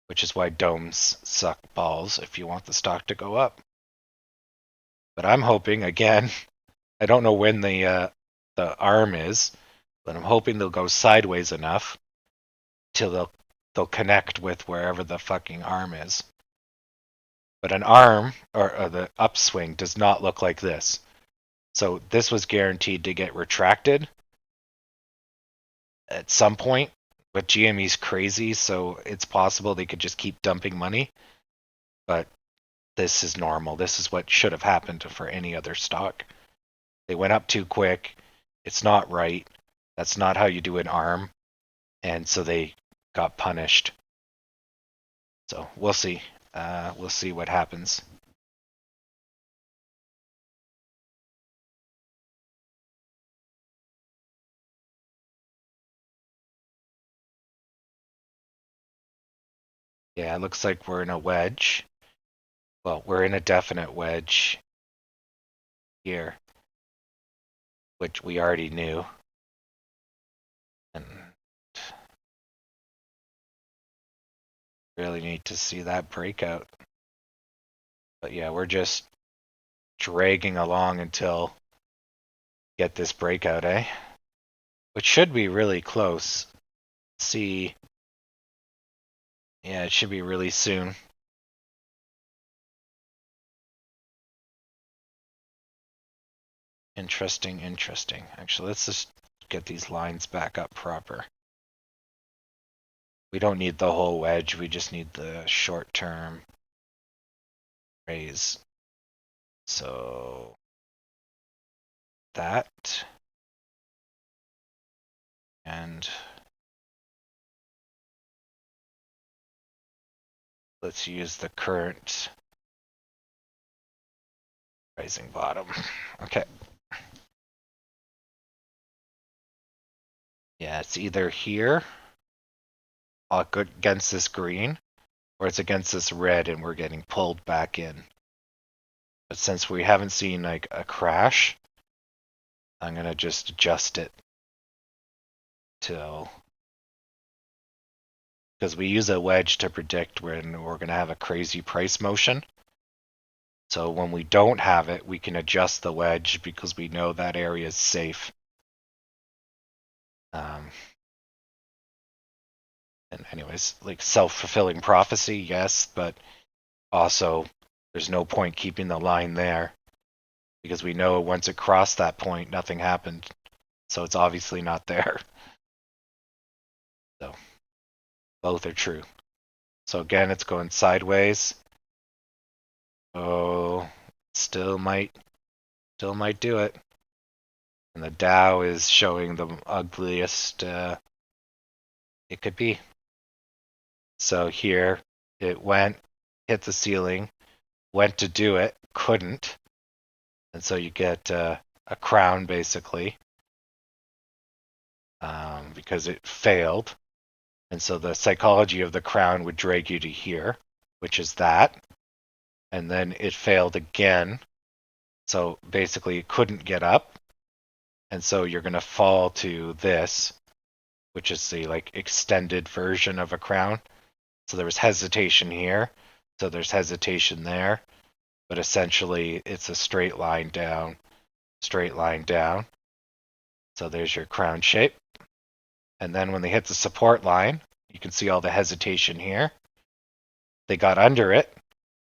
Which is why domes suck balls if you want the stock to go up. But I'm hoping, again, I don't know when the arm is, but I'm hoping they'll go sideways enough till they'll connect with wherever the fucking arm is. But an arm, or the upswing, does not look like this. So this was guaranteed to get retracted at some point. But GME's crazy, so it's possible they could just keep dumping money. But this is normal. This is what should have happened for any other stock. They went up too quick. It's not right. That's not how you do an arm. And so they got punished. So we'll see. We'll see what happens. Yeah, it looks like we're in a wedge. Well, we're in a definite wedge here, which we already knew. And really need to see that breakout. But yeah, we're just dragging along until get this breakout, eh? Which should be really close. See, yeah, it should be really soon. Interesting. Actually, let's just get these lines back up proper. We don't need the whole wedge, we just need the short-term raise. So that And let's use the current rising bottom. Okay. Yeah, it's either here against this green, or it's against this red and we're getting pulled back in. But since we haven't seen like a crash, I'm gonna just adjust it till, because we use a wedge to predict when we're gonna have a crazy price motion. So when we don't have it, we can adjust the wedge because we know that area is safe. And anyways, like self-fulfilling prophecy, yes, but also there's no point keeping the line there because we know once it crossed that point, nothing happened. So it's obviously not there. So both are true. So again, it's going sideways. Oh, still might do it. And the Dow is showing the ugliest it could be. So here it went, hit the ceiling, went to do it, couldn't. And so you get a crown basically because it failed. And so the psychology of the crown would drag you to here, which is that. And then it failed again. So basically it couldn't get up. And so you're going to fall to this, which is the like extended version of a crown. So there was hesitation here. So there's hesitation there. But essentially it's a straight line down, straight line down. So there's your crown shape. And then when they hit the support line, you can see all the hesitation here. They got under it,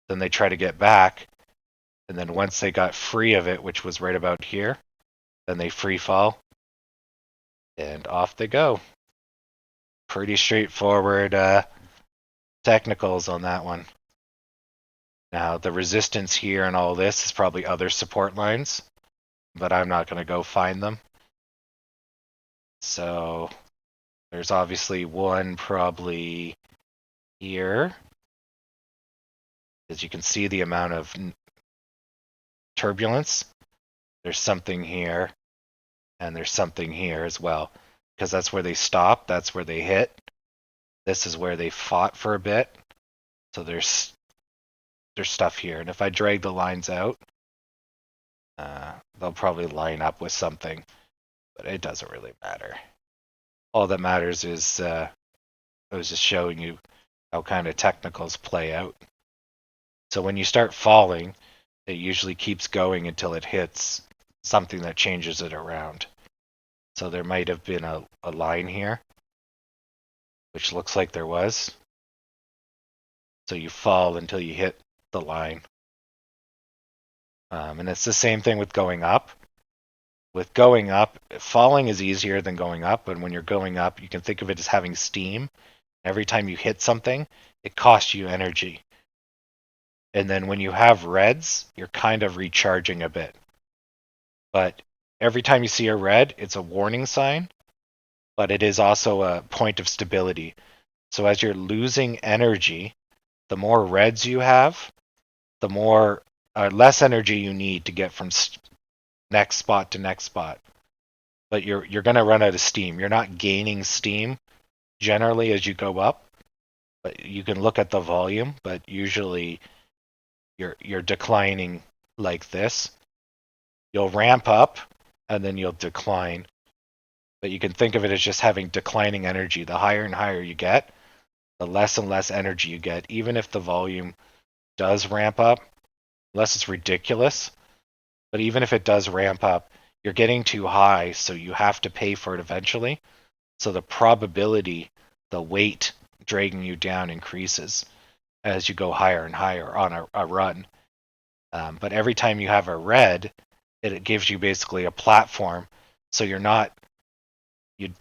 then they try to get back. And then once they got free of it, which was right about here, then they free fall. And off they go. Pretty straightforward technicals on that one. Now, the resistance here and all this is probably other support lines, but I'm not going to go find them. So there's obviously one probably here, as you can see the amount of turbulence. There's something here, and there's something here as well, because that's where they stopped, that's where they hit. This is where they fought for a bit. So there's stuff here, and if I drag the lines out, they'll probably line up with something, but it doesn't really matter. All that matters is I was just showing you how kind of technicals play out. So when you start falling, it usually keeps going until it hits something that changes it around. So there might have been a line here, which looks like there was. So you fall until you hit the line. And it's the same thing with going up. With going up, falling is easier than going up, and when you're going up, you can think of it as having steam. Every time you hit something, it costs you energy. And then when you have reds, you're kind of recharging a bit. But every time you see a red, it's a warning sign, but it is also a point of stability. So as you're losing energy, the more reds you have, the more less energy you need to get from next spot to next spot. But you're going to run out of steam. You're not gaining steam generally as you go up, but you can look at the volume, but usually you're declining like this. You'll ramp up and then you'll decline. But you can think of it as just having declining energy. The higher and higher you get, the less and less energy you get, even if the volume does ramp up, unless it's ridiculous. But even if it does ramp up, you're getting too high, so you have to pay for it eventually. So the probability, the weight dragging you down increases as you go higher and higher on a run. But every time you have a red, it gives you basically a platform. So you're not,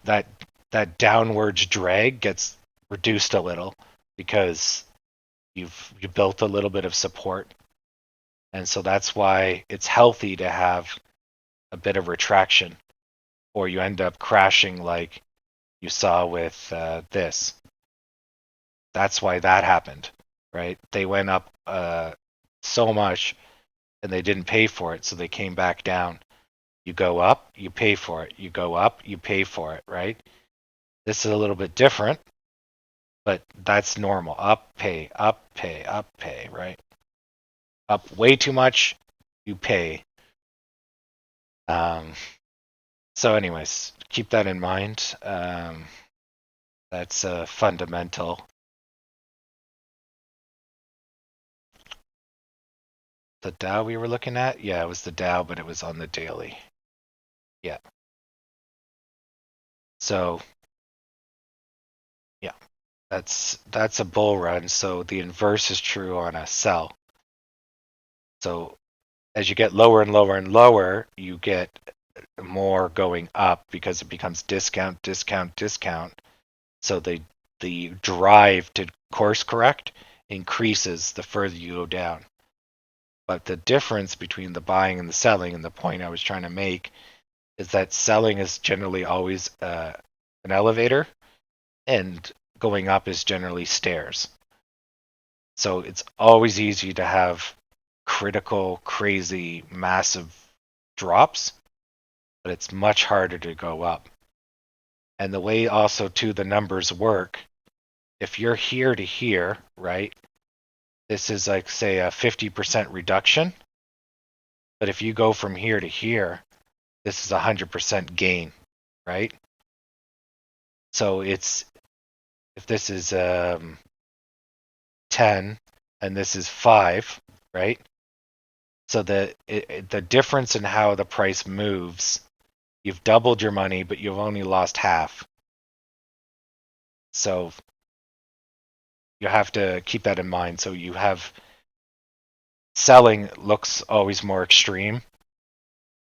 that downwards drag gets reduced a little because you built a little bit of support. And so that's why it's healthy to have a bit of retraction, or you end up crashing like you saw with this. That's why that happened, right? They went up so much and they didn't pay for it, so they came back down. You go up, you pay for it. You go up, you pay for it, right? This is a little bit different, but that's normal. Up, pay, up, pay, up, pay, right? Up way too much, you pay. So anyways, keep that in mind. That's fundamental. The Dow we were looking at? Yeah, it was the Dow, but it was on the daily. Yeah. So, yeah, that's a bull run. So the inverse is true on a sell. So as you get lower and lower and lower, you get more going up because it becomes discount, discount, discount. So the drive to course correct increases the further you go down. But the difference between the buying and the selling, and the point I was trying to make, is that selling is generally always an elevator, and going up is generally stairs. So it's always easy to have critical, crazy, massive drops, but it's much harder to go up. And the way also too the numbers work, if you're here to here, right? This is like say a 50% reduction. But if you go from here to here, this is 100% gain, right? So it's, if this is 10 and this is 5, right? So the difference in how the price moves, you've doubled your money, but you've only lost half. So you have to keep that in mind. So you have selling looks always more extreme,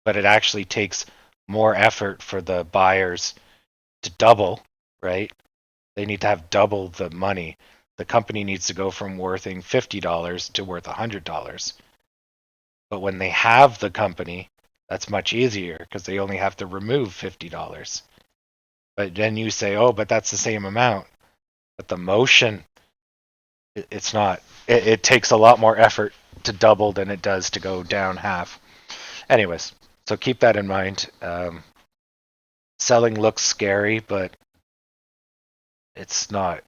but it actually takes more effort for the buyers to double, right? They need to have double the money. The company needs to go from worthing $50 to worth $100. But when they have the company, that's much easier because they only have to remove $50. But then you say, oh, but that's the same amount. But the motion, it's not. It takes a lot more effort to double than it does to go down half. Anyways, so keep that in mind. Selling looks scary, but it's not.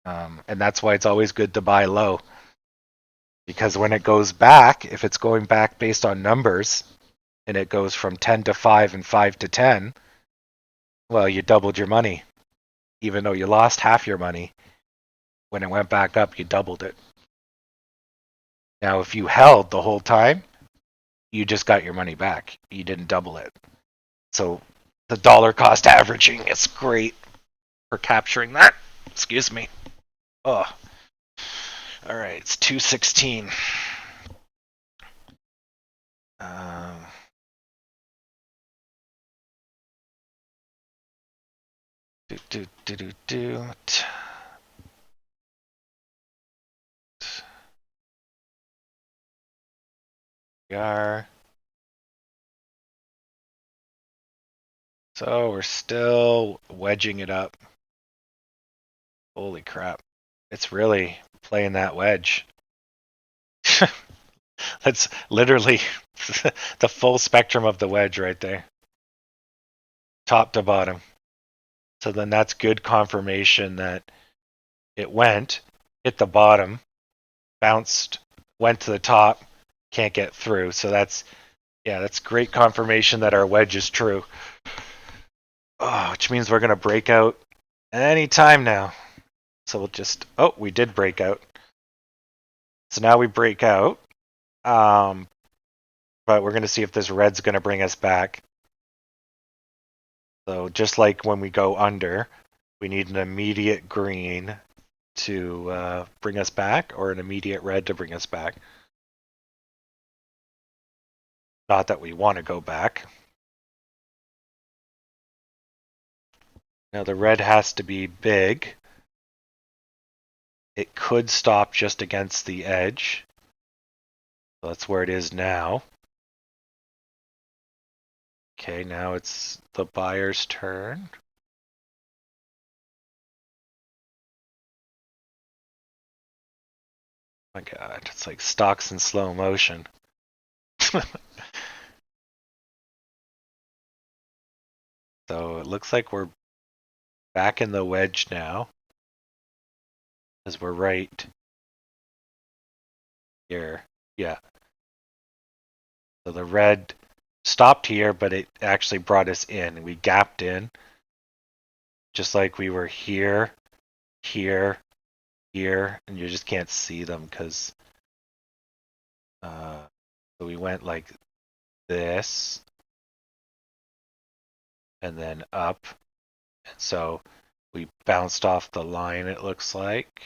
And that's why it's always good to buy low. Because when it goes back, if it's going back based on numbers, and it goes from 10 to 5 and 5 to 10, well, you doubled your money. Even though you lost half your money, when it went back up, you doubled it. Now, if you held the whole time, you just got your money back. You didn't double it. So the dollar cost averaging is great for capturing that. Excuse me. Oh, all right. It's 216. Do. We are. So we're still wedging it up. Holy crap. It's really playing that wedge. That's literally the full spectrum of the wedge right there. Top to bottom. So then that's good confirmation that it went, hit the bottom, bounced, went to the top, can't get through. So that's great confirmation that our wedge is true. Oh, which means we're going to break out any time now. So we'll just, we did break out. So now we break out. But we're going to see if this red's going to bring us back. So just like when we go under, we need an immediate green to bring us back, or an immediate red to bring us back. Not that we want to go back. Now the red has to be big. It could stop just against the edge. So that's where it is now. Okay, now it's the buyer's turn. My God, it's like stocks in slow motion. So it looks like we're back in the wedge now, as we're right here. Yeah. So the red stopped here, but it actually brought us in. We gapped in, just like we were here, here, here, and you just can't see them because so we went like this and then up. And so we bounced off the line, it looks like.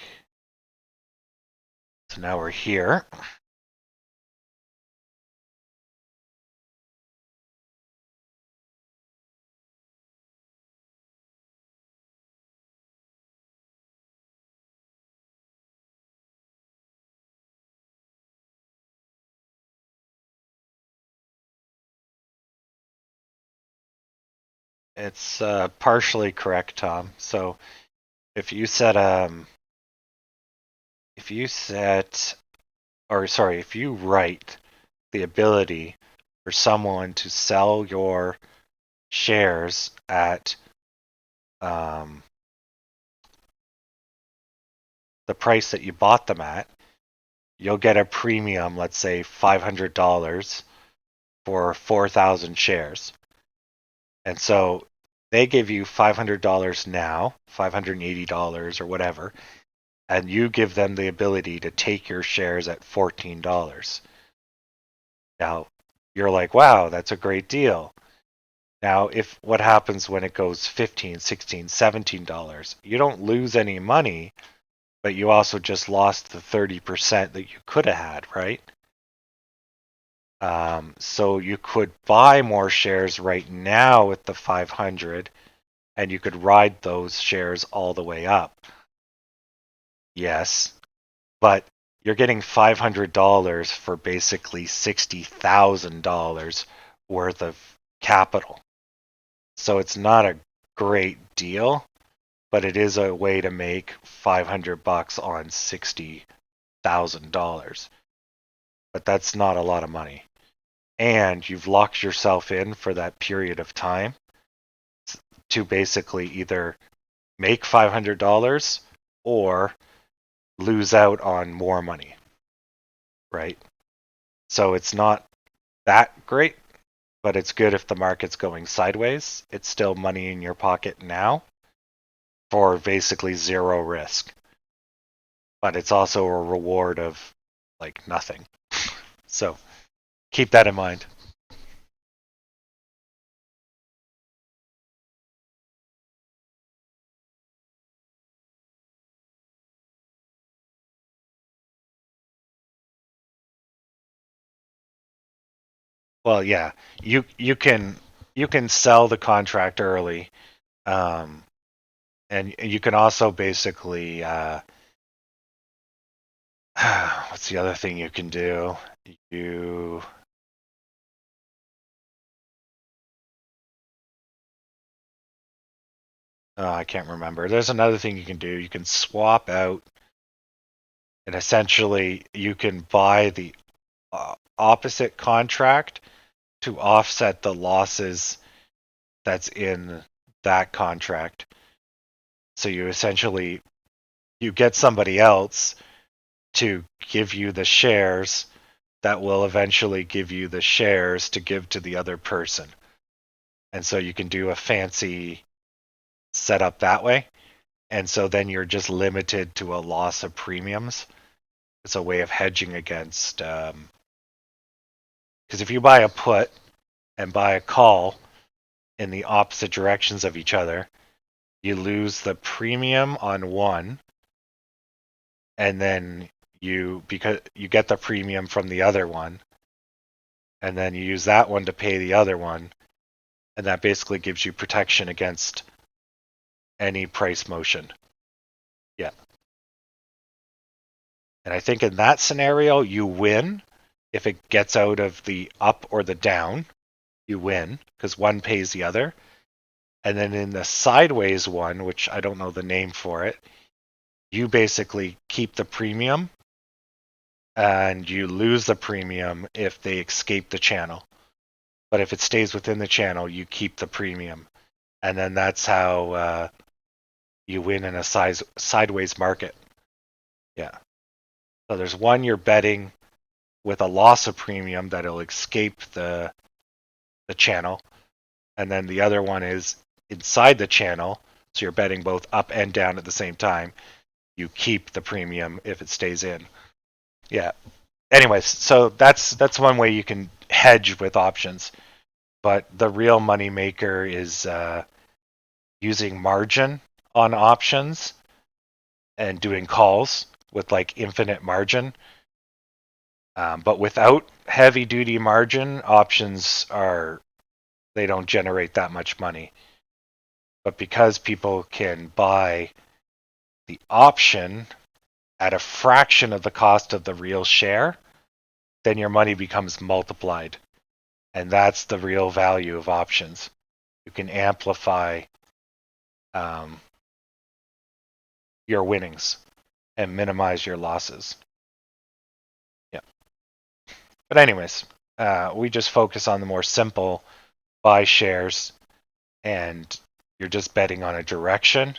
So now we're here. It's partially correct, Tom. So if you set if you write the ability for someone to sell your shares at the price that you bought them at, you'll get a premium, let's say $500 for 4,000 shares. And so they give you $500 now, $580 or whatever, and you give them the ability to take your shares at $14. Now, you're like, wow, that's a great deal. Now, if what happens when it goes $15, $16, $17, you don't lose any money, but you also just lost the 30% that you could have had, right? So you could buy more shares right now with the 500, and you could ride those shares all the way up. Yes, but you're getting $500 for basically $60,000 worth of capital. So it's not a great deal, but it is a way to make $500 on $60,000. But that's not a lot of money. And you've locked yourself in for that period of time to basically either make $500 or lose out on more money, right? So it's not that great, but it's good if the market's going sideways. It's still money in your pocket now for basically zero risk. But it's also a reward of like nothing. So keep that in mind. Well, yeah, you can sell the contract early, um, and you can also basically what's the other thing you can do? You I can't remember. There's another thing you can do. You can swap out, and essentially you can buy the opposite contract to offset the losses that's in that contract. So you get somebody else to give you the shares that will eventually give you the shares to give to the other person. And so you can do a fancy setup that way. And so then you're just limited to a loss of premiums. It's a way of hedging against, because if you buy a put and buy a call in the opposite directions of each other, you lose the premium on one, and then because you get the premium from the other one, and then you use that one to pay the other one, and that basically gives you protection against any price motion. Yeah. And I think in that scenario, you win. If it gets out of the up or the down, you win because one pays the other. And then in the sideways one, which I don't know the name for it, you basically keep the premium and you lose the premium if they escape the channel. But if it stays within the channel, you keep the premium. And then that's how you win in a sideways market. Yeah. So there's one you're betting with a loss of premium that it'll escape the channel. And then the other one is inside the channel. So you're betting both up and down at the same time. You keep the premium if it stays in. Yeah. Anyways, so that's one way you can hedge with options. But the real money maker is using margin on options and doing calls with like infinite margin. But without heavy duty margin, options they don't generate that much money. But because people can buy the option at a fraction of the cost of the real share, then your money becomes multiplied. And that's the real value of options. You can amplify your winnings and minimize your losses. Yeah. But anyways, we just focus on the more simple buy shares, and you're just betting on a direction.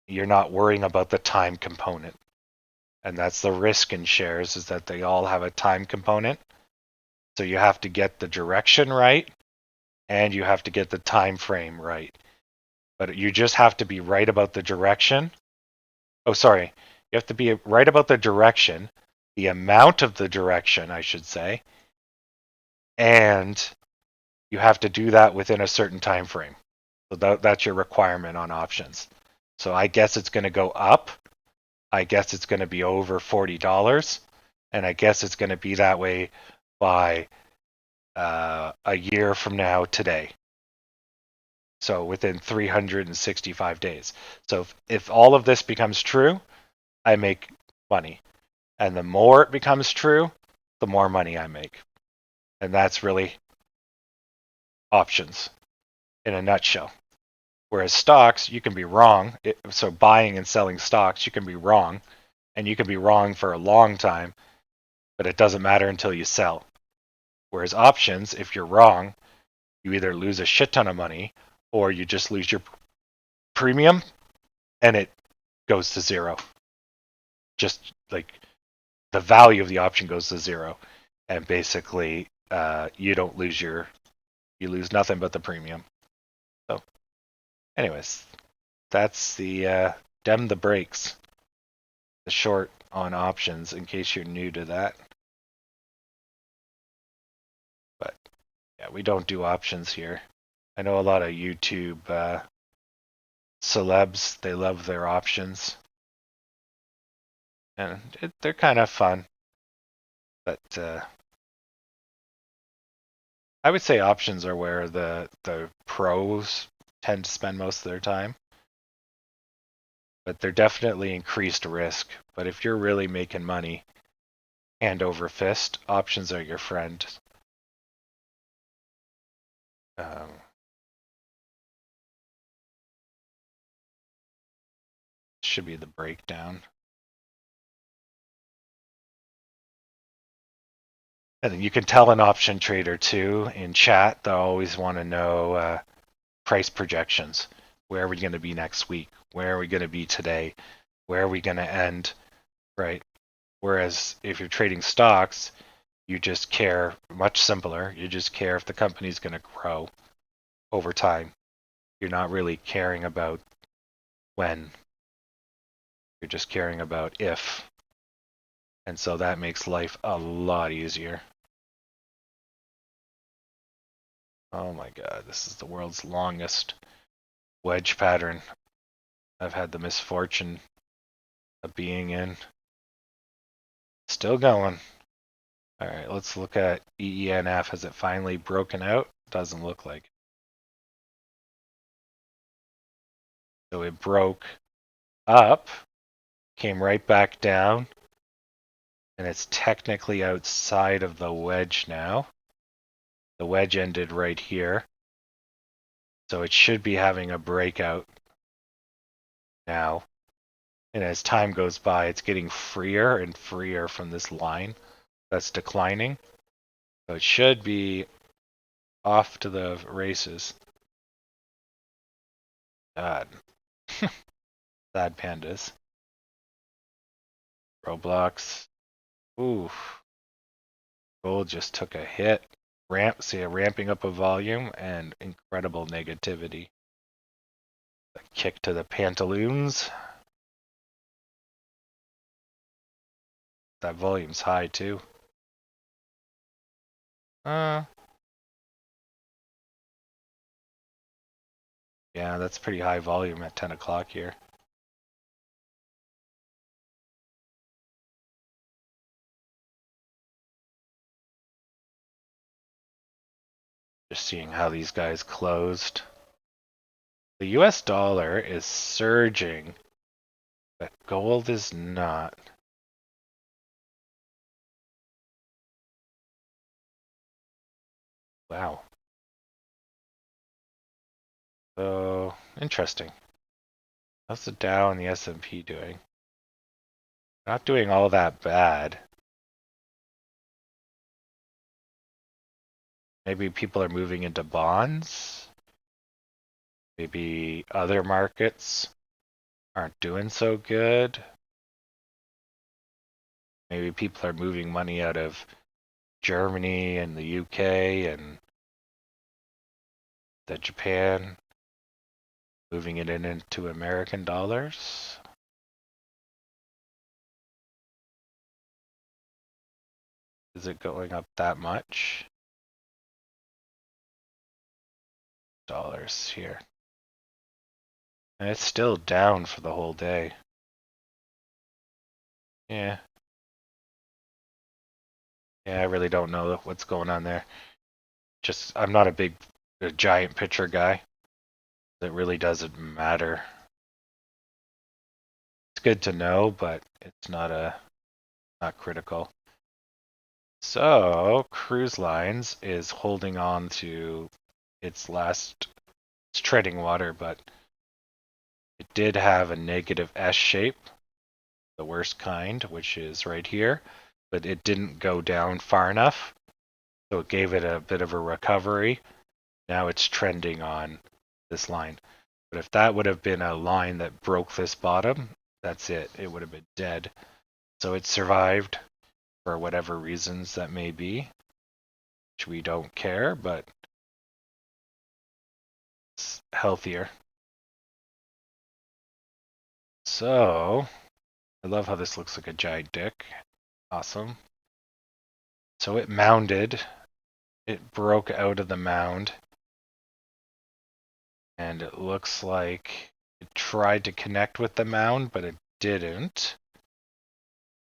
You're not worrying about the time component. And that's the risk in shares, is that they all have a time component. So you have to get the direction right, and you have to get the time frame right. But you just have to be right about the direction. Oh, sorry. You have to be right about the direction, the amount of the direction, I should say, and you have to do that within a certain time frame. So that's your requirement on options. So I guess it's going to go up. I guess it's going to be over $40, and I guess it's going to be that way by a year from now today. So within 365 days. So if all of this becomes true, I make money. And the more it becomes true, the more money I make. And that's really options in a nutshell. Whereas stocks, you can be wrong. So buying and selling stocks, you can be wrong. And you can be wrong for a long time, but it doesn't matter until you sell. Whereas options, if you're wrong, you either lose a shit ton of money or you just lose your premium and it goes to zero. Just like the value of the option goes to zero. And basically, you don't lose you lose nothing but the premium. So, anyways, that's the dem the brakes, the short on options, in case you're new to that. But yeah, we don't do options here. I know a lot of YouTube celebs, they love their options. And they're kind of fun. But I would say options are where the pros tend to spend most of their time. But they're definitely increased risk. But if you're really making money hand over fist, options are your friend. Should be the breakdown. And you can tell an option trader too in chat. They'll always want to know price projections. Where are we going to be next week? Where are we going to be today? Where are we going to end? Right. Whereas if you're trading stocks, you just care, much simpler. You just care if the company's going to grow over time. You're not really caring about when. You're just caring about if. And so that makes life a lot easier. Oh my god, this is the world's longest wedge pattern I've had the misfortune of being in. Still going. Alright, let's look at EENF. Has it finally broken out? Doesn't look like it. So it broke up, came right back down, and it's technically outside of the wedge now. The wedge ended right here. So it should be having a breakout now. And as time goes by, it's getting freer and freer from this line that's declining. So it should be off to the races. God. Sad pandas. Roblox. Oof. Gold just took a hit. See a ramping up of volume and incredible negativity. A kick to the pantaloons. That volume's high too. Yeah, that's pretty high volume at 10 o'clock here. Just seeing how these guys closed. The US dollar is surging, but gold is not. Wow. So, interesting. How's the Dow and the S&P doing? Not doing all that bad. Maybe people are moving into bonds. Maybe other markets aren't doing so good. Maybe people are moving money out of Germany and the UK and the Japan, moving it into American dollars. Is it going up that much? Dollars here. And it's still down for the whole day. Yeah. Yeah, I really don't know what's going on there. Just, I'm not a giant picture guy. It really doesn't matter. It's good to know, but it's not critical. So, Cruise Lines is holding on to its treading water, but it did have a negative S shape, the worst kind, which is right here, but it didn't go down far enough, so it gave it a bit of a recovery. Now it's trending on this line. But if that would have been a line that broke this bottom, that's it. It would have been dead. So it survived for whatever reasons that may be, which we don't care, but it's healthier. So, I love how this looks like a giant dick. Awesome. So it mounded. It broke out of the mound. And it looks like it tried to connect with the mound, but it didn't.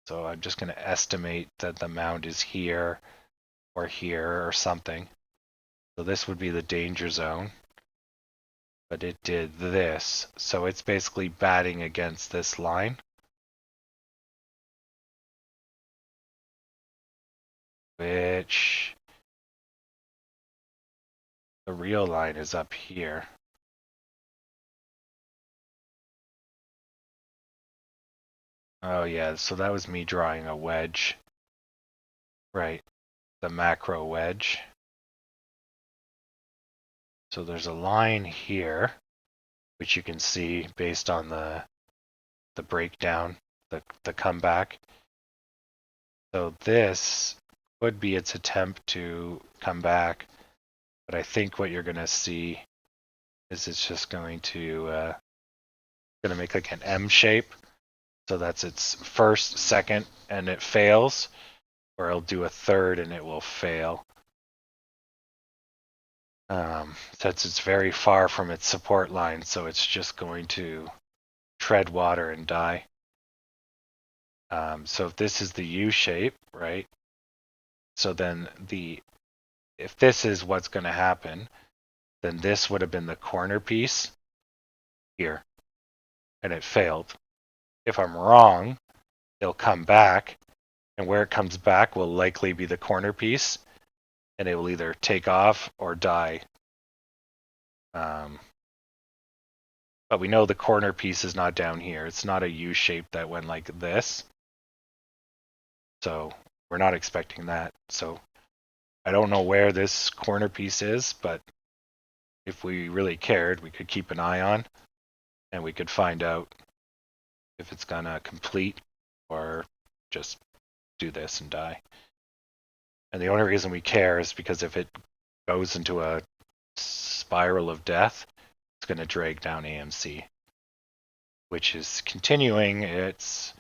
So I'm just going to estimate that the mound is here or something. So this would be the danger zone. But it did this. So it's basically batting against this line. Which the real line is up here. Oh yeah, so that was me drawing a wedge. Right, the macro wedge. So there's a line here, which you can see based on the breakdown, the comeback. So this would be its attempt to come back, but I think what you're going to see is it's just going to make like an M shape. So that's its first, second, and it fails, or it'll do a third and it will fail. Since it's very far from its support line, so it's just going to tread water and die. So if this is the U shape, right? So then if this is what's going to happen, then this would have been the corner piece here, and it failed. If I'm wrong, it'll come back, and where it comes back will likely be the corner piece, and it will either take off or die. But we know the corner piece is not down here. It's not a U shape that went like this. So we're not expecting that. So I don't know where this corner piece is, but if we really cared, we could keep an eye on and we could find out if it's gonna complete or just do this and die. And the only reason we care is because if it goes into a spiral of death, it's going to drag down AMC, which is continuing its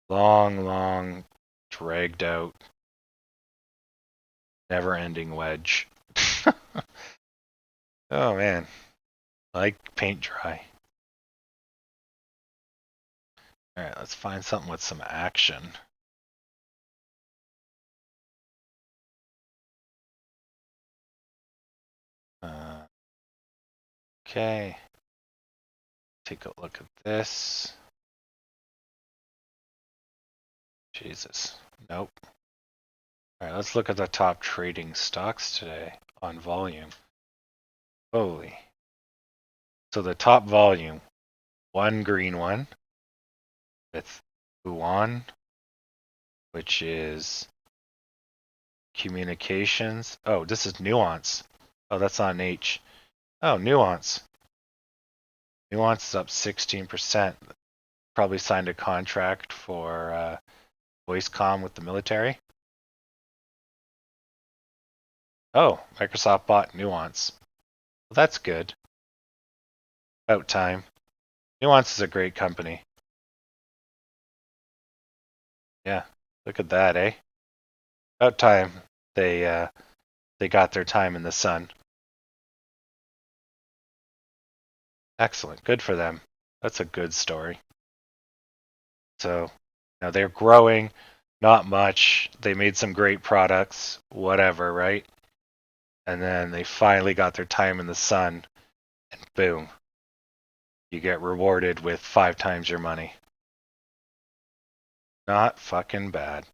long, dragged out, never-ending wedge. Oh man, I like paint dry. All right, let's find something with some action. Okay, take a look at this. Jesus, nope. All right, let's look at the top trading stocks today on volume. Holy. So the top volume, one green one with Huan, which is communications. Oh, this is Nuance. Oh, that's on H. Oh, Nuance. Nuance is up 16%. Probably signed a contract for voice comm with the military. Oh, Microsoft bought Nuance. Well, that's good. About time. Nuance is a great company. Yeah, look at that, eh? About time they got their time in the sun. Excellent, good for them. That's a good story. So now they're growing, not much. They made some great products, whatever, right? And then they finally got their time in the sun, and boom, you get rewarded with 5 times your money. Not fucking bad.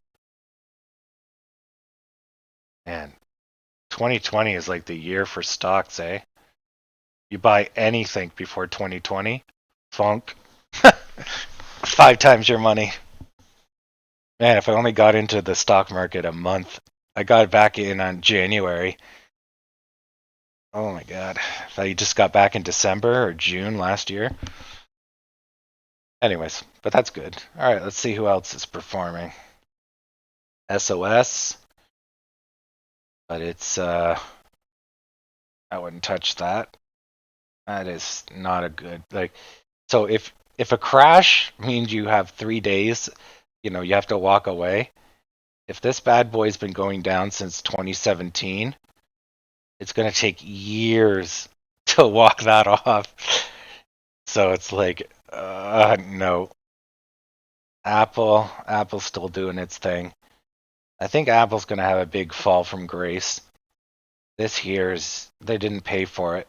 And 2020 is like the year for stocks, eh? You buy anything before 2020, funk. 5 times your money. Man, if I only got into the stock market a month, I got back in on January. Oh my god. If I just got back in December or June last year. Anyways, but that's good. Alright, let's see who else is performing. SOS. But it's I wouldn't touch that. That is not a good so if a crash means you have 3 days, you have to walk away. If this bad boy's been going down since 2017, it's going to take years to walk that off. So it's like, no. Apple's still doing its thing. I think Apple's going to have a big fall from grace. This they didn't pay for it.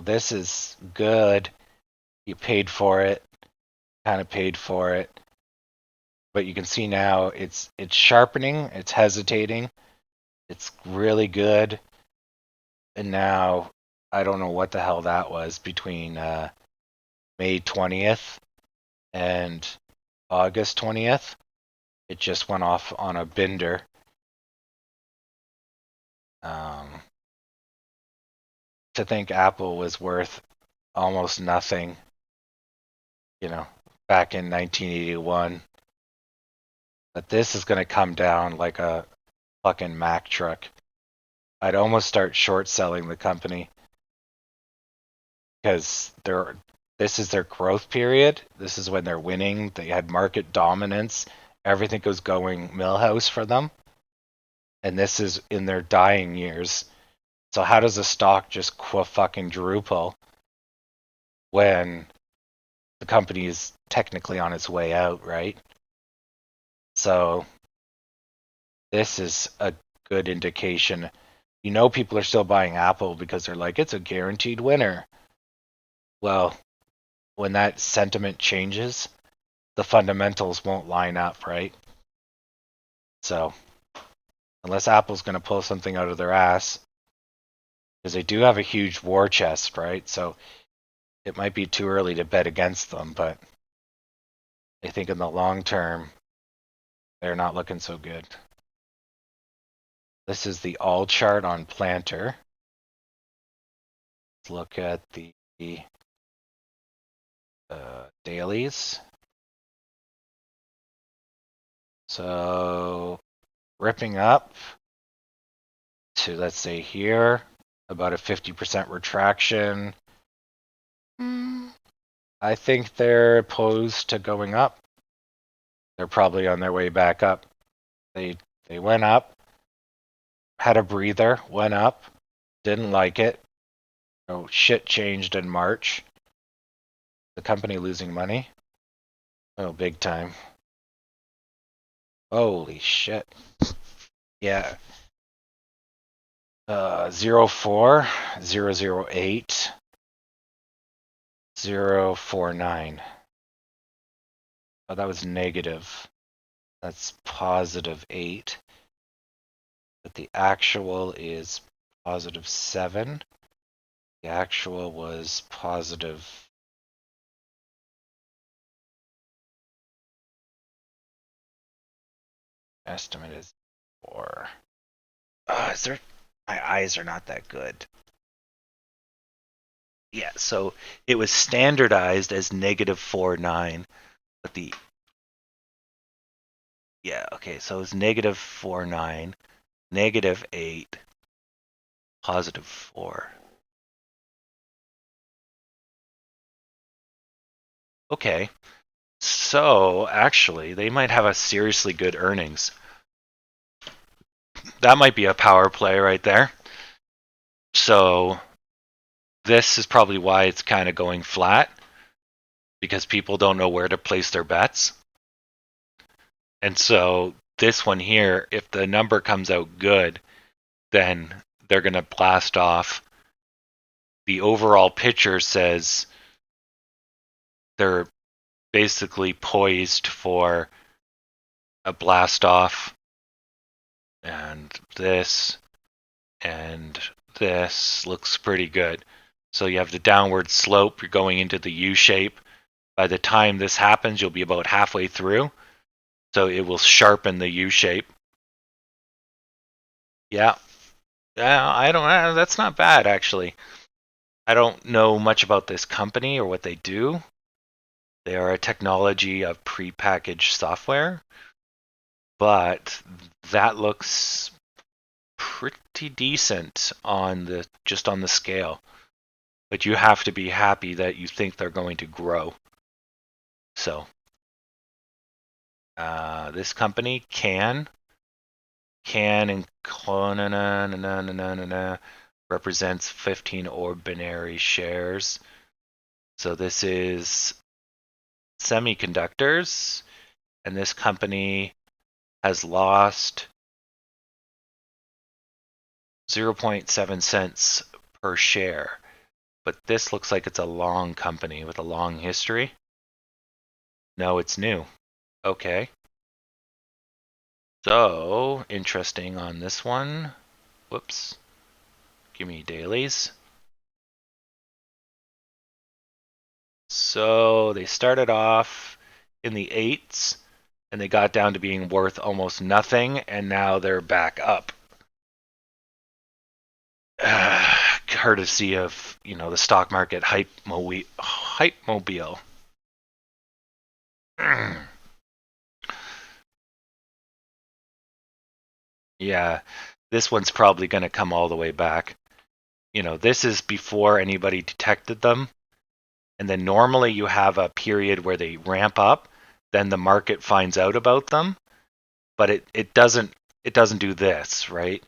This is good. You paid for it, kind of paid for it. But you can see now it's sharpening, it's hesitating, it's really good. And now I don't know what the hell that was between May 20th and August 20th. It just went off on a bender. To think Apple was worth almost nothing, back in 1981. But this is going to come down like a fucking Mack truck. I'd almost start short selling the company because this is their growth period. This is when they're winning. They had market dominance. Everything was going millhouse for them. And this is in their dying years. So how does a stock just fucking druple when the company is technically on its way out, right? So this is a good indication. People are still buying Apple because they're like, it's a guaranteed winner. Well, when that sentiment changes, the fundamentals won't line up, right? So unless Apple's going to pull something out of their ass, because they do have a huge war chest, right? So it might be too early to bet against them, but I think in the long term, they're not looking so good. This is the all chart on Planter. Let's look at the dailies. So ripping up to, let's say here, about a 50% retraction. I think they're opposed to going up. They're probably on their way back up. They went up, had a breather, went up, didn't like it. Oh, shit changed in March. The company losing money. Oh, big time. Holy shit. Yeah. 04, 008, 049. Oh, that was negative. That's positive 8. But the actual is positive 7. The actual was positive. Estimate is 4. Is there? My eyes are not that good. Yeah, so it was standardized as negative 49, but the okay, so it was negative 49, negative 8, positive 4. Okay, so actually, they might have a seriously good earnings. That might be a power play right there. So this is probably why it's kind of going flat, because people don't know where to place their bets. And so this one here, if the number comes out good, then they're going to blast off. The overall picture says they're basically poised for a blast off, and this looks pretty good. So you have the downward slope, you're going into the U shape. By the time this happens, you'll be about halfway through, so it will sharpen the U shape. Yeah, I don't. That's not bad actually. I don't know much about this company or what they do. They are a technology of prepackaged software, but that looks pretty decent on the scale. But you have to be happy that you think they're going to grow. So this company can and represents 15 ordinary shares. So this is semiconductors, and this company has lost 0.7 cents per share. But this looks like it's a long company with a long history. No, it's new. Okay. So, interesting on this one. Whoops. Give me dailies. So, they started off in the 8s, and they got down to being worth almost nothing, and now they're back up. Courtesy of, the stock market hype mobile. Yeah, this one's probably going to come all the way back. This is before anybody detected them. And then normally you have a period where they ramp up, then the market finds out about them. But it doesn't do this, right?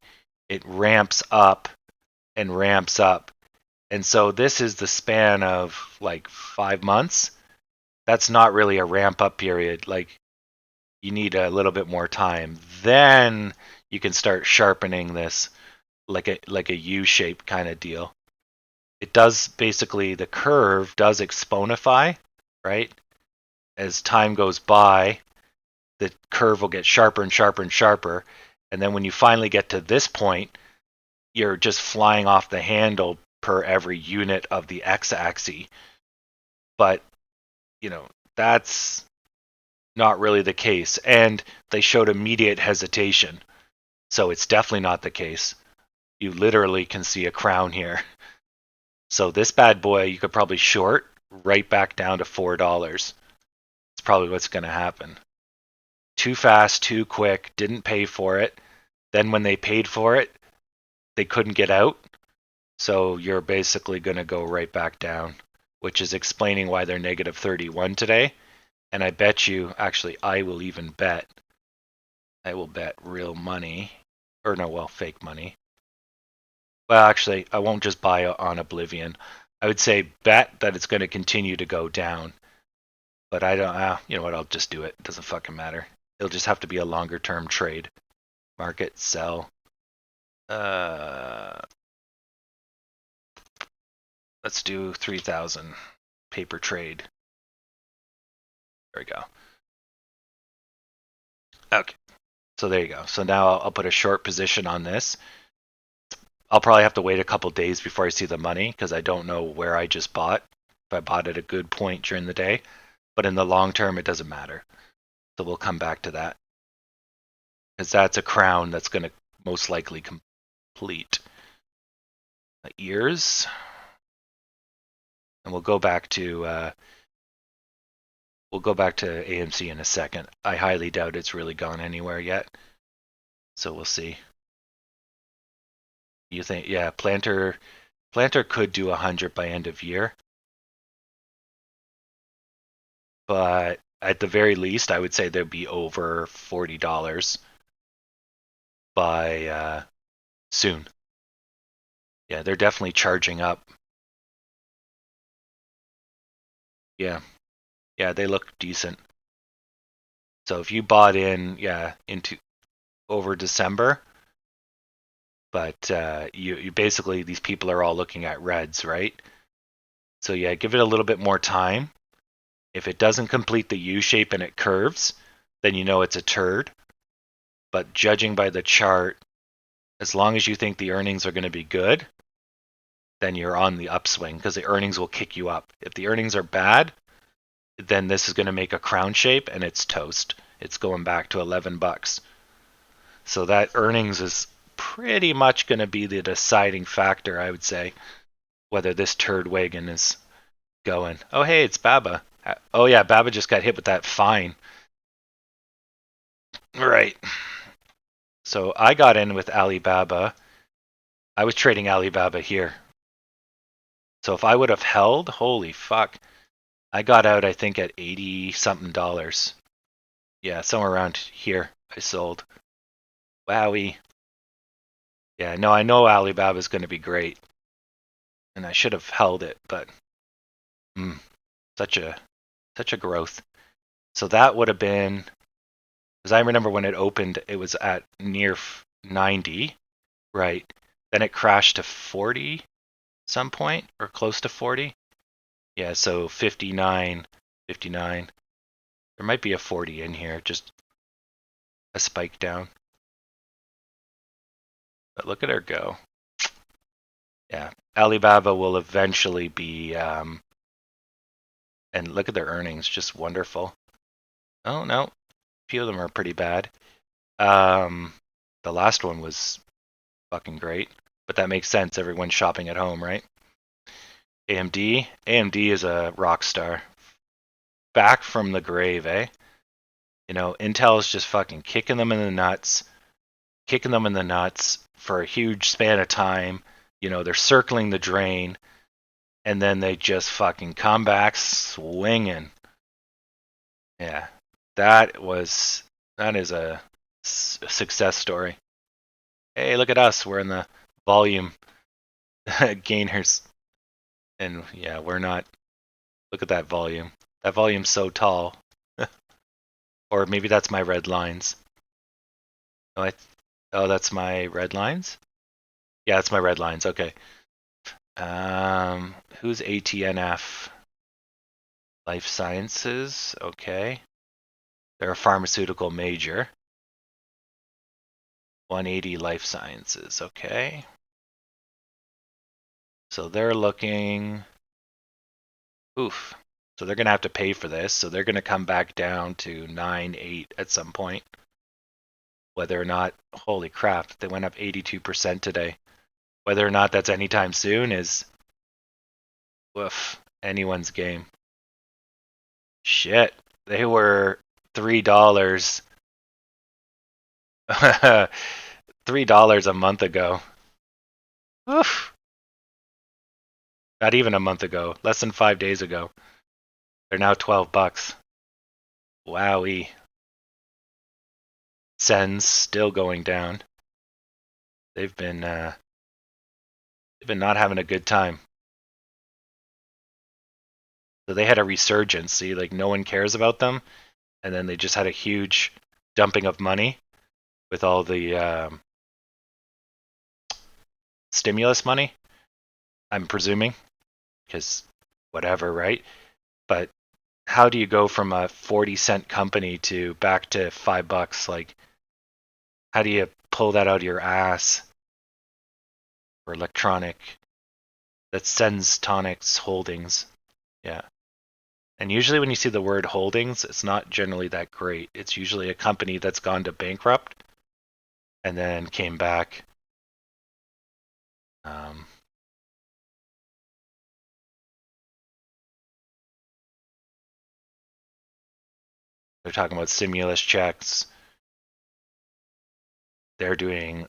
It ramps up and ramps up. And so this is the span of like 5 months. That's not really a ramp up period. Like, you need a little bit more time. Then you can start sharpening this like a U-shaped kind of deal. It does basically, the curve does exponify, right? As time goes by, the curve will get sharper and sharper and sharper. And then when you finally get to this point, you're just flying off the handle per every unit of the x-axis. But, that's not really the case. And they showed immediate hesitation. So it's definitely not the case. You literally can see a crown here. So this bad boy, you could probably short right back down to $4. It's probably what's going to happen. Too fast, too quick, didn't pay for it. Then when they paid for it, they couldn't get out. So you're basically going to go right back down, which is explaining why they're negative 31 today. And I bet you, actually, I will bet real money. Or no, well, fake money. Well, actually, I won't just buy on Oblivion. I would say bet that it's going to continue to go down. But I don't, you know what, I'll just do it. It doesn't fucking matter. It'll just have to be a longer term trade. Market, sell. Let's do 3,000 paper trade. There we go. Okay. So there you go. So now I'll put a short position on this. I'll probably have to wait a couple days before I see the money because I don't know where I just bought. If I bought at a good point during the day. But in the long term, it doesn't matter. So we'll come back to that. Because that's a crown that's going to most likely complete. Years. And we'll go back to AMC in a second. I highly doubt it's really gone anywhere yet. So we'll see. You think, yeah, Planter could do 100 by end of year. But at the very least, I would say they'll be over $40 by soon. Yeah, they're definitely charging up. Yeah. Yeah, they look decent. So if you bought in, into over December, but you basically, these people are all looking at reds, right? So yeah, give it a little bit more time. If it doesn't complete the U shape and it curves, then you know it's a turd. But judging by the chart, as long as you think the earnings are going to be good, then you're on the upswing because the earnings will kick you up. If the earnings are bad, then this is going to make a crown shape and it's toast. It's going back to $11. So that earnings is pretty much going to be the deciding factor, I would say, whether this turd wagon is going. Oh, hey, it's Baba. Oh, yeah, Baba just got hit with that fine. Right. So I got in with Alibaba. I was trading Alibaba here. So if I would have held, holy fuck. I got out, I think, at 80 something dollars. Yeah, somewhere around here I sold. Wowie. Yeah, no, I know Alibaba is going to be great. And I should have held it, but such a growth. So that would have been, because I remember when it opened, it was at near 90, right? Then it crashed to 40 some point, or close to 40. Yeah, so 59. There might be a 40 in here, just a spike down. But look at her go. Yeah, Alibaba will eventually be, and look at their earnings, just wonderful. Oh, no, a few of them are pretty bad. The last one was fucking great, but that makes sense. Everyone's shopping at home, right? AMD is a rock star. Back from the grave, eh? You know, Intel is just fucking kicking them in the nuts for a huge span of time. You know, they're circling the drain, and then they just fucking come back swinging. Yeah, that is a success story. Hey, look at us. We're in the volume gainers. And yeah, we're not. Look at that volume. That volume's so tall. Or maybe that's my red lines. Oh, that's my red lines? Yeah, that's my red lines. Okay. Who's ATNF? Life Sciences. Okay. They're a pharmaceutical major. 180 Life Sciences. Okay. So they're looking. Oof. So they're going to have to pay for this. So they're going to come back down to 9, 8 at some point. Whether or not, holy crap, they went up 82% today. Whether or not that's anytime soon is, woof, anyone's game. Shit, they were $3. $3 a month ago. Oof. Not even a month ago, less than 5 days ago. They're now $12. Wowee. Sen's still going down. They've been not having a good time. So they had a resurgence. See, like no one cares about them, and then they just had a huge dumping of money with all the stimulus money. I'm presuming, because whatever, right? But how do you go from a 40-cent company to back to $5? Like, how do you pull that out of your ass? For electronic, that sends Tonics Holdings. Yeah. And usually when you see the word holdings, it's not generally that great. It's usually a company that's gone to bankrupt and then came back. They're talking about stimulus checks. They're doing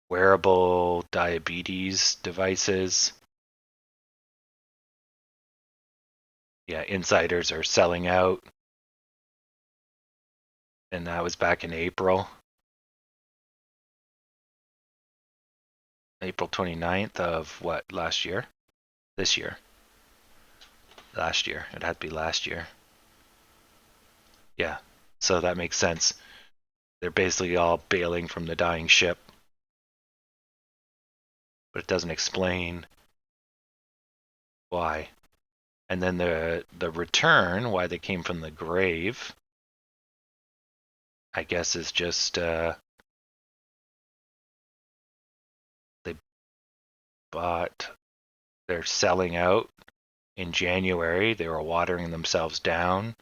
wearable diabetes devices. Yeah, insiders are selling out. And that was back in April. April 29th of what, last year? This year. Last year. It had to be last year. Yeah, so that makes sense. They're basically all bailing from the dying ship. But it doesn't explain why. And then the return, why they came from the grave, I guess is just they bought, they're selling out in January. They were watering themselves down.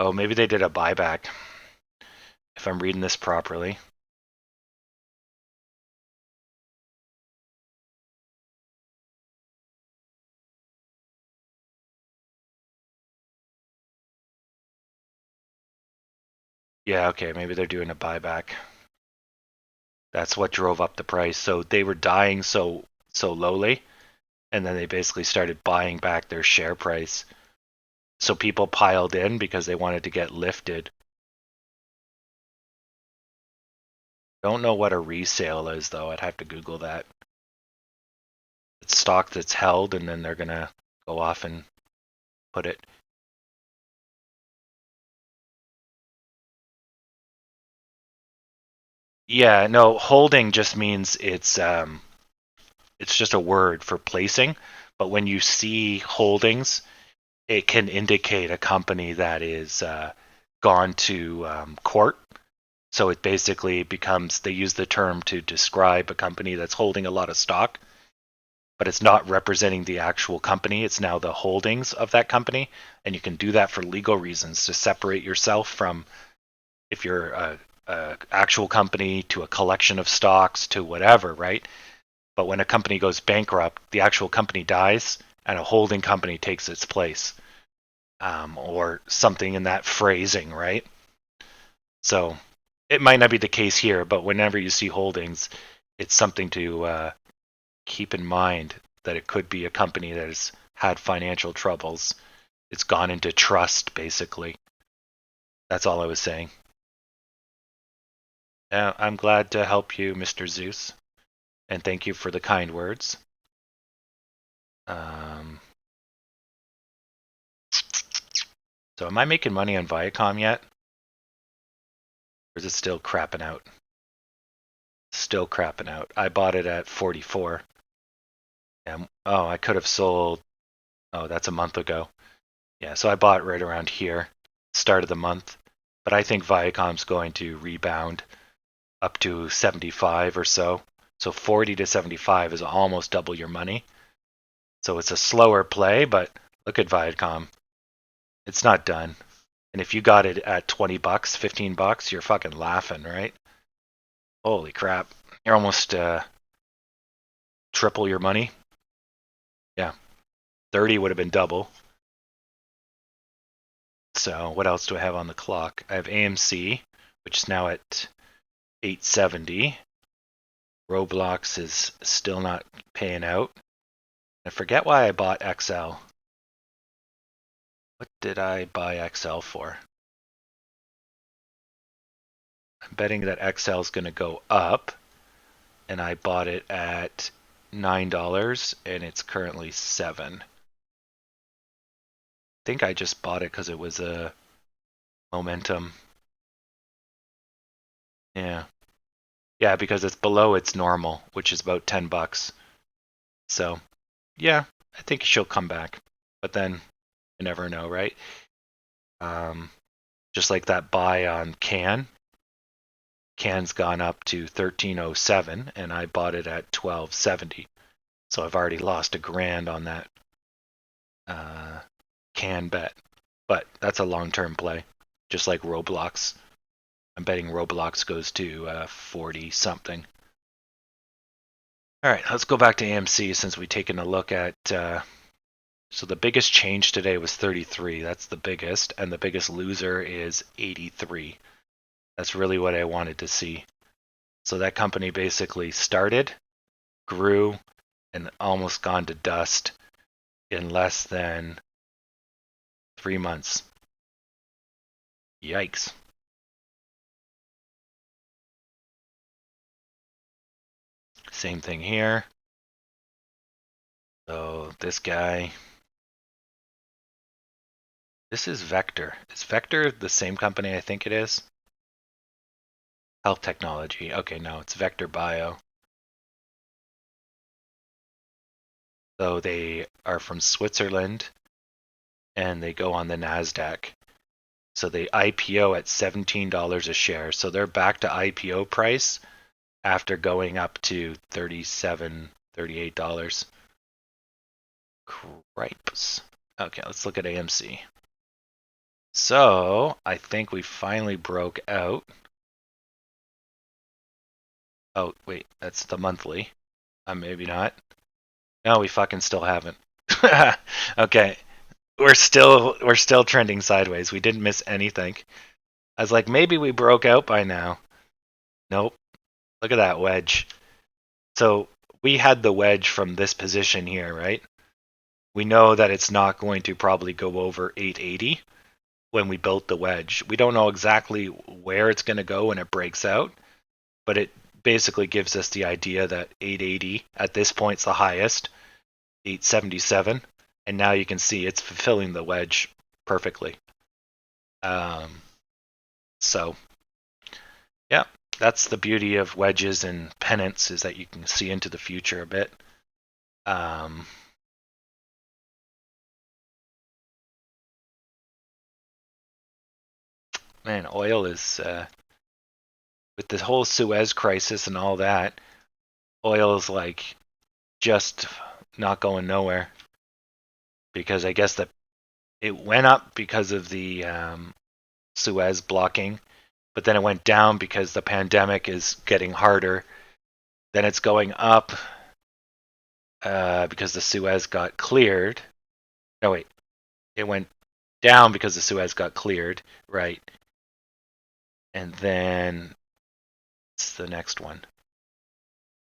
Oh, maybe they did a buyback, if I'm reading this properly. Yeah, okay, maybe they're doing a buyback. That's what drove up the price. So they were dying so lowly, and then they basically started buying back their share price. So people piled in because they wanted to get lifted. Don't know what a resale is, though. I'd have to Google that. It's stock that's held, and then they're going to go off and put it. Yeah, no, holding just means it's just a word for placing. But when you see holdings, it can indicate a company that is gone to court. So it basically becomes, they use the term to describe a company that's holding a lot of stock, but it's not representing the actual company. It's now the holdings of that company. And you can do that for legal reasons to separate yourself from, if you're a actual company to a collection of stocks to whatever, right? But when a company goes bankrupt, the actual company dies and a holding company takes its place, or something in that phrasing, right? So it might not be the case here, but whenever you see holdings, it's something to keep in mind, that it could be a company that has had financial troubles. It's gone into trust, basically. That's all I was saying. I'm glad to help you, Mr. Zeus, and thank you for the kind words. So am I making money on Viacom yet? Or is it still crapping out? Still crapping out. I bought it at 44. Oh, I could have sold Oh, that's a month ago. Yeah, so I bought right around here, start of the month. But I think Viacom's going to rebound up to 75 or so. So 40 to 75 is almost double your money. So it's a slower play, but look at Viacom. It's not done. And if you got it at 20 bucks, 15 bucks, you're fucking laughing, right? Holy crap. You're almost triple your money. Yeah. 30 would have been double. So what else do I have on the clock? I have AMC, which is now at 870. Roblox is still not paying out. I forget why I bought XL. What did I buy XL for? I'm betting that XL is going to go up, and I bought it at $9, and it's currently $7. I think I just bought it because it was a momentum. Yeah. Yeah, because it's below its normal, which is about 10 bucks. So, yeah, I think she'll come back. But then you never know, right? Just like that buy on Can's gone up to 1307 and I bought it at 1270. So I've already lost $1,000 on that Can bet. But that's a long-term play, just like Roblox. I'm betting Roblox goes to 40 something. All right, let's go back to AMC since we've taken a look at. So the biggest change today was 33. That's the biggest, and the biggest loser is 83. That's really what I wanted to see. So that company basically started, grew, and almost gone to dust in less than 3 months. Yikes. Same thing here. So this guy. This is Vector. Is Vector the same company I think it is? Health Technology. Okay, no, it's Vector Bio. So they are from Switzerland and they go on the NASDAQ. So they IPO at $17 a share. So they're back to IPO price after going up to $37, $38. Cripes. Okay, let's look at AMC. So I think we finally broke out. Oh, wait, that's the monthly. Maybe not. No, we fucking still haven't. Okay. We're still trending sideways. We didn't miss anything. I was like, maybe we broke out by now. Nope. Look at that wedge. So we had the wedge from this position here, right? We know that it's not going to probably go over 880 when we built the wedge. We don't know exactly where it's going to go when it breaks out, but it basically gives us the idea that 880 at this point is the highest, 877, and now you can see it's fulfilling the wedge perfectly. So, yeah, that's the beauty of wedges and pennants is that you can see into the future a bit. Man, oil is with the whole Suez crisis and all that. Oil is like just not going nowhere because I guess that it went up because of the Suez blocking, but then it went down because the pandemic is getting harder. Then it's going up because the Suez got cleared. No, wait. It went down because the Suez got cleared, right? And then it's the next one.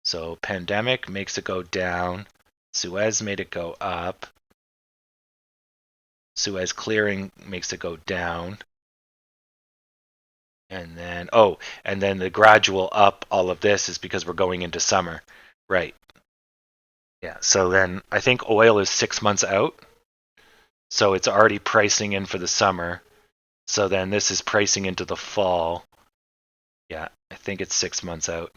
So pandemic makes it go down. Suez made it go up. Suez clearing makes it go down. And then, and then the gradual up, all of this is because we're going into summer. Right. Yeah. So then I think oil is 6 months out. So it's already pricing in for the summer. So then this is pricing into the fall. Yeah, I think it's 6 months out.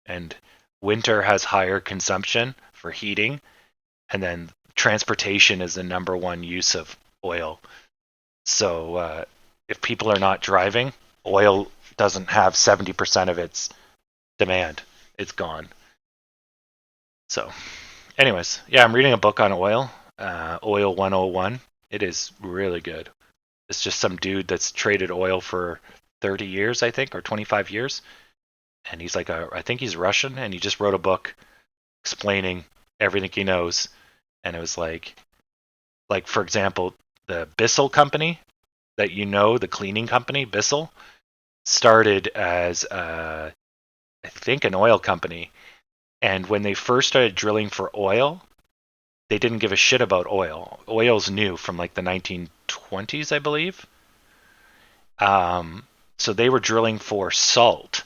And winter has higher consumption for heating, and then transportation is the number one use of oil. So if people are not driving, oil doesn't have 70% of its demand. It's gone. So, anyways, yeah, I'm reading a book on oil, Oil 101. It is really good. It's just some dude that's traded oil for 30 years, I think, or 25 years. And he's like, I think he's Russian, and he just wrote a book explaining everything he knows. And it was like for example, the Bissell company that the cleaning company, Bissell, started as, I think, an oil company. And when they first started drilling for oil, they didn't give a shit about oil. Oil's new from like the 1920s, I believe. So they were drilling for salt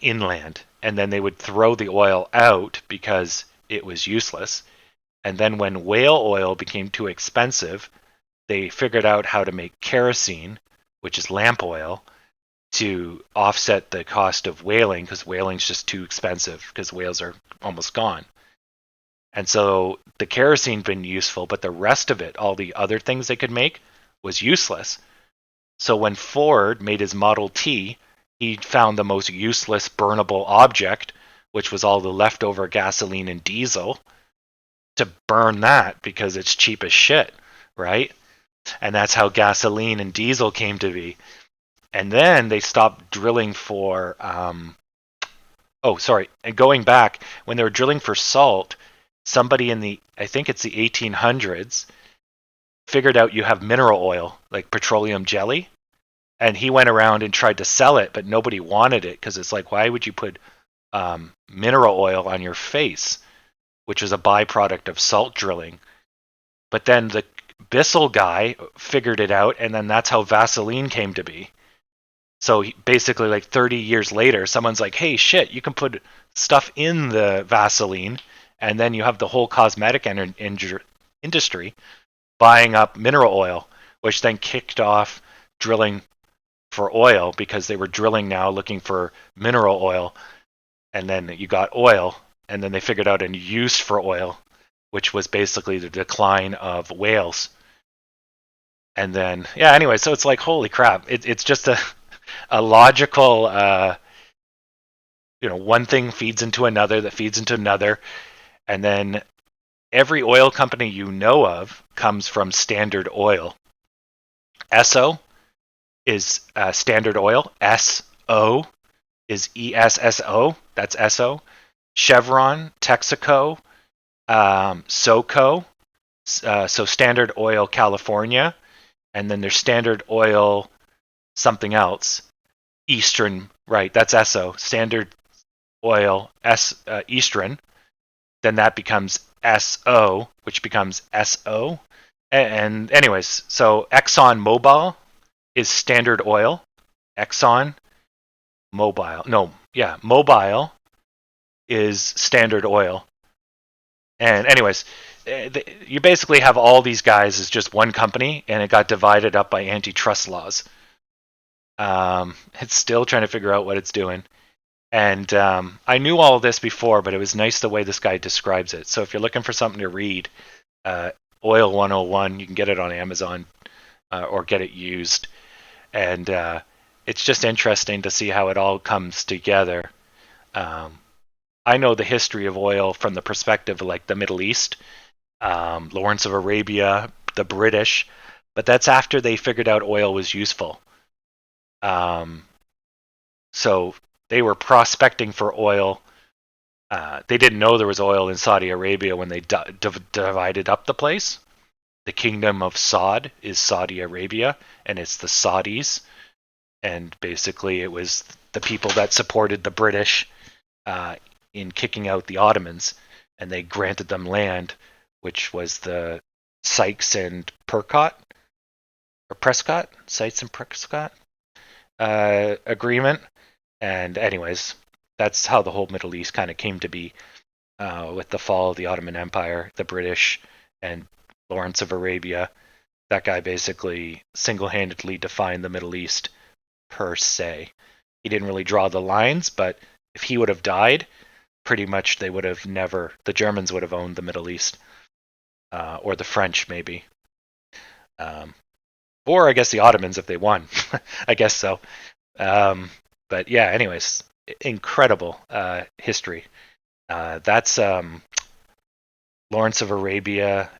inland, and then they would throw the oil out because it was useless. And then when whale oil became too expensive, they figured out how to make kerosene, which is lamp oil, to offset the cost of whaling, because whaling's just too expensive because whales are almost gone. And so the kerosene been useful, but the rest of it, all the other things they could make, was useless. So when Ford made his Model T, he found the most useless burnable object, which was all the leftover gasoline and diesel, to burn that because it's cheap as shit, right? And that's how gasoline and diesel came to be. And then they stopped drilling for, and going back, when they were drilling for salt, somebody in I think it's the 1800s, figured out you have mineral oil, like petroleum jelly, and he went around and tried to sell it, but nobody wanted it because it's like, why would you put mineral oil on your face, which is a byproduct of salt drilling? But then the Bissell guy figured it out, and then that's how Vaseline came to be. So basically, like 30 years later, someone's like, hey, shit, you can put stuff in the Vaseline, and then you have the whole cosmetic industry buying up mineral oil, which then kicked off drilling for oil because they were drilling now looking for mineral oil. And then you got oil, and then they figured out a use for oil, which was basically the decline of whales. And then, yeah, anyway, so it's like, holy crap. It's just a logical, one thing feeds into another that feeds into another. And then every oil company you know of comes from Standard Oil. Esso is Standard Oil. SO is ESSO. That's Esso. Chevron, Texaco, SoCo, so Standard Oil California, and then there's Standard Oil something else. Eastern, right, that's Esso. Standard Oil Eastern. Then that becomes SO, which becomes SO. And anyways, so Exxon Mobil is Standard Oil. Exxon Mobil is Standard Oil. And anyways, you basically have all these guys as just one company, and it got divided up by antitrust laws. It's still trying to figure out what it's doing. And I knew all of this before, but it was nice the way this guy describes it. So if you're looking for something to read, Oil 101, you can get it on Amazon or get it used. And it's just interesting to see how it all comes together. I know the history of oil from the perspective of like the Middle East, Lawrence of Arabia, the British, but that's after they figured out oil was useful. So they were prospecting for oil. They didn't know there was oil in Saudi Arabia when they divided up the place. The kingdom of Saud is Saudi Arabia, and it's the Saudis. And basically it was the people that supported the British in kicking out the Ottomans, and they granted them land, which was the Sykes and Prescott agreement. And anyways, that's how the whole Middle East kind of came to be with the fall of the Ottoman Empire, the British, and Lawrence of Arabia. That guy basically single-handedly defined the Middle East per se. He didn't really draw the lines, but if he would have died, pretty much they would have never, the Germans would have owned the Middle East, or the French maybe. Or I guess the Ottomans if they won. I guess so. But yeah, anyways, incredible history. That's Lawrence of Arabia,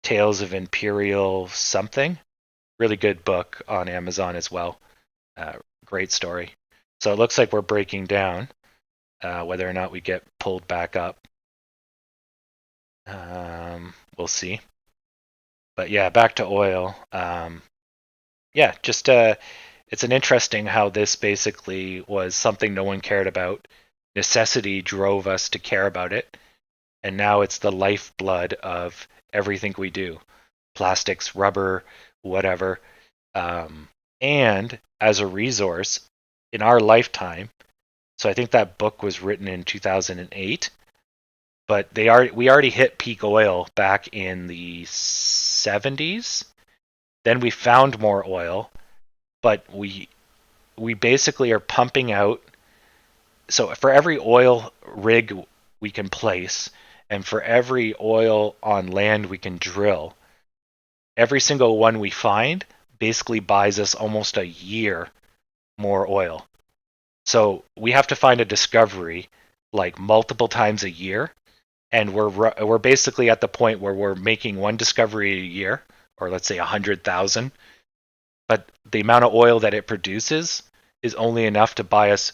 Tales of Imperial something. Really good book on Amazon as well. Great story. So it looks like we're breaking down. Whether or not we get pulled back up, we'll see. But yeah, back to oil. Yeah, just it's an interesting how this basically was something no one cared about. Necessity drove us to care about it, and now it's the lifeblood of everything we do. Plastics, rubber, whatever. And as a resource in our lifetime, so I think that book was written in 2008, but we already hit peak oil back in the 70s. Then we found more oil, but we basically are pumping out. So for every oil rig we can place, and for every oil on land we can drill, every single one we find basically buys us almost a year more oil. So we have to find a discovery like multiple times a year, and we're basically at the point where we're making one discovery a year, or let's say 100,000, but the amount of oil that it produces is only enough to buy us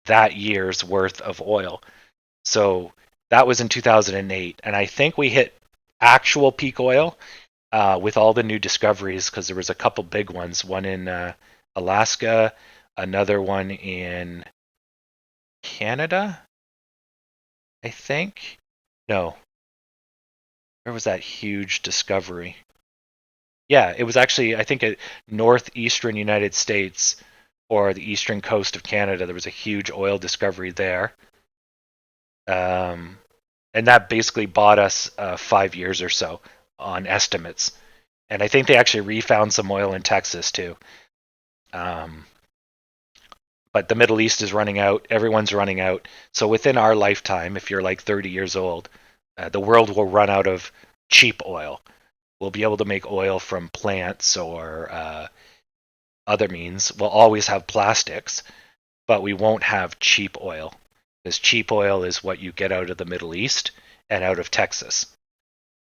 that year's worth of oil. So that was in 2008, and I think we hit actual peak oil with all the new discoveries, because there was a couple big ones, one in Alaska, another one in Canada, I think. No, where was that huge discovery? Yeah, it was actually, I think, a northeastern United States or the eastern coast of Canada. There was a huge oil discovery there. And that basically bought us 5 years or so on estimates. And I think they actually refound some oil in Texas too. But the Middle East is running out. Everyone's running out. So within our lifetime, if you're like 30 years old, the world will run out of cheap oil. We'll be able to make oil from plants or other means. We'll always have plastics, but we won't have cheap oil, because cheap oil is what you get out of the Middle East and out of Texas.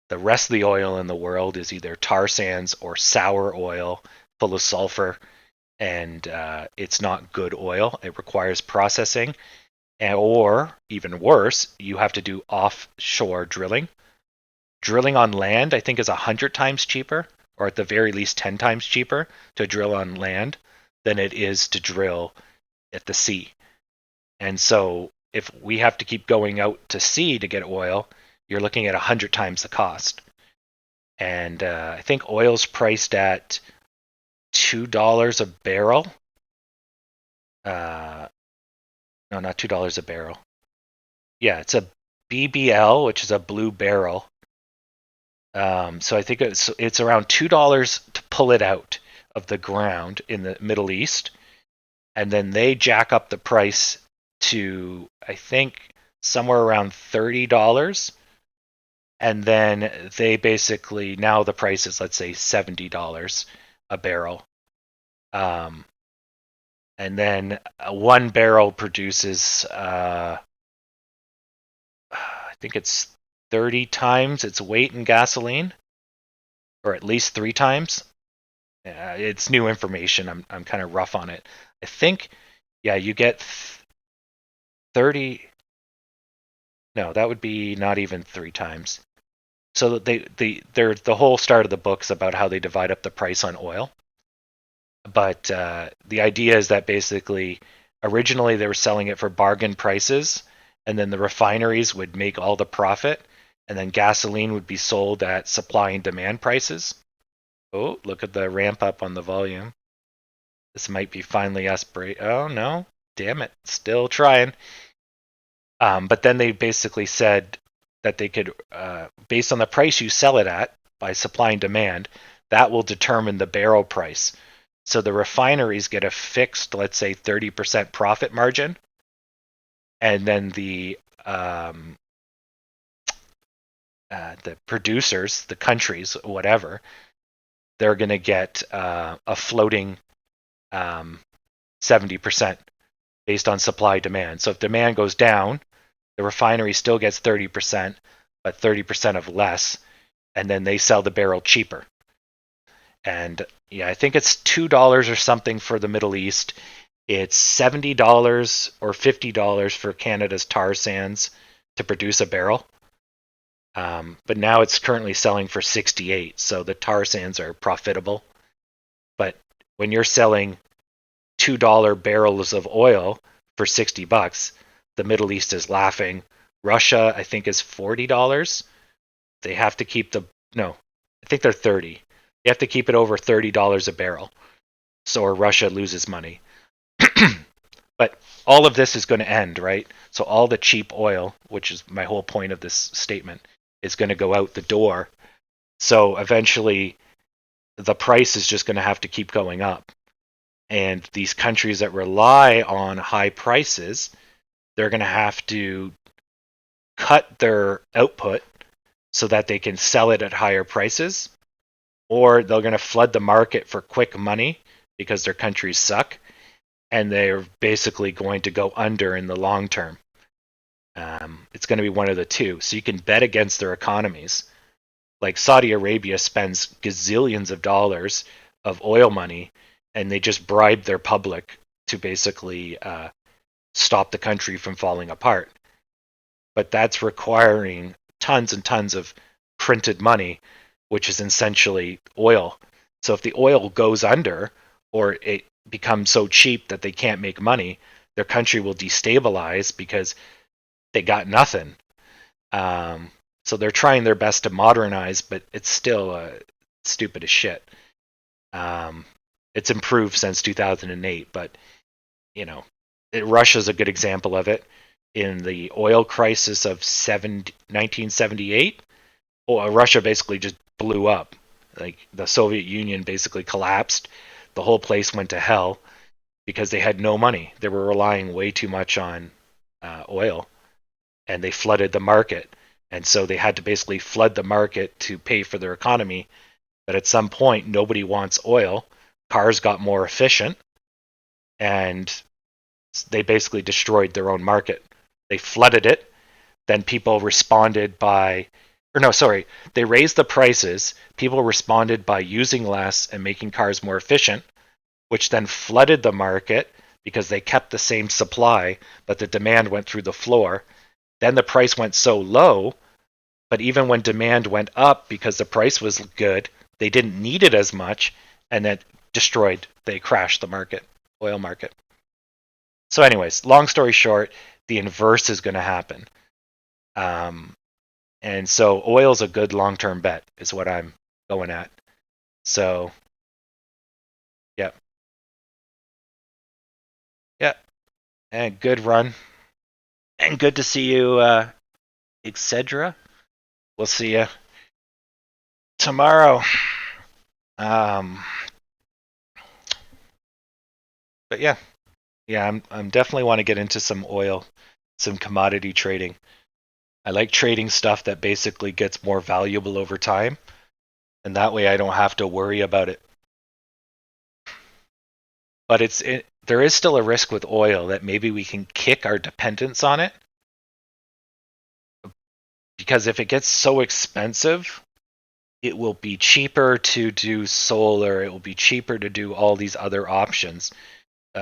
The rest of the oil in the world is either tar sands or sour oil full of sulfur, and it's not good oil. It requires processing, or even worse, you have to do offshore drilling. Drilling on land, I think, is 100 times cheaper, or at the very least 10 times cheaper to drill on land than it is to drill at the sea. And so if we have to keep going out to sea to get oil, you're looking at 100 times the cost. And I think oil's priced at $2 a barrel. No, not $2 a barrel. Yeah, it's a BBL, which is a blue barrel. So I think it's around $2 to pull it out of the ground in the Middle East, and then they jack up the price to, I think, somewhere around $30, and then they basically, now the price is, let's say, $70 a barrel. And then one barrel produces, I think it's 30 times its weight in gasoline, or at least 3 times. It's new information. I'm kind of rough on it. I think, yeah, you get 30. No, that would be not even 3 times. So the whole start of the book's about how they divide up the price on oil. But the idea is that basically, originally they were selling it for bargain prices, and then the refineries would make all the profit, and then gasoline would be sold at supply and demand prices. Oh, look at the ramp up on the volume. This might be finally us break. Oh no, damn it, still trying. But then they basically said that they could, based on the price you sell it at by supply and demand, that will determine the barrel price. So the refineries get a fixed, let's say, 30% profit margin, and then the producers, the countries, whatever, they're going to get a floating 70% based on supply demand. So if demand goes down, the refinery still gets 30%, but 30% of less, and then they sell the barrel cheaper. And yeah, I think it's $2 or something for the Middle East. It's $70 or $50 for Canada's tar sands to produce a barrel. But now it's currently selling for 68, so the tar sands are profitable. But when you're selling $2 barrels of oil for $60, the Middle East is laughing. Russia, I think, is $40. They have to keep I think they're 30. You have to keep it over $30 a barrel, or Russia loses money. But all of this is going to end, right? So all the cheap oil, which is my whole point of this statement, is going to go out the door. So eventually the price is just going to have to keep going up. And these countries that rely on high prices, they're going to have to cut their output so that they can sell it at higher prices, or they're going to flood the market for quick money because their countries suck, and they're basically going to go under in the long term. It's going to be one of the two. So you can bet against their economies. Like Saudi Arabia spends gazillions of dollars of oil money, and they just bribe their public to basically stop the country from falling apart. But that's requiring tons and tons of printed money, which is essentially oil. So if the oil goes under, or it becomes so cheap that they can't make money, their country will destabilize because they got nothing. So they're trying their best to modernize, but it's still stupid as shit. It's improved since 2008, but Russia's a good example of it. In the oil crisis of 1978, Russia basically just blew up. Like the Soviet Union basically collapsed. The whole place went to hell because they had no money. They were relying way too much on oil, and they flooded the market. And so they had to basically flood the market to pay for their economy. But at some point, nobody wants oil. Cars got more efficient, and they basically destroyed their own market. They flooded it. Then people responded by, they raised the prices. People responded by using less and making cars more efficient, which then flooded the market because they kept the same supply, but the demand went through the floor. Then the price went so low, but even when demand went up because the price was good, they didn't need it as much, and that they crashed the market, oil market. So anyways, long story short, the inverse is going to happen. And so oil's a good long-term bet is what I'm going at. So, yeah. Yeah. And good run. And good to see you, etc. We'll see you tomorrow. But yeah, I'm definitely want to get into some oil, some commodity trading. I like trading stuff that basically gets more valuable over time, and that way I don't have to worry about it. But there is still a risk with oil that maybe we can kick our dependence on it, because if it gets so expensive, it will be cheaper to do solar, it will be cheaper to do all these other options.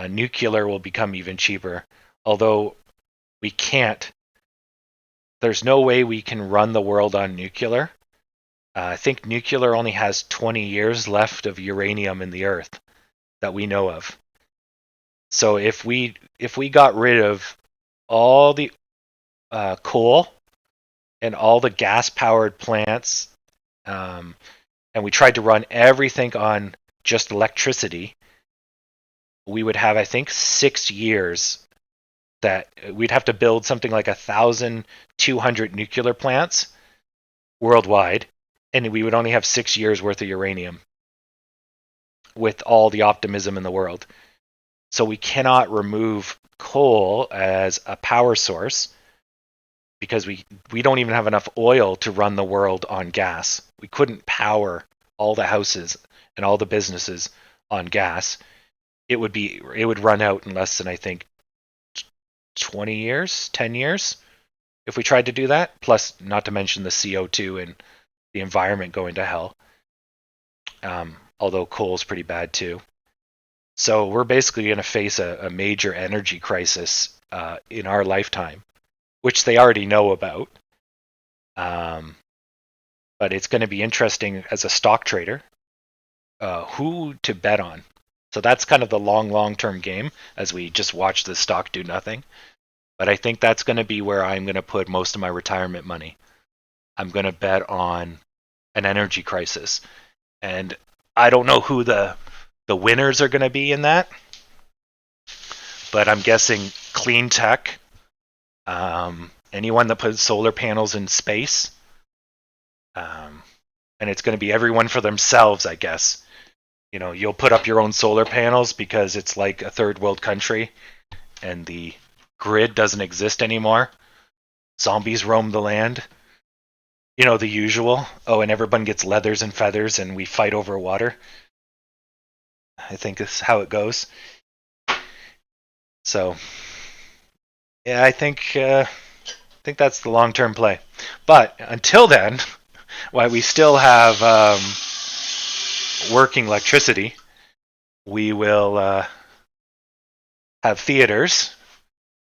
Nuclear will become even cheaper, although we can't. There's no way we can run the world on nuclear. I think nuclear only has 20 years left of uranium in the earth that we know of. So if we got rid of all the coal and all the gas-powered plants, and we tried to run everything on just electricity, we would have, I think, 6 years that we'd have to build something like 1,200 nuclear plants worldwide, and we would only have 6 years worth of uranium. with all the optimism in the world. So we cannot remove coal as a power source because we don't even have enough oil to run the world on gas. We couldn't power all the houses and all the businesses on gas. It would run out in less than, I think, 20 years, 10 years if we tried to do that, plus not to mention the CO2 and the environment going to hell. Although coal's pretty bad too. So we're basically going to face a major energy crisis in our lifetime, which they already know about. But it's going to be interesting as a stock trader who to bet on. So that's kind of the long-term game as we just watch the stock do nothing. But I think that's going to be where I'm going to put most of my retirement money. I'm going to bet on an energy crisis. And I don't know who the winners are going to be in that. But I'm guessing clean tech, anyone that puts solar panels in space, and it's going to be everyone for themselves, I guess. You know, you'll put up your own solar panels because it's like a third world country and the grid doesn't exist anymore. Zombies roam the land. You know, the usual. Oh, and everyone gets leathers and feathers and we fight over water. I think that's how it goes. So, yeah, I think that's the long-term play. But until then, while we still have working electricity, we will have theaters,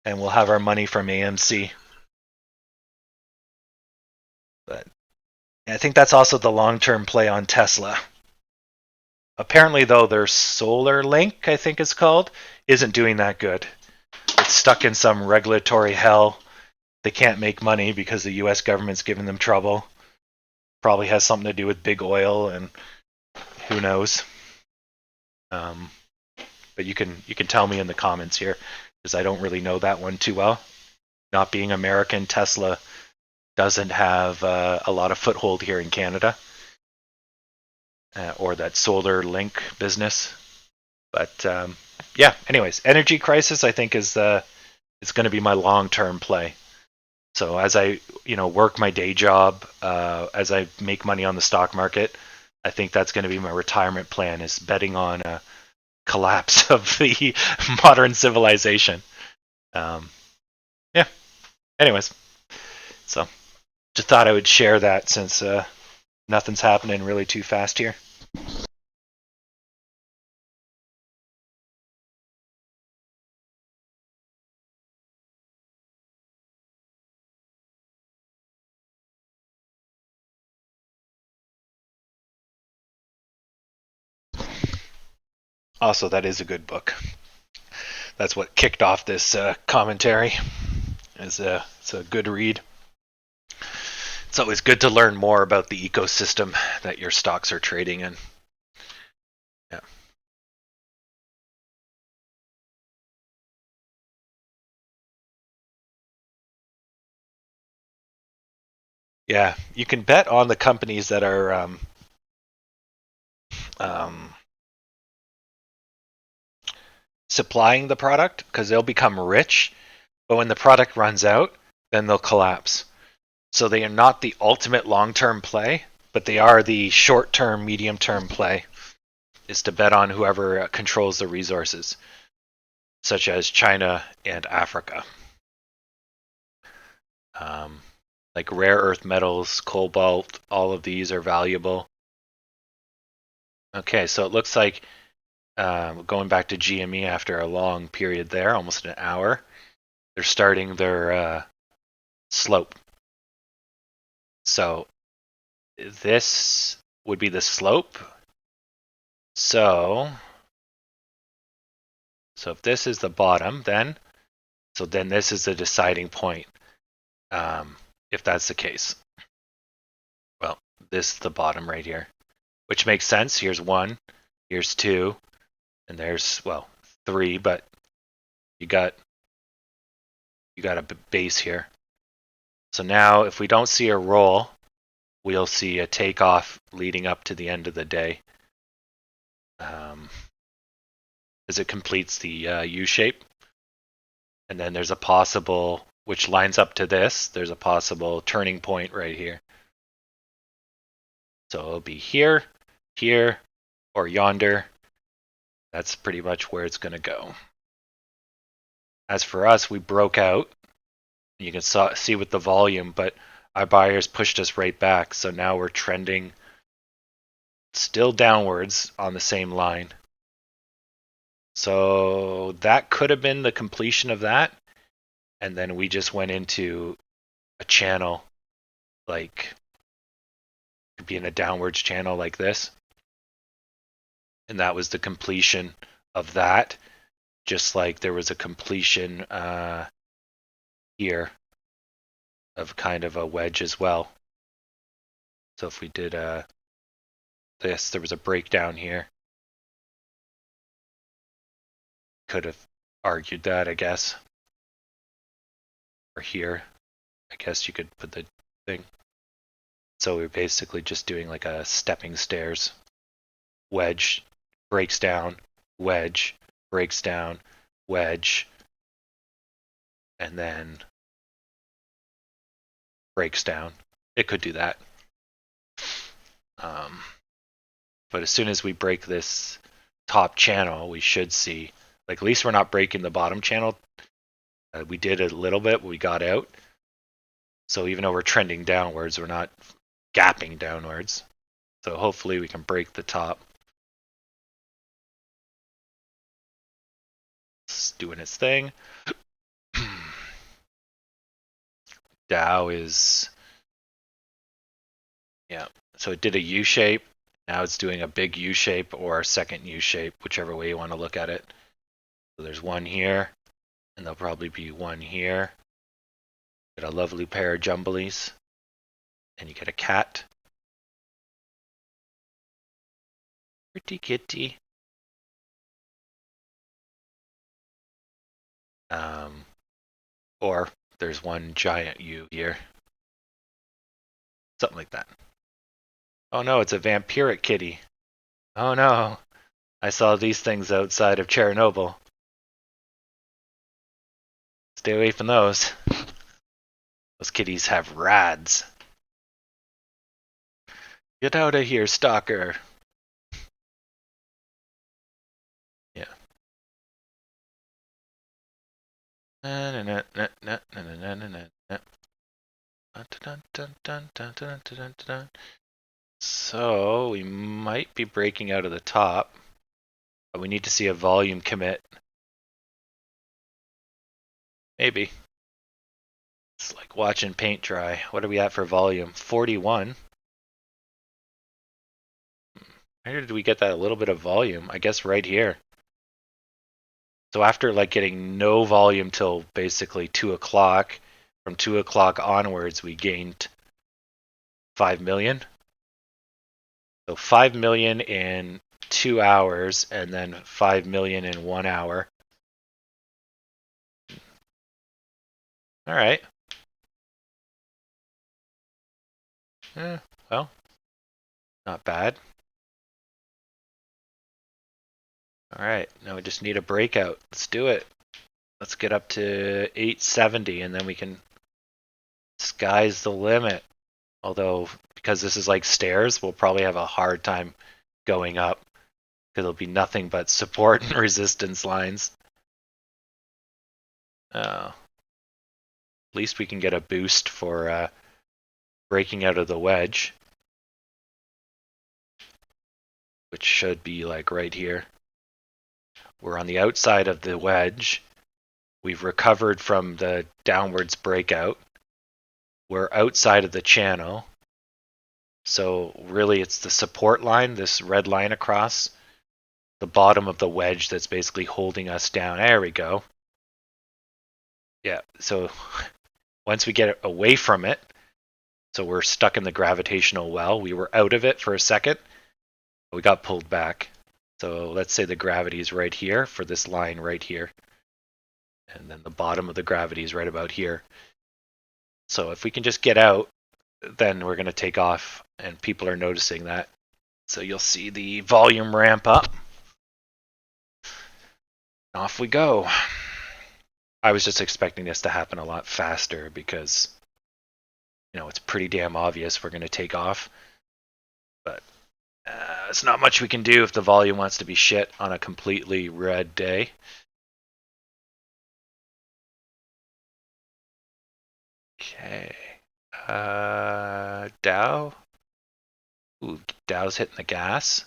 and we'll have our money from AMC. But I think that's also the long-term play on Tesla. Apparently, though, their Solar Link, I think it's called, isn't doing that good. It's stuck in some regulatory hell. They can't make money because the U.S. government's giving them trouble. Probably has something to do with big oil, and who knows. But you can tell me in the comments here, because I don't really know that one too well. Not being American, Tesla doesn't have a lot of foothold here in Canada, or that Solar Link business. But yeah, anyways, energy crisis I think is it's going to be my long-term play. So as I work my day job, as I make money on the stock market, I think that's going to be my retirement plan, is betting on a collapse of the modern civilization. Yeah. Anyways, so just thought I would share that since nothing's happening really too fast here. Also, that is a good book. That's what kicked off this commentary. It's a good read. It's always good to learn more about the ecosystem that your stocks are trading in. Yeah. Yeah, you can bet on the companies that are supplying the product, because they'll become rich, but when the product runs out, then they'll collapse. So they are not the ultimate long-term play, but they are the short-term, medium-term play, is to bet on whoever controls the resources, such as China and Africa. Like rare earth metals, cobalt, all of these are valuable. Okay, so it looks like going back to GME after a long period there, almost an hour, they're starting their slope. So this would be the slope. So if this is the bottom, then this is the deciding point. If that's the case. Well, this is the bottom right here, which makes sense. Here's 1, here's 2, and there's, well, 3, but you got a base here. So now if we don't see a roll, we'll see a takeoff leading up to the end of the day. as it completes the U shape. And then there's a possible, which lines up to this, there's a possible turning point right here. So it'll be here, here, or yonder. That's pretty much where it's going to go. As for us, we broke out. You can see with the volume, but our buyers pushed us right back. So now we're trending still downwards on the same line. So that could have been the completion of that. And then we just went into a channel, like, could be in a downwards channel like this. And that was the completion of that. Just like there was a completion here of kind of a wedge as well. So if we did this, there was a breakdown here. Could have argued that, I guess. Or here, I guess you could put the thing. So we're basically just doing like a stepping stairs. Wedge, breaks down, wedge, breaks down, wedge, and then breaks down. It could do that. But as soon as we break this top channel, we should see, like, at least we're not breaking the bottom channel. We did a little bit, but we got out. So even though we're trending downwards, we're not gapping downwards. So hopefully we can break the top. It's doing its thing. Dow is, yeah, so it did a U shape. Now it's doing a big U shape or a second U shape, whichever way you want to look at it. So there's one here, and there'll probably be one here. Get a lovely pair of jumblies, and you get a cat. Pretty kitty. Or there's one giant U here. Something like that. Oh no, it's a vampiric kitty. Oh no, I saw these things outside of Chernobyl. Stay away from those. Those kitties have rads. Get out of here, stalker. Yeah. So we might be breaking out of the top, but we need to see a volume commit. Maybe. It's like watching paint dry. What are we at for volume? 41. Where did we get that a little bit of volume? I guess right here. So after like getting no volume till basically 2 o'clock, from 2 o'clock onwards, we gained 5 million. So 5 million in 2 hours, and then 5 million in 1 hour. All right. Well, not bad. All right, now we just need a breakout. Let's do it. Let's get up to 870, and then we can, sky's the limit. Although, because this is like stairs, we'll probably have a hard time going up, because there'll be nothing but support and resistance lines. At least we can get a boost for breaking out of the wedge, which should be like right here. We're on the outside of the wedge. We've recovered from the downwards breakout. We're outside of the channel. So really it's the support line, this red line across the bottom of the wedge that's basically holding us down. There we go. Yeah, so once we get away from it, so we're stuck in the gravitational well. We were out of it for a second. We got pulled back. So let's say the gravity is right here for this line right here. And then the bottom of the gravity is right about here. So if we can just get out, then we're going to take off, and people are noticing that. So you'll see the volume ramp up. Off we go. I was just expecting this to happen a lot faster because, it's pretty damn obvious we're going to take off. But it's not much we can do if the volume wants to be shit on a completely red day. Okay. Dow. Ooh, Dow's hitting the gas.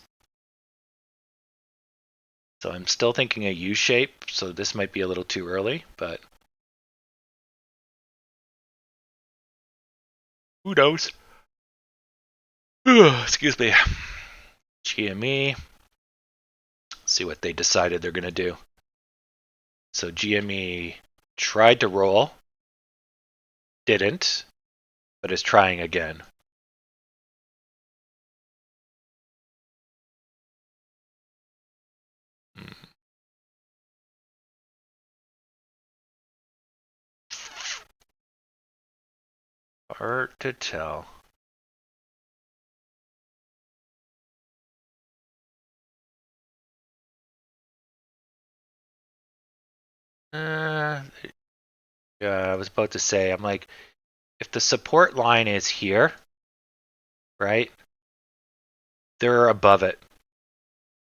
So I'm still thinking a U shape, so this might be a little too early, but who knows? Excuse me. GME. See what they decided they're going to do. So GME tried to roll, didn't, but is trying again. Hard to tell. Yeah, I was about to say, I'm like, if the support line is here, right? They're above it.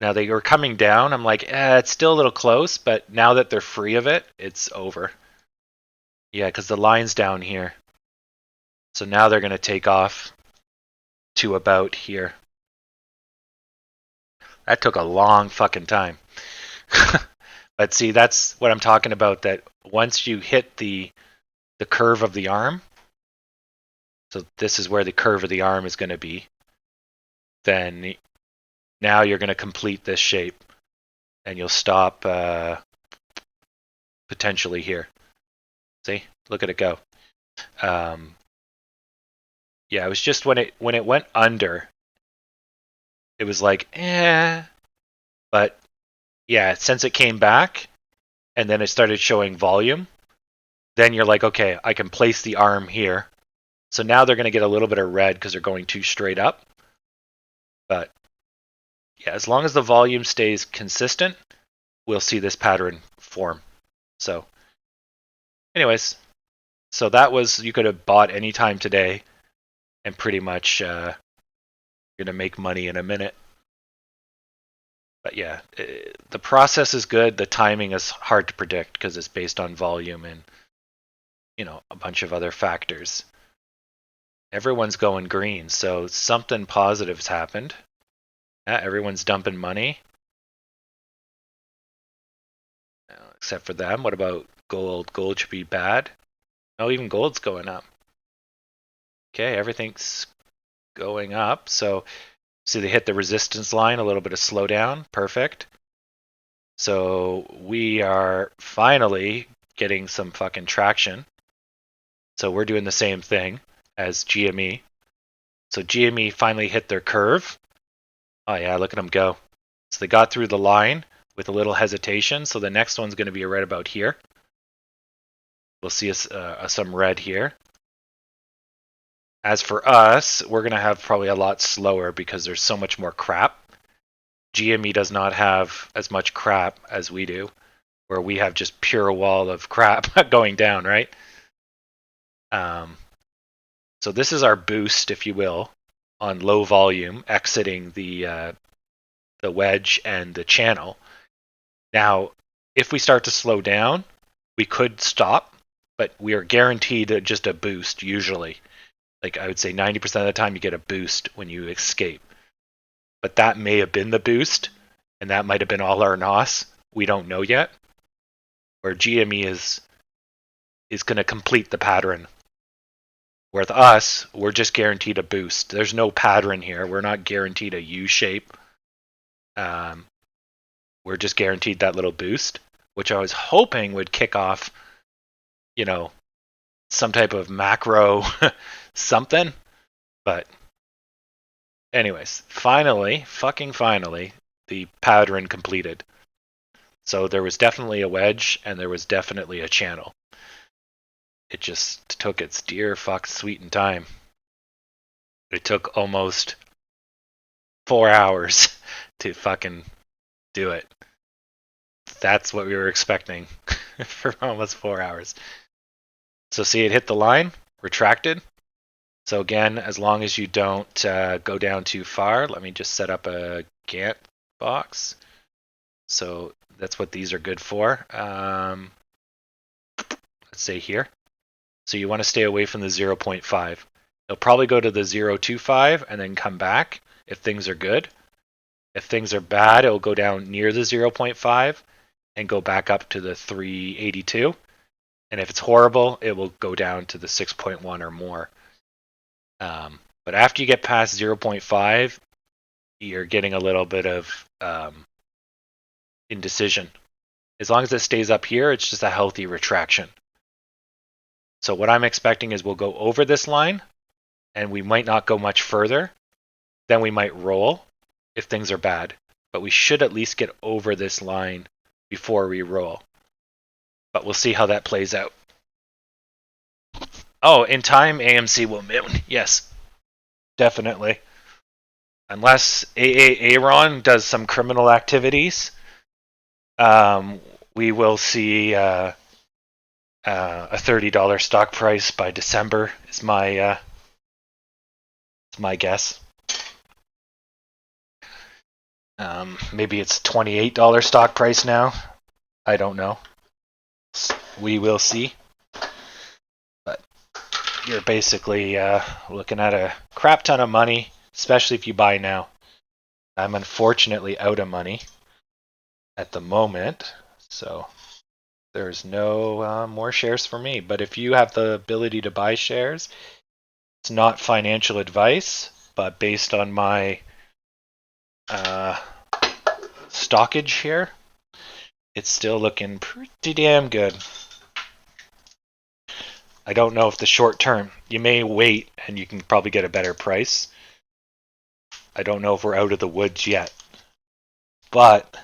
Now they were coming down. I'm like, it's still a little close, but now that they're free of it, it's over. Yeah, because the line's down here. So now they're going to take off to about here. That took a long fucking time. But see, that's what I'm talking about, that once you hit the curve of the arm, so this is where the curve of the arm is going to be, then now you're going to complete this shape and you'll stop potentially here. See, look at it go. Yeah, it was just when it went under, it was like, but yeah, since it came back and then it started showing volume, then you're like, okay, I can place the arm here. So now they're going to get a little bit of red because they're going too straight up. But yeah, as long as the volume stays consistent, we'll see this pattern form. So anyways, so that was, you could have bought any time today and pretty much you're going to make money in a minute. But yeah, the process is good. The timing is hard to predict because it's based on volume and, a bunch of other factors. Everyone's going green, so something positive's happened. Yeah, everyone's dumping money. Except for them. What about gold? Gold should be bad. No, even gold's going up. Okay, everything's going up. So, see, they hit the resistance line, a little bit of slowdown. Perfect. So, we are finally getting some fucking traction. So, we're doing the same thing as GME. So, GME finally hit their curve. Oh, yeah, look at them go. So, they got through the line with a little hesitation. So, the next one's going to be right about here. We'll see some red here. As for us, we're going to have probably a lot slower because there's so much more crap. GME does not have as much crap as we do, where we have just pure wall of crap going down, right? So this is our boost, if you will, on low volume, exiting the wedge and the channel. Now, if we start to slow down, we could stop, but we are guaranteed just a boost usually. Like I would say 90% of the time you get a boost when you escape. But that may have been the boost, and that might have been all our NOS. We don't know yet. Where GME is going to complete the pattern. With us, we're just guaranteed a boost. There's no pattern here. We're not guaranteed a U shape. We're just guaranteed that little boost, which I was hoping would kick off, some type of macro something. But anyways, fucking finally, the pattern completed. So there was definitely a wedge and there was definitely a channel. It just took its dear fuck sweet time. It took almost 4 hours to fucking do it. that's what we were expecting for almost 4 hours. So see, it hit the line, retracted. So again, as long as you don't go down too far, let me just set up a Gantt box. So that's what these are good for. Let's say here. So you want to stay away from the 0.5. It'll probably go to the 0.25 and then come back if things are good. If things are bad, it'll go down near the 0.5 and go back up to the 382. And if it's horrible, it will go down to the 6.1 or more. But after you get past 0.5, you're getting a little bit of indecision. As long as it stays up here, it's just a healthy retraction. So what I'm expecting is we'll go over this line, and we might not go much further. Then we might roll if things are bad. But we should at least get over this line before we roll. But we'll see how that plays out. Oh, in time, AMC will moon. Yes, definitely. Unless Aaron does some criminal activities, we will see a $30 stock price by December. Is my guess. Maybe it's $28 stock price now. I don't know. We will see. But you're basically looking at a crap ton of money, especially if you buy now. I'm unfortunately out of money at the moment, so there's no more shares for me. But if you have the ability to buy shares, it's not financial advice, but based on my stockage here, it's still looking pretty damn good. I don't know if the short term, you may wait and you can probably get a better price. I don't know if we're out of the woods yet. But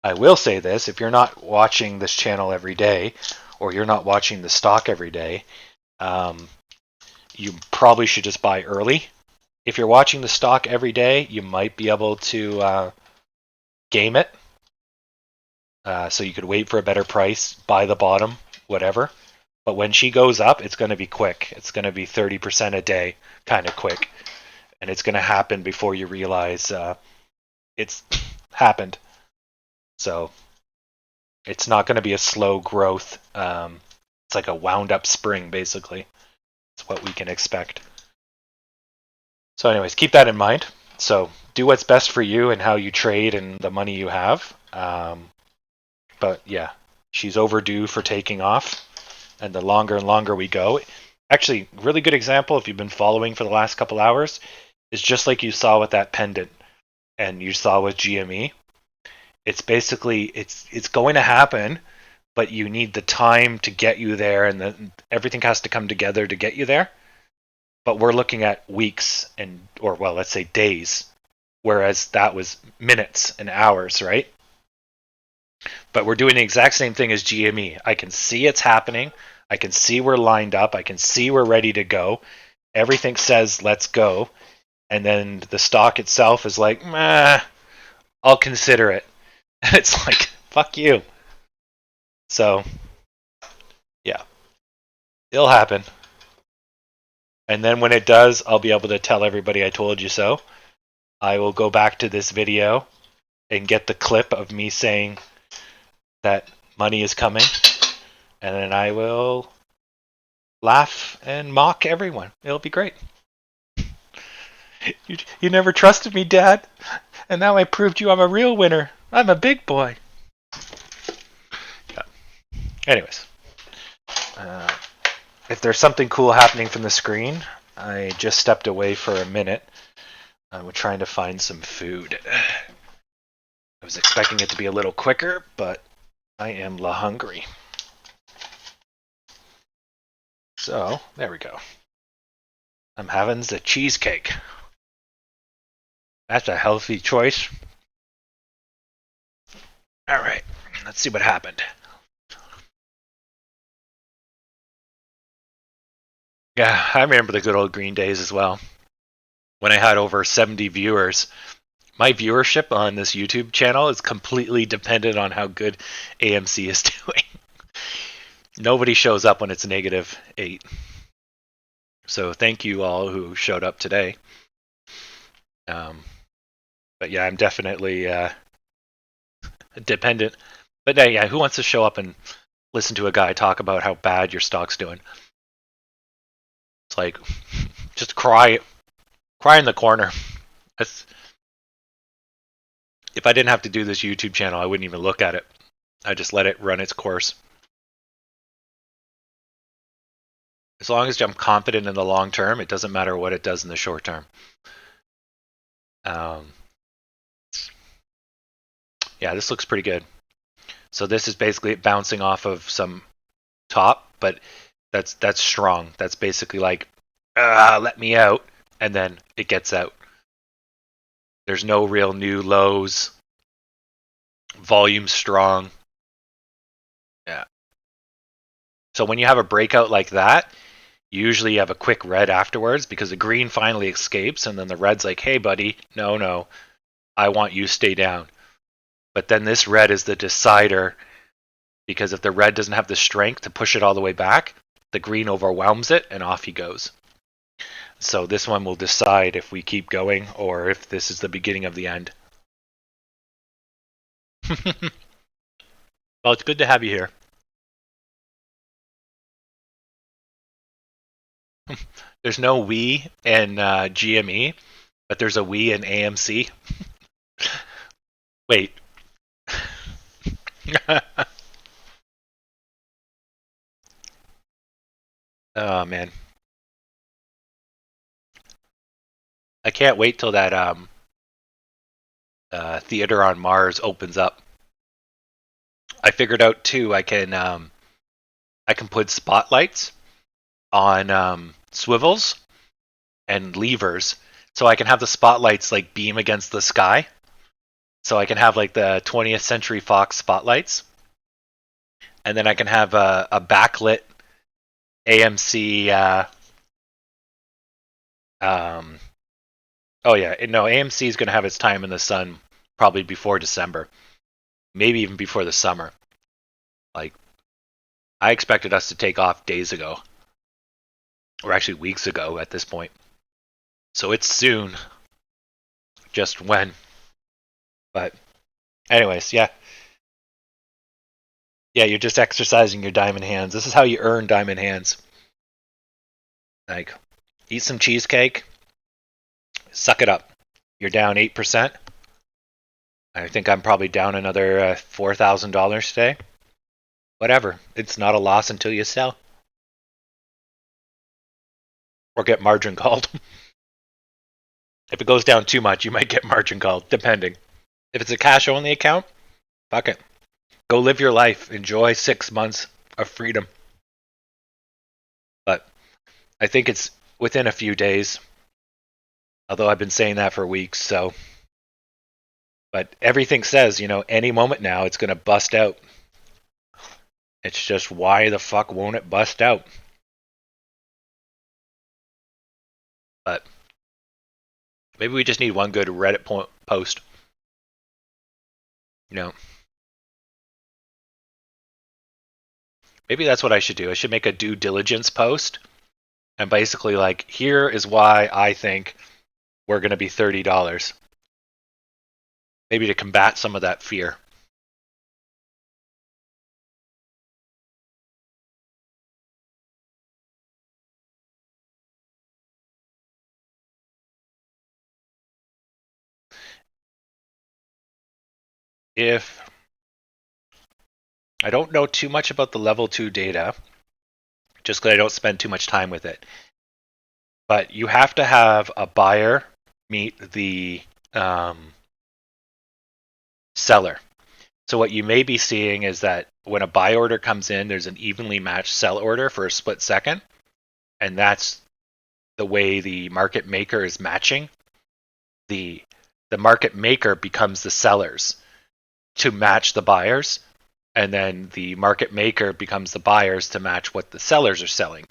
I will say this, if you're not watching this channel every day, or you're not watching the stock every day, you probably should just buy early. If you're watching the stock every day, you might be able to game it. So you could wait for a better price, buy the bottom, whatever. But when she goes up, it's going to be quick. It's going to be 30% a day, kind of quick. And it's going to happen before you realize it's happened. So it's not going to be a slow growth. It's like a wound up spring, basically. It's what we can expect. So anyways, keep that in mind. So do what's best for you and how you trade and the money you have. But yeah, she's overdue for taking off. And the longer and longer we go, actually, really good example if you've been following for the last couple hours, is just like you saw with that pendant and you saw with GME. It's basically, it's going to happen, but you need the time to get you there, and everything has to come together to get you there. But we're looking at weeks or let's say days, whereas that was minutes and hours, right? But we're doing the exact same thing as GME. I can see it's happening. I can see we're lined up. I can see we're ready to go. Everything says let's go. And then the stock itself is like, meh, I'll consider it. And it's like, fuck you. So, yeah. It'll happen. And then when it does, I'll be able to tell everybody I told you so. I will go back to this video and get the clip of me saying that money is coming, and then I will laugh and mock everyone. It'll be great. You never trusted me, Dad, and now I proved you I'm a real winner. I'm a big boy. Yeah. Anyways, if there's something cool happening from the screen, I just stepped away for a minute. We're trying to find some food. I was expecting it to be a little quicker, but I am hungry. So, there we go. I'm having the cheesecake. That's a healthy choice. Alright, let's see what happened. Yeah, I remember the good old green days as well. When I had over 70 viewers my viewership on this YouTube channel is completely dependent on how good AMC is doing. Nobody shows up when it's -8. So thank you all who showed up today. But yeah, I'm definitely dependent. But yeah, who wants to show up and listen to a guy talk about how bad your stock's doing? It's like, just cry in the corner. If I didn't have to do this YouTube channel, I wouldn't even look at it. I just let it run its course. As long as I'm confident in the long term, it doesn't matter what it does in the short term. Yeah, this looks pretty good. So this is basically bouncing off of some top, but that's strong. That's basically like, let me out, and then it gets out. There's no real new lows. Volume strong. Yeah. So when you have a breakout like that, usually you have a quick red afterwards because the green finally escapes, and then the red's like, hey buddy, no, I want you to stay down. But then this red is the decider, because if the red doesn't have the strength to push it all the way back, the green overwhelms it and off he goes. So this one will decide if we keep going or if this is the beginning of the end. Well, it's good to have you here. There's no we in GME, but there's a we in AMC. Wait. Oh man, I can't wait till that theater on Mars opens up. I figured out too. I can put spotlights on swivels and levers, so I can have the spotlights like beam against the sky. So I can have like the 20th Century Fox spotlights, and then I can have a backlit AMC. Oh yeah, no, AMC is going to have its time in the sun probably before December, maybe even before the summer. Like, I expected us to take off days ago, or actually weeks ago at this point. So it's soon. Just when. But anyways, yeah. Yeah, you're just exercising your diamond hands. This is how you earn diamond hands. Like, eat some cheesecake, suck it up. You're down 8%. I think I'm probably down another $4,000 today. Whatever. It's not a loss until you sell. Or get margin called. If it goes down too much, you might get margin called, depending. If it's a cash-only account, fuck it. Go live your life. Enjoy 6 months of freedom. But I think it's within a few days. Although I've been saying that for weeks, so. But everything says, any moment now it's going to bust out. It's just, why the fuck won't it bust out? But maybe we just need one good Reddit post. Maybe that's what I should do. I should make a due diligence post. And basically, like, here is why I think we're going to be $30. Maybe to combat some of that fear. If I don't know too much about the level 2 data, just because I don't spend too much time with it, but you have to have a buyer meet the seller. So what you may be seeing is that when a buy order comes in, there's an evenly matched sell order for a split second, and that's the way the market maker is matching. The market maker becomes the sellers to match the buyers, and then the market maker becomes the buyers to match what the sellers are selling.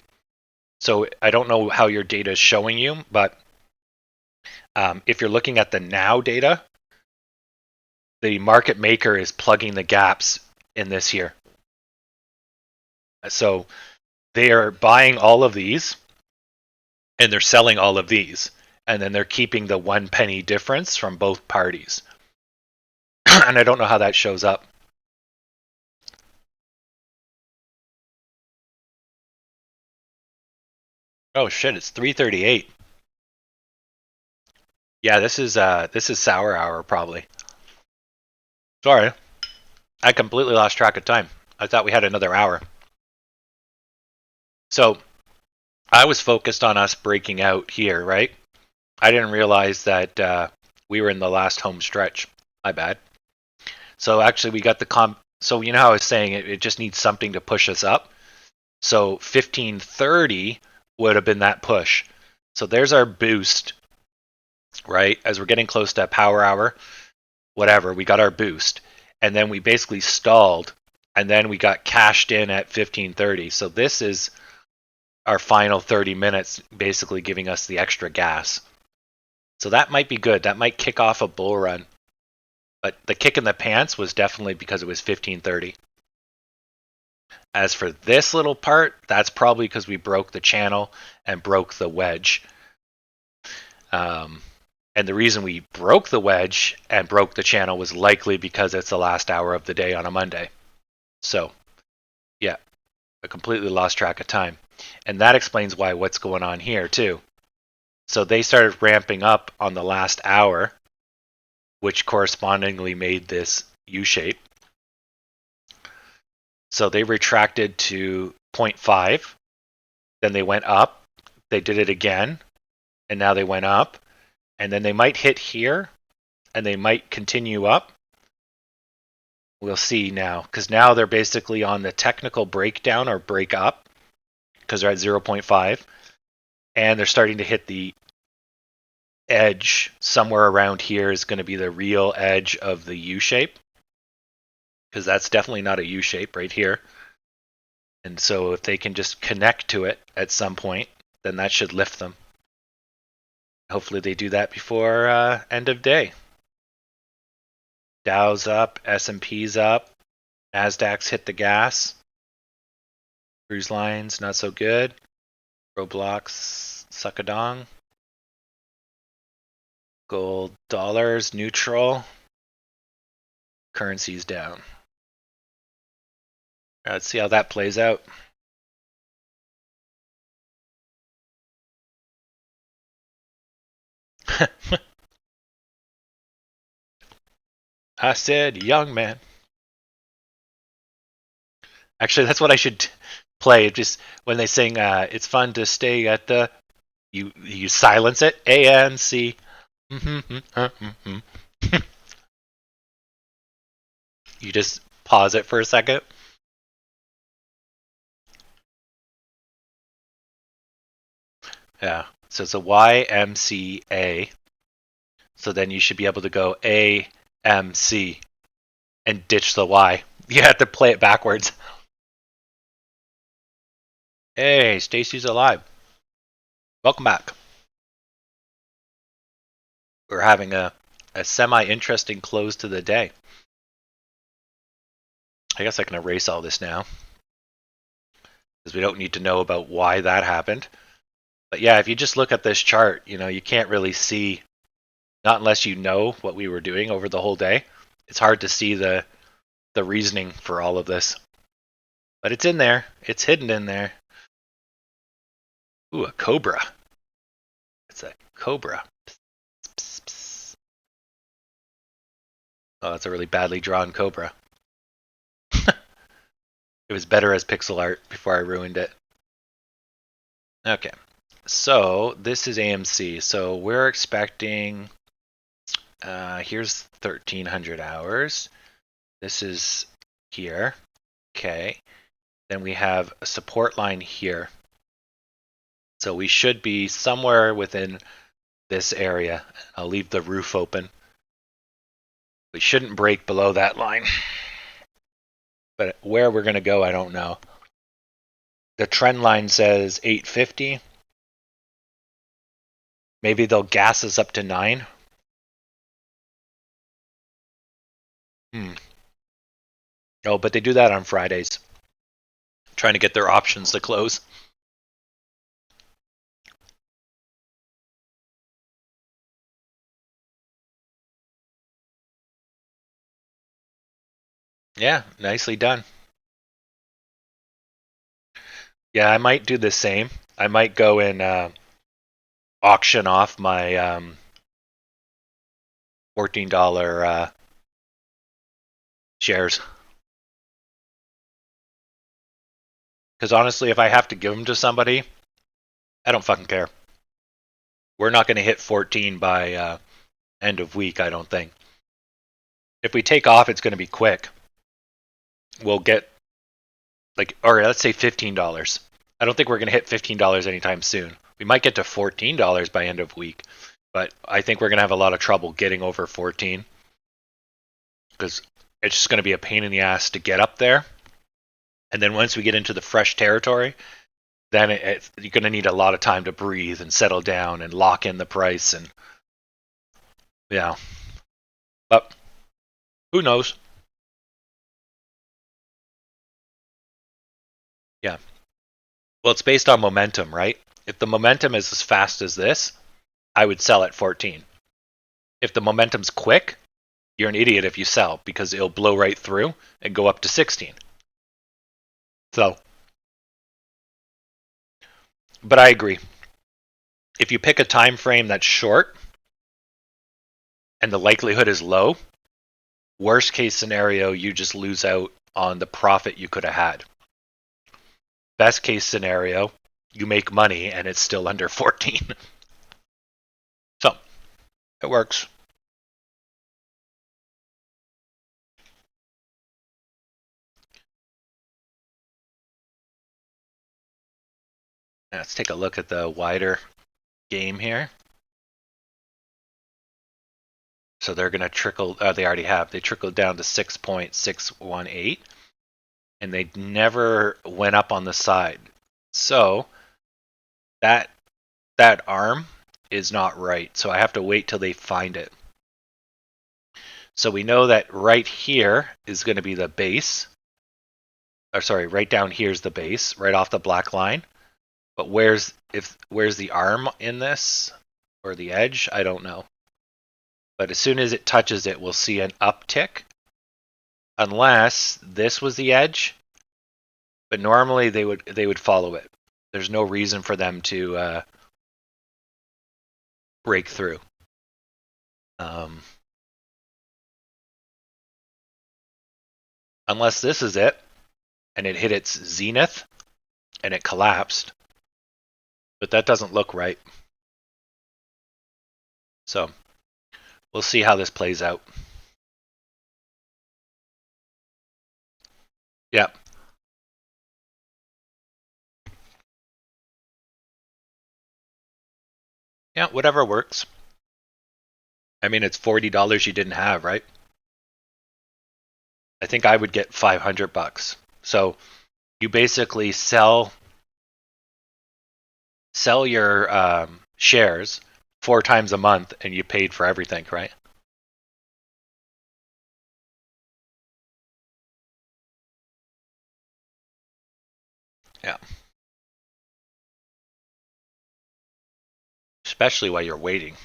So I don't know how your data is showing you, but if you're looking at the now data, the market maker is plugging the gaps in this here. So they are buying all of these and they're selling all of these. And then they're keeping the 1 penny difference from both parties. And I don't know how that shows up. Oh shit, it's 3:38. Yeah, this is sour hour probably. Sorry. I completely lost track of time. I thought we had another hour. So, I was focused on us breaking out here, right? I didn't realize that we were in the last home stretch. My bad. So actually we got the so you know how I was saying it just needs something to push us up. So 1530 would have been that push. So there's our boost, right? As we're getting close to power hour, whatever, we got our boost. And then we basically stalled, and then we got cashed in at 1530. So this is our final 30 minutes, basically giving us the extra gas. So that might be good. That might kick off a bull run. But the kick in the pants was definitely because it was 1530. As for this little part, that's probably because we broke the channel and broke the wedge. And the reason we broke the wedge and broke the channel was likely because it's the last hour of the day on a Monday. So, yeah, I completely lost track of time. And that explains why what's going on here, too. So they started ramping up on the last hour, which correspondingly made this U-shape. So they retracted to 0.5, then they went up, they did it again, and now they went up, and then they might hit here, and they might continue up. We'll see now, because now they're basically on the technical breakdown or break up, because they're at 0.5, and they're starting to hit the edge. Somewhere around here is going to be the real edge of the U-shape, because that's definitely not a U-shape right here. And so if they can just connect to it at some point, then that should lift them. Hopefully they do that before end of day. Dow's up, S&P's up, Nasdaq's hit the gas. Cruise lines not so good. Roblox suck a dong. Gold dollars neutral. Currency's down. Let's see how that plays out. I said, young man. Actually, that's what I should play. Just when they sing, it's fun to stay at the. You silence it. AMC. You just pause it for a second. Yeah. So it's a YMCA. So then you should be able to go AMC and ditch the Y. You have to play it backwards. Hey, Stacy's alive. Welcome back. We're having a semi-interesting close to the day. I guess I can erase all this now, because we don't need to know about why that happened. But yeah, if you just look at this chart, you can't really see, not unless you know what we were doing over the whole day. It's hard to see the reasoning for all of this. But it's in there. It's hidden in there. Ooh, a cobra. It's a cobra. Psst, psst, psst. Oh, that's a really badly drawn cobra. It was better as pixel art before I ruined it. Okay, so this is AMC. So we're expecting, here's 1300 hours. This is here. Okay, then we have a support line here. So we should be somewhere within this area. I'll leave the roof open. We shouldn't break below that line. But where we're going to go, I don't know. The trend line says 850. Maybe they'll gas us up to 9. Oh, but they do that on Fridays, trying to get their options to close. Yeah, nicely done. Yeah, I might do the same. I might go and auction off my $14 shares. Because honestly, if I have to give them to somebody, I don't fucking care. We're not going to hit 14 by end of week, I don't think. If we take off, it's going to be quick. We'll get or let's say $15. I don't think we're going to hit $15 anytime soon. We might get to $14 by end of week, but I think we're going to have a lot of trouble getting over 14 because it's just going to be a pain in the ass to get up there. And then once we get into the fresh territory, then you're going to need a lot of time to breathe and settle down and lock in the price. And yeah, but who knows? Yeah. Well, it's based on momentum, right? If the momentum is as fast as this, I would sell at 14. If the momentum's quick, you're an idiot if you sell because it'll blow right through and go up to 16. So, but I agree. If you pick a time frame that's short and the likelihood is low, worst case scenario, you just lose out on the profit you could have had. Best case scenario, you make money and it's still under 14. So, it works. Let's take a look at the wider game here. So they're going to trickle, they already have, they trickled down to 6.618 and they never went up on the side. So that arm is not right. So I have to wait till they find it. So we know that right here is going to be the base. Or sorry, right down here is the base, right off the black line. But where's the arm in this or the edge? I don't know. But as soon as it touches it, we'll see an uptick. Unless this was the edge. But normally they would follow it. There's no reason for them to break through. Unless this is it, and it hit its zenith, and it collapsed. But that doesn't look right. So, we'll see how this plays out. Yep. Yeah, whatever works. I mean, it's $40 you didn't have, right? I think I would get $500. So you basically sell your shares 4 times a month, and you paid for everything, right? Yeah. Especially while you're waiting.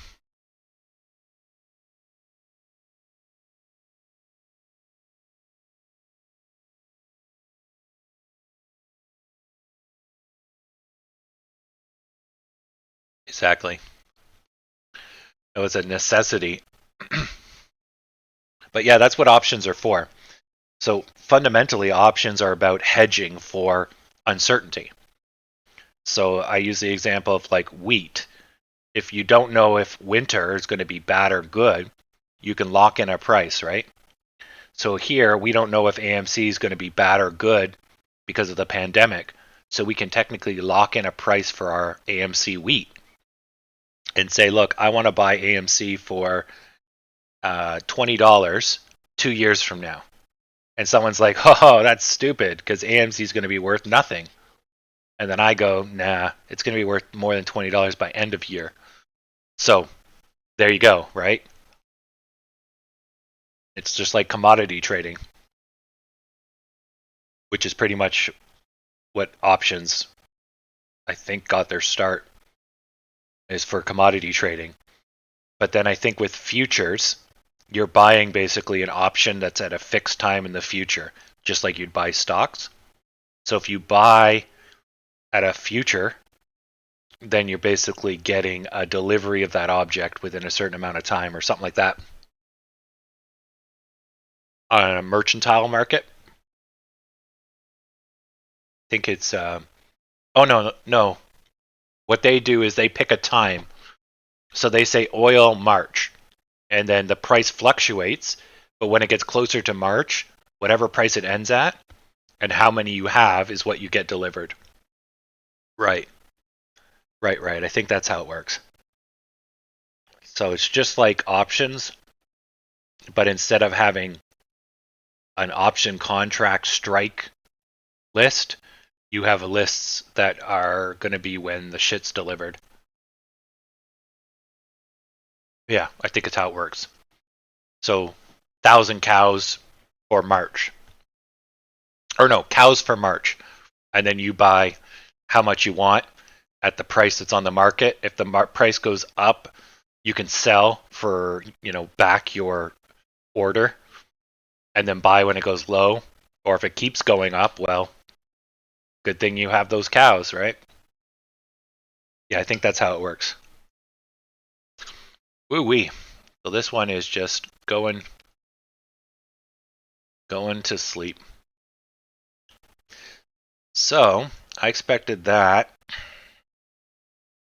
Exactly. It was a necessity. But yeah, that's what options are for. So fundamentally, options are about hedging for uncertainty. So I use the example of like wheat. If you don't know if winter is going to be bad or good, you can lock in a price, right? So here, we don't know if AMC is going to be bad or good because of the pandemic. So we can technically lock in a price for our AMC wheat and say, look, I want to buy AMC for $20 2 years from now. And someone's like, oh, that's stupid because AMC is going to be worth nothing. And then I go, nah, it's going to be worth more than $20 by end of year. So there you go, right? It's just like commodity trading, which is pretty much what options, I think, got their start, is for commodity trading. But then I think with futures, you're buying basically an option that's at a fixed time in the future, just like you'd buy stocks. So if you buy at a future, then you're basically getting a delivery of that object within a certain amount of time or something like that. On a mercantile market, I think it's oh no. What they do is they pick a time. So they say oil March, and then the price fluctuates, but when it gets closer to March, whatever price it ends at and how many you have is what you get delivered. Right. I think that's how it works. So it's just like options, but instead of having an option contract strike list, you have lists that are going to be when the shit's delivered. Yeah, I think it's how it works. So 1,000 cows for March. Or no, cows for March. And then you buy how much you want at the price that's on the market. If the price goes up, you can sell for, back your order and then buy when it goes low. Or if it keeps going up, well, good thing you have those cows, right? Yeah, I think that's how it works. Woo-wee. So this one is just going to sleep. So I expected that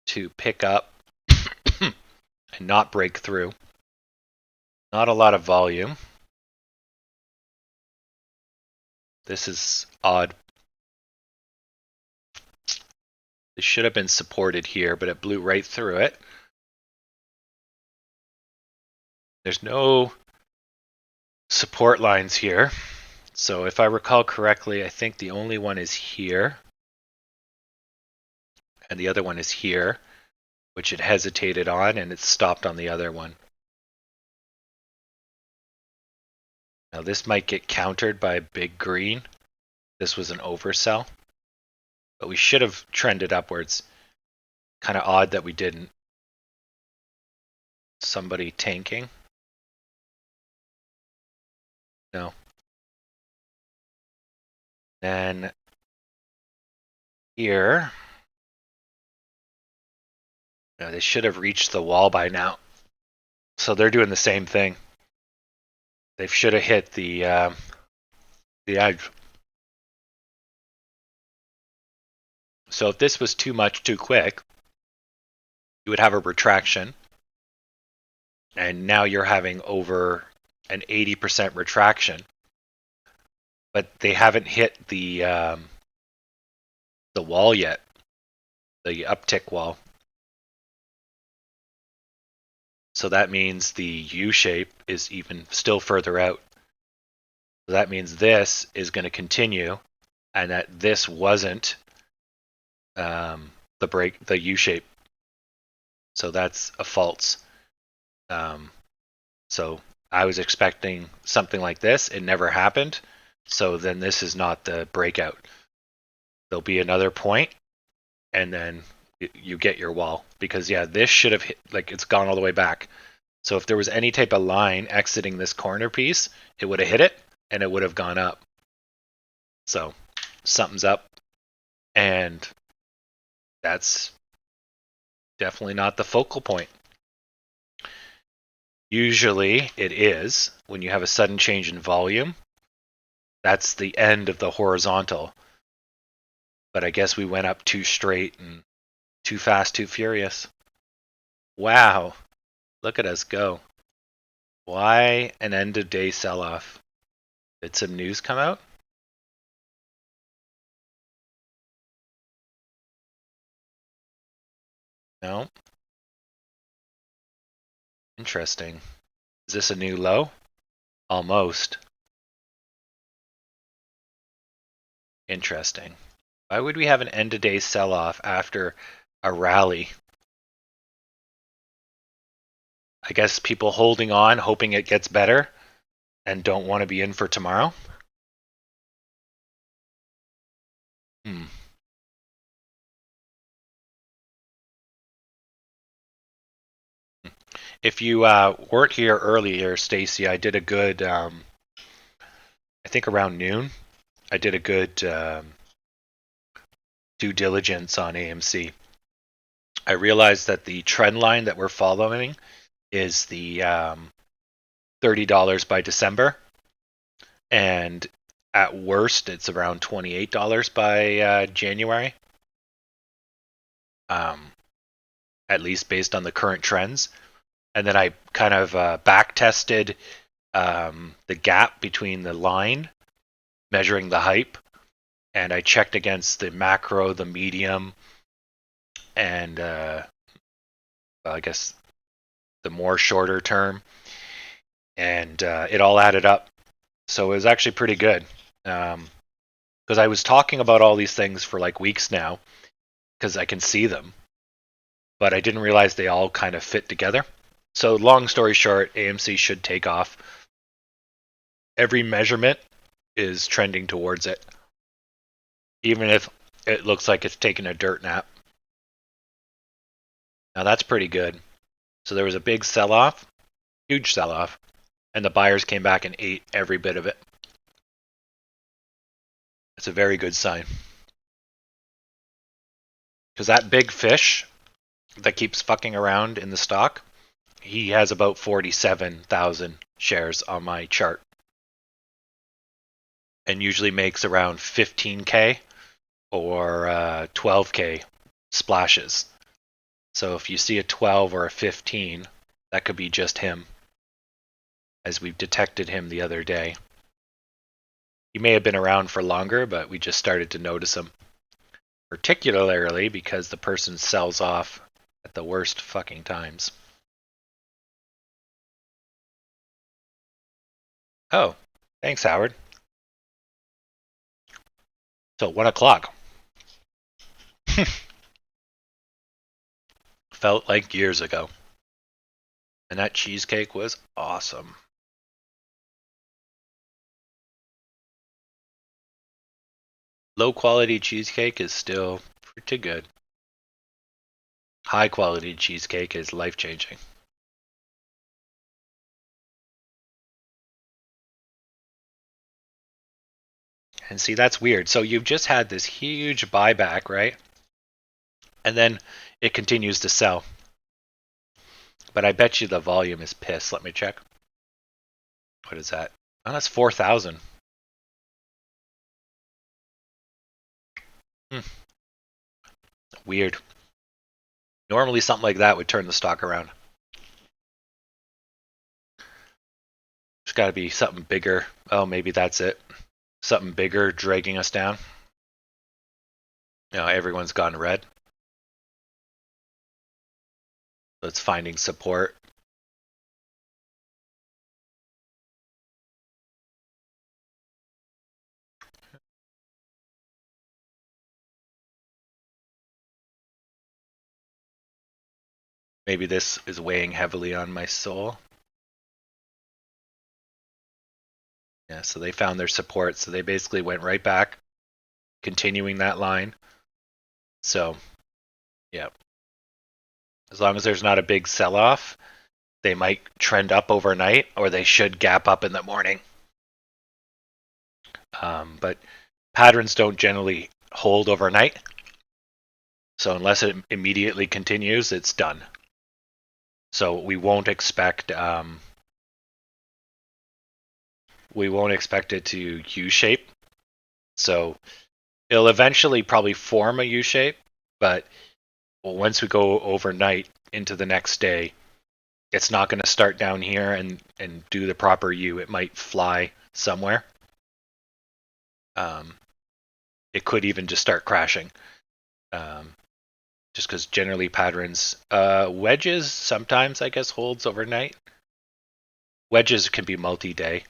to pick up and not break through. Not a lot of volume. This is odd. This should have been supported here, but it blew right through it. There's no support lines here. So if I recall correctly, I think the only one is here. And the other one is here, which it hesitated on, and it stopped on the other one. Now this might get countered by big green. This was an oversell. But we should have trended upwards. Kind of odd that we didn't. Somebody tanking? No. Then here, they should have reached the wall by now. So they're doing the same thing. They should have hit the edge. So if this was too much too quick, you would have a retraction. And now you're having over an 80% retraction. But they haven't hit the wall yet, the uptick wall. So that means the U shape is even still further out. So that means this is going to continue, and that this wasn't the U shape. So that's a false. So I was expecting something like this. It never happened. So then this is not the breakout. There'll be another point, and then you get your wall. Because, yeah, this should have hit, it's gone all the way back. So if there was any type of line exiting this corner piece, it would have hit it, and it would have gone up. So something's up, and that's definitely not the focal point. Usually it is when you have a sudden change in volume. That's the end of the horizontal. But I guess we went up too straight and too fast, too furious. Wow. Look at us go. Why an end of day sell-off? Did some news come out? No. Interesting. Is this a new low? Almost. Interesting. Why would we have an end of day sell-off after a rally? I guess people holding on, hoping it gets better. and don't want to be in for tomorrow. If you weren't here earlier, Stacy, I did a good, I think around noon, I did a good due diligence on AMC. I realized that the trend line that we're following is the $30 by December, and at worst, it's around $28 by January. At least based on the current trends. And then I kind of back tested the gap between the line, measuring the hype, and I checked against the macro, the medium, and I guess the more shorter term, and it all added up. So it was actually pretty good. Because I was talking about all these things for like weeks now, because I can see them, but I didn't realize they all kind of fit together. So long story short, AMC should take off. Every measurement is trending towards it, even if it looks like it's taking a dirt nap. Now that's pretty good. So there was a big sell-off, huge sell-off, and the buyers came back and ate every bit of it. It's a very good sign. Because that big fish that keeps fucking around in the stock, he has about 47,000 shares on my chart. And usually makes around 15K or 12K splashes. So if you see a 12 or a 15, that could be just him, as we've detected him the other day. He may have been around for longer, but we just started to notice him. Particularly because the person sells off at the worst fucking times. Oh, thanks, Howard. So 1 o'clock. Felt like years ago. And that cheesecake was awesome. Low quality cheesecake is still pretty good. High quality cheesecake is life changing. And see, that's weird. So you've just had this huge buyback, right? And then it continues to sell. But I bet you the volume is piss. Let me check. What is that? Oh, that's 4,000. Weird. Normally something like that would turn the stock around. There's got to be something bigger. Oh, maybe that's it. Something bigger dragging us down. Now everyone's gone red. So it's finding support. Maybe this is weighing heavily on my soul. Yeah, so they found their support. So they basically went right back, continuing that line. So, yeah. As long as there's not a big sell-off, they might trend up overnight, or they should gap up in the morning. But patterns don't generally hold overnight. So unless it immediately continues, it's done. So we won't expect it to U-shape. So it'll eventually probably form a U-shape, but once we go overnight into the next day, it's not going to start down here and do the proper U. It might fly somewhere. It could even just start crashing. Just because generally patterns, wedges sometimes I guess holds overnight. Wedges can be multi-day.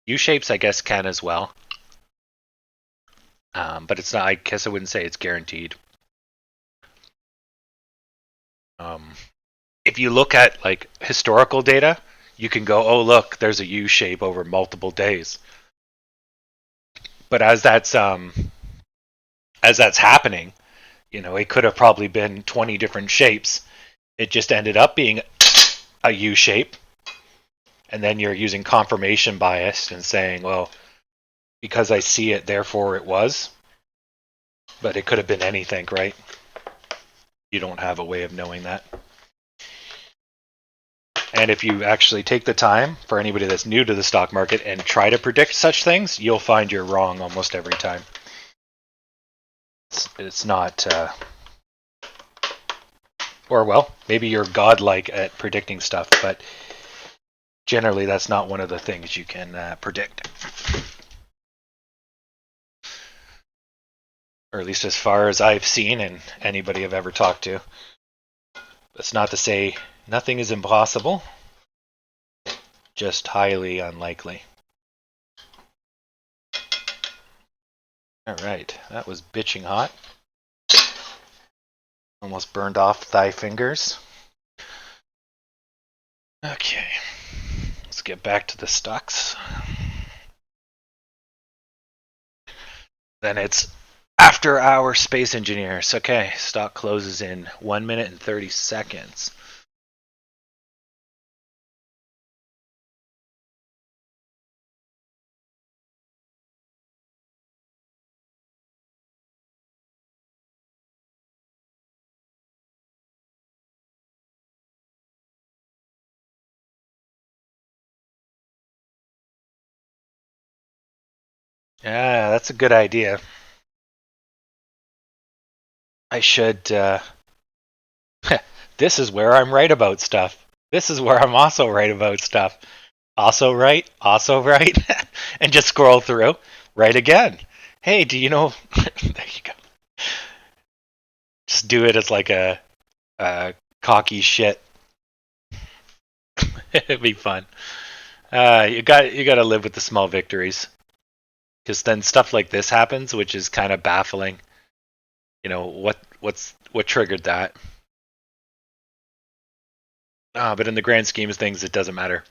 U-shapes I guess can as well. But it's not, I guess I wouldn't say it's guaranteed. If you look at like historical data, you can go, oh look, there's a U shape over multiple days. But as that's happening, it could have probably been 20 different shapes. It just ended up being a U shape. And then you're using confirmation bias and saying, well, because I see it, therefore it was. But it could have been anything, right? You don't have a way of knowing that. And if you actually take the time, for anybody that's new to the stock market, and try to predict such things, you'll find you're wrong almost every time. It's not... or, well, maybe you're godlike at predicting stuff, but generally that's not one of the things you can predict. Or at least as far as I've seen and anybody I've ever talked to. That's not to say nothing is impossible, just highly unlikely. Alright, that was bitching hot. Almost burned off thigh fingers. Okay, let's get back to the stocks. Then it's after hour space engineers. Okay, stock closes in 1 minute and 30 seconds. Yeah, that's a good idea. I should... this is where I'm right about stuff. This is where I'm also right about stuff. Also right, and just scroll through. Right again. Hey, do you know... there you go. Just do it as like a cocky shit. It'd be fun. You got to live with the small victories. Because then stuff like this happens, which is kind of baffling. What triggered that? But in the grand scheme of things, it doesn't matter.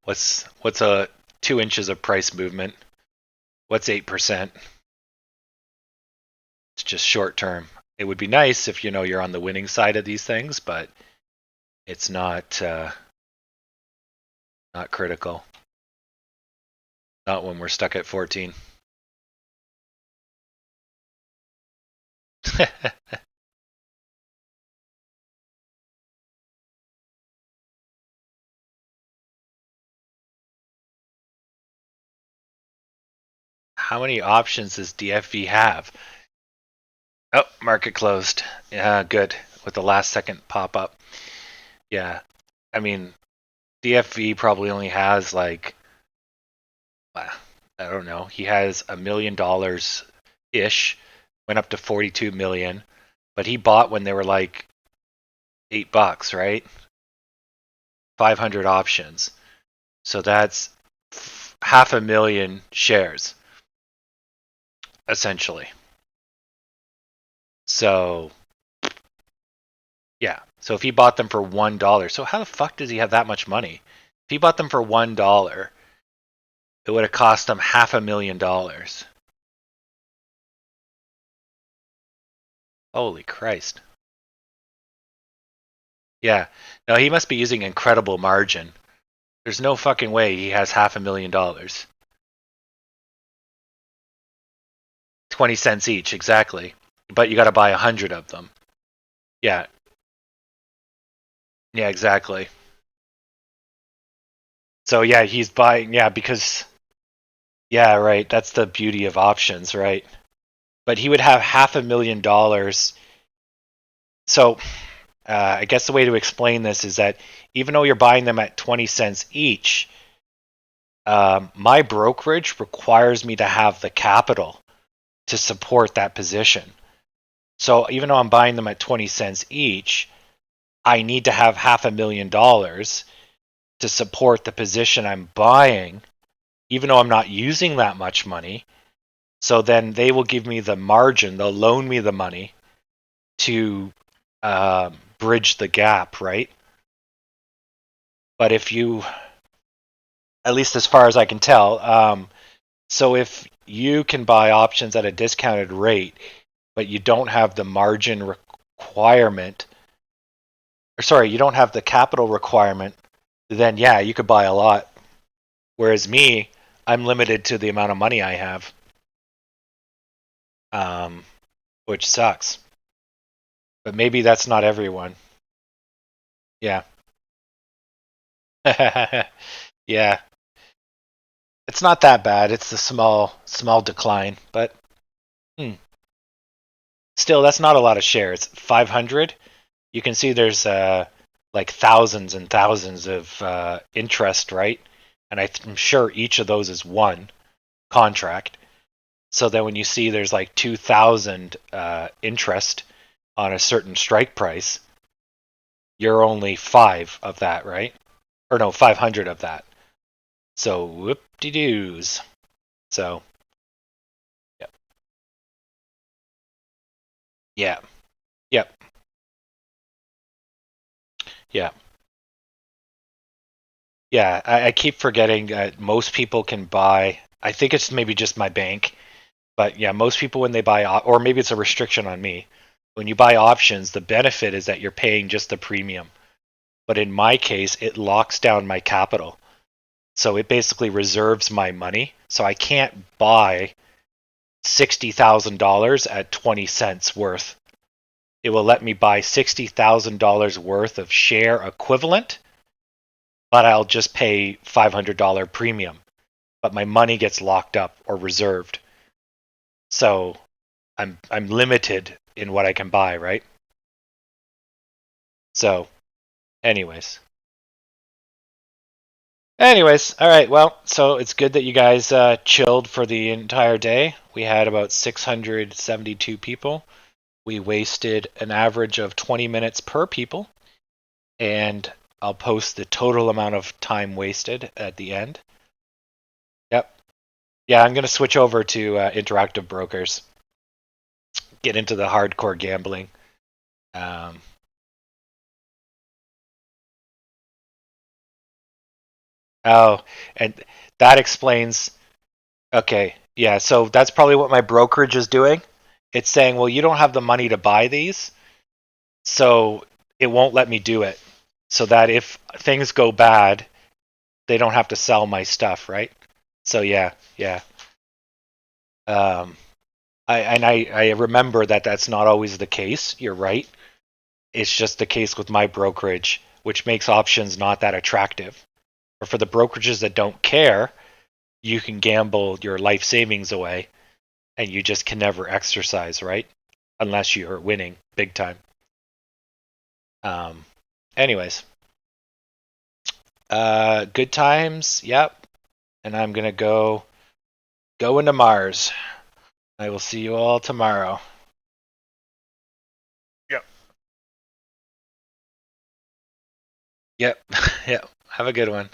What's a 2 inches of price movement? What's 8%? It's just short term. It would be nice if you're on the winning side of these things, but it's not critical. Not when we're stuck at 14. How many options does DFV have? Oh, market closed. Yeah, good. With the last second pop up. Yeah. I mean, DFV probably only has like, I don't know. He has $1 million ish. Went up to 42 million. But he bought when they were like $8, right? 500 options. So that's 500,000 shares. Essentially. So, yeah. So if he bought them for $1, so how the fuck does he have that much money? If he bought them for $1, it would have cost him $500,000. Holy Christ. Yeah. No, he must be using incredible margin. There's no fucking way he has $500,000. 20 cents each, exactly. But you got to buy 100 of them. Yeah. Yeah, exactly. So yeah, he's buying, because, yeah, right. That's the beauty of options, right? But he would have $500,000. So I guess the way to explain this is that even though you're buying them at 20 cents each, my brokerage requires me to have the capital to support that position. So even though I'm buying them at 20 cents each, I need to have $500,000 to support the position I'm buying, even though I'm not using that much money. So then they will give me the margin, they'll loan me the money to bridge the gap, right? But if you, at least as far as I can tell, so if you can buy options at a discounted rate, but you don't have the margin requirement, or sorry, you don't have the capital requirement, then yeah, you could buy a lot. Whereas me, I'm limited to the amount of money I have, which sucks. But maybe that's not everyone. Yeah. Yeah. It's not that bad. It's a small decline, but still, that's not a lot of shares. 500. You can see there's like thousands and thousands of interest, right? And I'm sure each of those is one contract. So then when you see there's like 2,000 interest on a certain strike price, you're only 5 of that, right? Or no, 500 of that. So whoop-de-doos. So, yep. Yeah. Yep. Yeah. Yeah. I keep forgetting most people can buy. I think it's maybe just my bank. But yeah, most people when they buy, or maybe it's a restriction on me, when you buy options, the benefit is that you're paying just the premium. But in my case, it locks down my capital. So it basically reserves my money. So I can't buy $60,000 at 20 cents worth. It will let me buy $60,000 worth of share equivalent, but I'll just pay $500 premium. But my money gets locked up or reserved. So I'm limited in what I can buy, right? So, anyways. All right. Well, so it's good that you guys chilled for the entire day. We had about 672 people. We wasted an average of 20 minutes per people, and I'll post the total amount of time wasted at the end. Yep. Yeah, I'm going to switch over to interactive brokers. Get into the hardcore gambling. Oh, and that explains. Okay, yeah, so that's probably what my brokerage is doing. It's saying, well, you don't have the money to buy these, so it won't let me do it. So that if things go bad, they don't have to sell my stuff, right? So yeah. Um, I remember that that's not always the case. You're right. It's just the case with my brokerage, which makes options not that attractive. Or for the brokerages that don't care, you can gamble your life savings away and you just can never exercise, right? Unless you're winning big time. Anyways, good times. Yep. And I'm gonna go into Mars. I will see you all tomorrow. Yep. Yep. Yep. Have a good one.